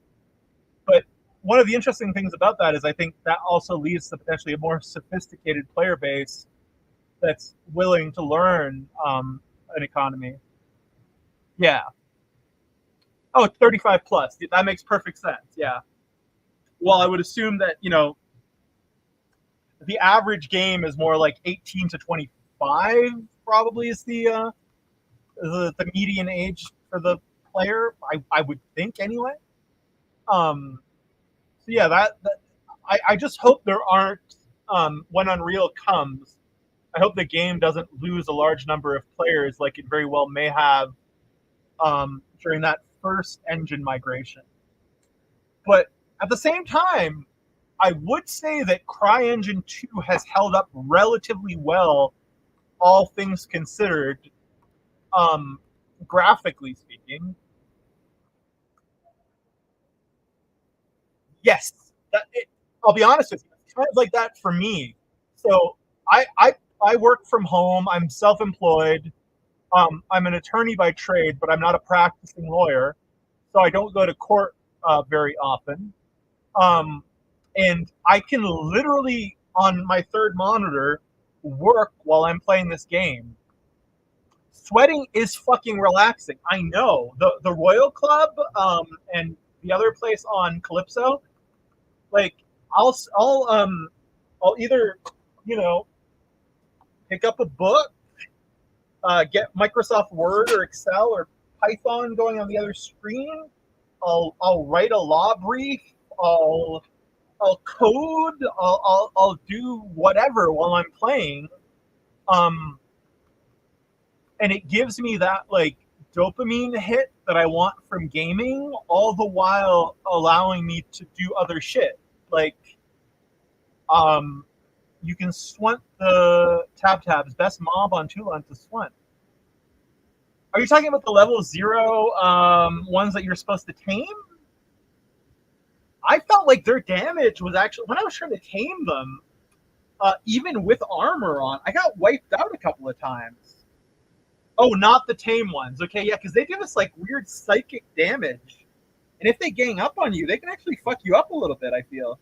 But one of the interesting things about that is I think that also leads to potentially a more sophisticated player base that's willing to learn an economy. Yeah. Oh, 35 plus. That makes perfect sense. Yeah. Well, I would assume that, the average game is more like 18 to 25 probably is the median age for the player. I would think anyway. So yeah, that I just hope there aren't, when Unreal comes, I hope the game doesn't lose a large number of players like it very well may have during that first engine migration. But at the same time, I would say that CryEngine 2 has held up relatively well, all things considered, graphically speaking. Yes, I'll be honest with you, it's kind of like that for me. So I work from home. I'm self-employed. I'm an attorney by trade, but I'm not a practicing lawyer, so I don't go to court very often. And I can literally, on my third monitor, work while I'm playing this game. Sweating is fucking relaxing. I know. The Royal Club and the other place on Calypso, like I'll either, you know, pick up a book, get Microsoft Word or Excel or Python going on the other screen. I'll write a law brief. I'll code. I'll do whatever while I'm playing. And it gives me that like dopamine hit that I want from gaming, all the while allowing me to do other shit. Like, you can swunt the tabs. Best mob on Toulan to swunt. Are you talking about the level 0 ones that you're supposed to tame? I felt like their damage was actually, when I was trying to tame them, even with armor on, I got wiped out a couple of times. Oh, not the tame ones. Okay, yeah, because they give us like weird psychic damage. And if they gang up on you, they can actually fuck you up a little bit, I feel.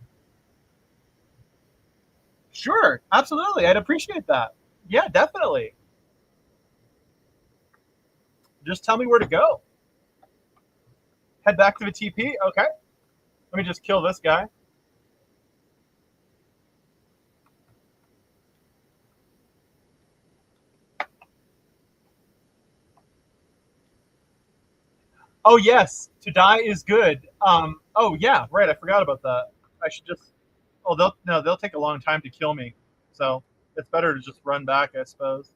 Sure, absolutely. I'd appreciate that. Yeah, definitely. Just tell me where to go. Head back to the TP? Okay. Let me just kill this guy. Oh, yes. To die is good. Oh, yeah. Right. I forgot about that. I should just... Oh, they'll take a long time to kill me. So it's better to just run back, I suppose.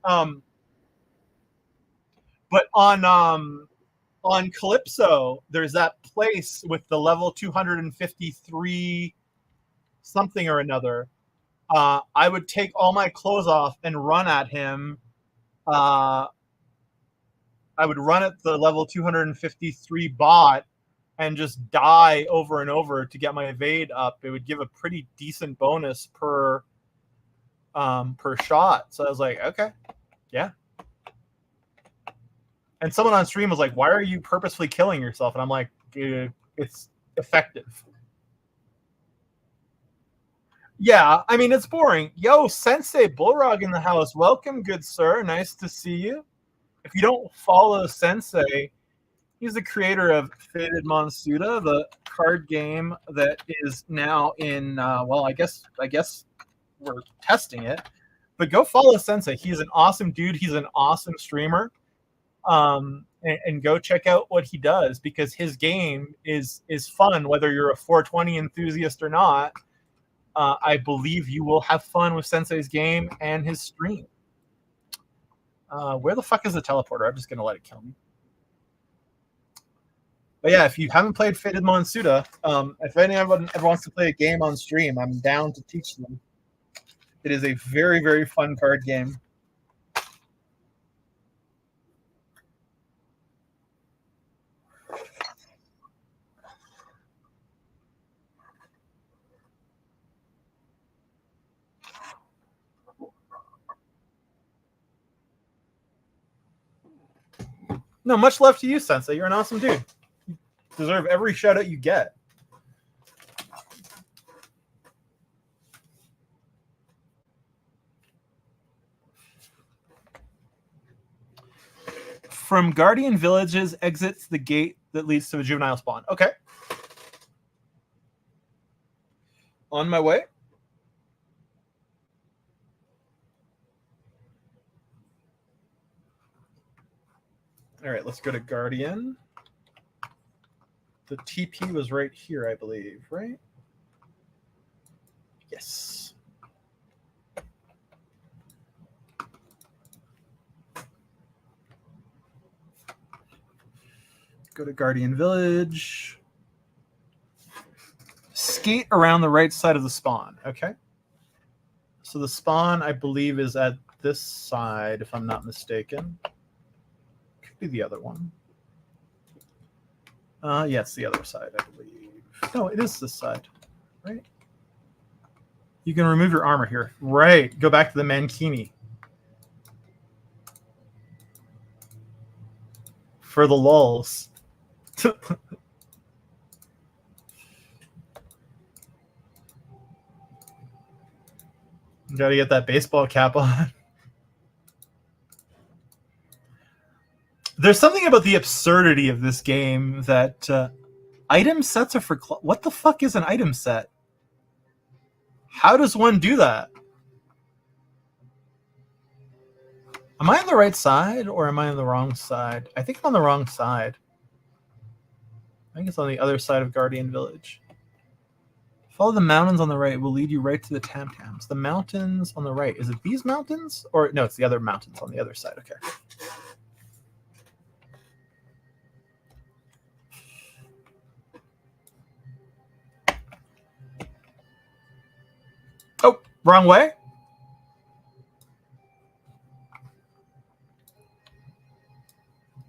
But on Calypso, there's that place with the level 253 something or another. I would take all my clothes off and run at him. I would run at the level 253 bot and just die over and over to get my evade up. It would give a pretty decent bonus per shot. So I was like, okay, yeah. And someone on stream was like, why are you purposefully killing yourself? And I'm like, it's effective. Yeah, I mean, it's boring. Yo, Sensei Bullrog in the house. Welcome, good sir. Nice to see you. If you don't follow Sensei, he's the creator of Faded Monsuda, the card game that is now in, well, I guess we're testing it. But go follow Sensei. He's an awesome dude. He's an awesome streamer. And go check out what he does, because his game is fun, whether you're a 420 enthusiast or not. I believe you will have fun with Sensei's game and his stream. Where the fuck is the teleporter? I'm just going to let it kill me. But yeah, if you haven't played Faded Monsuda, if anyone ever wants to play a game on stream, I'm down to teach them. It is a very, very fun card game. No, much love to you, Sensei. You're an awesome dude. You deserve every shout out you get. From Guardian Villages exits the gate that leads to a juvenile spawn. Okay. On my way. All right, let's go to Guardian. The TP was right here, I believe, right? Yes. Go to Guardian Village. Skate around the right side of the spawn. Okay. So the spawn, I believe, is at this side, if I'm not mistaken. Could be the other one. Yes, the other side, I believe. No, it is this side, right? You can remove your armor here. Right. Go back to the Mankini. For the lulz. Gotta get that baseball cap on. There's something about the absurdity of this game that item sets are for... What the fuck is an item set? How does one do that? Am I on the right side or am I on the wrong side? I think I'm on the wrong side. I think it's on the other side of Guardian Village. Follow the mountains on the right. It will lead you right to the Tam-Tams. The mountains on the right. Is it these mountains? Or no, it's the other mountains on the other side. Okay. Oh, wrong way?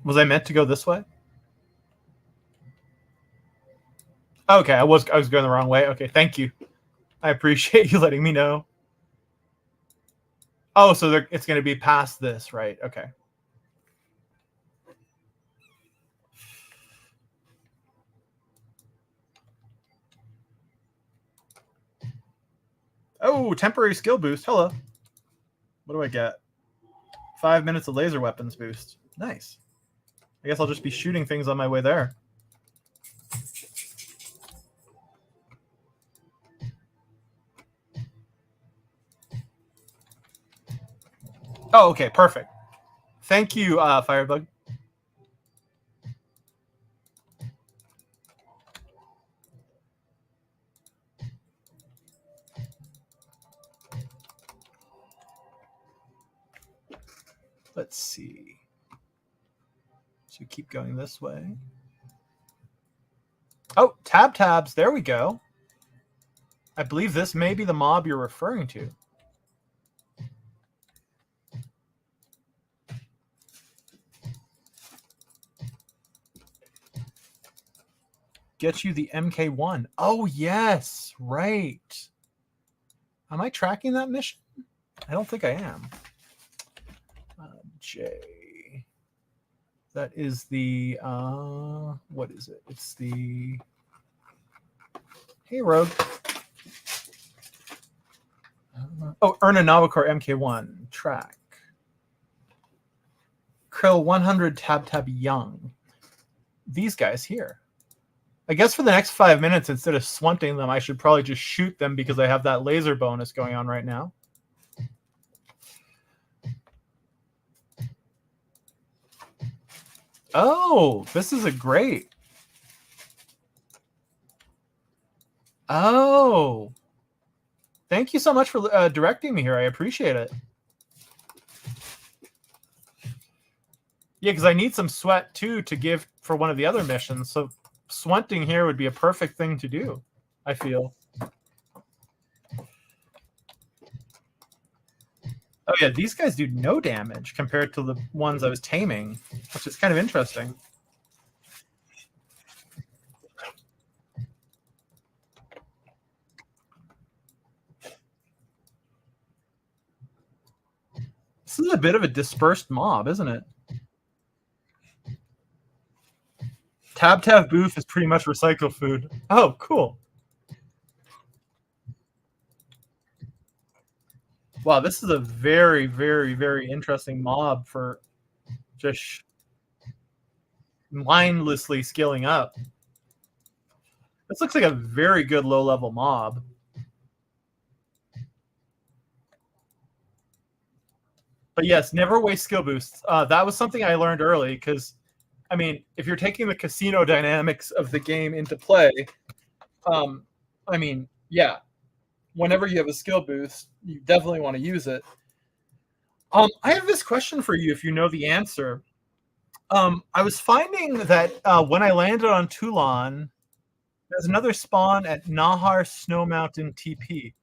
Was I meant to go this way? Okay, I was going the wrong way. Okay, thank you. I appreciate you letting me know. Oh, so it's going to be past this, right? Okay. Oh, temporary skill boost. Hello. What do I get? 5 minutes of laser weapons boost. Nice. I guess I'll just be shooting things on my way there. Oh, okay, perfect. Thank you, Firebug. Let's see. So keep going this way. Oh, tabs. There we go. I believe this may be the mob you're referring to. Get you the MK1. Oh, yes. Right. Am I tracking that mission? I don't think I am. J. That is the... what is it? It's the... Hey, Rogue. Oh, earn a Navakor MK1. Track. Krill 100 tab young. These guys here. I guess for the next 5 minutes, instead of swunting them, I should probably just shoot them because I have that laser bonus going on right now. Oh, this is a great. Oh. Thank you so much for directing me here. I appreciate it. Yeah, because I need some sweat, too, to give for one of the other missions. So swunting here would be a perfect thing to do, I feel. Oh, yeah, these guys do no damage compared to the ones I was taming, which is kind of interesting. This is a bit of a dispersed mob, isn't it? Tab booth is pretty much recycle food. Oh, cool. Wow, this is a very, very, very interesting mob for just mindlessly skilling up. This looks like a very good low-level mob. But yes, never waste skill boosts. That was something I learned early because, I mean, if you're taking the casino dynamics of the game into play, I mean, yeah, whenever you have a skill boost, you definitely want to use it. I have this question for you if you know the answer. I was finding that when I landed on Toulan, there's another spawn at Nahar Snow Mountain TP.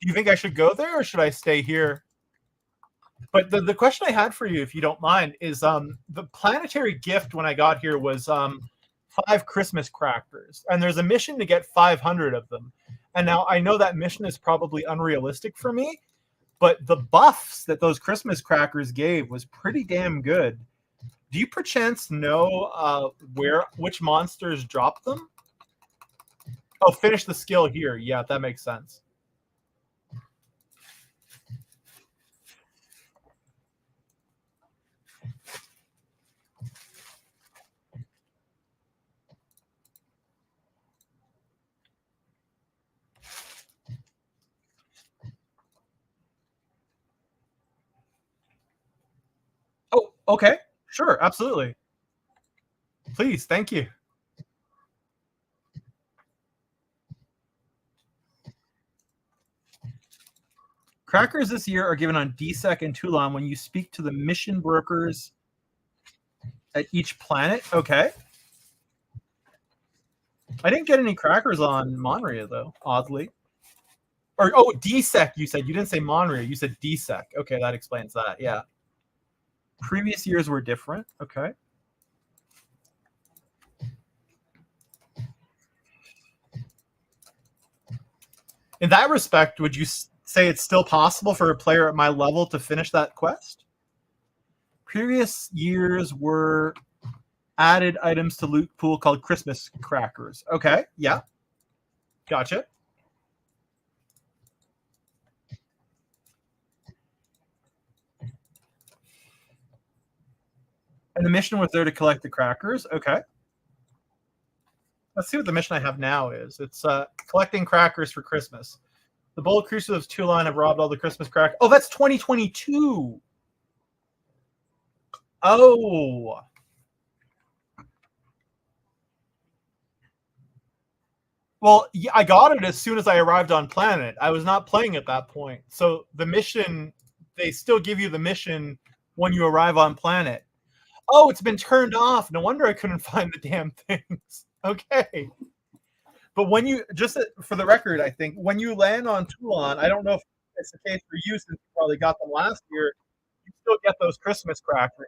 Do you think I should go there or should I stay here? But the question I had for you, if you don't mind, is the planetary gift when I got here was 5 Christmas crackers. And there's a mission to get 500 of them. And now I know that mission is probably unrealistic for me, but the buffs that those Christmas crackers gave was pretty damn good. Do you perchance know which monsters dropped them? Oh, finish the skill here. Yeah, that makes sense. Oh, okay. Sure, absolutely. Please, thank you. Crackers this year are given on DSEC and Toulan when you speak to the mission brokers at each planet. Okay. I didn't get any crackers on Monria, though, oddly. Or, oh, DSEC, you said. You didn't say Monria. You said DSEC. Okay, that explains that. Yeah. Previous years were different. Okay. In that respect, would you say it's still possible for a player at my level to finish that quest? Previous years were added items to loot pool called Christmas crackers. Okay, yeah. Gotcha. And the mission was there to collect the crackers. Okay. Let's see what the mission I have now is. It's collecting crackers for Christmas. The bold creatures of Toulan have robbed all the Christmas crackers. Oh, that's 2022. Oh. Well, yeah, I got it as soon as I arrived on planet. I was not playing at that point. So the mission, they still give you the mission when you arrive on planet. Oh, it's been turned off. No wonder I couldn't find the damn things. Okay. But when you, just for the record, I think, when you land on Toulan, I don't know if it's the case for you since you probably got them last year, you still get those Christmas crackers.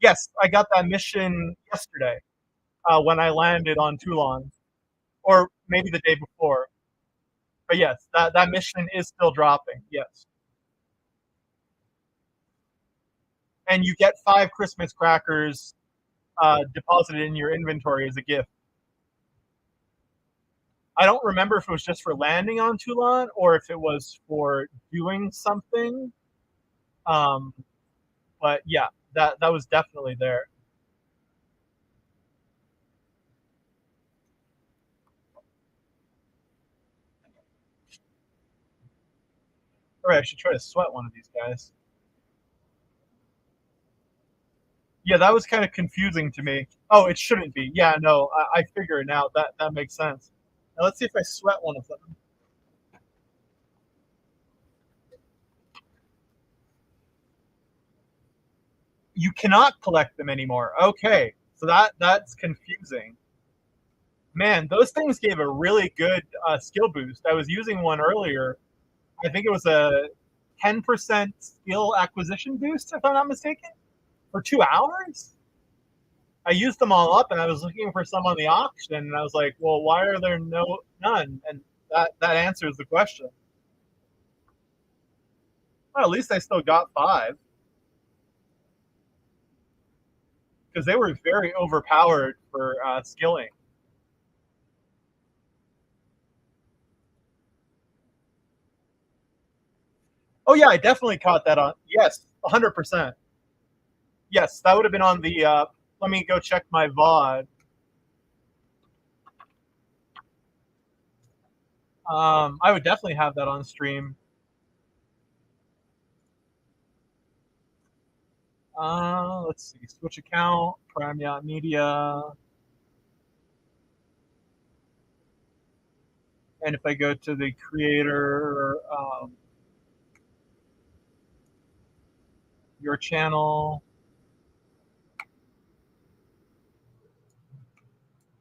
Yes, I got that mission yesterday when I landed on Toulan. Or maybe the day before. But yes, that mission is still dropping, yes. And you get 5 Christmas crackers deposited in your inventory as a gift. I don't remember if it was just for landing on Toulan or if it was for doing something. But yeah, that was definitely there. All right, I should try to sweat one of these guys. Yeah, that was kind of confusing to me. Oh, it shouldn't be. Yeah, no, I figure it out. That makes sense. Now let's see if I sweat one of them. You cannot collect them anymore. Okay, so that's confusing. Man, those things gave a really good skill boost. I was using one earlier. I think it was a 10% skill acquisition boost, if I'm not mistaken, for 2 hours. I used them all up, and I was looking for some on the auction, and I was like, well, why are there none? And that answers the question. Well, at least I still got 5. Because they were very overpowered for skilling. Oh yeah, I definitely caught that on. Yes, 100%. Yes, that would have been on the. Let me go check my VOD. I would definitely have that on stream. Let's see. Switch account, Prime Yacht Media. And if I go to the creator, your channel,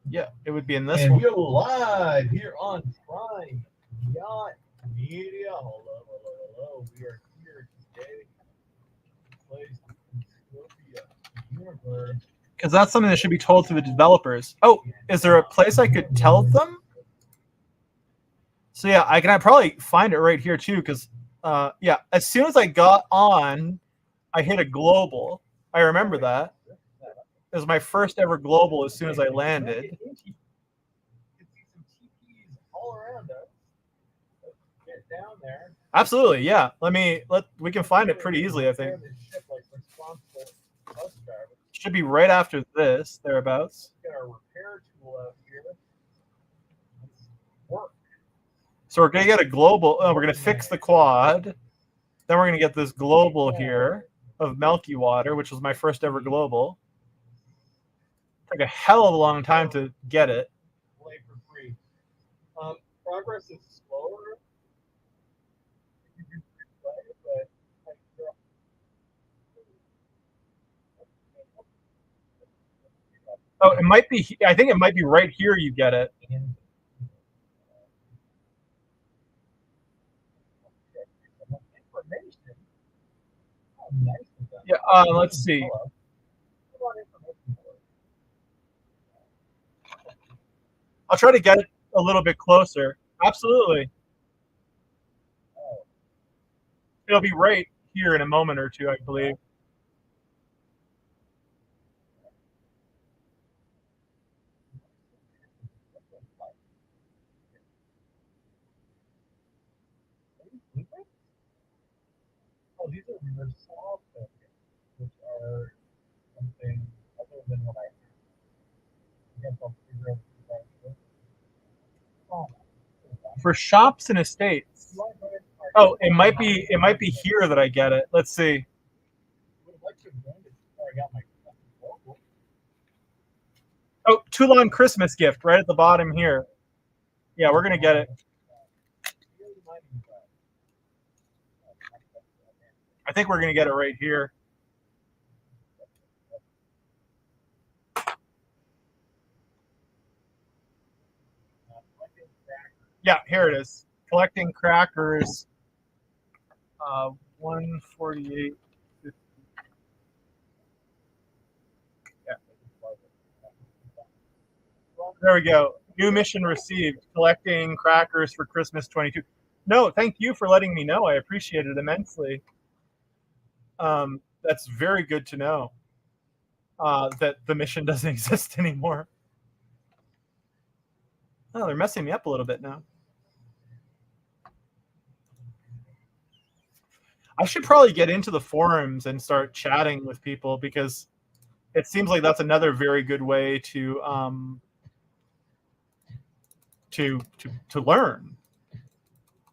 yeah, it would be in this one. We go live here on Prime Yacht Media. Hello. We are here today. Plays Entropia Universe. Because that's something that should be told to the developers. Oh, is there a place I could tell them? So yeah, I can probably find it right here too. Because yeah, as soon as I got on, I hit a global. I remember that. It was my first ever global as soon as I landed. Down there. Absolutely, yeah. We can find it pretty easily, I think. Should be right after this, thereabouts. Got our repair tool out here. So we're gonna get a global. We're gonna fix the quad. Then we're gonna get this global here of Milky Water, which was my first ever global. Took a hell of a long time to get it. Play for free. Progress is slower. Oh, it might be. I think it might be right here. You get it. Yeah. Let's see. I'll try to get it a little bit closer. Absolutely. It'll be right here in a moment or two, I believe. Oh, these are resolved tokens, which are something other than what I guess I'll figure out For shops and estates. Oh, it might be here that I get it. Let's see. Oh, Toulan Christmas gift right at the bottom here. Yeah, we're gonna get it. I think we're gonna get it right here. Yeah, here it is. Collecting crackers. 148. Yeah. There we go. New mission received. Collecting crackers for Christmas 22. No, thank you for letting me know. I appreciate it immensely. That's very good to know that the mission doesn't exist anymore. Oh, they're messing me up a little bit now. I should probably get into the forums and start chatting with people because it seems like that's another very good way to learn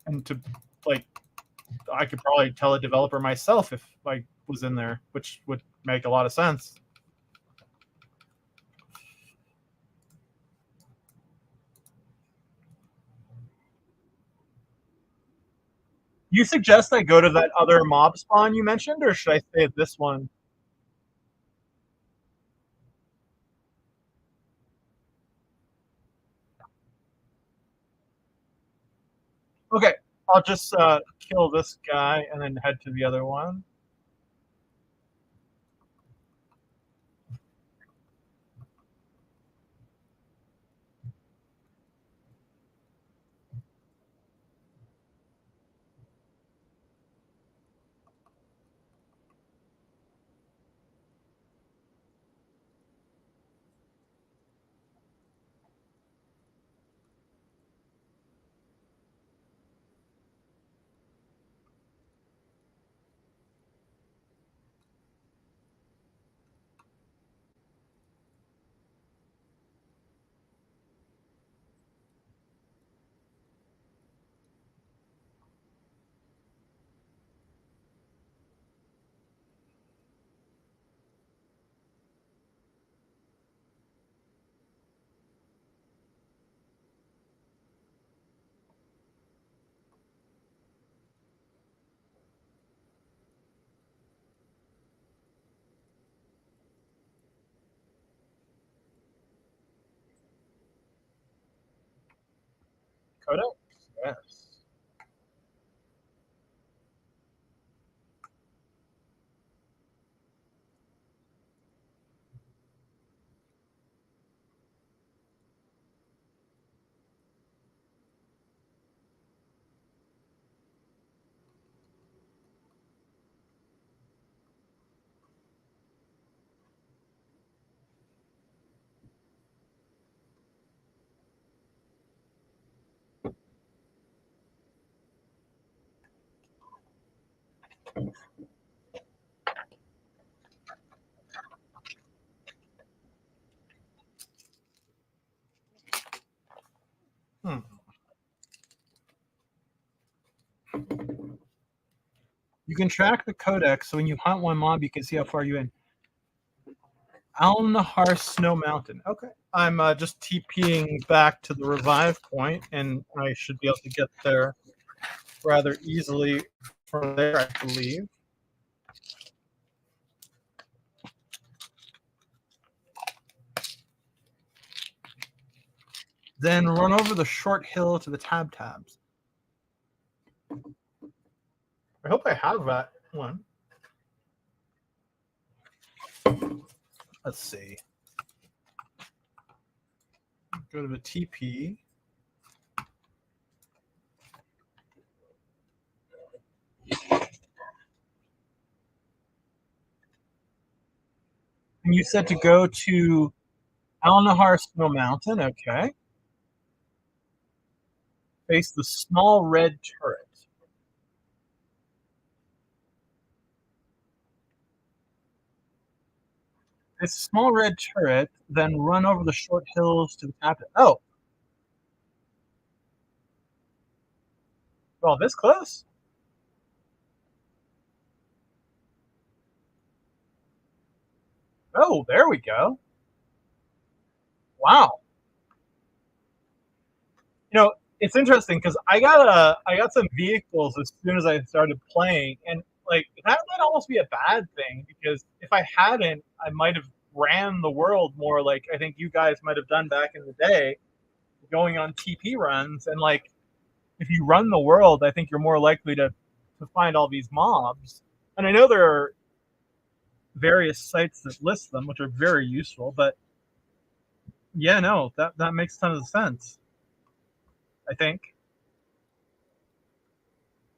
and to like. I could probably tell a developer myself if I was in there, which would make a lot of sense. You suggest I go to that other mob spawn you mentioned, or should I stay at this one? Okay, I'll just kill this guy and then head to the other one. Codex? Yes. You can track the codex, so when you hunt one mob, you can see how far you're in. Al-Nahar Snow Mountain. Okay. I'm just TPing back to the revive point, and I should be able to get there rather easily from there, I believe. Then run over the short hill to the tabs. I hope I have that one. Let's see. Go to the TP. And you said to go to Al-Nahar Snow Mountain, okay. Face the small red turret. This small red turret, then run over the short hills to the captain. Oh. Well, this close? Oh, there we go. Wow. You know, it's interesting because I got some vehicles as soon as I started playing, and like that might almost be a bad thing because if I hadn't, I might have ran the world more like I think you guys might have done back in the day, going on TP runs. And like if you run the world, I think you're more likely to find all these mobs. And I know there are various sites that list them, which are very useful, but yeah, no, that makes tons of sense, I think.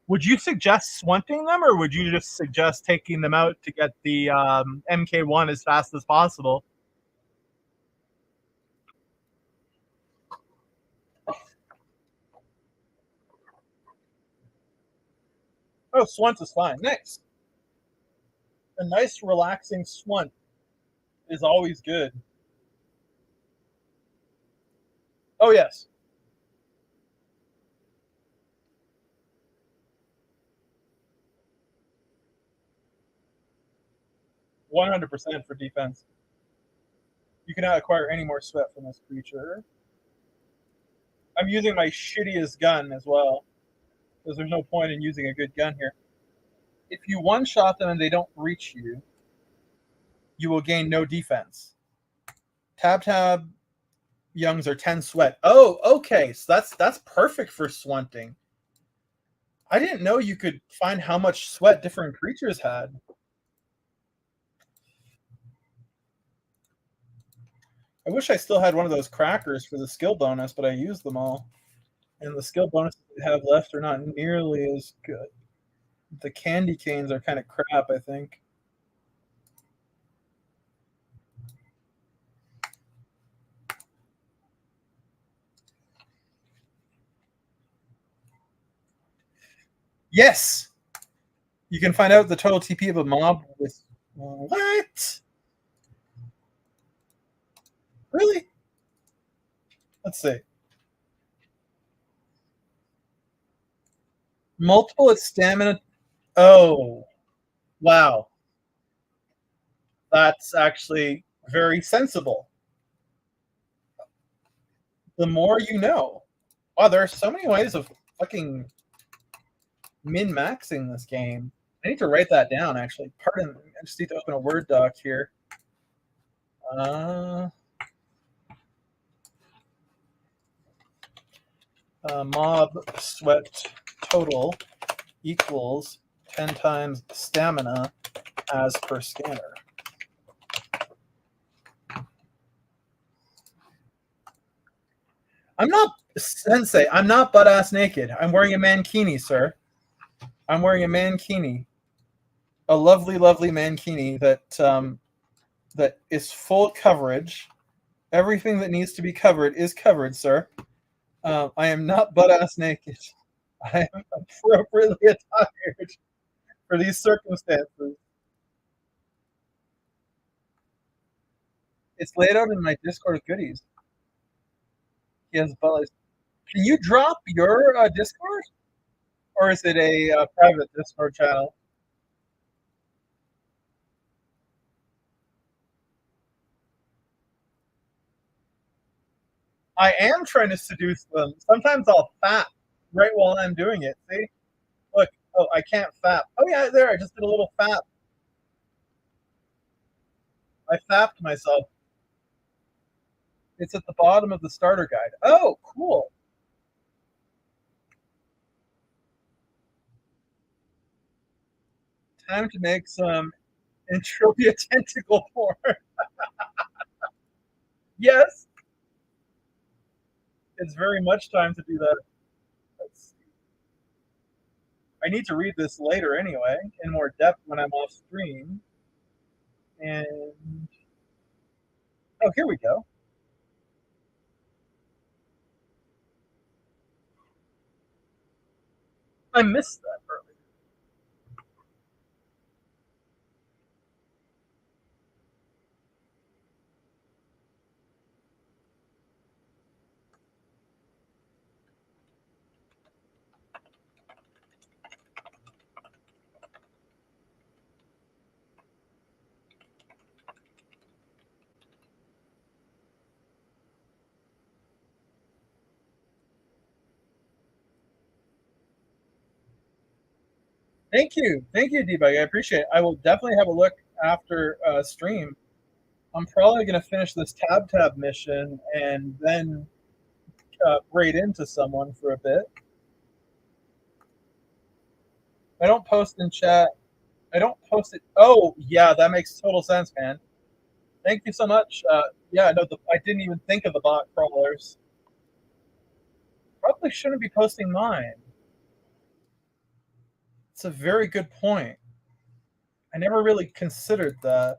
Would you suggest swunting them, or would you just suggest taking them out to get the MK1 as fast as possible? Oh, swunt is fine. Nice. A nice, relaxing swunt is always good. Oh, yes. %100 for defense. You cannot acquire any more sweat from this creature. I'm using my shittiest gun as well, because there's no point in using a good gun here. If you one-shot them and they don't reach you, you will gain no defense. Tab youngs are 10 sweat. Oh, okay. So that's perfect for swunting. I didn't know you could find how much sweat different creatures had. I wish I still had one of those crackers for the skill bonus, but I used them all. And the skill bonuses I have left are not nearly as good. The candy canes are kind of crap, I think. Yes! You can find out the total TP of a mob with... What? Really? Let's see. Multiple at stamina. Oh, wow. That's actually very sensible. The more you know. Wow, there are so many ways of fucking min-maxing this game. I need to write that down, actually. Pardon, I just need to open a Word doc here. mob sweat total equals 10 times stamina as per scanner. I'm not, Sensei, I'm not butt-ass naked. I'm wearing a mankini, sir. I'm wearing a mankini. A lovely, lovely mankini that is full coverage. Everything that needs to be covered is covered, sir. I am not butt-ass naked. I am appropriately attired for these circumstances. It's laid out in my Discord goodies. He has butt. Can you drop your Discord? Or is it a private Discord channel? I am trying to seduce them. Sometimes I'll fap right while I'm doing it. See? Look. Oh, I can't fap. Oh, yeah, there. I just did a little fap. I fapped myself. It's at the bottom of the starter guide. Oh, cool. Time to make some Entropia tentacle porn. Yes. It's very much time to do that. Let's see. I need to read this later anyway, in more depth when I'm off stream. And oh, here we go. I missed that earlier. Thank you, Debug. I appreciate it. I will definitely have a look after stream. I'm probably going to finish this tab mission and then raid into someone for a bit. I don't post in chat. I don't post it. Oh, yeah, that makes total sense, man. Thank you so much. Yeah, no, I didn't even think of the bot crawlers. Probably shouldn't be posting mine. It's a very good point. I never really considered that.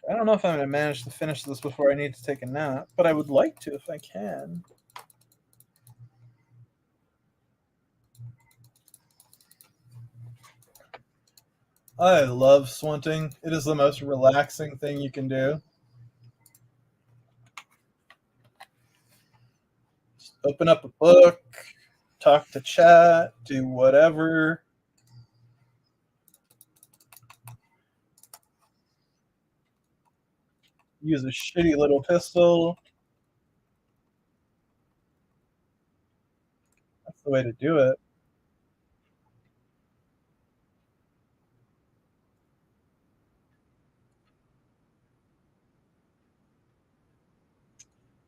I don't know if I'm going to manage to finish this before I need to take a nap, but I would like to if I can. I love swunting. It is the most relaxing thing you can do. Just open up a book, talk to chat, do whatever. Use a shitty little pistol. That's the way to do it.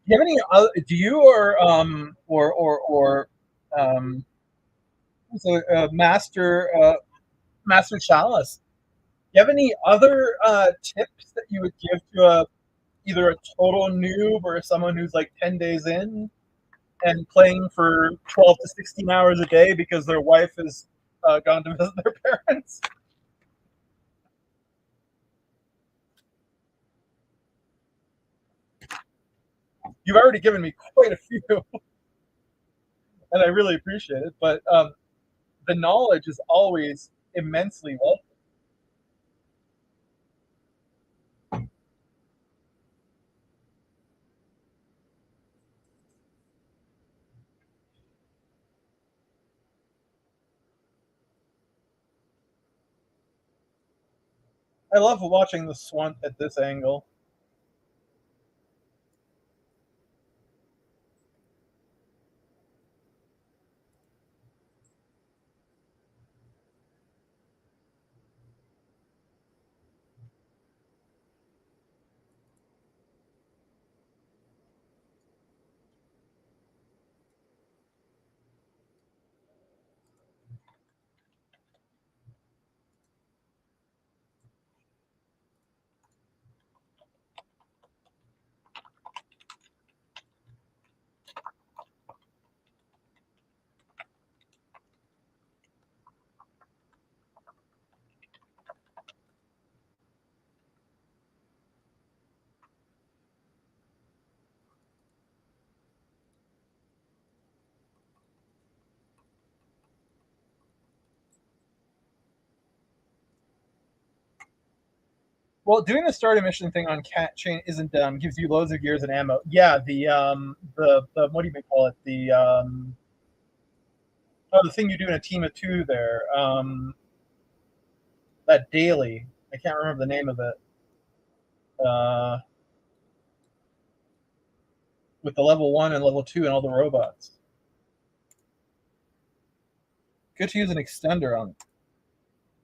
Do you have any other, do you Master Chalice, do you have any other tips that you would give to either a total noob or someone who's like 10 days in and playing for 12 to 16 hours a day because their wife has gone to visit their parents? You've already given me quite a few, and I really appreciate it. But the knowledge is always immensely welcome. I love watching the Swunt at this angle. Well, doing the starter mission thing on Cat Chain isn't dumb. Gives you loads of gears and ammo. Yeah, the what do you call it? The thing you do in a team of 2 there. That daily. I can't remember the name of it. With the level 1 and level 2 and all the robots. Good to use an extender on.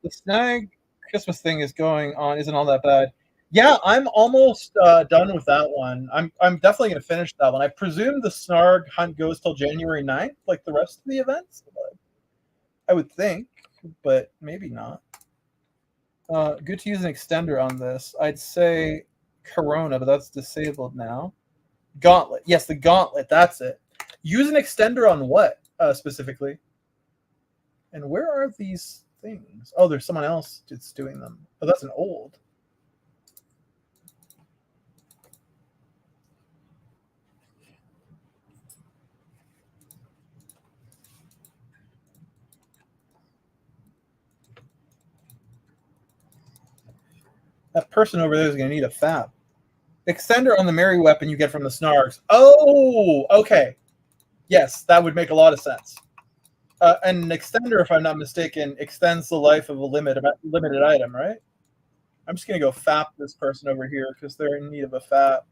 The Snag Christmas thing is going on. Isn't all that bad. Yeah, I'm almost done with that one. I'm definitely going to finish that one. I presume the Snarg hunt goes till January 9th, like the rest of the events. I would think, but maybe not. Good to use an extender on this. I'd say Corona, but that's disabled now. Gauntlet. Yes, the Gauntlet. That's it. Use an extender on what specifically? And where are these things? Oh, there's someone else that's doing them. Oh, that's an old. That person over there is going to need a FAP. Extender on the Mary weapon you get from the Snargs. Oh, okay. Yes, that would make a lot of sense. And an extender, if I'm not mistaken, extends the life of a limited item, right? I'm just going to go FAP this person over here because they're in need of a FAP.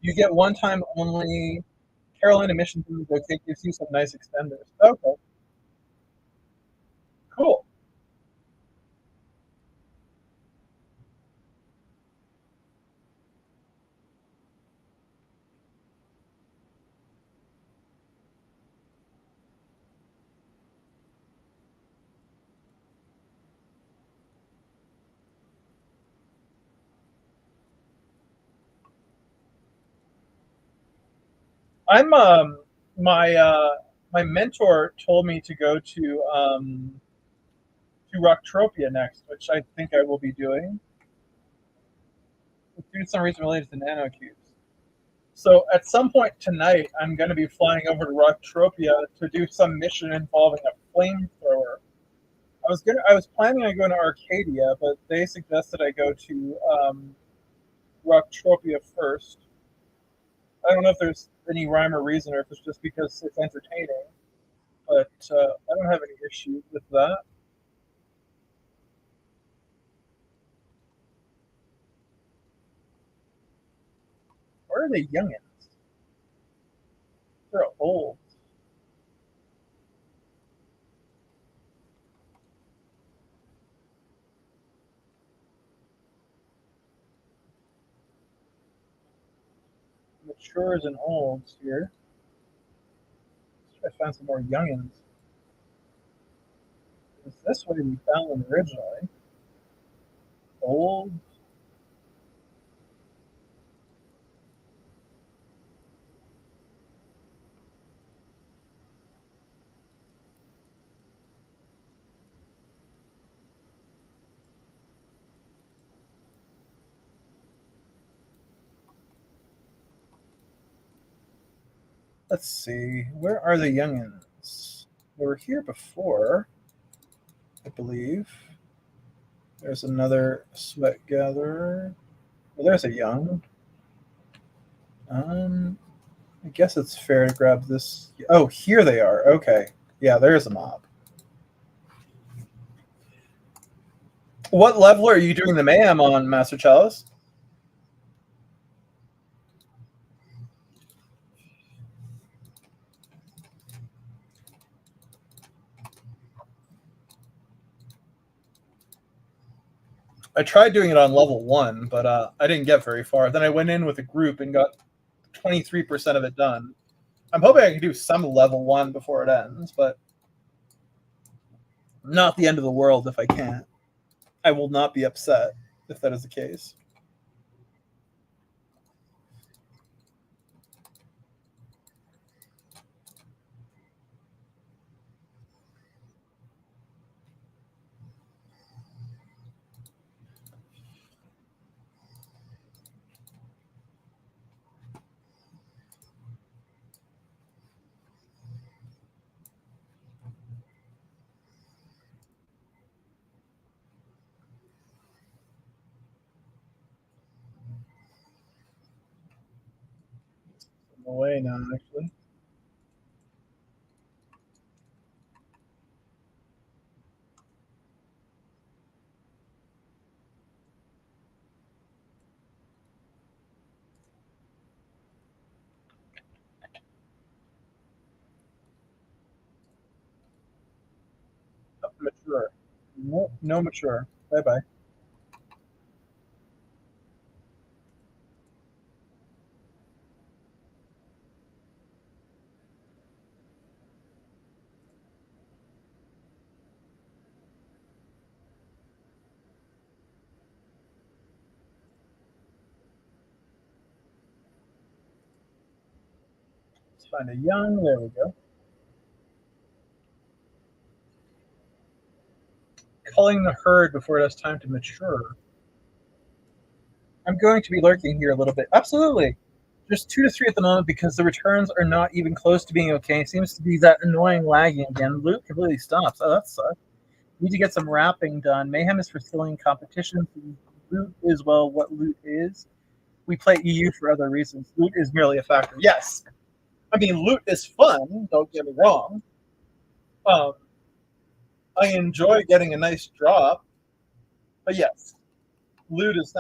You get one time only Carolina missions in the rotate gives you some nice extenders. Okay. Cool. I'm my mentor told me to go to Rocktropia next, which I think I will be doing. Due to some reason related to nanocubes. So at some point tonight, I'm going to be flying over to Rocktropia to do some mission involving a flamethrower. I was planning on going to Arcadia, but they suggested I go to Rocktropia first. I don't know if there's any rhyme or reason, or if it's just because it's entertaining. But I don't have any issue with that. Where are the youngins? They're old. Matures and olds here. Let's try to find some more youngins. It's this way we found them originally. Old. Let's see. Where are the youngins? They were here before, I believe. There's another sweat gatherer. Well, there's a young. I guess it's fair to grab this. Oh, here they are. Okay. Yeah, there's a mob. What level are you doing the mayhem on, Master Chalice? I tried doing it on level 1, but I didn't get very far. Then I went in with a group and got 23% of it done. I'm hoping I can do some level 1 before it ends, but not the end of the world if I can't. I will not be upset if that is the case. away now, actually. Mature. No mature. Bye-bye. Let's find a young. There we go. Culling the herd before it has time to mature. I'm going to be lurking here a little bit. Absolutely. Just 2 to 3 at the moment because the returns are not even close to being okay. It seems to be that annoying lagging again. Loot completely stops. Oh, that sucks. Need to get some wrapping done. Mayhem is for filling competitions. Loot is, well, what loot is. We play EU for other reasons. Loot is merely a factor. Yes. I mean, loot is fun. Don't get me wrong. I enjoy getting a nice drop. But yes, loot is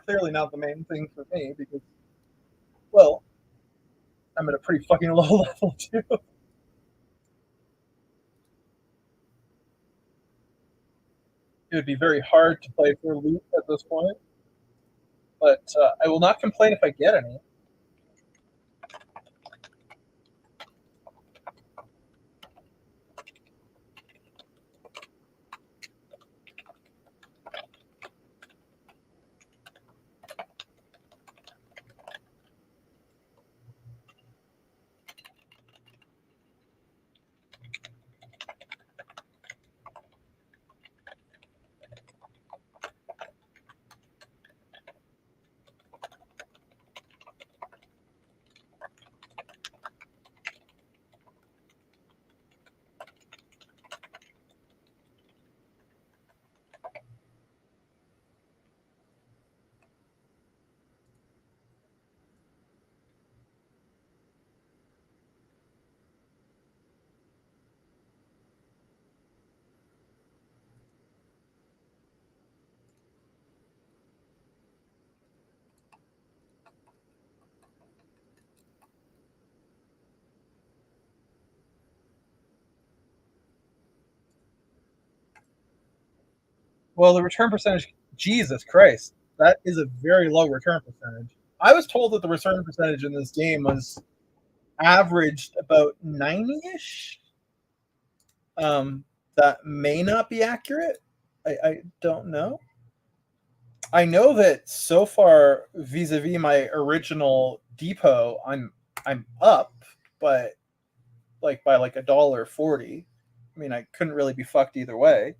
clearly not the main thing for me because, well, I'm at a pretty fucking low level too. It would be very hard to play for loot at this point, but I will not complain if I get any. Well, the return percentage, Jesus Christ, that is a very low return percentage. I was told that the return percentage in this game was averaged about 90-ish. That may not be accurate. I don't know. I know that so far, vis-a-vis my original depot, I'm up, but like by like $1.40. I mean, I couldn't really be fucked either way.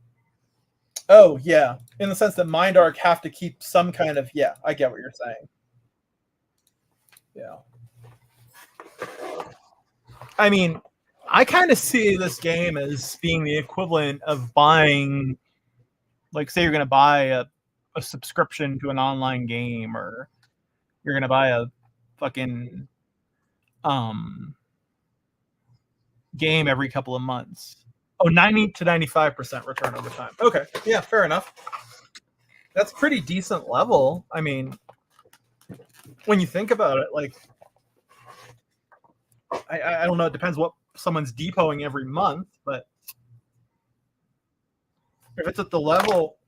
Oh yeah, in the sense that Mindark have to keep some kind of, yeah, I get what you're saying. Yeah. I mean, I kind of see this game as being the equivalent of buying, like, say you're going to buy a subscription to an online game, or you're going to buy a fucking game every couple of months. Oh, 90 to 95% return over time. Okay, yeah, fair enough. That's pretty decent level. I mean, when you think about it, like, I don't know, it depends what someone's depoting every month, but if it's at the level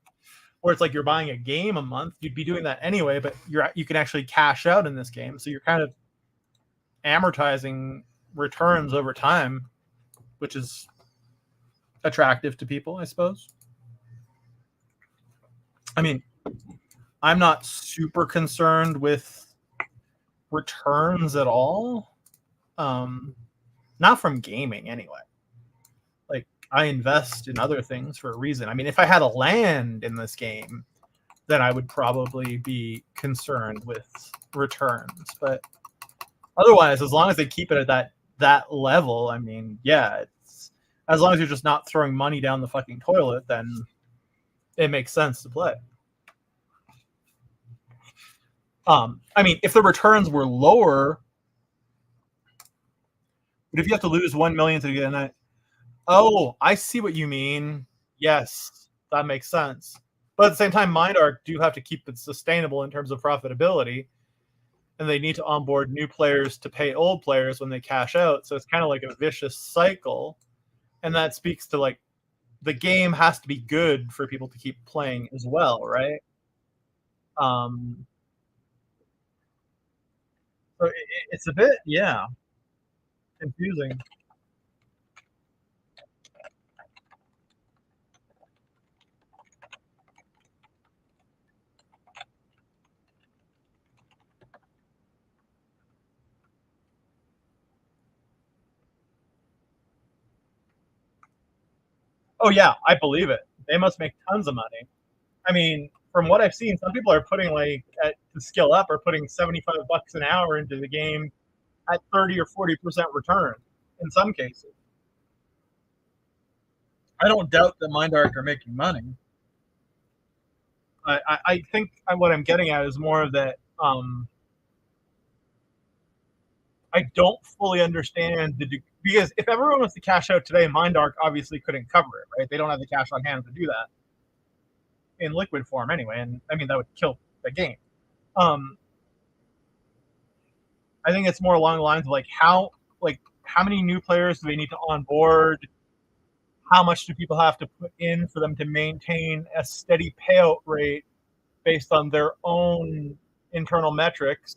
where it's like you're buying a game a month, you'd be doing that anyway, but you can actually cash out in this game, so you're kind of amortizing returns over time, which is attractive to people, I suppose. I mean, I'm not super concerned with returns at all. Not from gaming anyway. Like, I invest in other things for a reason. I mean, if I had a land in this game, then I would probably be concerned with returns. But otherwise, as long as they keep it at that level, I mean, yeah, it's, as long as you're just not throwing money down the fucking toilet, then it makes sense to play. I mean, if the returns were lower, But if you have to lose 1 million to get that, oh, I see what you mean. Yes, that makes sense. But at the same time, MindArc do have to keep it sustainable in terms of profitability, and they need to onboard new players to pay old players when they cash out. So it's kind of like a vicious cycle, and that speaks to like the game has to be good for people to keep playing as well, right? So it's a bit, yeah, confusing. Oh yeah, I believe it. They must make tons of money. I mean, from what I've seen, some people are putting like to skill up are putting $75 an hour into the game at 30 or 40% return in some cases. I don't doubt that MindArc are making money. I think what I'm getting at is more of that. I don't fully understand because if everyone wants to cash out today, MindArc obviously couldn't cover it, right? They don't have the cash on hand to do that in liquid form anyway, and I mean that would kill the game. I think it's more along the lines of how many new players do they need to onboard? How much do people have to put in for them to maintain a steady payout rate based on their own internal metrics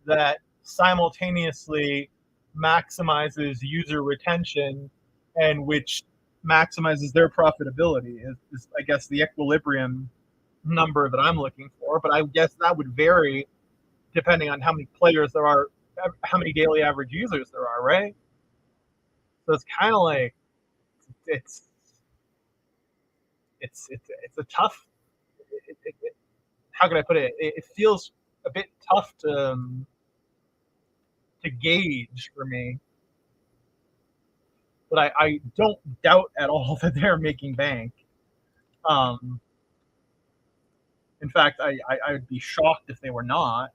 that simultaneously maximizes user retention and which maximizes their profitability is I guess the equilibrium number that I'm looking for. But I guess that would vary depending on how many players there are, how many daily average users there are, right? So it's kind of like it's a tough. How can I put it? It feels a bit tough to gauge for me. But I don't doubt at all that they're making bank. In fact, I would be shocked if they were not.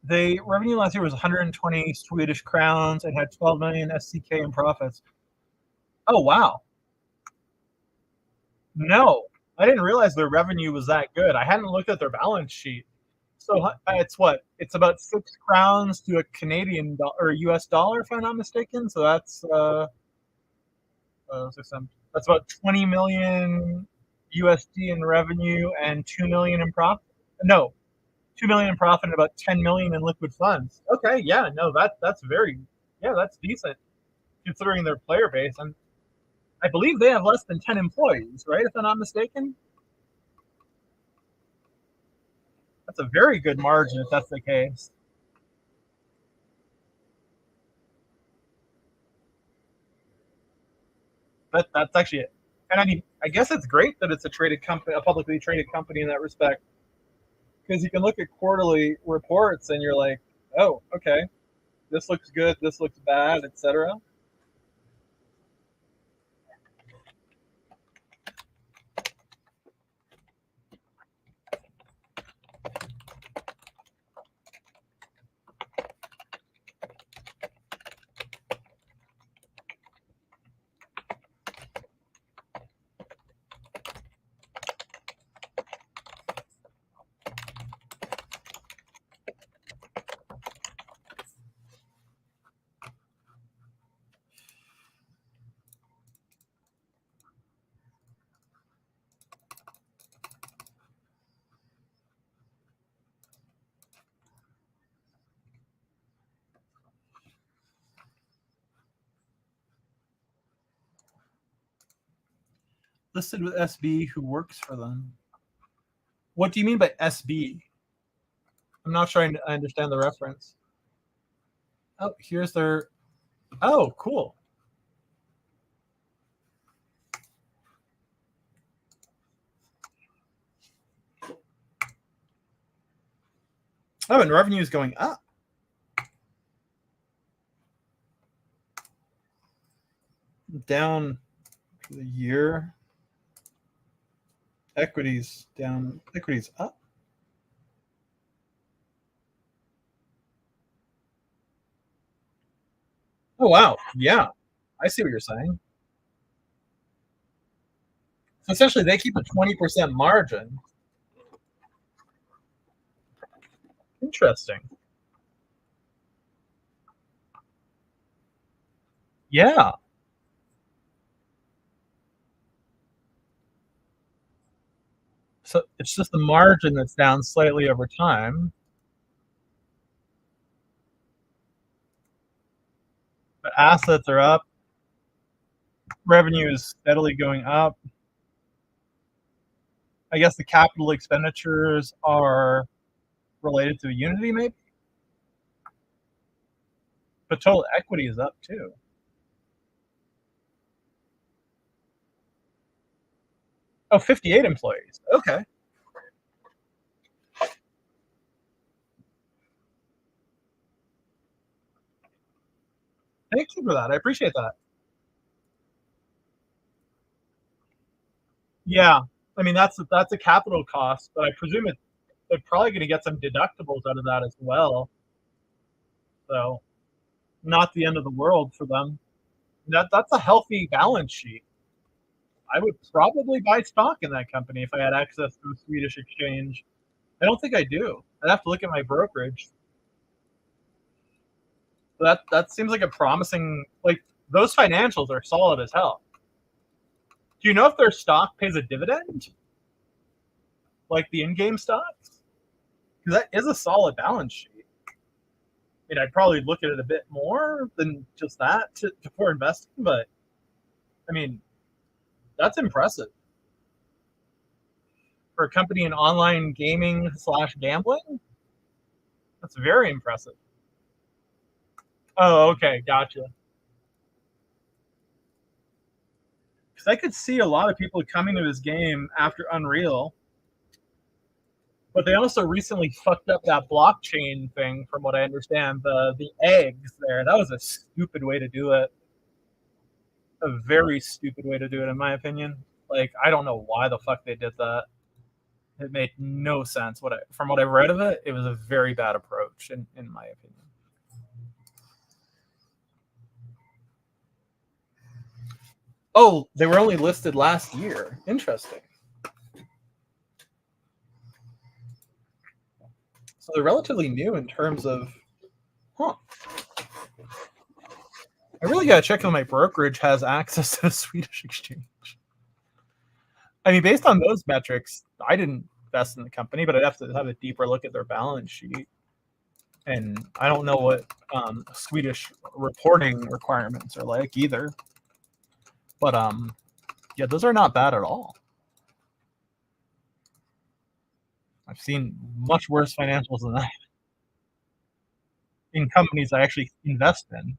The revenue last year was 120 Swedish crowns and had 12 million SCK in profits. Oh, wow. No, I didn't realize their revenue was that good. I hadn't looked at their balance sheet. So it's what? It's about 6 crowns to a Canadian or US dollar, if I'm not mistaken. So that's about 20 million USD in revenue and 2 million in profit. No, 2 million in profit and about 10 million in liquid funds. Okay, yeah, no, that's decent considering their player base. And I believe they have less than 10 employees, right? If I'm not mistaken. That's a very good margin if that's the case. That's actually it. And I mean, I guess it's great that it's a traded company, a publicly traded company in that respect, because you can look at quarterly reports and you're like, oh, okay, this looks good, this looks bad, etc. Listed with SB who works for them. What do you mean by SB? I'm not sure I understand the reference. Oh, here's their. Oh, cool. Oh, and revenue is going up. Down for the year. Equities down. Equities up. Oh, wow. Yeah. I see what you're saying. So essentially, they keep a 20% margin. Interesting. Yeah. So it's just the margin that's down slightly over time. But assets are up. Revenue is steadily going up. I guess the capital expenditures are related to Unity, maybe? But total equity is up too. Oh, 58 employees. Okay. Thank you for that. I appreciate that. Yeah. I mean, that's a capital cost, but I presume they're probably going to get some deductibles out of that as well. So, not the end of the world for them. That's a healthy balance sheet. I would probably buy stock in that company if I had access to a Swedish exchange. I don't think I do. I'd have to look at my brokerage. But that seems like a promising, like, those financials are solid as hell. Do you know if their stock pays a dividend? Like the in-game stocks? Because that is a solid balance sheet. I mean, I'd probably look at it a bit more than just that before investing, but I mean, that's impressive. For a company in online gaming / gambling, that's very impressive. Oh, okay, gotcha. Because I could see a lot of people coming to this game after Unreal, but they also recently fucked up that blockchain thing, from what I understand. The eggs there, that was a stupid way to do it. A very stupid way to do it, in my opinion. Like, I don't know why the fuck they did that. It made no sense. From what I've read of it, it was a very bad approach, in my opinion. Oh, they were only listed last year. Interesting. So they're relatively new in terms of, huh. I really gotta check if my brokerage has access to the Swedish exchange. I mean, based on those metrics, I didn't invest in the company, but I'd have to have a deeper look at their balance sheet. And I don't know what Swedish reporting requirements are like either. But yeah, those are not bad at all. I've seen much worse financials than that in companies I actually invest in.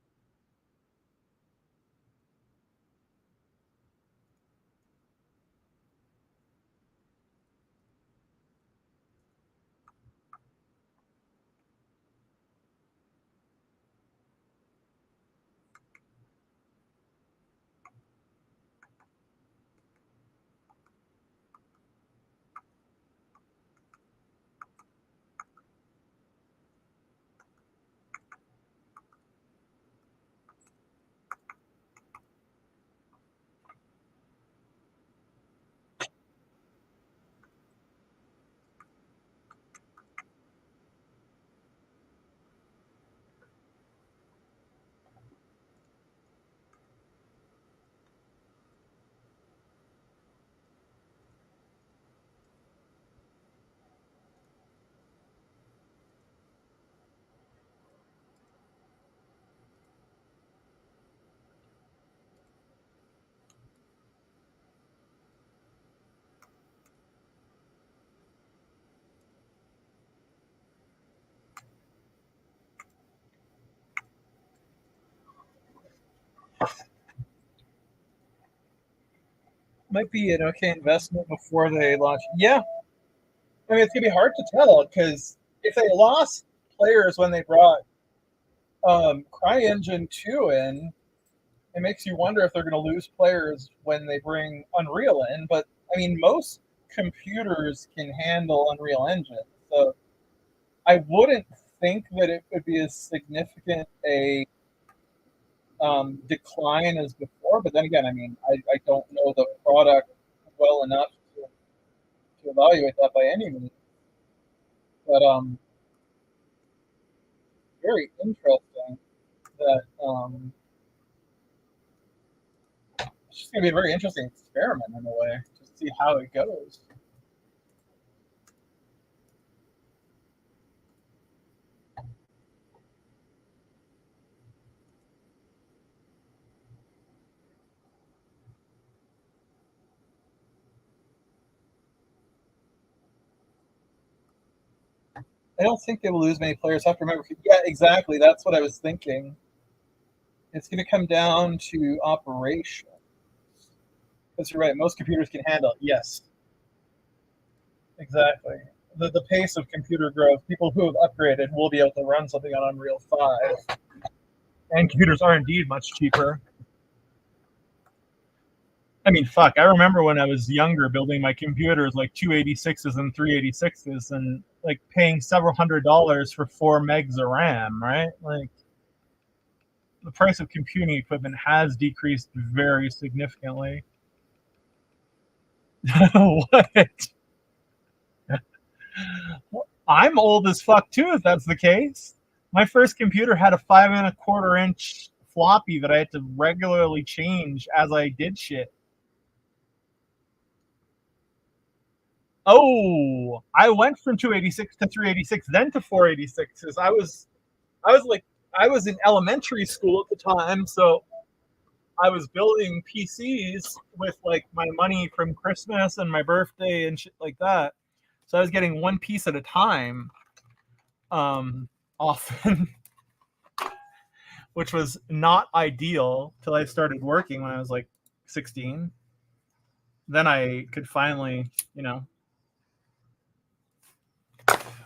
Might be an okay investment before they launch. Yeah, I mean it's gonna be hard to tell because if they lost players when they brought CryEngine 2 in, it makes you wonder if they're going to lose players when they bring Unreal in. But I mean, most computers can handle Unreal Engine, so I wouldn't think that it would be as significant a decline as before. But then again, I mean, I don't know the product well enough to evaluate that by any means. But very interesting that it's just going to be a very interesting experiment in a way to see how it goes. I don't think they will lose many players. I have to remember. Yeah, exactly. That's what I was thinking. It's going to come down to operation. Because you're right. Most computers can handle it. Yes. Exactly. The pace of computer growth, people who have upgraded will be able to run something on Unreal 5. And computers are indeed much cheaper. I mean, fuck, I remember when I was younger building my computers, like 286s and 386s, and like paying several $100s for 4 megs of RAM, right? Like, the price of computing equipment has decreased very significantly. What? I'm old as fuck too, if that's the case. My first computer had a 5.25-inch floppy that I had to regularly change as I did shit. Oh, I went from 286 to 386, then to 486s. I was in elementary school at the time, so I was building PCs with like my money from Christmas and my birthday and shit like that. So I was getting one piece at a time, often, which was not ideal till I started working when I was like 16. Then I could finally,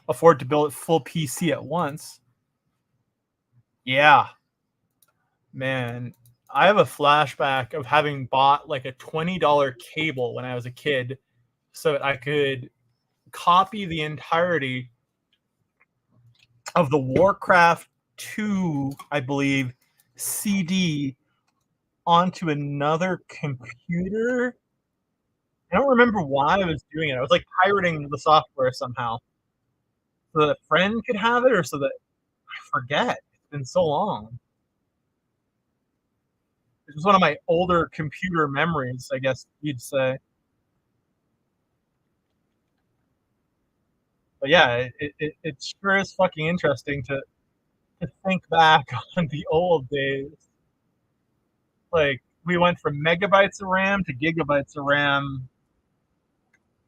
afford to build a full PC at once. Yeah, man. I have a flashback of having bought like a $20 cable when I was a kid so that I could copy the entirety of the Warcraft 2, I believe, CD onto another computer. I don't remember why I was doing it. I was like pirating the software somehow so that a friend could have it, or so that I forget. It's been so long. It was one of my older computer memories, I guess you'd say. But yeah, it sure is fucking interesting to think back on the old days. Like, we went from megabytes of RAM to gigabytes of RAM.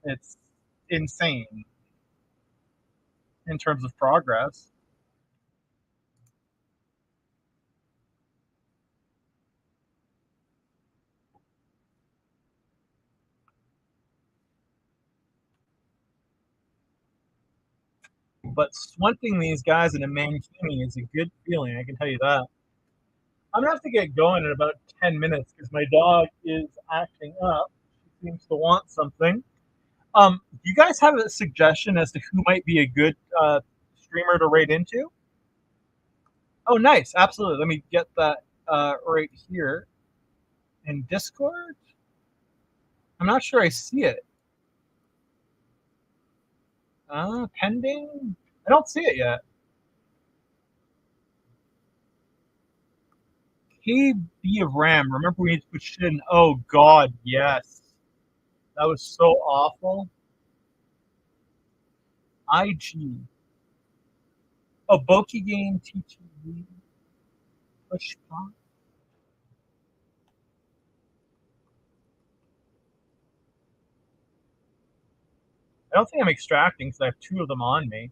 It's insane in terms of progress. But swinting these guys in a mankini is a good feeling, I can tell you that. I'm gonna have to get going in about 10 minutes because my dog is acting up. She seems to want something. Do you guys have a suggestion as to who might be a good streamer to raid into? Oh, nice. Absolutely. Let me get that right here in Discord. I'm not sure I see it. Pending? I don't see it yet. KB of RAM. Remember we need to put shit in. Oh, God, yes. That was so awful. IG. Oh, Boki Game TTV. Push on. I don't think I'm extracting because I have 2 of them on me.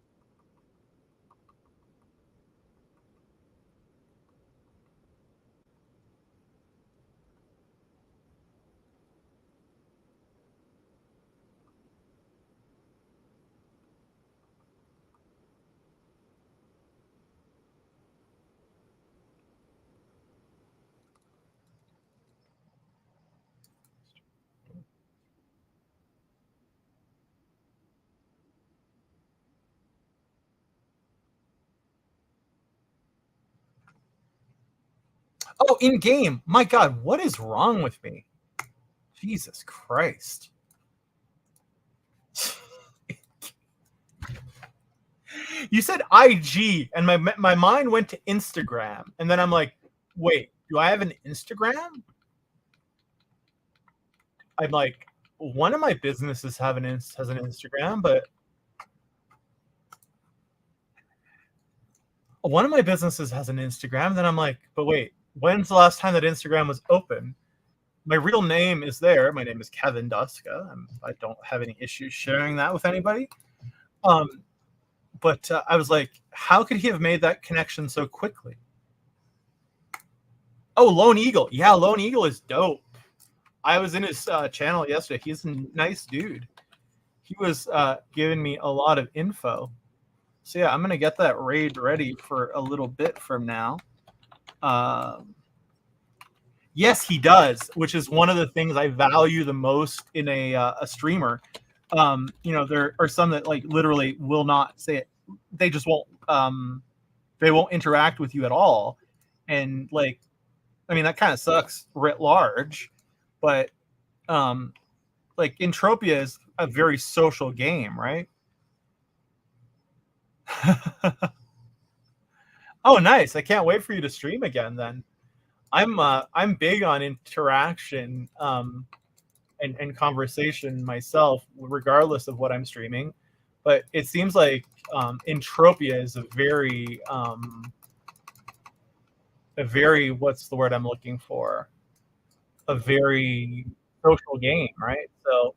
Oh, in game. My God, what is wrong with me? Jesus Christ. You said IG, and my mind went to Instagram, and then I'm like, wait, do I have an Instagram? I'm like, one of my businesses has an Instagram, but one of my businesses has an Instagram. Then I'm like, but wait, when's the last time that Instagram was open? My real name is there. My name is Kevin Duska. I don't have any issues sharing that with anybody. But I was like, how could he have made that connection so quickly? Oh, Lone Eagle. Yeah, Lone Eagle is dope. I was in his channel yesterday. He's a nice dude. He was giving me a lot of info. So yeah, I'm going to get that raid ready for a little bit from now. Yes, he does, which is one of the things I value the most in a streamer. There are some that like literally will not say it. They just won't. They won't interact with you at all, and like, I mean, that kind of sucks writ large. But like Entropia is a very social game, right? Oh, nice! I can't wait for you to stream again. Then I'm big on interaction and conversation myself, regardless of what I'm streaming. But it seems like Entropia is a very what's the word I'm looking for? A very social game, right? So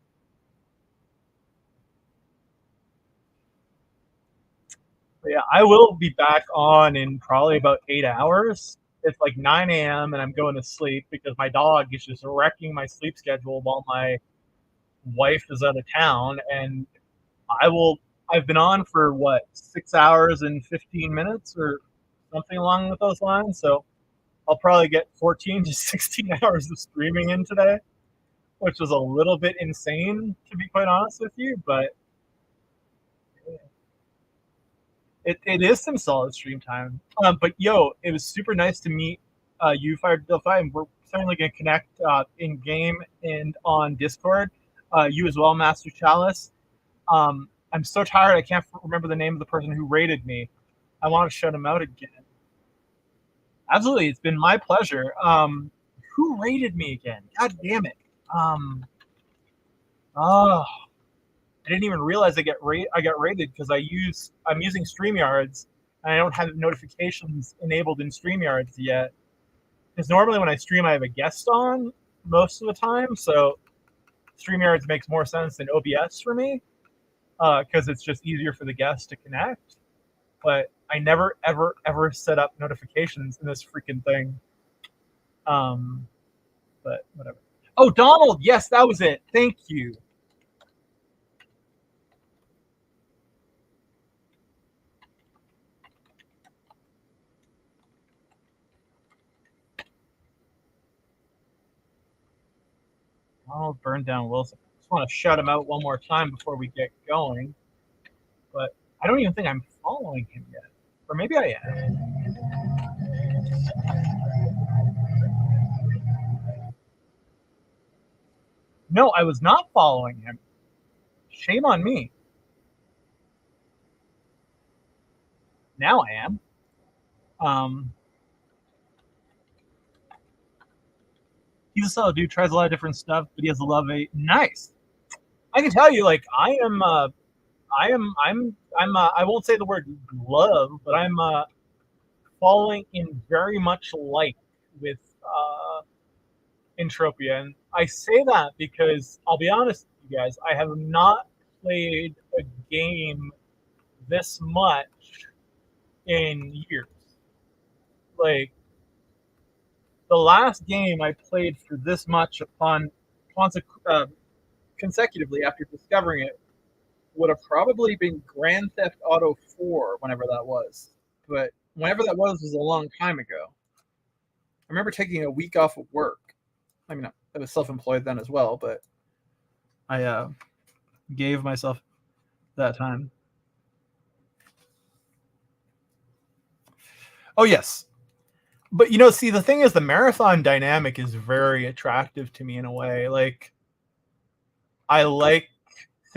yeah, I will be back on in probably about 8 hours. It's like 9 a.m. and I'm going to sleep because my dog is just wrecking my sleep schedule while my wife is out of town. And I've been on for 6 hours and 15 minutes or something along with those lines. So I'll probably get 14 to 16 hours of streaming in today, which was a little bit insane, to be quite honest with you, but it is some solid stream time. But yo, it was super nice to meet you, Fire Delphi, and we're certainly going to connect in game and on Discord. You as well, Master Chalice. I'm so tired, I can't remember the name of the person who rated me. I want to shout him out again. Absolutely, it's been my pleasure. Who rated me again? God damn it. I didn't even realize I got rated because I'm using StreamYards and I don't have notifications enabled in StreamYards yet. Because normally when I stream, I have a guest on most of the time, so StreamYards makes more sense than OBS for me because it's just easier for the guest to connect. But I never, ever, ever set up notifications in this freaking thing. But whatever. Oh, Donald! Yes, that was it. Thank you. Donald burned down Wilson. I just want to shout him out one more time before we get going. But I don't even think I'm following him yet. Or maybe I am. No, I was not following him. Shame on me. Now I am. He's a solid dude, tries a lot of different stuff, but he has a love of nice. I can tell you, like, I won't say the word love, but I'm falling in very much like with Entropia. And I say that because I'll be honest with you guys, I have not played a game this much in years. Like, the last game I played for this much consecutively after discovering it would have probably been Grand Theft Auto 4, whenever that was. But whenever that was a long time ago. I remember taking a week off of work. I mean, I was self-employed then as well, but I gave myself that time. Oh, yes. But you know, see, the thing is, the marathon dynamic is very attractive to me in a way. Like, I like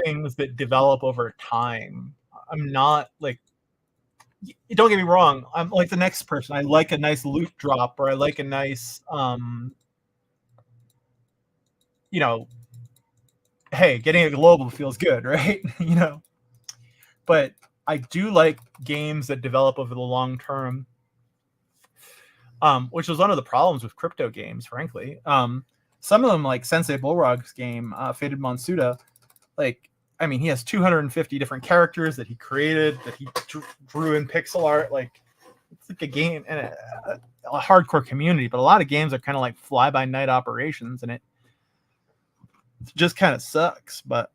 things that develop over time. I'm not like, don't get me wrong, I'm like the next person. I like a nice loot drop, or I like a nice you know, hey, getting a global feels good, right? You know. But I do like games that develop over the long term. Which was one of the problems with crypto games, frankly. Some of them, like Sensei Bullrog's game, Faded Monsuda, like, I mean, he has 250 different characters that he created, that he drew in pixel art. Like, it's like a game and a hardcore community, but a lot of games are kind of like fly-by-night operations, and it just kind of sucks. But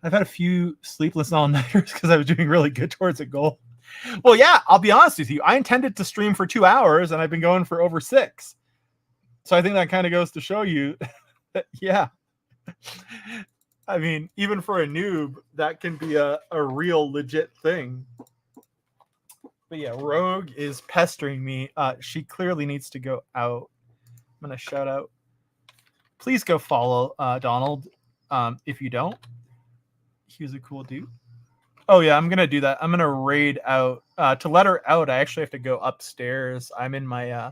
I've had a few sleepless all-nighters because I was doing really good towards a goal. Well, yeah, I'll be honest with you. I intended to stream for 2 hours, and I've been going for over 6. So I think that kind of goes to show you that, yeah. I mean, even for a noob, that can be a real legit thing. But yeah, Rogue is pestering me. She clearly needs to go out. I'm going to shout out. Please go follow Donald if you don't. He was a cool dude. Oh, yeah, I'm going to do that. I'm going to raid out. To let her out, I actually have to go upstairs. I'm in my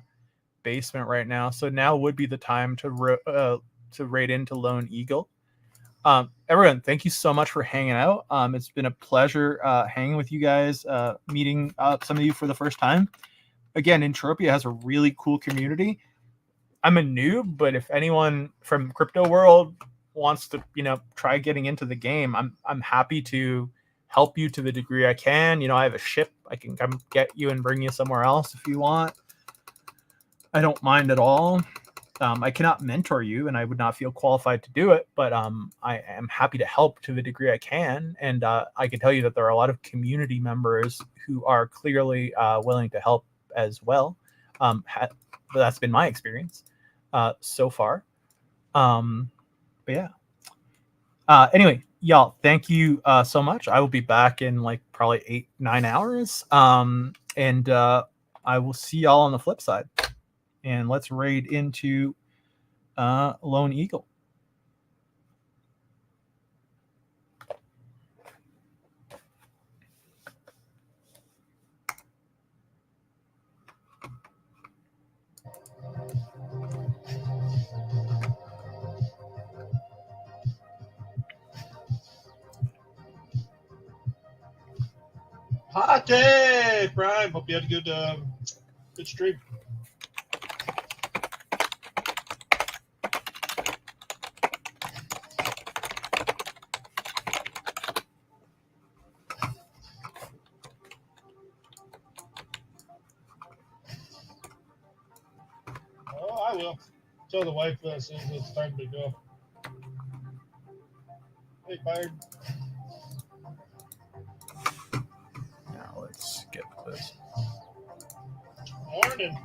basement right now. So now would be the time to raid into Lone Eagle. Everyone, thank you so much for hanging out. It's been a pleasure hanging with you guys, meeting some of you for the first time. Again, Entropia has a really cool community. I'm a noob, but if anyone from crypto world wants to, you know, try getting into the game, I'm happy to help you to the degree I can. You know, I have a ship. I can come get you and bring you somewhere else if you want. I don't mind at all. I cannot mentor you, and I would not feel qualified to do it, but I am happy to help to the degree I can. And I can tell you that there are a lot of community members who are clearly willing to help as well. But that's been my experience so far. But yeah. Anyway, y'all, thank you so much. I will be back in like probably 8-9 hours. And I will see y'all on the flip side. And let's raid into Lone Eagle. Hot day, Brian. Hope you had a good stream. Oh, I will. Tell the wife as soon as it's time to go. Hey, fired. Now let's get this. Morning.